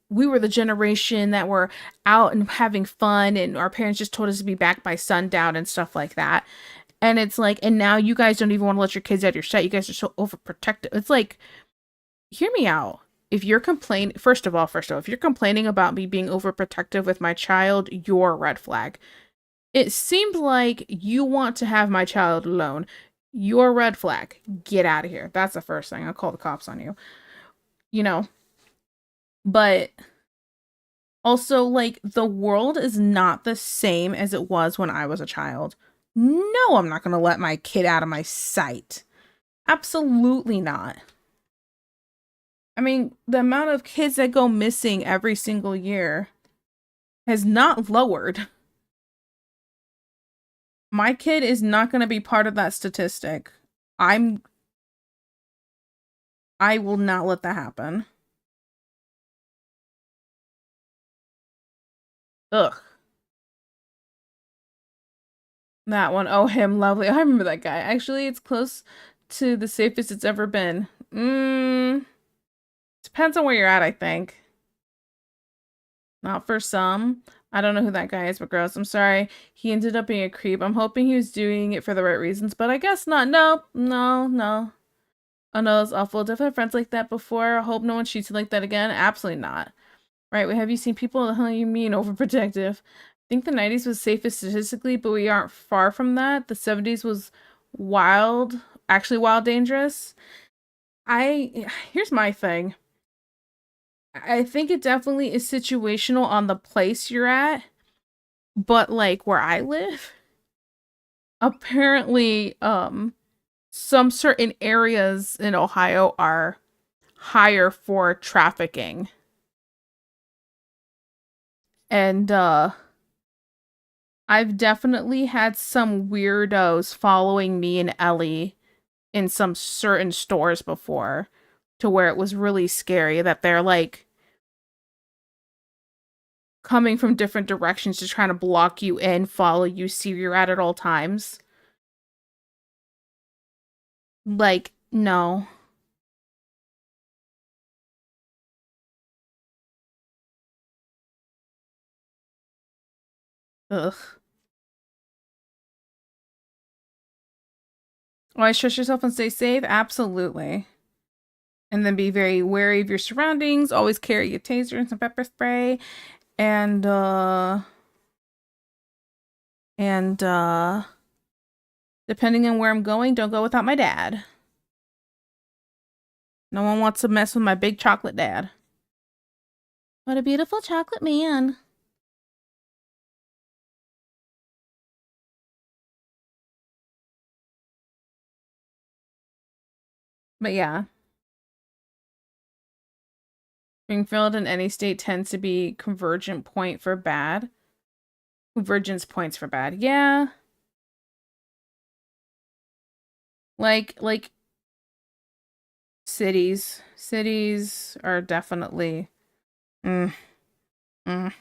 [SPEAKER 1] we were the generation that were out and having fun, and our parents just told us to be back by sundown and stuff like that. And it's like, and now you guys don't even want to let your kids out of your sight. You guys are so overprotective. It's like, hear me out. If you're complaining, first of all, if you're complaining about me being overprotective with my child, you're a red flag. It seems like you want to have my child alone. You're a red flag. Get out of here. That's the first thing. I'll call the cops on you. You know, but also, like, the world is not the same as it was when I was a child. No, I'm not going to let my kid out of my sight. Absolutely not. I mean, the amount of kids that go missing every single year has not lowered. My kid is not going to be part of that statistic. I will not let that happen. Ugh. That one. Oh, him. Lovely. I remember that guy. Actually, it's close to the safest it's ever been. Depends on where you're at, I think. Not for some. I don't know who that guy is, but gross. I'm sorry. He ended up being a creep. I'm hoping he was doing it for the right reasons, but I guess not. No. Oh no, that's awful. Definitely had friends like that before. I hope no one treats you like that again. Absolutely not. Right, have you seen people? The hell you mean overprotective? I think the 90s was safest statistically, but we aren't far from that. The 70s was wild, actually wild dangerous. Here's my thing. I think it definitely is situational on the place you're at, but like where I live, apparently some certain areas in Ohio are higher for trafficking. And I've definitely had some weirdos following me and Ellie in some certain stores before, to where it was really scary that they're like coming from different directions to try to block you in, follow you, see where you're at all times. Like, no. Ugh. Always trust yourself and stay safe? Absolutely. And then be very wary of your surroundings. Always carry a taser and some pepper spray. And and depending on where I'm going, don't go without my dad. No one wants to mess with my big chocolate dad. What a beautiful chocolate man. But yeah. Springfield in any state tends to be convergent point for bad. Convergence points for bad. Yeah. Like cities. Cities are definitely mm, mm.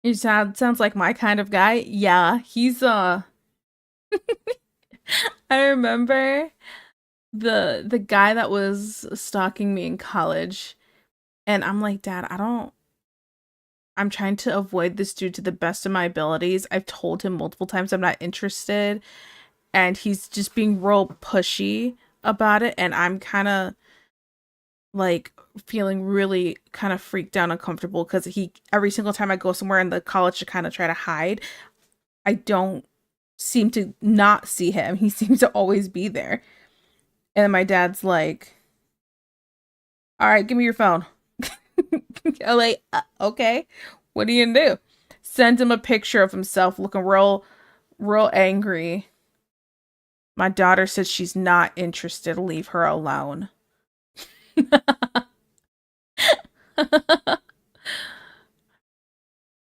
[SPEAKER 1] You sounds like my kind of guy. Yeah, he's I remember the guy that was stalking me in college, and I'm like, "Dad, I'm trying to avoid this dude to the best of my abilities. I've told him multiple times I'm not interested, and he's just being real pushy about it, and I'm kind of like feeling really kind of freaked out and uncomfortable because he every single time I go somewhere in the college to kind of try to hide, I don't seem to not see him. He seems to always be there. And then my dad's like, "All right, give me your phone." I'm like, okay, what are you gonna do?" Send him a picture of himself looking real angry. My daughter said she's not interested. Leave her alone.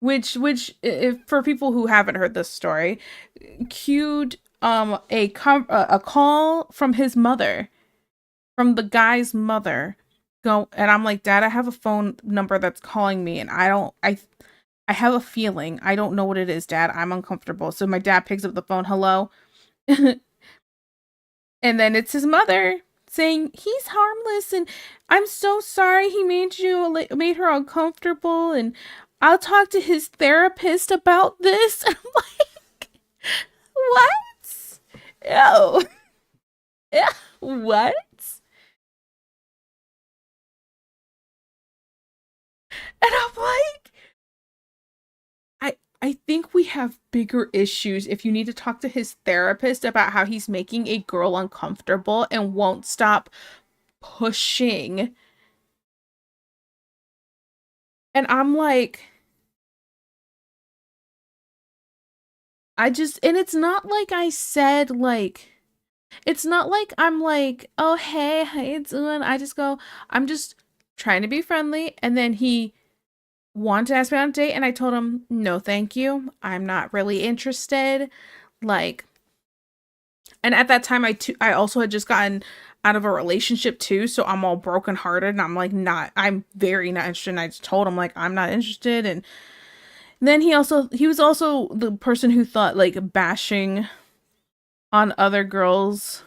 [SPEAKER 1] Which if for people who haven't heard this story, cued a call from his mother, from the guy's mother. Go, and I'm like, "Dad, I have a phone number that's calling me, and I have a feeling. I don't know what it is, Dad. I'm uncomfortable." So my dad picks up the phone. "Hello?" And then it's his mother saying, "He's harmless, and I'm so sorry he made her uncomfortable, and I'll talk to his therapist about this." I'm like, what? Ew. Yeah, what? And I'm like, I think we have bigger issues if you need to talk to his therapist about how he's making a girl uncomfortable and won't stop pushing. And I'm like, and it's not like I said, like, it's not like I'm like, "Oh, hey, how you doing?" I just go, "I'm just trying to be friendly." And then he wanted to ask me on a date, and I told him, "No, thank you. I'm not really interested." Like, and at that time, I also had just gotten out of a relationship too, so I'm all brokenhearted, and I'm like, I'm very not interested. And I just told him like I'm not interested, and then he was also the person who thought like bashing on other girls,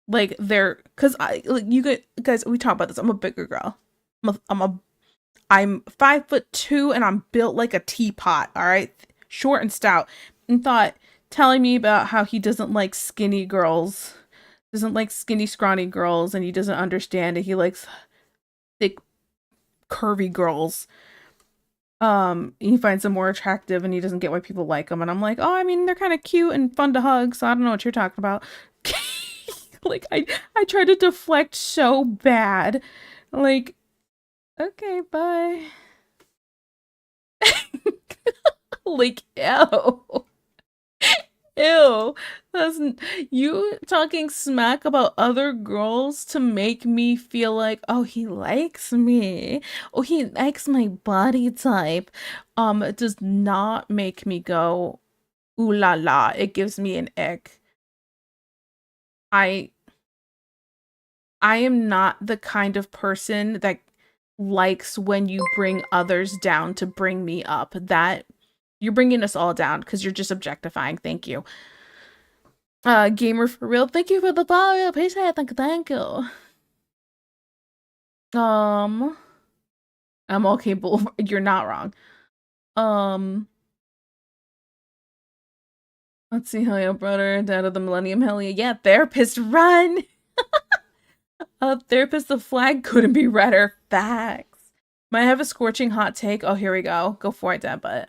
[SPEAKER 1] like they're because I like you guys we talk about this. I'm a bigger girl. I'm 5'2" and I'm built like a teapot. All right, short and stout, and thought telling me about how he doesn't like skinny girls, doesn't like skinny scrawny girls, and he doesn't understand it. He likes thick curvy girls. He finds them more attractive and he doesn't get why people like them. And I'm like, oh, I mean, they're kind of cute and fun to hug, so I don't know what you're talking about. Like, I tried to deflect so bad. Like, okay, bye. Like, ew. Ew. That's you talking smack about other girls to make me feel like, oh, he likes me. Oh, he likes my body type. It does not make me go, ooh la la. It gives me an ick. I I am not the kind of person that likes when you bring others down to bring me up. That you're bringing us all down because you're just objectifying. Thank you. Gamer for real. Thank you for the follow. Appreciate it. Thank you. Um, I'm all capable. You're not wrong. Um, let's see. Hell yeah, brother. Dad of the Millennium. Hell yeah. Therapist, run. Therapist, the flag couldn't be redder. Facts. Might have a scorching hot take. Oh, here we go. Go for it, Dad. But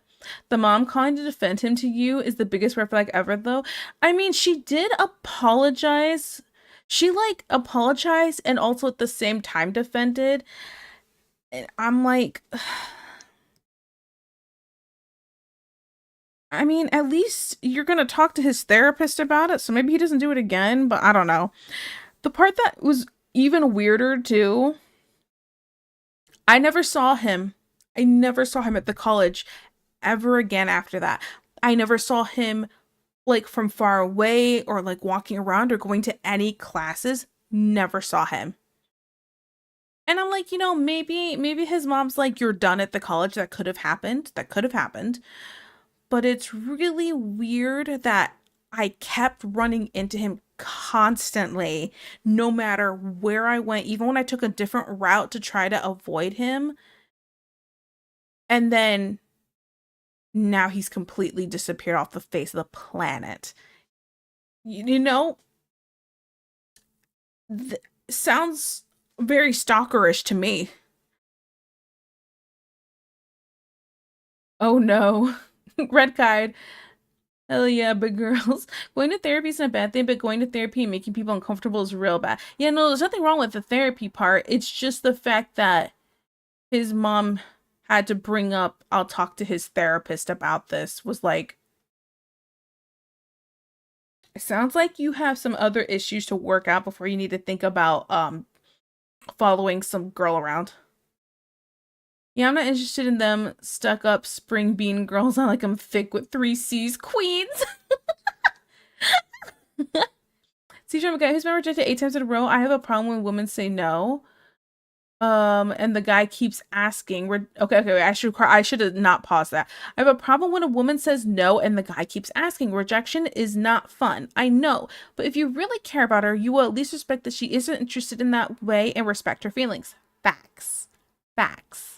[SPEAKER 1] the mom calling to defend him to you is the biggest red flag ever, though. I mean, she did apologize. She like apologized and also at the same time defended. And I'm like, I mean, at least you're gonna talk to his therapist about it, so maybe he doesn't do it again, but I don't know. The part that was even weirder too, I never saw him. I never saw him at the college ever again after that. I never saw him like from far away or like walking around or going to any classes. Never saw him. And I'm like, maybe his mom's like, you're done at the college. That could have happened. That could have happened. But it's really weird that I kept running into him constantly, no matter where I went, even when I took a different route to try to avoid him. And then now he's completely disappeared off the face of the planet. You know, sounds very stalkerish to me. Oh no. Red card. Hell yeah, big girls. Going to therapy isn't a bad thing, but going to therapy and making people uncomfortable is real bad. Yeah, no, there's nothing wrong with the therapy part. It's just the fact that his mom had to bring up, I'll talk to his therapist about this, was like, it sounds like you have some other issues to work out before you need to think about following some girl around. Yeah, I'm not interested in them stuck up spring bean girls. I like them thick with 3 C's. Queens! See, from a guy who's been rejected 8 times in a row, I have a problem when women say no. And the guy keeps asking. Okay, wait, I should have not paused that. I have a problem when a woman says no and the guy keeps asking. Rejection is not fun. I know, but if you really care about her, you will at least respect that she isn't interested in that way and respect her feelings. Facts. Facts.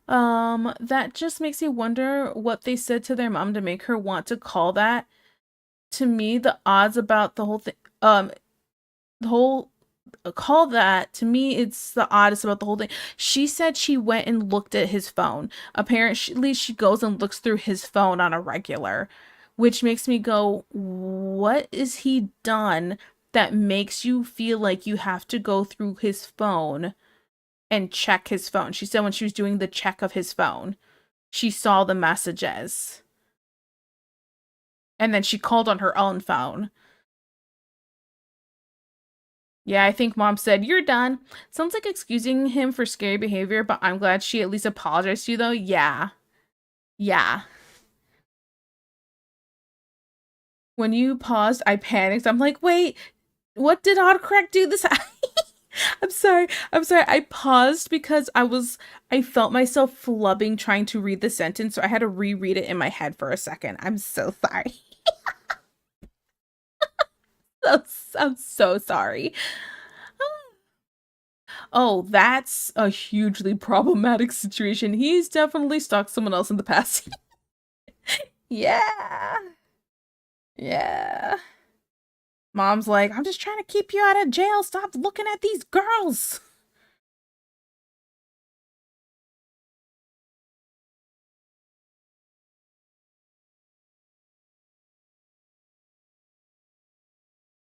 [SPEAKER 1] That just makes me wonder what they said to their mom to make her want to call that. To me, the odds about the whole thing, the whole call that, to me, it's the oddest about the whole thing. She said she went and looked at his phone. Apparently, she goes and looks through his phone on a regular, which makes me go, what is he done that makes you feel like you have to go through his phone and check his phone? She said when she was doing the check of his phone, she saw the messages. And then she called on her own phone. Yeah, I think mom said, you're done. Sounds like excusing him for scary behavior, but I'm glad she at least apologized to you, though. Yeah. Yeah. When you paused, I panicked. I'm like, wait, what did autocorrect do this? I'm sorry. I'm sorry. I paused because I felt myself flubbing trying to read the sentence, so I had to reread it in my head for a second. I'm so sorry. I'm so sorry. Oh, that's a hugely problematic situation. He's definitely stalked someone else in the past. Yeah. Yeah. Mom's like, I'm just trying to keep you out of jail. Stop looking at these girls.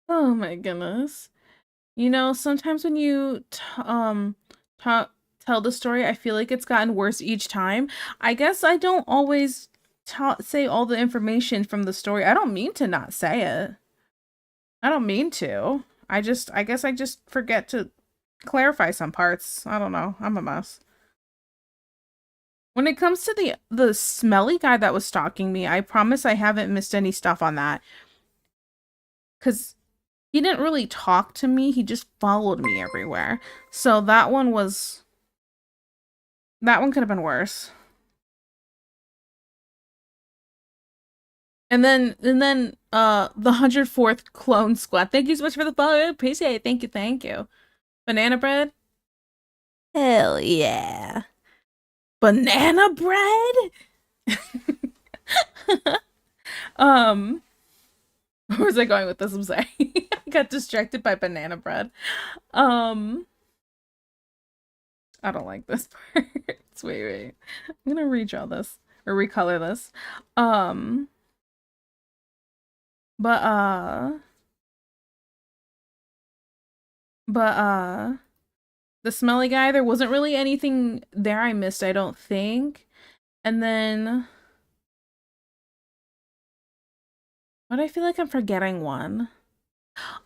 [SPEAKER 1] Oh my goodness. You know, sometimes when you ta tell the story, I feel like it's gotten worse each time. I guess I don't always say all the information from the story. I don't mean to not say it. I don't mean to. I guess I just forget to clarify some parts. I don't know. I'm a mess. When it comes to the smelly guy that was stalking me, I promise I haven't missed any stuff on that. 'Cause he didn't really talk to me, he just followed me everywhere. So that one could have been worse. And then the 104th clone squad. Thank you so much for the follow. I appreciate it. Thank you, thank you. Banana bread? Hell yeah. Banana bread? um where was I going with this? I'm sorry. I got distracted by banana bread. Um I don't like this part. Wait. I'm gonna redraw this or recolor this. Um, but but the smelly guy, there wasn't really anything there I missed, I don't think. And then but I feel like I'm forgetting one.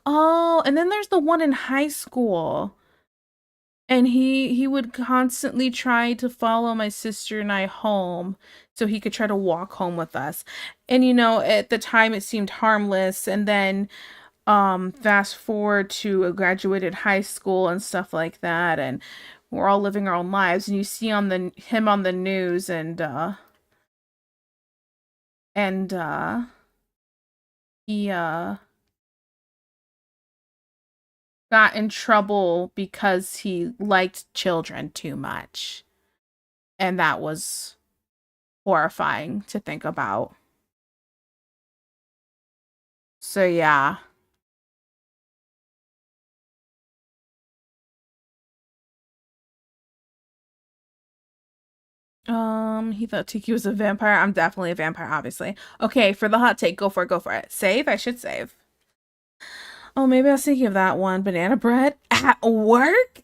[SPEAKER 1] Oh, and then there's the one in high school. And he would constantly try to follow my sister and I home so he could try to walk home with us. And you know, at the time it seemed harmless, and then fast forward to a graduated high school and stuff like that, and we're all living our own lives, and you see on the him on the news, and he got in trouble because he liked children too much. And that was horrifying to think about. So yeah. He thought Tiki was a vampire. I'm definitely a vampire, obviously. Okay, for the hot take, go for it, go for it. Save? I should save. Oh, maybe I was thinking of that one. Banana bread at work?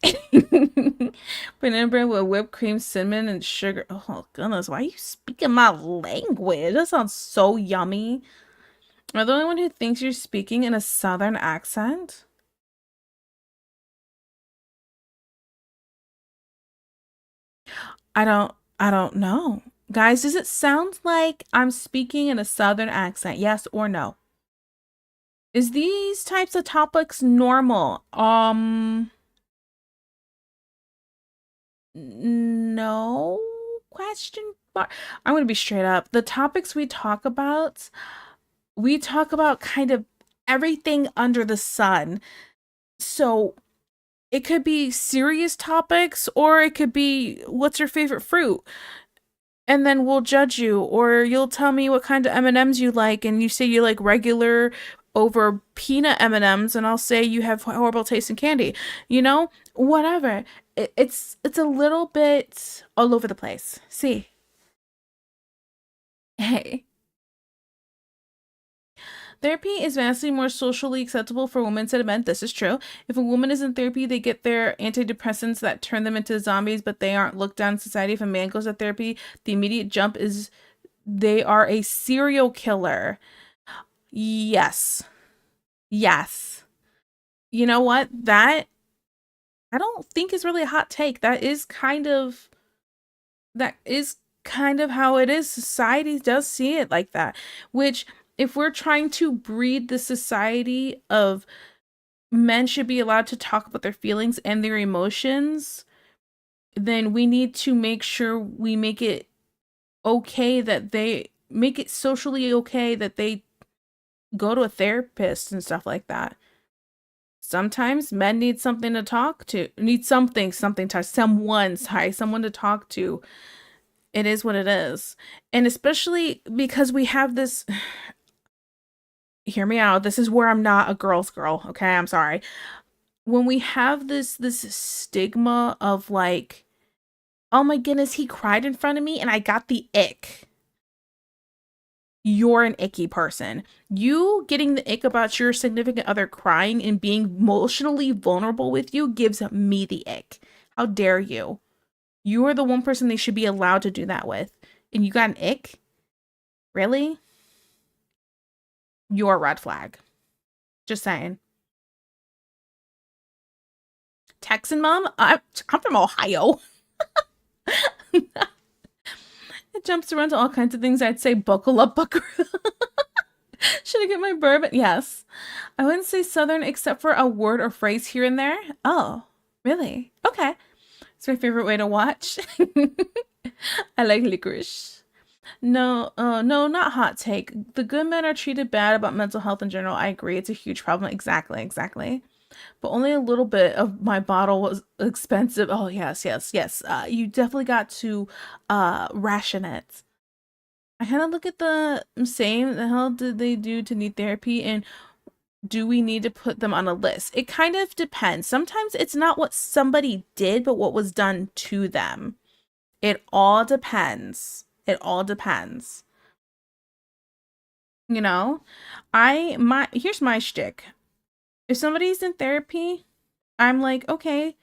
[SPEAKER 1] Banana bread with whipped cream, cinnamon, and sugar. Oh, goodness. Why are you speaking my language? That sounds so yummy. Am I the only one who thinks you're speaking in a southern accent? I don't know. Guys, does it sound like I'm speaking in a southern accent? Yes or no? Is these types of topics normal? No question mark. I'm gonna be straight up. The topics we talk about kind of everything under the sun. So it could be serious topics, or it could be what's your favorite fruit? And then we'll judge you, or you'll tell me what kind of M&Ms you like, and you say you like regular over peanut M&Ms, and I'll say you have horrible taste in candy. You know, whatever. It's a little bit all over the place. See, hey, therapy is vastly more socially acceptable for women than men. This is true. If a woman is in therapy, they get their antidepressants that turn them into zombies, but they aren't looked down in society. If a man goes to therapy, the immediate jump is they are a serial killer. Yes. Yes. You know what? That I don't think is really a hot take. That is kind of how it is. Society does see it like that. Which, if we're trying to breed the society of men should be allowed to talk about their feelings and their emotions, then we need to make sure we make it okay that they make it socially okay that they go to a therapist and stuff like that. Sometimes men need something to talk to, need something to someone to talk to. It is what it is. And especially because we have this, hear me out. This is where I'm not a girl's girl, okay? I'm sorry. When we have this stigma of like, oh my goodness, he cried in front of me and I got the ick. you're an icky person. You getting the ick about your significant other crying and being emotionally vulnerable with you gives me the ick. How dare you? You are the one person they should be allowed to do that with. And you got an ick? Really? You're a red flag. Just saying. Texan mom? I'm from Ohio. It jumps around to all kinds of things. I'd say buckle up, buckaroo. Should I get my bourbon? Yes. I wouldn't say Southern except for a word or phrase here and there. Oh, really? Okay. It's my favorite way to watch. I like licorice. No, no, not hot take. The good men are treated bad about mental health in general. I agree. It's a huge problem. Exactly, exactly. But only a little bit of my bottle was expensive. Oh, yes, yes, yes. You definitely got to ration it. I kind of look at the same. The hell did they do to need therapy? And do we need to put them on a list? It kind of depends. Sometimes it's not what somebody did, but what was done to them. It all depends. It all depends. You know, here's my shtick. If somebody's in therapy, I'm like, okay,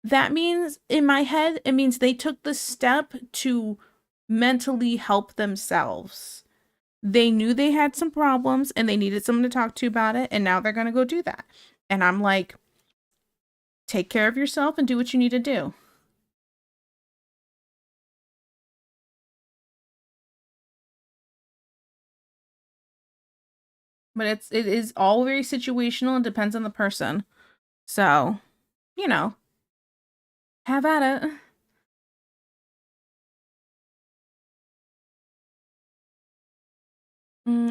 [SPEAKER 1] that means in my head, it means they took the step to mentally help themselves. They knew they had some problems and they needed someone to talk to about it, and now they're going to go do that. And I'm like, take care of yourself and do what you need to do. But it is all very situational and depends on the person. So, you know, have at it.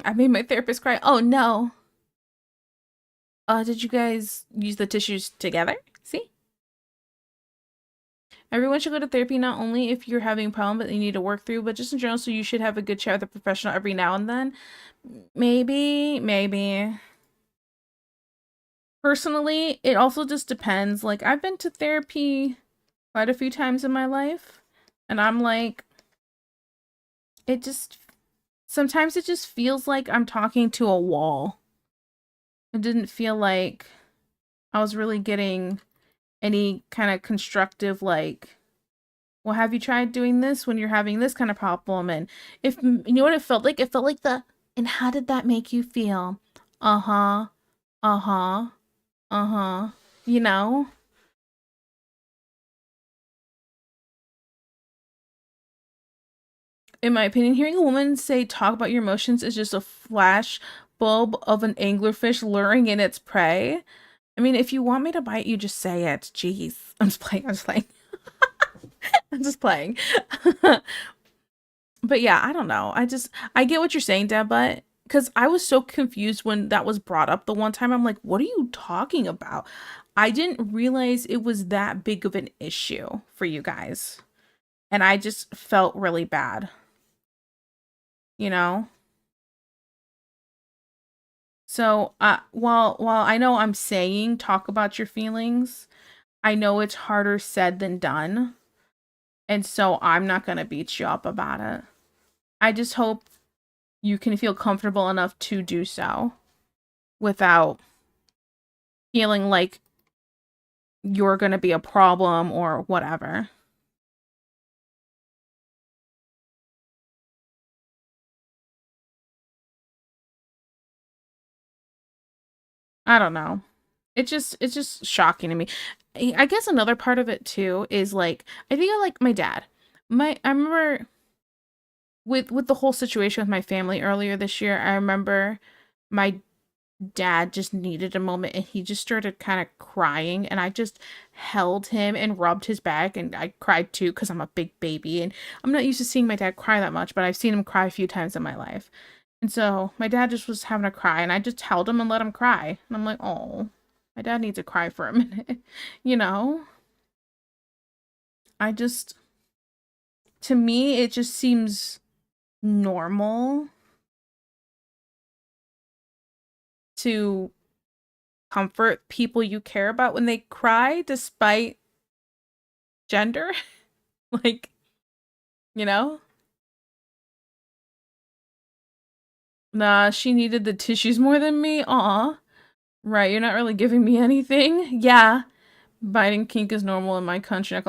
[SPEAKER 1] I made my therapist cry. Oh no. Did you guys use the tissues together? See? Everyone should go to therapy not only if you're having a problem that you need to work through, but just in general, so you should have a good chat with a professional every now and then. Maybe, maybe. Personally, it also just depends. Like, I've been to therapy quite a few times in my life, and I'm like, it just, sometimes it just feels like I'm talking to a wall. It didn't feel like I was really getting any kind of constructive, like, well, have you tried doing this when you're having this kind of problem? And if you know what it felt like? It felt like and how did that make you feel? Uh-huh. Uh-huh. Uh-huh. You know? In my opinion, hearing a woman say talk about your emotions is just a flash bulb of an anglerfish luring in its prey. I mean, if you want me to bite you, just say it. Jeez. I'm just playing. I'm just playing. I'm just playing. But yeah, I don't know. I get what you're saying, Deb, but because I was so confused when that was brought up the one time. I'm like, what are you talking about? I didn't realize it was that big of an issue for you guys. And I just felt really bad, you know? So, while I know I'm saying talk about your feelings, I know it's harder said than done. And so I'm not going to beat you up about it. I just hope you can feel comfortable enough to do so without feeling like you're going to be a problem or whatever. I don't know. It's just shocking to me. I guess another part of it too is like I think I like my dad. I remember with the whole situation with my family earlier this year, I remember my dad just needed a moment and he just started kind of crying and I just held him and rubbed his back and I cried too because I'm a big baby and I'm not used to seeing my dad cry that much, but I've seen him cry a few times in my life. And so my dad just was having a cry and I just held him and let him cry. And I'm like, oh, my dad needs to cry for a minute. You know? I just, to me, it just seems normal to comfort people you care about when they cry despite gender. Like, you know? Nah, she needed the tissues more than me. Aw. Right, you're not really giving me anything. Yeah. Biting kink is normal in my country.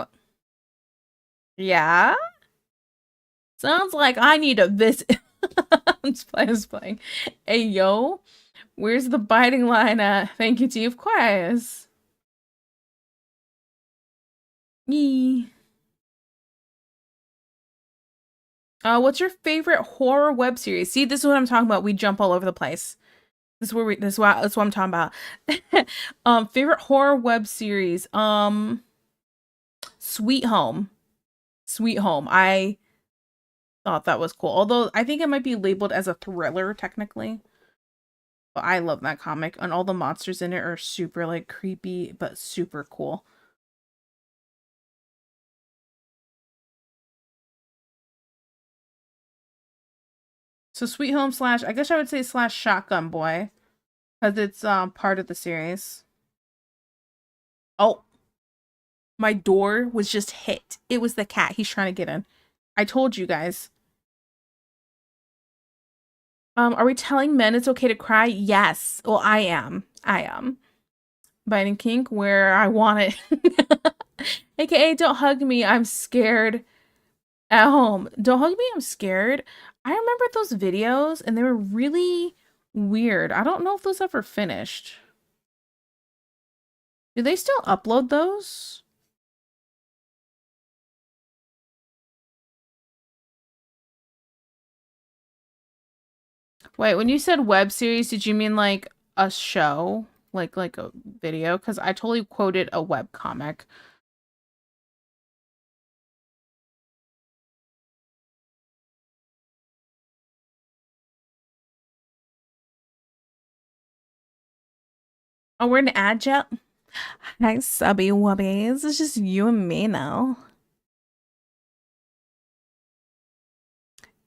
[SPEAKER 1] Yeah? Sounds like I need a visit. I'm just playing. Hey, yo. Where's the biting line at? Thank you to you, of course. Yee. What's your favorite horror web series? See, this is what I'm talking about. We jump all over the place. That's what I'm talking about. Favorite horror web series. Sweet Home. Sweet Home. I thought that was cool. Although I think it might be labeled as a thriller technically. But I love that comic, and all the monsters in it are super like creepy but super cool. So Sweet Home slash, I guess I would say slash Shotgun Boy, because it's part of the series. Oh, my door was just hit. It was the cat. He's trying to get in. I told you guys. Are we telling men it's okay to cry? Yes. Well, I am. I am. Biting kink where I want it. AKA, don't hug me. I'm scared at home. Don't hug me. I'm scared. I remember those videos and they were really weird. I don't know if those ever finished. Do they still upload those? Wait, when you said web series, did you mean like a show? Like a video? Because I totally quoted a web comic. Oh, we're an ad yet? Hi, subby wubbies. It's just you and me now.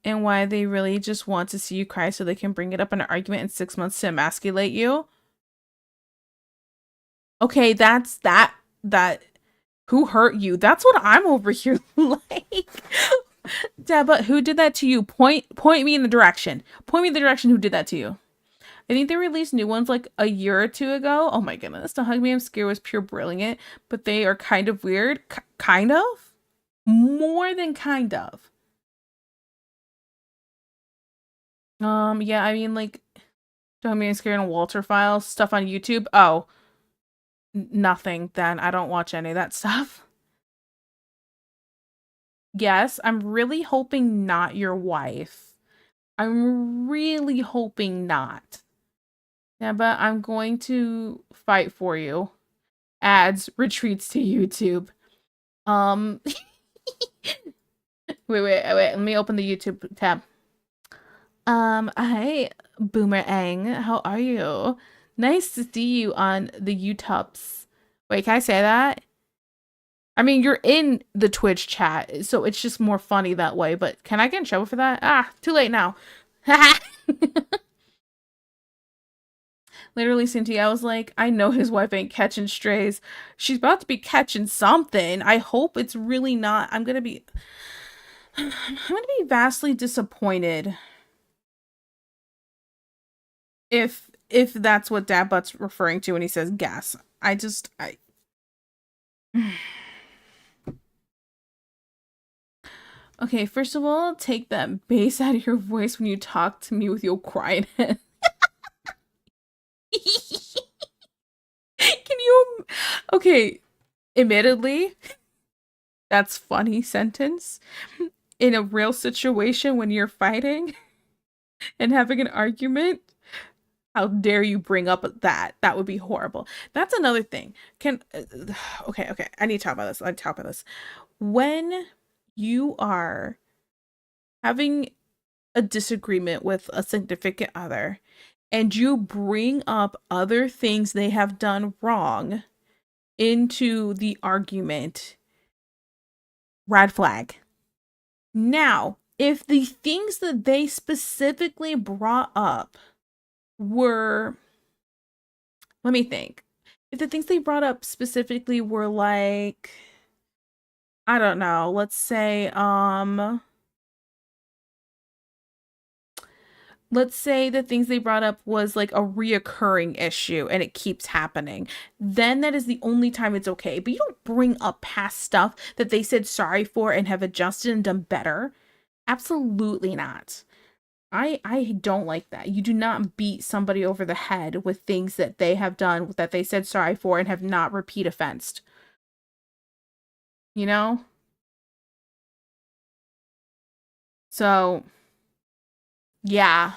[SPEAKER 1] And why they really just want to see you cry so they can bring it up in an argument in 6 months to emasculate you. Okay, that's that who hurt you? That's what I'm over here like. Deba, who did that to you? Point me in the direction. Point me in the direction who did that to you. I think they released new ones like a year or two ago. Oh my goodness. Don't Hug Me, I'm Scared was pure brilliant, but they are kind of weird. Kind of? More than kind of. Yeah, I mean like Don't Hug Me, I'm Scared and Walter Files stuff on YouTube. Oh, nothing then. I don't watch any of that stuff. Yes, I'm really hoping not your wife. I'm really hoping not. Yeah, but I'm going to fight for you. Ads retreats to YouTube. Wait. Let me open the YouTube tab. Hi, Boomerang. How are you? Nice to see you on the YouTubes. Wait, can I say that? I mean, you're in the Twitch chat, so it's just more funny that way, but can I get in trouble for that? Ah, too late now. Literally, Cynthia, I was like, I know his wife ain't catching strays. She's about to be catching something. I hope it's really not. I'm gonna be vastly disappointed if that's what Dad Butt's referring to when he says gas. I Okay, first of all, take that bass out of your voice when you talk to me with your crying head. Can you Okay, admittedly, that's funny sentence. In a real situation when you're fighting and having an argument, how dare you bring up that? That would be horrible. That's another thing. Okay, I need to talk about this. I need to talk about this. When you are having a disagreement with a significant other and you bring up other things they have done wrong into the argument, red flag. Now, if the things that they specifically brought up were, let me think. If the things they brought up specifically were like, I don't know, let's say, let's say the things they brought up was like a reoccurring issue and it keeps happening, then that is the only time it's okay. But you don't bring up past stuff that they said sorry for and have adjusted and done better. Absolutely not. I don't like that. You do not beat somebody over the head with things that they have done that they said sorry for and have not repeat offensed. You know? So, yeah.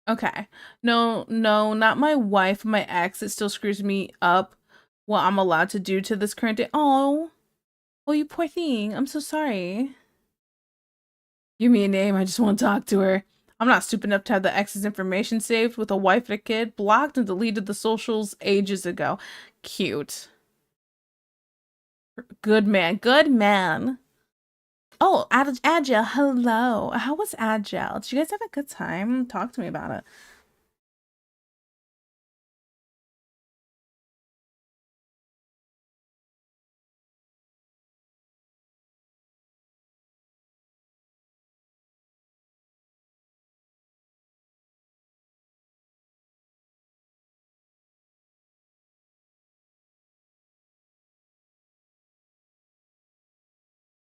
[SPEAKER 1] Okay. No, no, not my wife, my ex. It still screws me up what I'm allowed to do to this current day. Oh, you poor thing. I'm so sorry. Give me a name. I just want to talk to her. I'm not stupid enough to have the ex's information saved with a wife and a kid, blocked and deleted the socials ages ago. Cute. Good man. Good man. Oh, Agile. Hello. How was Agile? Did you guys have a good time? Talk to me about it.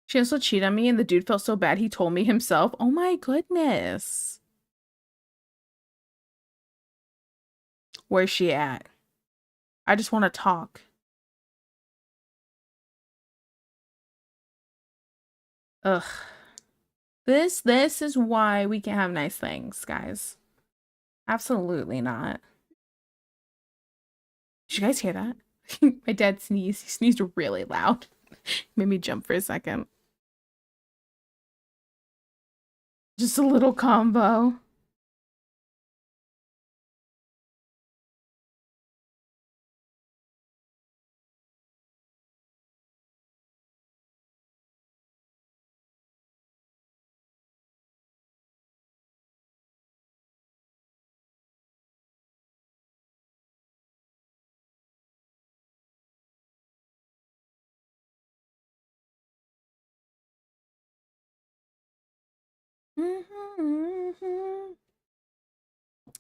[SPEAKER 1] She also cheated on me, and the dude felt so bad he told me himself. Oh my goodness. Where's she at? I just want to talk. Ugh. This is why we can't have nice things, guys. Absolutely not. Did you guys hear that? My dad sneezed. He sneezed really loud. Made me jump for a second. Just a little combo.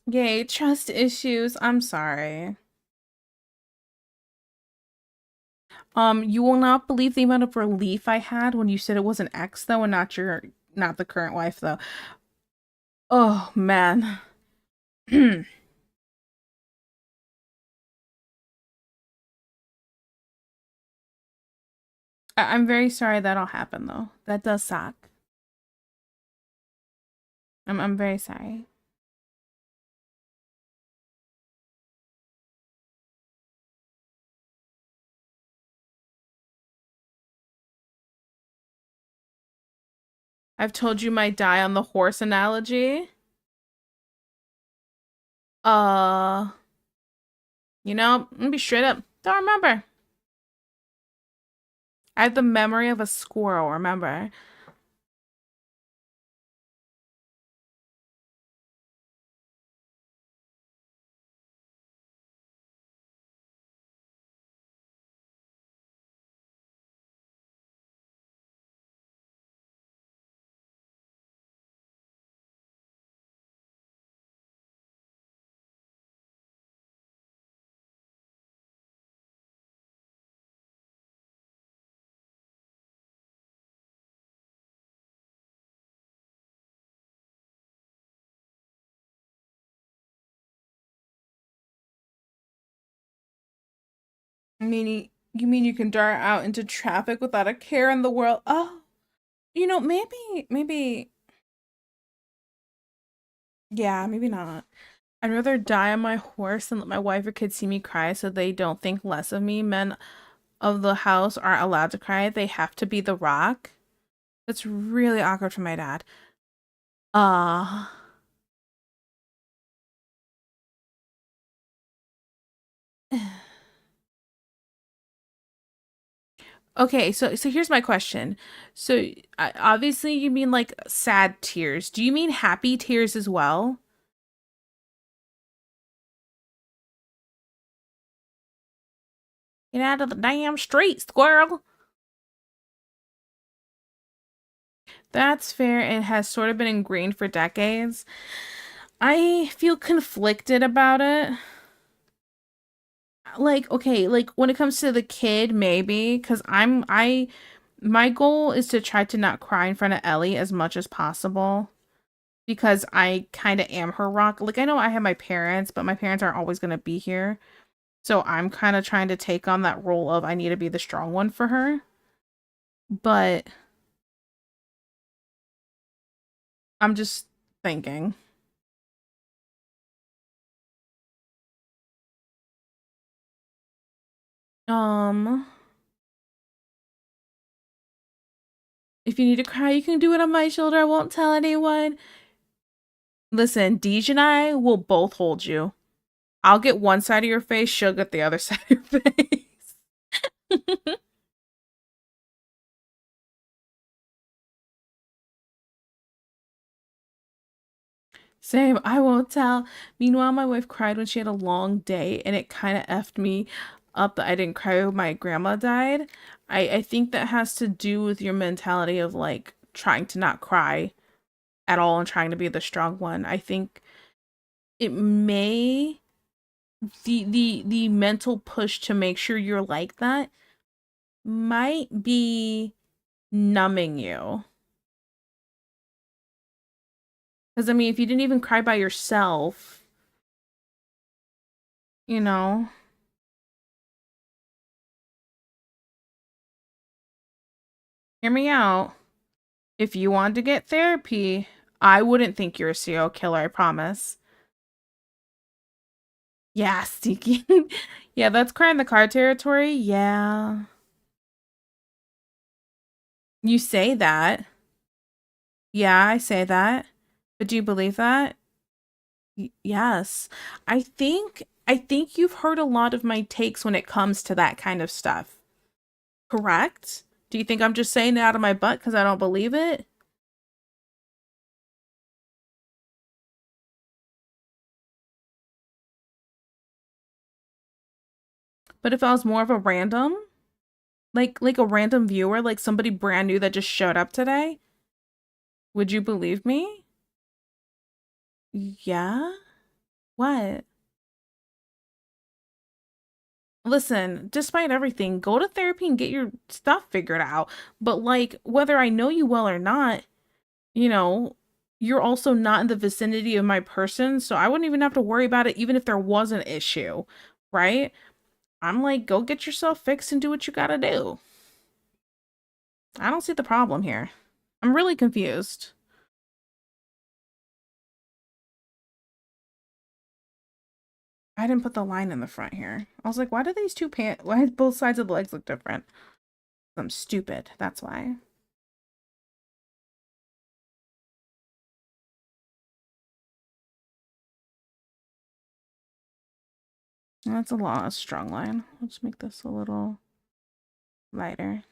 [SPEAKER 1] Yay, trust issues. I'm sorry. You will not believe the amount of relief I had when you said it was an ex though and not the current wife though. Oh man. I'm very sorry that all happened though. That does suck. I'm very sorry. I've told you my die on the horse analogy. Uh, I'm gonna be straight up. Don't remember. I have the memory of a squirrel, remember? Meaning, you mean you can dart out into traffic without a care in the world? Oh, maybe, yeah, maybe not. I'd rather die on my horse than let my wife or kids see me cry so they don't think less of me. Men of the house aren't allowed to cry. They have to be the rock. That's really awkward for my dad. Uh Okay, so here's my question. So obviously you mean like sad tears. Do you mean happy tears as well? Get out of the damn street, squirrel. That's fair. It has sort of been ingrained for decades. I feel conflicted about it. Like, okay, like when it comes to the kid, maybe, because my goal is to try to not cry in front of Ellie as much as possible because I kind of am her rock. Like, I know I have my parents, but my parents aren't always going to be here. So I'm kind of trying to take on that role of I need to be the strong one for her. But I'm just thinking. Um, if you need to cry, you can do it on my shoulder. I won't tell anyone. Listen, Deej and I will both hold you. I'll get one side of your face, she'll get the other side of your face. Same, I won't tell. Meanwhile, my wife cried when she had a long day, and it kind of effed me up that I didn't cry when my grandma died. I think that has to do with your mentality of like trying to not cry at all and trying to be the strong one. I think it may the mental push to make sure you're like that might be numbing you. Because I mean, if you didn't even cry by yourself, you know, hear me out. If you wanted to get therapy, I wouldn't think you're a serial killer, I promise. Yeah, Sneaky. Yeah, that's cry in the car territory. Yeah. You say that. Yeah, I say that. But do you believe that? Yes. I think you've heard a lot of my takes when it comes to that kind of stuff. Correct? Do you think I'm just saying it out of my butt because I don't believe it? But if I was more of a random, like a random viewer, like somebody brand new that just showed up today, would you believe me? Yeah? What? Listen, despite everything, go to therapy and get your stuff figured out. But like whether I know you well or not, you know, you're also not in the vicinity of my person, so I wouldn't even have to worry about it even if there was an issue, right? I'm like, go get yourself fixed and do what you gotta do. I don't see the problem here. I'm really confused. I didn't put the line in the front here. I was like, why do these two pants, why do both sides of the legs look different? I'm stupid. That's why. That's a lot of strong line. Let's make this a little lighter.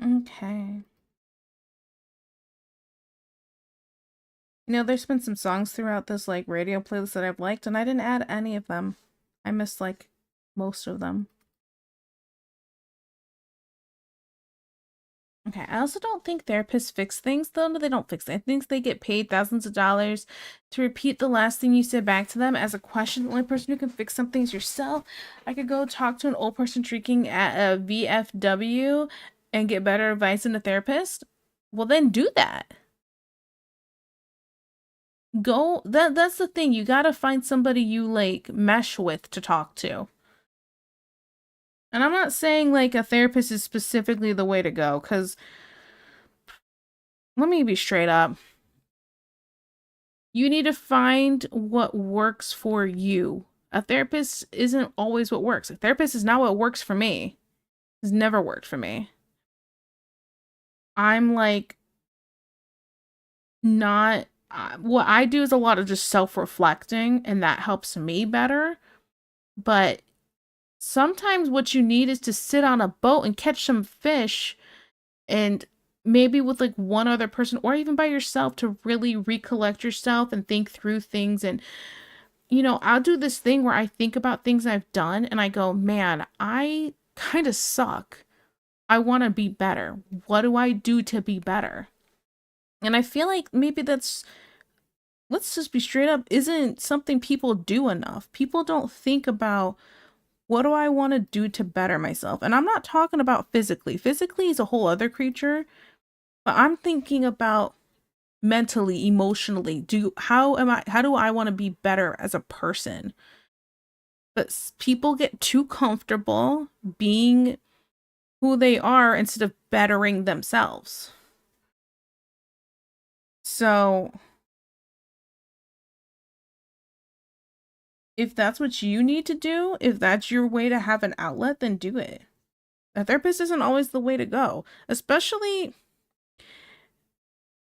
[SPEAKER 1] Okay. You know, there's been some songs throughout this like radio playlist that I've liked, and I didn't add any of them. I missed like most of them. Okay, I also don't think therapists fix things, though. No, they don't fix it. I think they get paid thousands of dollars to repeat the last thing you said back to them as a question. The only person who can fix something is yourself. I could go talk to an old person drinking at a VFW and get better advice than a therapist. Well, then do that. Go. That's the thing. You gotta find somebody you like mesh with to talk to. And I'm not saying like a therapist is specifically the way to go, because let me be straight up. You need to find what works for you. A therapist isn't always what works. A therapist is not what works for me. It's never worked for me. I'm like, not, what I do is a lot of just self-reflecting, and that helps me better. But sometimes what you need is to sit on a boat and catch some fish, and maybe with like one other person or even by yourself, to really recollect yourself and think through things. And I'll do this thing where I think about things I've done and I go, man, I kind of suck. I want to be better. What do I do to be better? And I feel like maybe that's, let's just be straight up, isn't something people do enough. People don't think about, what do I want to do to better myself? And I'm not talking about physically. Physically is a whole other creature, but I'm thinking about mentally, emotionally. How do I want to be better as a person? But people get too comfortable being who they are instead of bettering themselves. So if that's what you need to do, if that's your way to have an outlet, then do it. A therapist isn't always the way to go, especially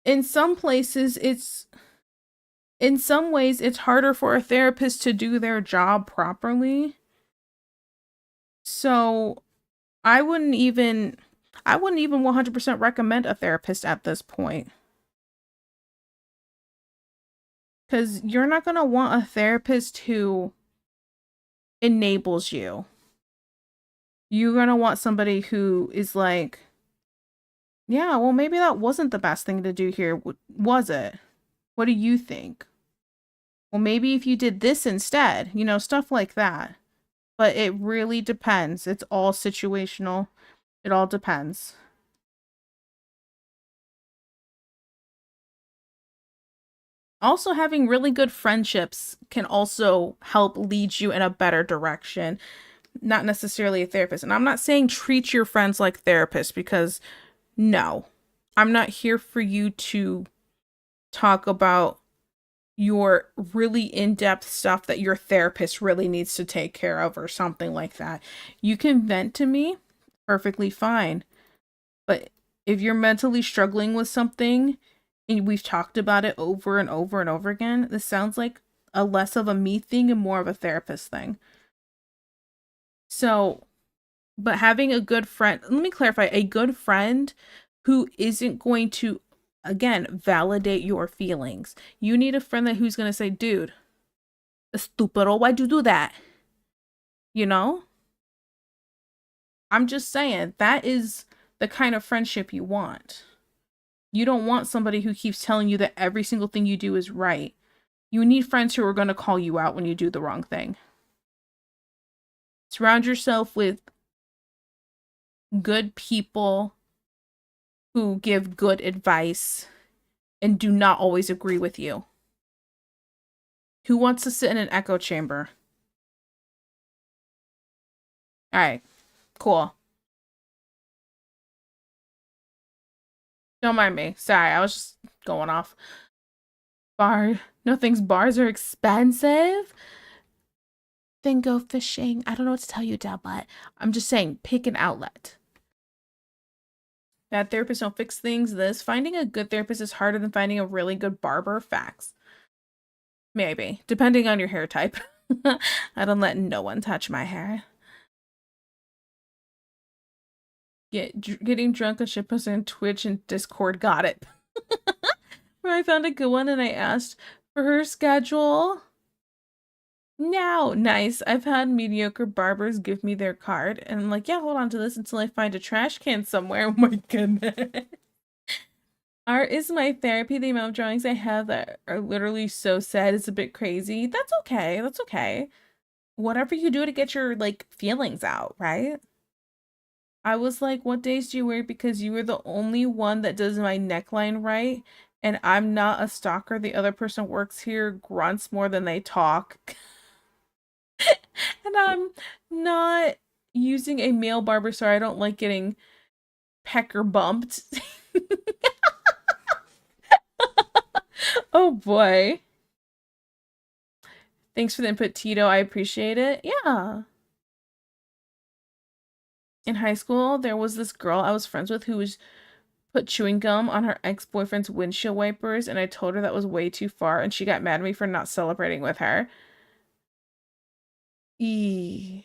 [SPEAKER 1] in some places. In some ways, it's harder for a therapist to do their job properly. So I wouldn't even 100% recommend a therapist at this point. Because you're not going to want a therapist who enables you. You're going to want somebody who is like, yeah, well, maybe that wasn't the best thing to do here, was it? What do you think? Well, maybe if you did this instead, stuff like that. But it really depends. It's all situational. It all depends. Also, having really good friendships can also help lead you in a better direction. Not necessarily a therapist. And I'm not saying treat your friends like therapists, because no, I'm not here for you to talk about your really in-depth stuff that your therapist really needs to take care of or something like that. You can vent to me, perfectly fine. But if you're mentally struggling with something and we've talked about it over and over and over again, this sounds like a less of a me thing and more of a therapist thing. So, but having a good friend, let me clarify, a good friend who isn't going to, again, validate your feelings. You need a friend who's going to say, dude, stupido, why'd you do that? I'm just saying, that is the kind of friendship you want. You don't want somebody who keeps telling you that every single thing you do is right. You need friends who are going to call you out when you do the wrong thing. Surround yourself with good people who give good advice and do not always agree with you. Who wants to sit in an echo chamber? All right, cool. Don't mind me. Sorry, I was just going off. No thanks, bars are expensive. Then go fishing. I don't know what to tell you, Dad, but I'm just saying, pick an outlet. Bad therapists don't fix things. Finding a good therapist is harder than finding a really good barber. Facts. Maybe, depending on your hair type. I don't let no one touch my hair. Getting drunk on shitpost on Twitch and Discord. Got it. Where I found a good one and I asked for her schedule. Now, nice. I've had mediocre barbers give me their card, and I'm like, yeah, hold on to this until I find a trash can somewhere. Oh my goodness. Art is my therapy. The amount of drawings I have that are literally so sad is a bit crazy. That's okay. That's okay. Whatever you do to get your, like, feelings out, right? I was like, what days do you wear? Because you were the only one that does my neckline right, and I'm not a stalker. The other person works here, grunts more than they talk. And I'm not, using a male barber, so I don't like getting pecker bumped. Oh boy. Thanks for the input, Tito. I appreciate it. Yeah. In high school, there was this girl I was friends with who was put chewing gum on her ex-boyfriend's windshield wipers, and I told her that was way too far, and she got mad at me for not celebrating with her. Yeah.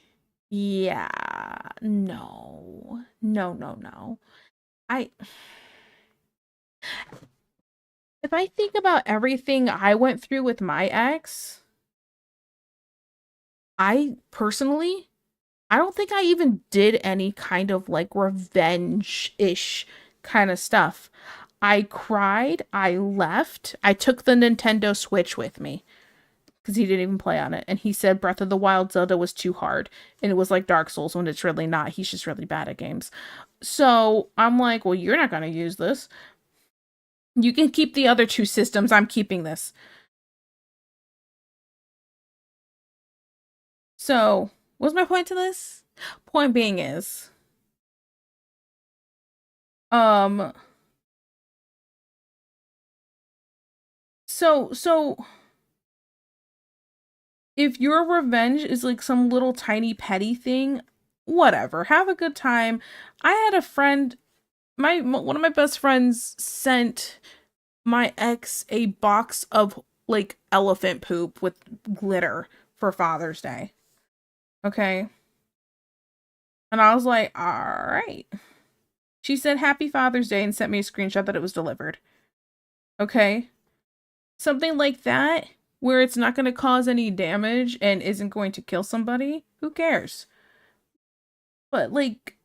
[SPEAKER 1] No. No, no, no. I If I think about everything I went through with my ex, I personally, I don't think I even did any kind of like revenge-ish kind of stuff. I cried, I left, I took the Nintendo Switch with me because he didn't even play on it. And he said Breath of the Wild Zelda was too hard. And it was like Dark Souls when it's really not. He's just really bad at games. So I'm like, well, you're not going to use this. You can keep the other two systems. I'm keeping this. So, what's my point to this? Point being is, um, so if your revenge is like some little tiny petty thing, whatever, have a good time. I had a friend, one of my best friends sent my ex a box of like elephant poop with glitter for Father's Day. Okay. And I was like, all right. She said Happy Father's Day and sent me a screenshot that it was delivered. Okay. Something like that, where it's not going to cause any damage and isn't going to kill somebody, who cares? But like,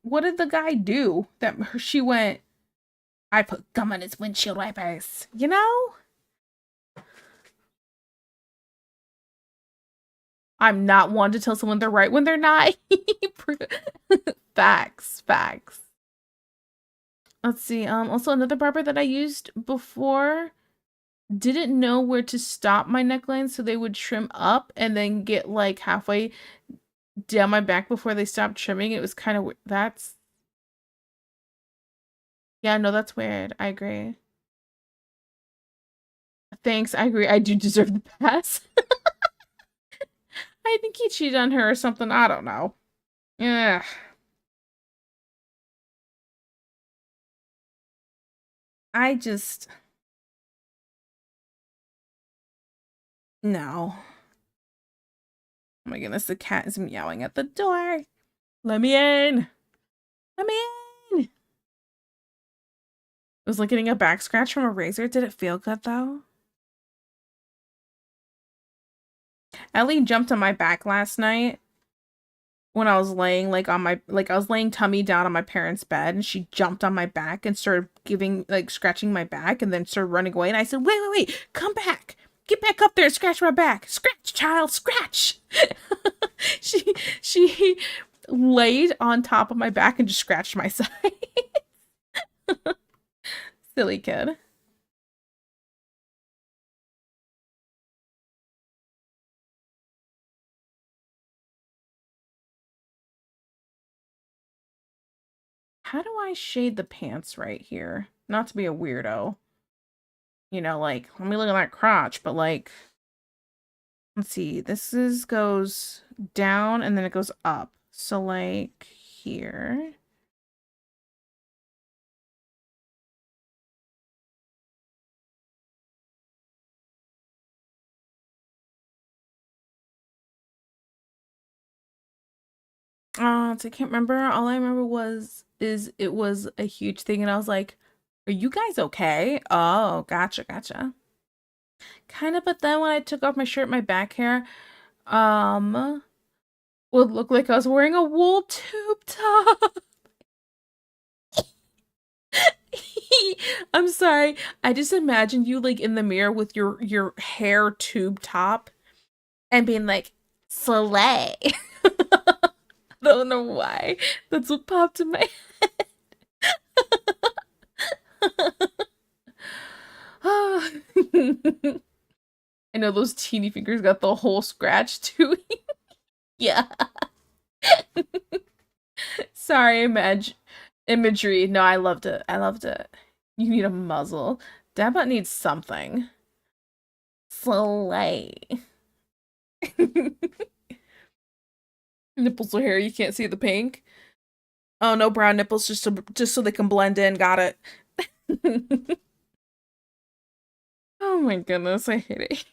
[SPEAKER 1] what did the guy do that she went, I put gum on his windshield wipers, you know? I'm not one to tell someone they're right when they're not. Facts, facts. Let's see. Also another barber that I used before didn't know where to stop my neckline, so they would trim up and then get like halfway down my back before they stopped trimming. It was kind of that's yeah, no, that's weird. I agree. Thanks, I agree. I do deserve the pass. I think he cheated on her or something. I don't know. Yeah. I just no. Oh my goodness, the cat is meowing at the door. Let me in. Let me in. It was like getting a back scratch from a razor. Did it feel good though? Ellie jumped on my back last night when I was laying like on my I was laying tummy down on my parents' bed, and she jumped on my back and started giving like scratching my back and then started running away, and I said, wait, come back. Get back up there and scratch my back. Scratch, child, scratch. she laid on top of my back and just scratched my side. Silly kid. How do I shade the pants right here? Not to be a weirdo. You know, like, let me look at that crotch, but like, let's see, goes down and then it goes up. So like here. I can't remember. All I remember is it was a huge thing, and I was like, are you guys okay? Oh, gotcha. Kind of, but then when I took off my shirt, my back hair, would look like I was wearing a wool tube top. I'm sorry. I just imagined you like in the mirror with your hair tube top and being like, Slay. Don't know why. That's what popped in my head. I know those teeny fingers got the whole scratch too. Yeah. Sorry, imagery. No, I loved it. I loved it. You need a muzzle. Dabbot needs something. Slay. Nipples are hairy. You can't see the pink. Oh, no brown nipples, just so they can blend in. Got it. Oh my goodness, I hate it.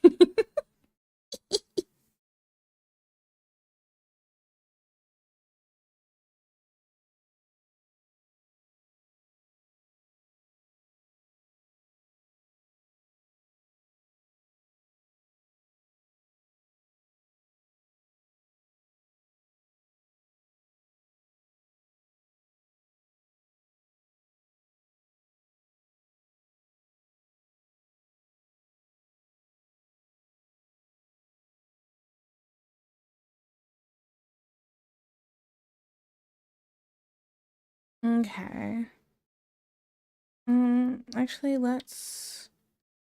[SPEAKER 1] Okay. Actually, let's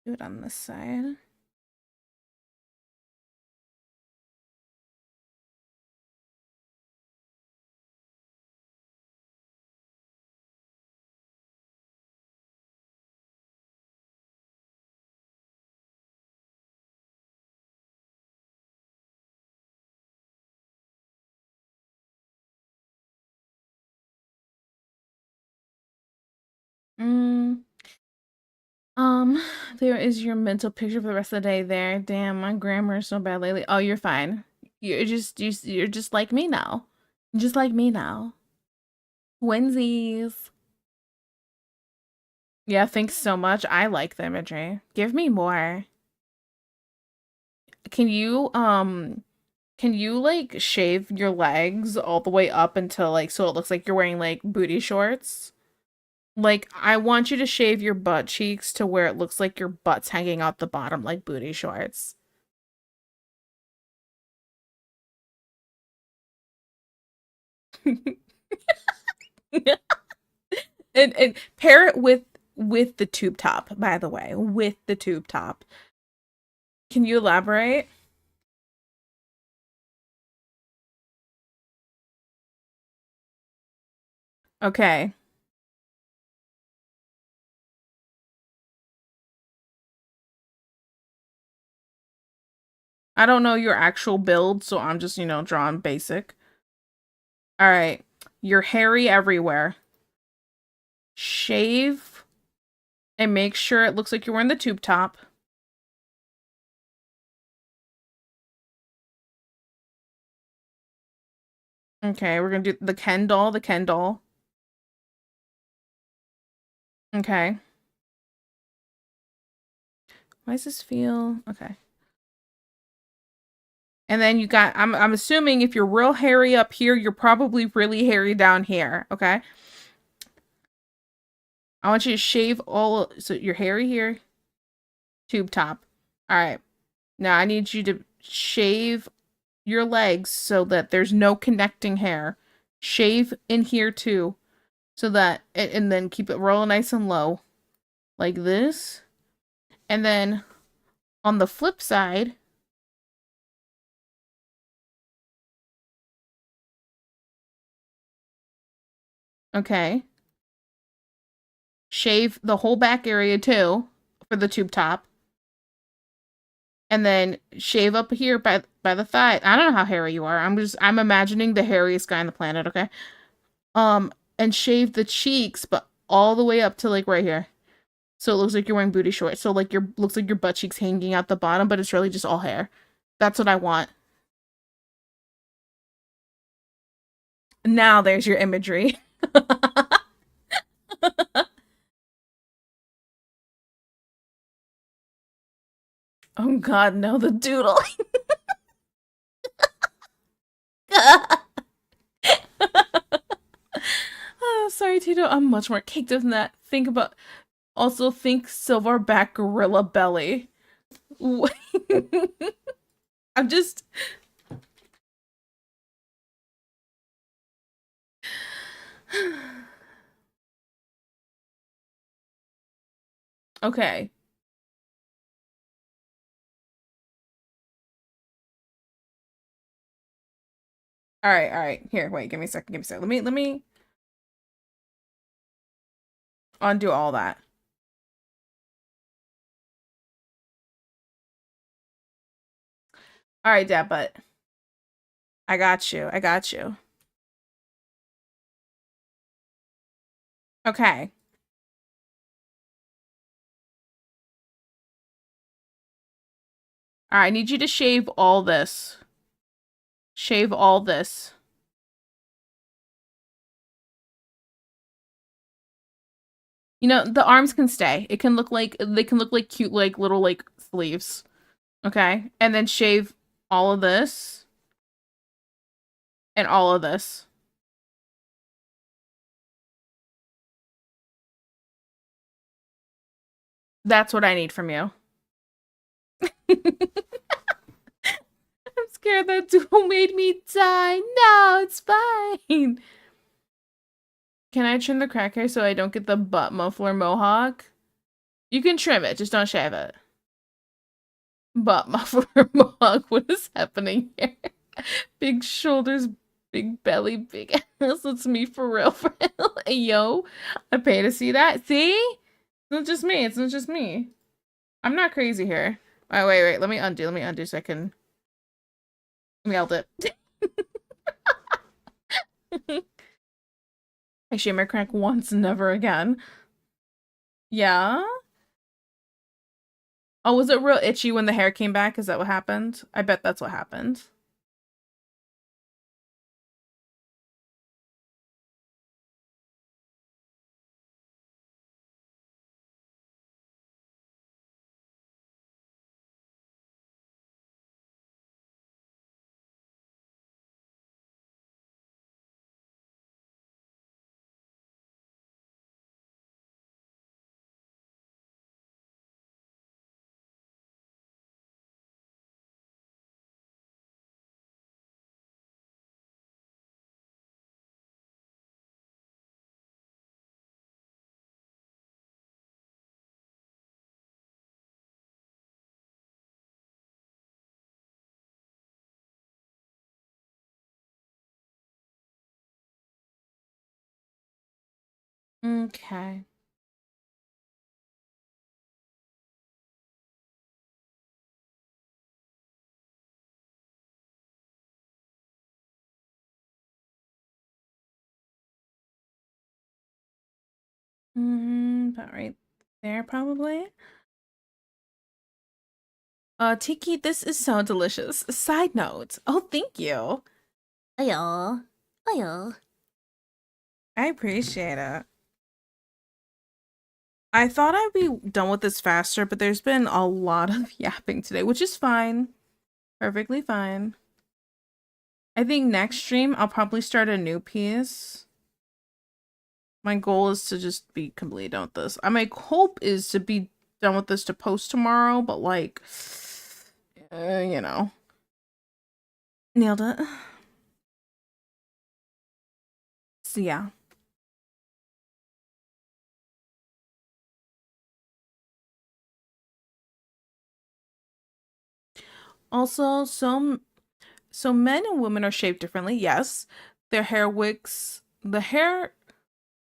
[SPEAKER 1] do it on this side. Mm, um, there is your mental picture for the rest of the day there. Damn, my grammar is so bad lately. Oh, you're fine. You're just like me now. Just like me now. Twinsies. Yeah, thanks so much. I like the imagery. Give me more. Can you like shave your legs all the way up until like so it looks like you're wearing like booty shorts? Like I want you to shave your butt cheeks to where it looks like your butt's hanging out the bottom like booty shorts. And pair it with the tube top, by the way, with the tube top. Can you elaborate? Okay. I don't know your actual build, so I'm just, drawing basic. All right. You're hairy everywhere. Shave and make sure it looks like you're wearing the tube top. Okay, we're gonna do the Ken doll, the Ken doll. Okay. Why does this feel okay? And then you got I'm assuming if you're real hairy up here, you're probably really hairy down here, okay? I want you to shave all so you're hairy here, tube top. All right. Now I need you to shave your legs so that there's no connecting hair. Shave in here too, so that and then keep it roll nice and low, like this. And then on the flip side, okay, shave the whole back area too for the tube top. And then shave up here by the thigh. I don't know how hairy you are. I'm imagining the hairiest guy on the planet, okay? And shave the cheeks, but all the way up to like right here. So it looks like you're wearing booty shorts. So like your looks like your butt cheeks hanging out the bottom, but it's really just all hair. That's what I want. Now there's your imagery. Oh god, no, the doodle. Oh, sorry, Tito. I'm much more caked than that. Also think silverback gorilla belly. I'm just okay. All right, all right. Here, wait, give me a second, give me a second. Let me undo all that. All right, Dad, but I got you. I got you. Okay. All right, I need you to shave all this. Shave all this. You know, the arms can stay. It can look like they can look like cute like little like sleeves. Okay? And then shave all of this and all of this. That's what I need from you. I'm scared that duel made me die. No, it's fine. Can I trim the crack hair so I don't get the butt muffler mohawk? You can trim it, just don't shave it. Butt muffler mohawk, what is happening here? Big shoulders, big belly, big ass. It's me for real, for real. Hey, yo, I pay to see that. See? It's not just me. It's not just me. I'm not crazy here. Oh, wait. Let me undo. Let me undo so I can. Nailed it. I shave my crack once, never again. Yeah? Oh, was it real itchy when the hair came back? Is that what happened? I bet that's what happened. Okay. About right there, probably. Tiki, this is so delicious. Side note. Oh, thank you.
[SPEAKER 3] Ayo. Ayo.
[SPEAKER 1] I appreciate it. I thought I'd be done with this faster, but there's been a lot of yapping today, which is fine. Perfectly fine. I think next stream, I'll probably start a new piece. My goal is to just be completely done with this. My hope is to be done with this to post tomorrow, but like, you know. Nailed it. So yeah. Also, so men and women are shaped differently. Yes, their hair wicks. The hair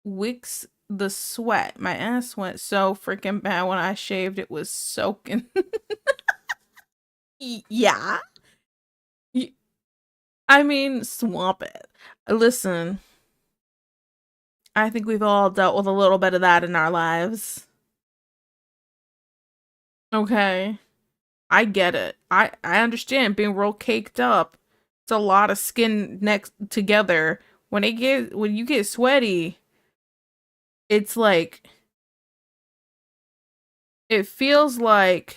[SPEAKER 1] wicks the sweat. My ass went so freaking bad when I shaved. It was soaking. Yeah. I mean, swamp it. Listen, I think we've all dealt with a little bit of that in our lives. Okay. I get it. I understand being real caked up. It's a lot of skin next together. When you get sweaty, it's like it feels like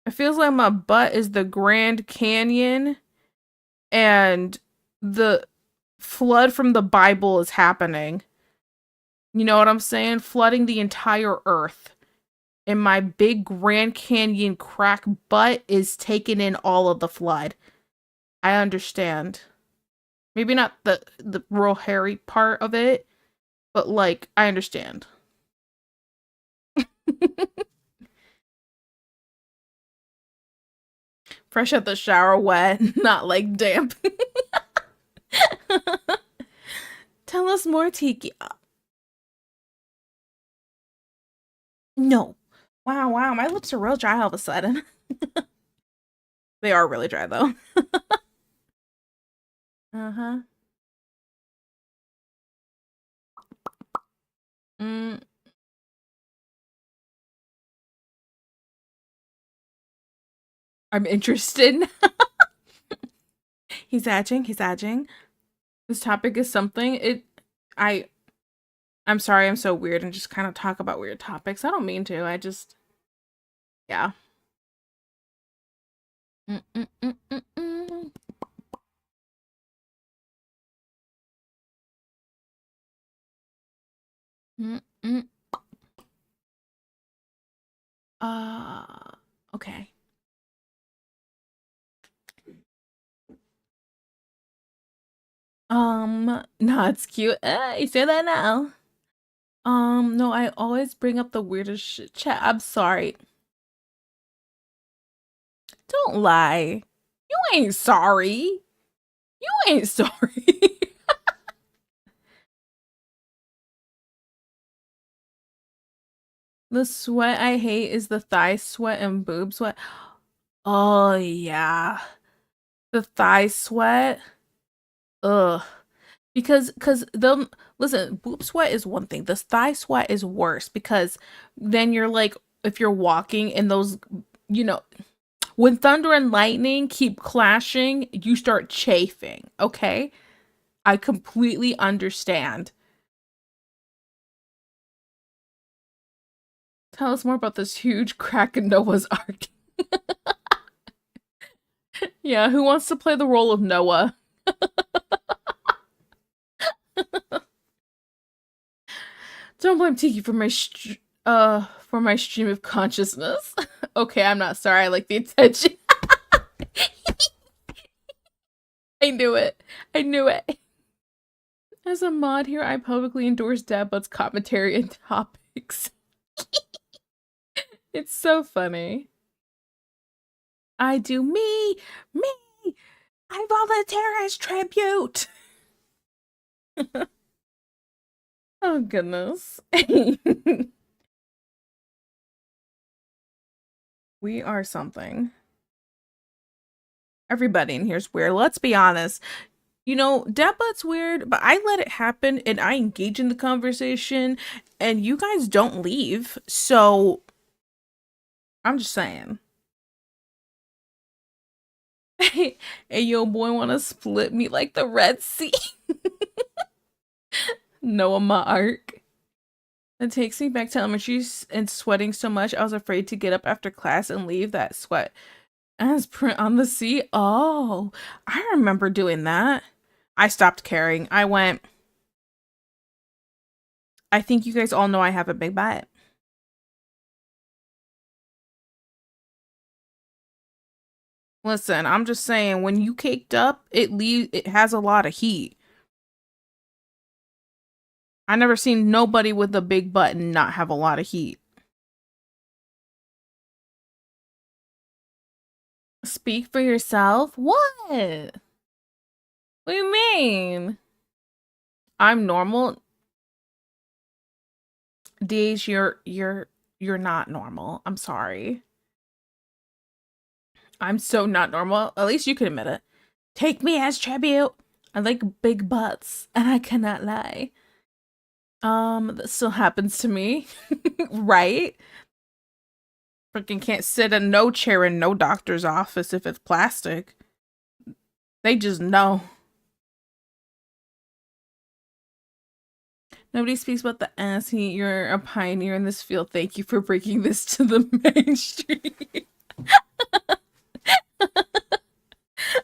[SPEAKER 1] it feels like my butt is the Grand Canyon and the flood from the Bible is happening. You know what I'm saying? Flooding the entire earth. And my big Grand Canyon crack butt is taking in all of the flood. I understand. Maybe not the real hairy part of it, but like I understand. Fresh out the shower, wet, not like damp. Tell us more, Tiki. No. Wow, wow, my lips are real dry all of a sudden. They are really dry though. Uh-huh. Mm. I'm interested. He's edging, he's edging. This topic is something I I'm sorry I'm so weird and just kind of talk about weird topics. I don't mean to. I just yeah. Mm, mm, mm, mm, mm. Mm, mm. Okay. No, it's cute. You say that now. No, I always bring up the weirdest shit. Chat, I'm sorry. Don't lie. You ain't sorry. You ain't sorry. The sweat I hate is the thigh sweat and boob sweat. Oh, yeah. The thigh sweat. Ugh. Because the listen, boob sweat is one thing. The thigh sweat is worse because then you're like, if you're walking in those, you know, when thunder and lightning keep clashing, you start chafing, okay? I completely understand. Tell us more about this huge crack in Noah's Ark. Yeah, who wants to play the role of Noah? Don't blame Tiki for my stream of consciousness. Okay, I'm not sorry. I like the attention. I knew it. I knew it. As a mod here, I publicly endorse Dadbud's commentary and topics. It's so funny. I do me. I volunteer as tribute. Oh, goodness. We are something. Everybody in here's weird. Let's be honest. You know, Dadbud's weird, but I let it happen and I engage in the conversation and you guys don't leave. So I'm just saying. Hey, yo, boy, wanna split me like the Red Sea? Noah my arc. It takes me back to elementary and sweating so much I was afraid to get up after class and leave that sweat as print on the sea. Oh, I remember doing that. I stopped caring. I went, I think you guys all know I have a big butt. Listen, I'm just saying when you caked up, it has a lot of heat. I never seen nobody with a big butt and not have a lot of heat. Speak for yourself? What? What do you mean? I'm normal. Days you're not normal. I'm sorry. I'm so not normal. At least you can admit it. Take me as tribute. I like big butts, and I cannot lie. That still happens to me, right? Freaking can't sit in no chair in no doctor's office if it's plastic. They just know. Nobody speaks about the ass heat. You're a pioneer in this field. Thank you for breaking this to the mainstream.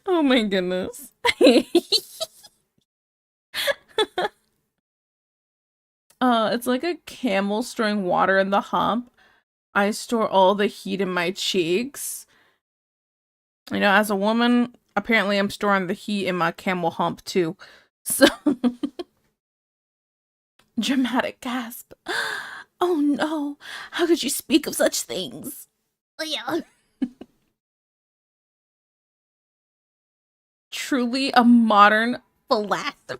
[SPEAKER 1] Oh my goodness. It's like a camel storing water in the hump. I store all the heat in my cheeks. You know, as a woman, apparently I'm storing the heat in my camel hump too. So dramatic gasp. Oh no, how could you speak of such things? Oh, yeah. truly a modern philosopher.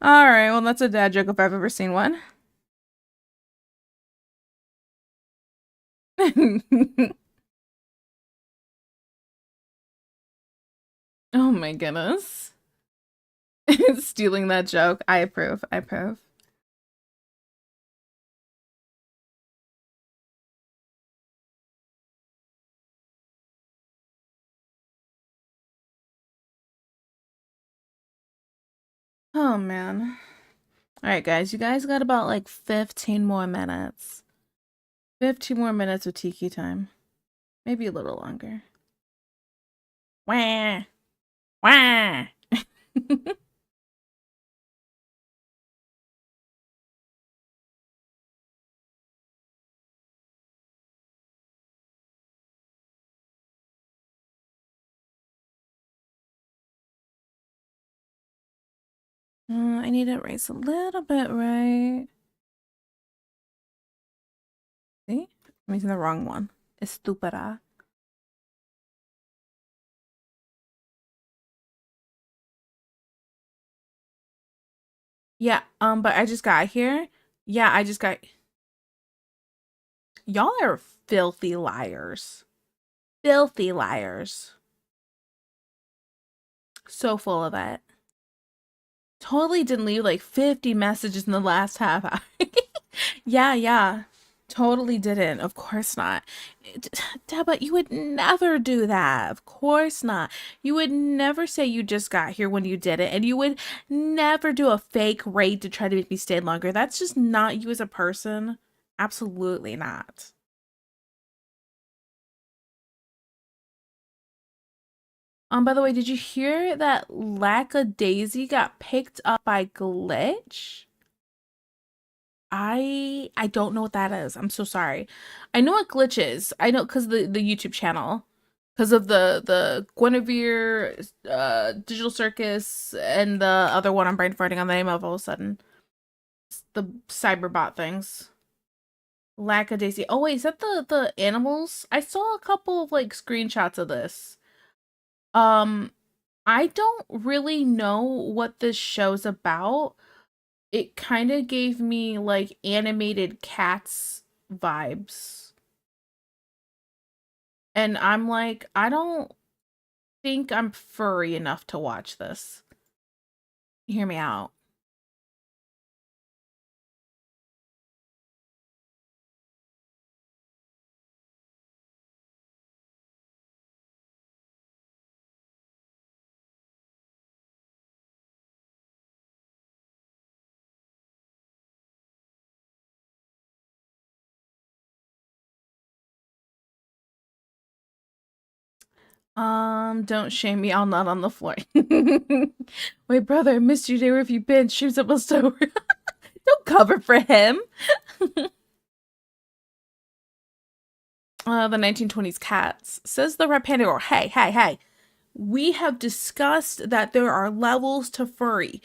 [SPEAKER 1] All right, well, that's a dad joke if I've ever seen one. Oh my goodness. Stealing that joke. I approve. I approve. Oh man. All right, guys. You guys got about like 15 more minutes. 15 more minutes of Tiki time. Maybe a little longer. Wah. Wah. I need to erase a little bit, right? See? I'm using the wrong one. Estúpida. Yeah, but I just got here. Yeah, I just got. Y'all are filthy liars. Filthy liars. So full of it. Totally didn't leave like 50 messages in the last half hour. Yeah. Totally didn't. Of course not. Deba, you would never do that. Of course not. You would never say you just got here when you did it. And you would never do a fake raid to try to make me stay longer. That's just not you as a person. Absolutely not. By the way, did you hear that Lackadaisy got picked up by Glitch? I don't know what that is. I'm so sorry. I know what Glitch is. I know because the YouTube channel, because of the Guinevere, Digital Circus, and the other one I'm brain farting on the name of all of a sudden. The cyberbot things. Lackadaisy. Oh wait, is that the animals? I saw a couple of like screenshots of this. I don't really know what this show's about. It kind of gave me like animated cats vibes. And I'm like, I don't think I'm furry enough to watch this. Hear me out. Don't shame me. I'll not on the floor. Wait, brother, I missed you. Where have you been? Streams almost over. Don't cover for him. The 1920s cats. Says the Red Panda Girl. Hey. We have discussed that there are levels to furry.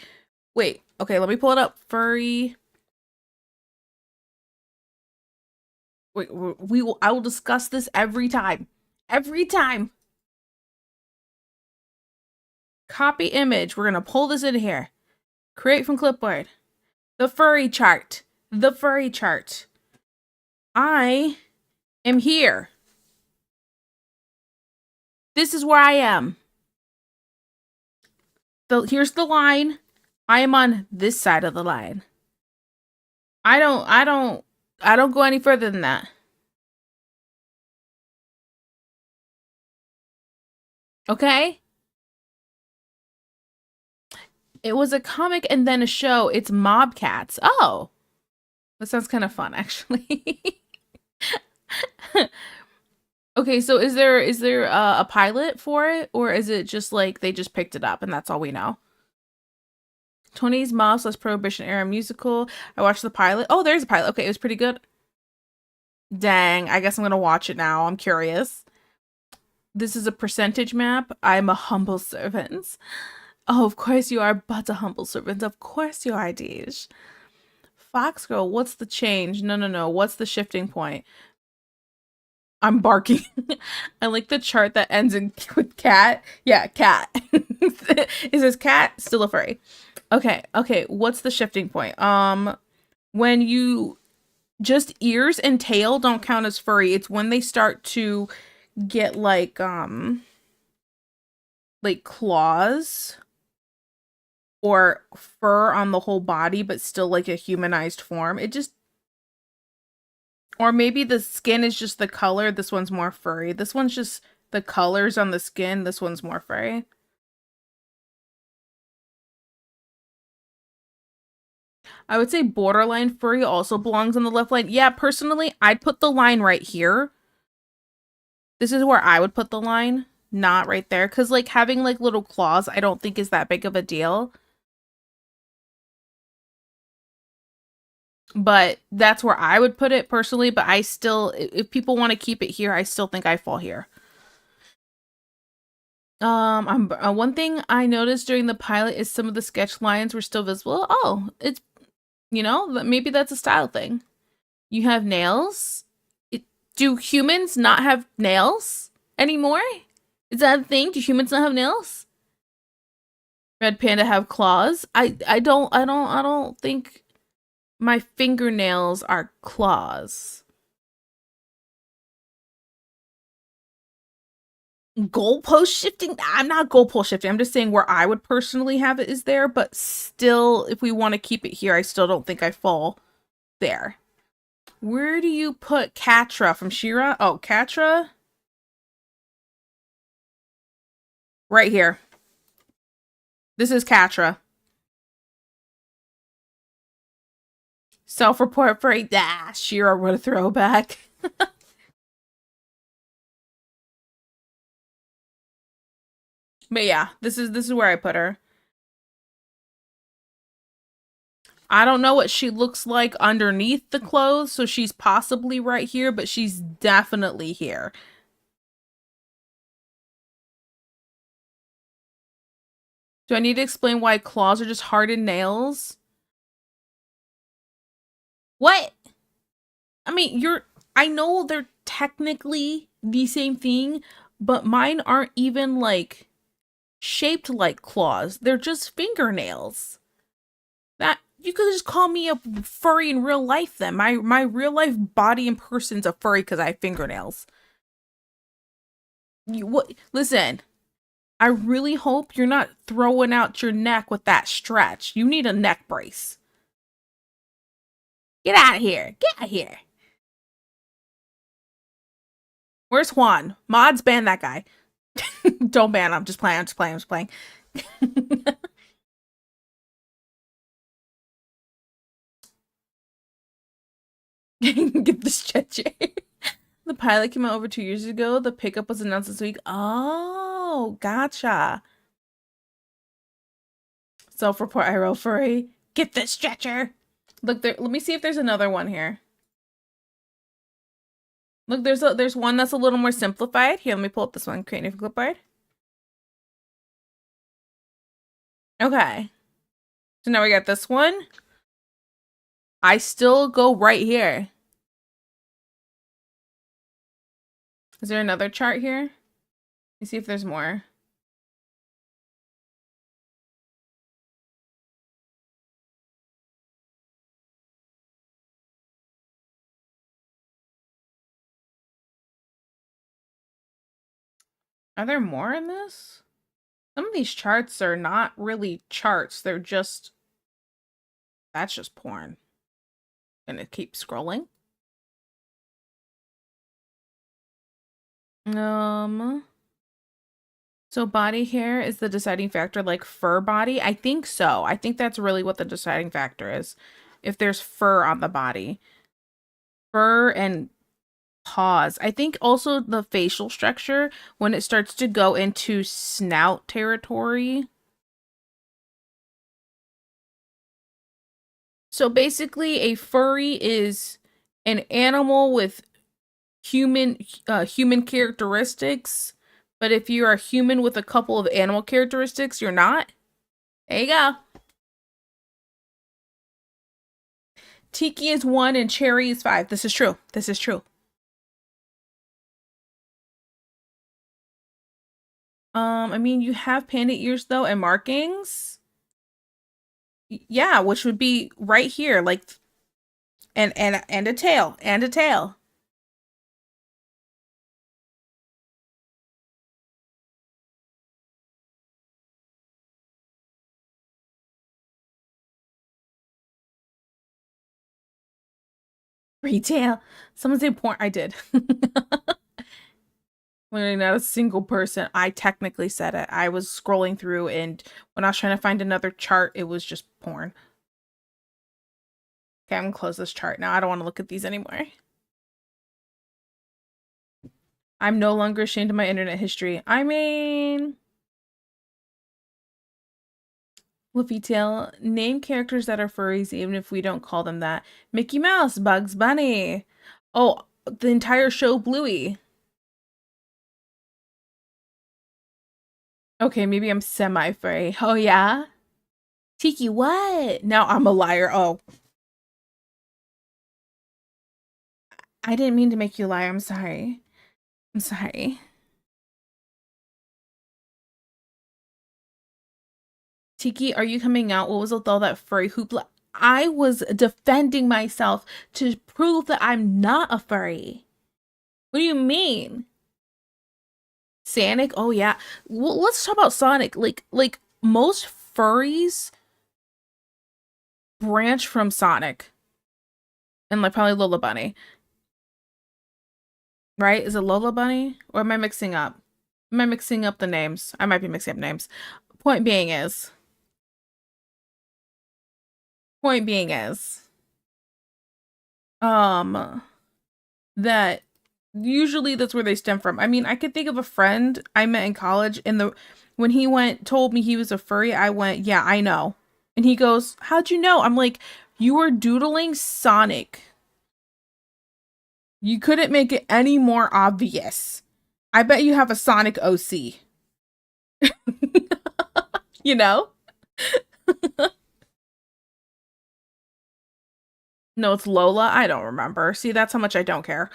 [SPEAKER 1] Wait, okay, let me pull it up. Furry. Wait, I will discuss this every time. Every time. Copy image. We're gonna pull this in here. Create from clipboard. The furry chart. The furry chart. I am here. This is where I am. Here's the line. I am on this side of the line. I don't go any further than that. Okay? It was a comic and then a show. It's Mob Cats. Oh. That sounds kind of fun, actually. Okay, so is there a pilot for it, or is it just like they just picked it up and that's all we know? 20s Mob / Prohibition era musical. I watched the pilot. Oh, there's a pilot. Okay, it was pretty good. Dang, I guess I'm gonna watch it now. I'm curious. This is a percentage map. I'm a humble servant. Oh, of course you are but a humble servant. Of course you are, Deej. Fox Girl, what's the change? No. What's the shifting point? I'm barking. I like the chart that ends in with cat. Yeah, cat. It says cat, still a furry. Okay, okay. What's the shifting point? When you just ears and tail don't count as furry. It's when they start to get like claws or fur on the whole body, but still like a humanized form. It just, or maybe the skin is just the color. This one's more furry. This one's just the colors on the skin. This one's more furry. I would say borderline furry also belongs on the left line. Yeah, personally, I'd put the line right here. This is where I would put the line, not right there. Because, like, having, like, little claws, I don't think is that big of a deal. But that's where I would put it personally. But I still, if people want to keep it here, I still think I fall here. One thing I noticed during the pilot is some of the sketch lines were still visible. Oh, it's, maybe that's a style thing. You have nails. Do humans not have nails anymore? Is that a thing? Do humans not have nails? Red panda have claws. I don't think my fingernails are claws. Goalpost shifting? I'm not goalpost shifting. I'm just saying where I would personally have it is there, but still, if we want to keep it here, I still don't think I fall there. Where do you put Catra from She-Ra? Oh, Catra? Right here. This is Catra. Self-report for a She-Ra, what a throwback. But yeah, this is where I put her. I don't know what she looks like underneath the clothes, so she's possibly right here, but she's definitely here. Do I need to explain why claws are just hardened nails? What? I mean, I know they're technically the same thing, but mine aren't even like shaped like claws. They're just fingernails. That you could just call me a furry in real life then. My real life body and person's a furry because I have fingernails. What? Listen, I really hope you're not throwing out your neck with that stretch. You need a neck brace. Get out of here. Get out of here. Where's Juan? Mods ban that guy. Don't ban him. I'm just playing. I'm just playing. I'm just playing. Get the stretcher. The pilot came out over 2 years ago. The pickup was announced this week. Oh, gotcha. Self-report IRL furry. Get the stretcher. Look there. Let me see if there's another one here. Look, there's one that's a little more simplified. Here, let me pull up this one. Create new clipboard. Okay. So now we got this one. I still go right here. Is there another chart here? Let me see if there's more. Are there more in this? Some of these charts are not really charts. They're just, that's just porn. Gonna keep scrolling. So body hair is the deciding factor, like fur body? I think so. I think that's really what the deciding factor is. If there's fur on the body. Fur and paws. I think also the facial structure, when it starts to go into snout territory. So basically, a furry is an animal with human characteristics, but if you're a human with a couple of animal characteristics, you're not. There you go. Tiki is 1 and Cherry is 5. This is true. This is true. I mean, you have panda ears though and markings. Yeah, which would be right here, like, and a tail and a tail. Retail. Someone say porn. I did. Literally not a single person. I technically said it. I was scrolling through, and when I was trying to find another chart, it was just porn. Okay, I'm gonna close this chart now. I don't want to look at these anymore. I'm no longer ashamed of my internet history. I mean, Fluffy Tail, name characters that are furries even if we don't call them that. Mickey Mouse, Bugs Bunny. Oh, the entire show Bluey. Okay, maybe I'm semi-furry. Oh yeah? Tiki, what? Now I'm a liar. Oh, I didn't mean to make you lie. I'm sorry. I'm sorry. Tiki, are you coming out? What was with all that furry hoopla? I was defending myself to prove that I'm not a furry. What do you mean? Sonic? Oh yeah. Well, let's talk about Sonic. Like most furries branch from Sonic. And like probably Lola Bunny. Right? Is it Lola Bunny? Or am I mixing up? Am I mixing up the names? I might be mixing up names. Point being is, point being is, um, that usually that's where they stem from. I mean, I could think of a friend I met in college and the when he told me he was a furry, I went, "Yeah, I know." And he goes, "How'd you know?" I'm like, "You were doodling Sonic. You couldn't make it any more obvious. I bet you have a Sonic OC." You know? No, it's Lola. I don't remember. See, that's how much I don't care.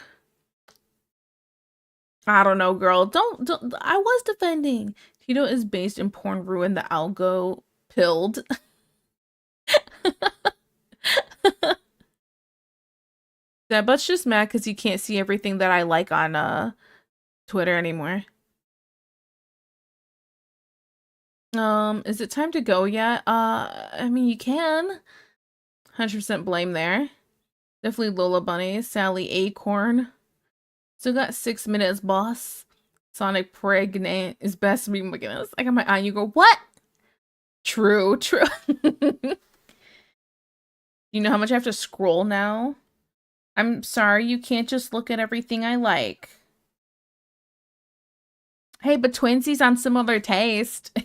[SPEAKER 1] I don't know, girl. Don't I was defending. Tito is based in porn ruin the algo pilled. That but's just mad because he can't see everything that I like on Twitter anymore. Is it time to go yet? I mean you can. 100% blame there. Definitely Lola Bunny, Sally Acorn. Still got 6 minutes, boss. Sonic pregnant is best to be. Oh my goodness. I got my eye and you go, what? True, true. You know how much I have to scroll now? I'm sorry, you can't just look at everything I like. Hey, but Twinsies on similar taste.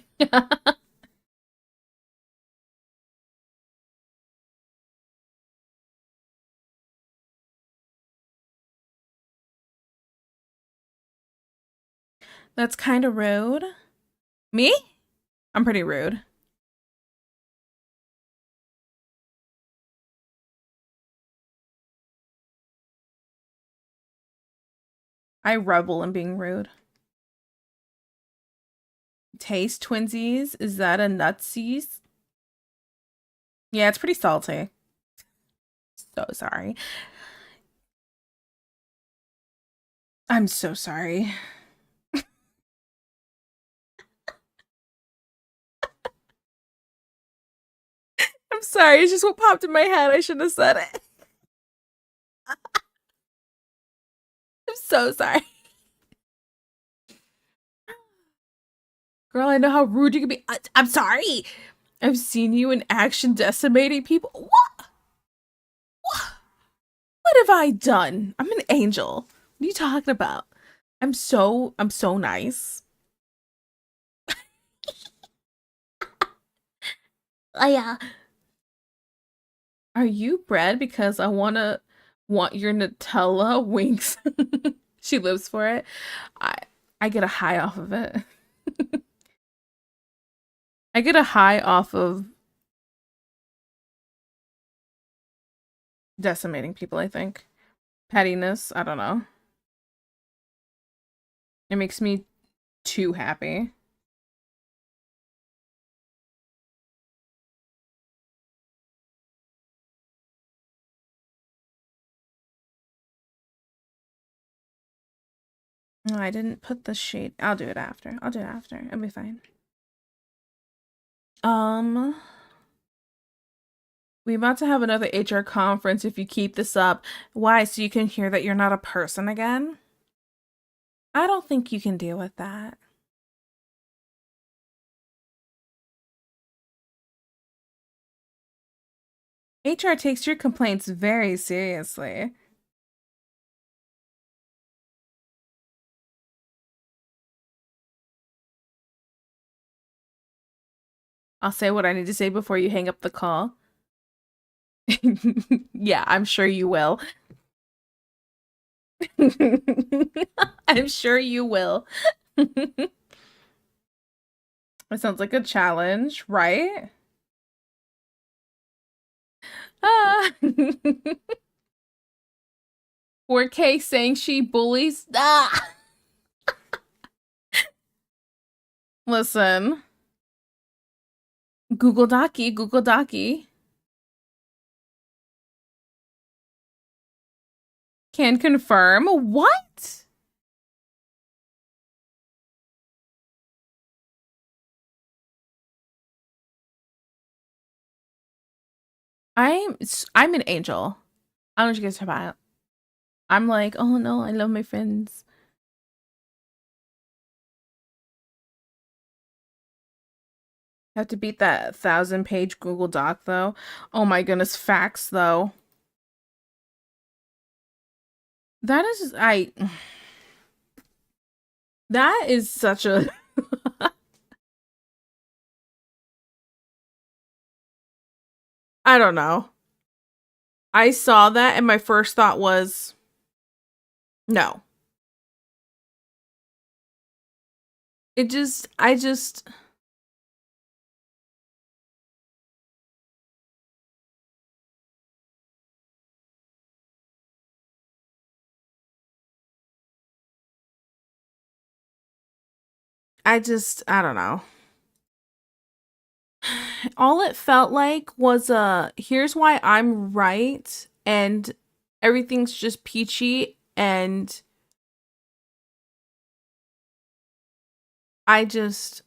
[SPEAKER 1] That's kind of rude. Me? I'm pretty rude. I revel in being rude. Taste Twinsies? Is that a nutsies? Yeah, it's pretty salty. So sorry. I'm so sorry. I'm sorry. It's just what popped in my head. I shouldn't have said it. I'm so sorry. Girl, I know how rude you can be. I'm sorry. I've seen you in action decimating people. What? What have I done? I'm an angel. What are you talking about? I'm so nice. Yeah. Are you bread? Because I want your Nutella winks. She lives for it. I I get a high off of it. I get a high off of decimating people, I think. Pettiness, I don't know. It makes me too happy. No, I didn't put the shade. I'll do it after. I'll do it after. It'll be fine. We about to have another HR conference if you keep this up. Why? So you can hear that you're not a person again? I don't think you can deal with that. HR takes your complaints very seriously. I'll say what I need to say before you hang up the call. Yeah, I'm sure you will. I'm sure you will. It sounds like a challenge, right? Ah. 4K saying she bullies. Ah. Listen. Google Docky, Google Docky. Can confirm. What? I'm an angel. I don't know what you guys talk about. I'm like, oh no, I love my friends. Have to beat that 1,000-page Google Doc though. Oh my goodness, facts though. That is that is such a I don't know. I saw that and my first thought was no. It just I don't know. All it felt like was here's why I'm right and everything's just peachy and I just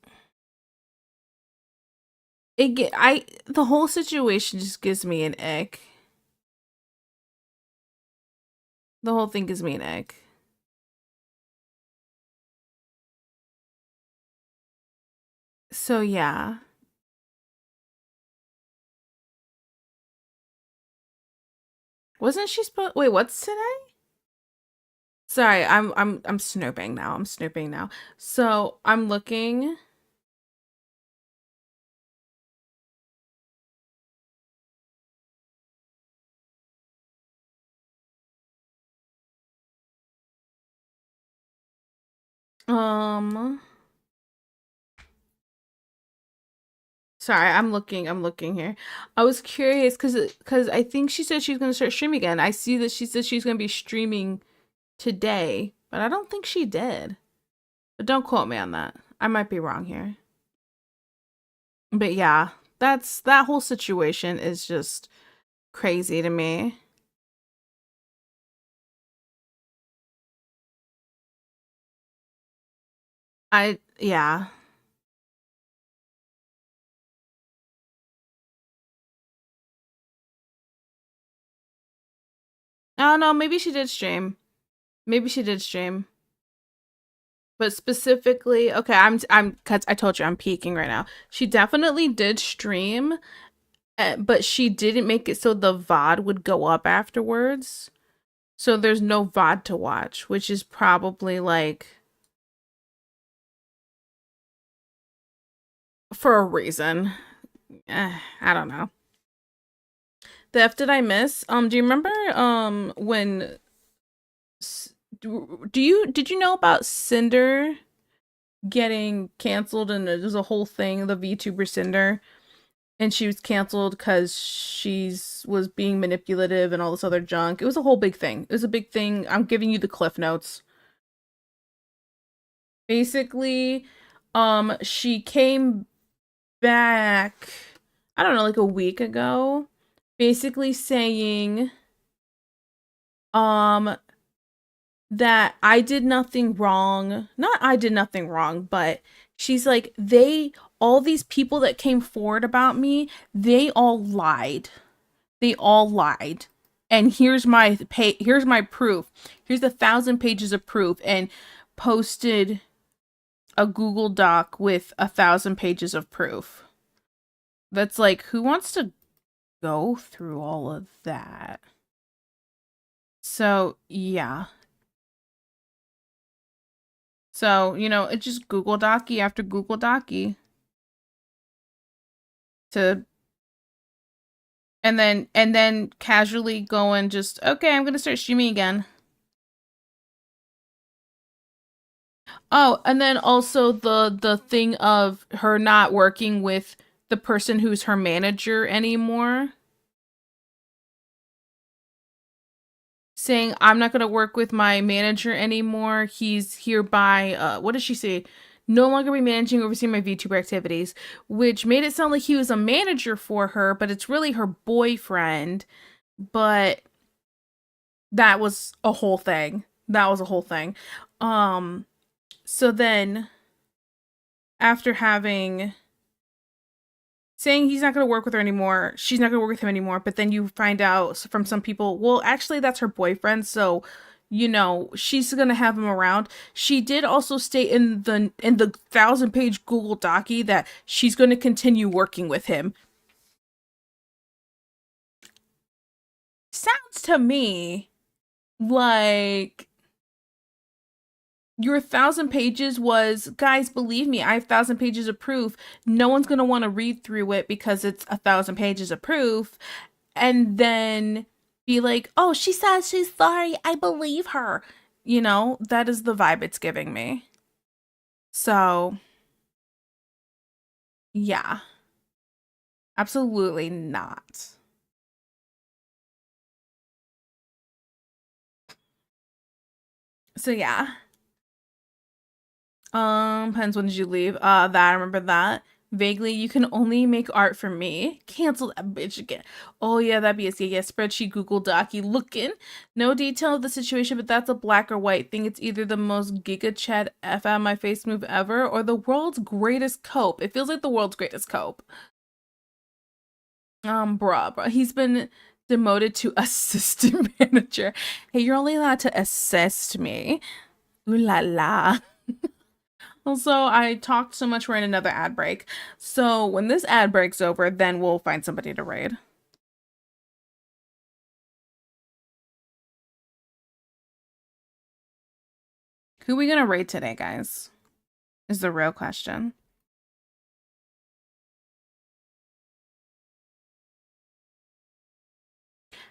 [SPEAKER 1] the whole situation just gives me an ick. The whole thing gives me an ick. So yeah. Wasn't she supposed wait, what's today? Sorry, I'm snooping now. I'm snooping now. So I'm looking. Um Sorry, I'm looking here. I was curious because I think she said she's gonna start streaming again. I see that she said she's gonna be streaming today, but I don't think she did. But don't quote me on that. I might be wrong here. But yeah, that whole situation is just crazy to me. Yeah. Oh no, maybe she did stream. Maybe she did stream. But specifically, okay, I'm cuz I told you I'm peeking right now. She definitely did stream, but she didn't make it so the VOD would go up afterwards. So there's no VOD to watch, which is probably like for a reason. I don't know. The F did I miss? Do you remember when did you know about Cinder getting canceled and there's a whole thing, the VTuber Cinder, and she was canceled because she's was being manipulative and all this other junk. It was a whole big thing. It was a big thing. I'm giving you the cliff notes. Basically, she came back, I don't know, like a week ago, basically saying, um, that I did nothing wrong. Not I did nothing wrong, but she's like, all these people that came forward about me, they all lied. They all lied. And here's my proof. Here's 1,000 pages of proof, and posted a Google Doc with 1,000 pages of proof. That's like, who wants to go through all of that? So, yeah. So, it's just Google Docky after Google Docky to and then casually go and just, okay, I'm gonna start streaming again. Oh, and then also the thing of her not working with the person who's her manager anymore. Saying, I'm not going to work with my manager anymore. He's hereby, what does she say? No longer be managing, overseeing my VTuber activities, which made it sound like he was a manager for her, but it's really her boyfriend. But that was a whole thing. That was a whole thing. So then, after saying he's not going to work with her anymore, she's not going to work with him anymore, but then you find out from some people, well, actually that's her boyfriend, so she's going to have him around. She did also state in the 1,000-page Google Docie that she's going to continue working with him. Sounds to me like your 1,000 pages was, guys, believe me, I have 1,000 pages of proof. No one's going to want to read through it because it's 1,000 pages of proof. And then be like, oh, she says she's sorry. I believe her. That is the vibe it's giving me. So, yeah. Absolutely not. So, yeah. Pens, when did you leave? That I remember that. Vaguely, you can only make art for me. Cancel that bitch again. Oh yeah, that'd be a spreadsheet Google Docy looking. No detail of the situation, but that's a black or white thing. It's either the most Giga Chad F out my face move ever or the world's greatest cope. It feels like the world's greatest cope. Bruh. He's been demoted to assistant manager. Hey, you're only allowed to assist me. Ooh la la. Also, I talked so much, we're in another ad break. So when this ad break's over, then we'll find somebody to raid. Who are we gonna raid today, guys? Is the real question.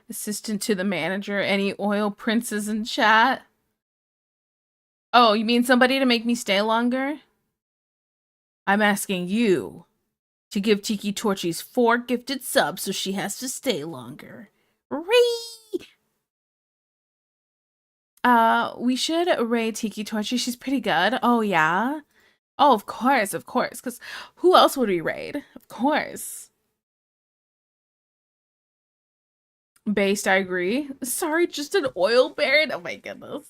[SPEAKER 1] Assistant to the manager. Any oil princes in chat? Oh, you mean somebody to make me stay longer? I'm asking you to give Tiki Torchies 4 gifted subs so she has to stay longer. Ree! We should raid Tiki Torchy. She's pretty good. Oh, yeah? Oh, of course. Because who else would we raid? Of course. Based, I agree. Sorry, just an oil baron? Oh my goodness.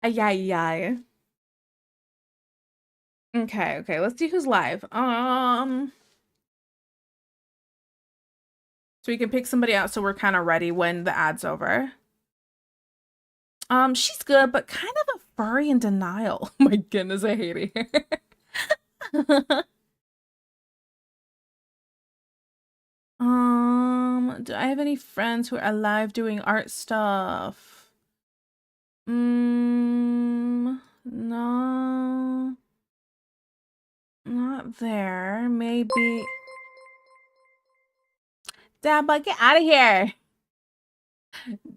[SPEAKER 1] Ay, ay, ay. Okay, let's see who's live. So we can pick somebody out so we're kind of ready when the ad's over. She's good, but kind of a furry in denial. Oh my goodness, I hate her. Do I have any friends who are alive doing art stuff? No. Not there. Maybe. Dabba, get out of here.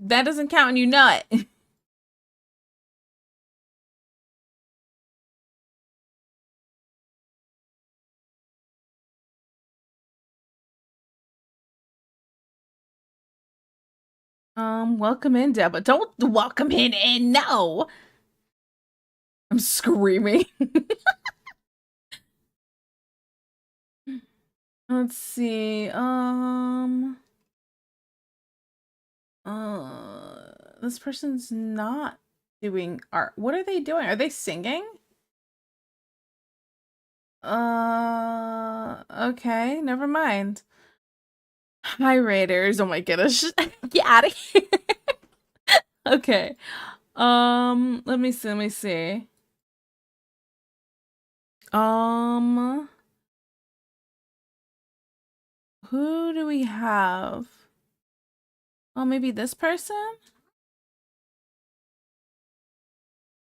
[SPEAKER 1] That doesn't count and you know it. Welcome in, Dabba. Don't welcome in, no. I'm screaming. Let's see. This person's not doing art. What are they doing? Are they singing? Okay, never mind. Hi, Raiders. Oh my goodness. Get out of here. Okay. Let me see, let me see. Who do we have? Oh, maybe this person?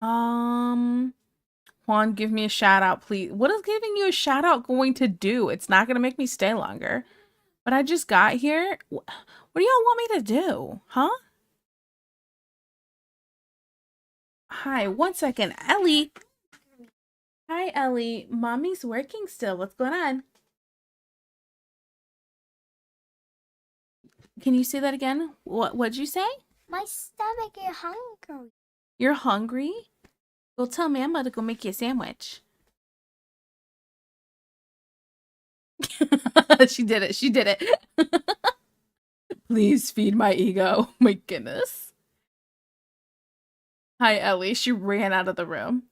[SPEAKER 1] Juan, give me a shout out, please. What is giving you a shout out going to do? It's not gonna make me stay longer. But I just got here. What do y'all want me to do? Huh? Hi, 1 second. Ellie. Hi, Ellie. Mommy's working still. What's going on? Can you say that again? What'd you say?
[SPEAKER 3] My stomach is hungry.
[SPEAKER 1] You're hungry? Well, tell me, I'm about to go make you a sandwich. She did it. She did it. Please feed my ego. My goodness. Hi, Ellie. She ran out of the room.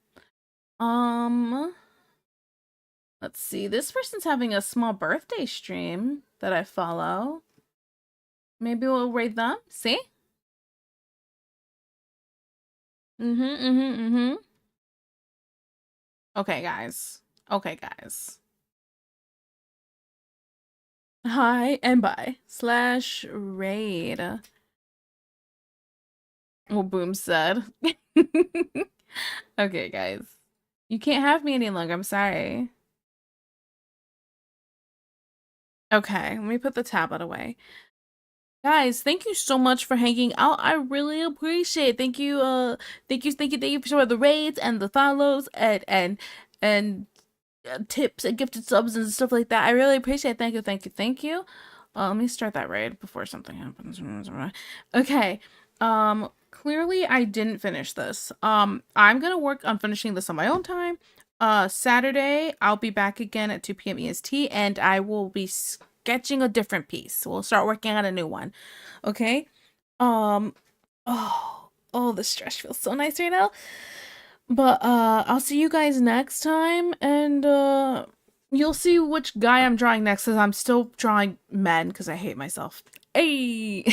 [SPEAKER 1] Let's see. This person's having a small birthday stream that I follow. Maybe we'll raid them. See? Okay, guys. Okay, guys. Hi and bye. /raid. Well, Boom said. Okay, guys. You can't have me any longer. I'm sorry. Okay, let me put the tablet away. Guys, thank you so much for hanging out. I really appreciate it. Thank you, thank you for the raids and the follows and tips and gifted subs and stuff like that. I really appreciate it. Thank you, thank you, thank you. Let me start that raid before something happens. Okay. Clearly I didn't finish this. I'm gonna work on finishing this on my own time. Saturday, I'll be back again at 2 p.m. EST, and I will be sketching a different piece. We'll start working on a new one. Okay? Oh, the stretch feels so nice right now. But, I'll see you guys next time, and, you'll see which guy I'm drawing next, because I'm still drawing men, because I hate myself. Hey!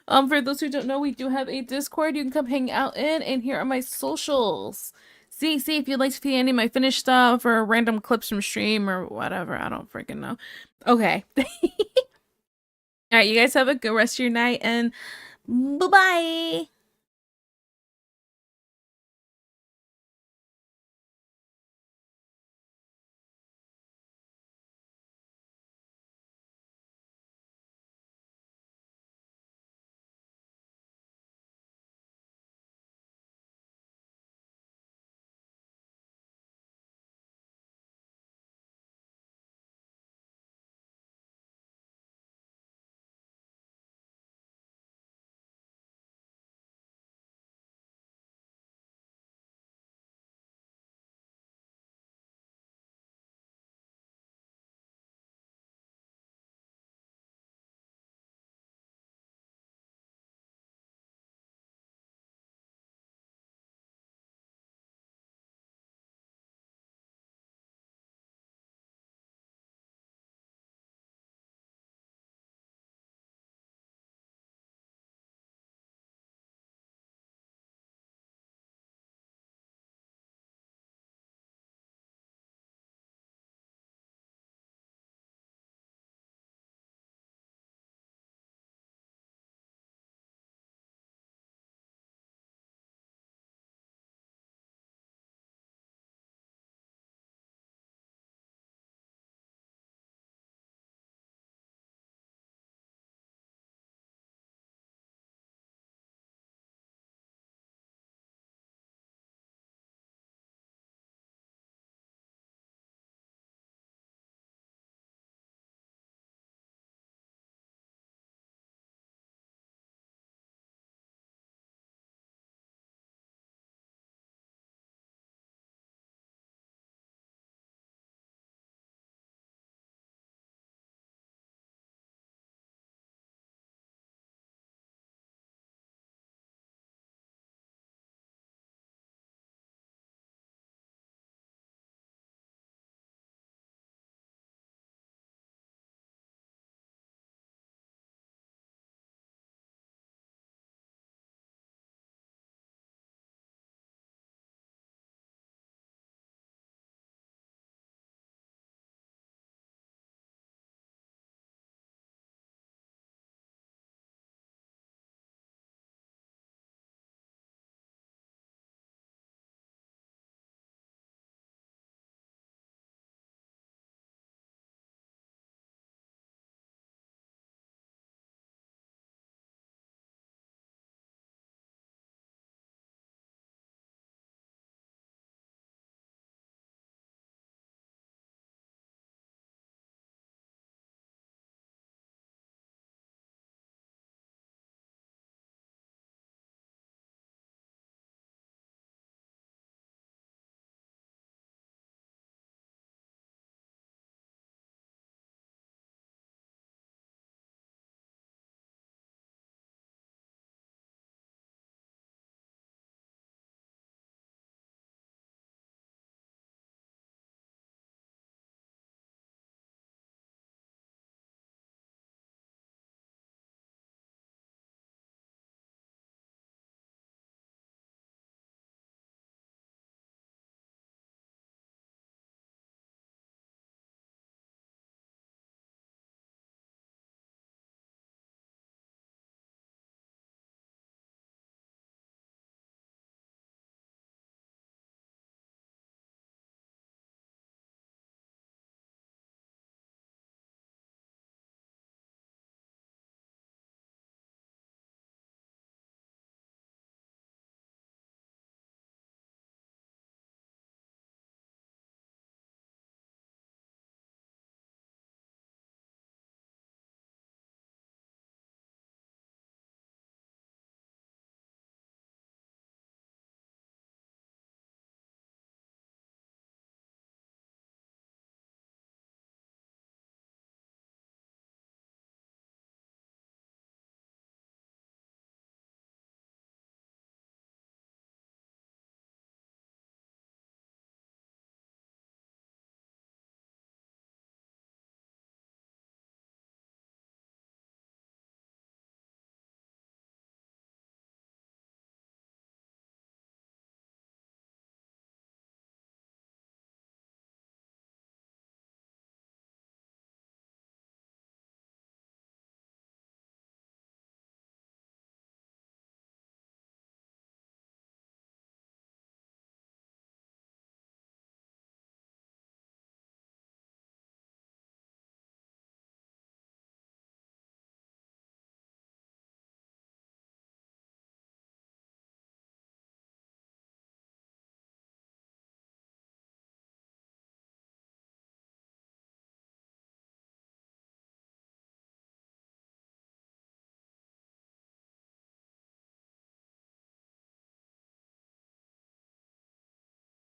[SPEAKER 1] For those who don't know, we do have a Discord you can come hang out in, and here are my socials. See if you'd like to see any of my finished stuff or random clips from stream or whatever. I don't freaking know. Okay. Alright, you guys have a good rest of your night, and bye-bye!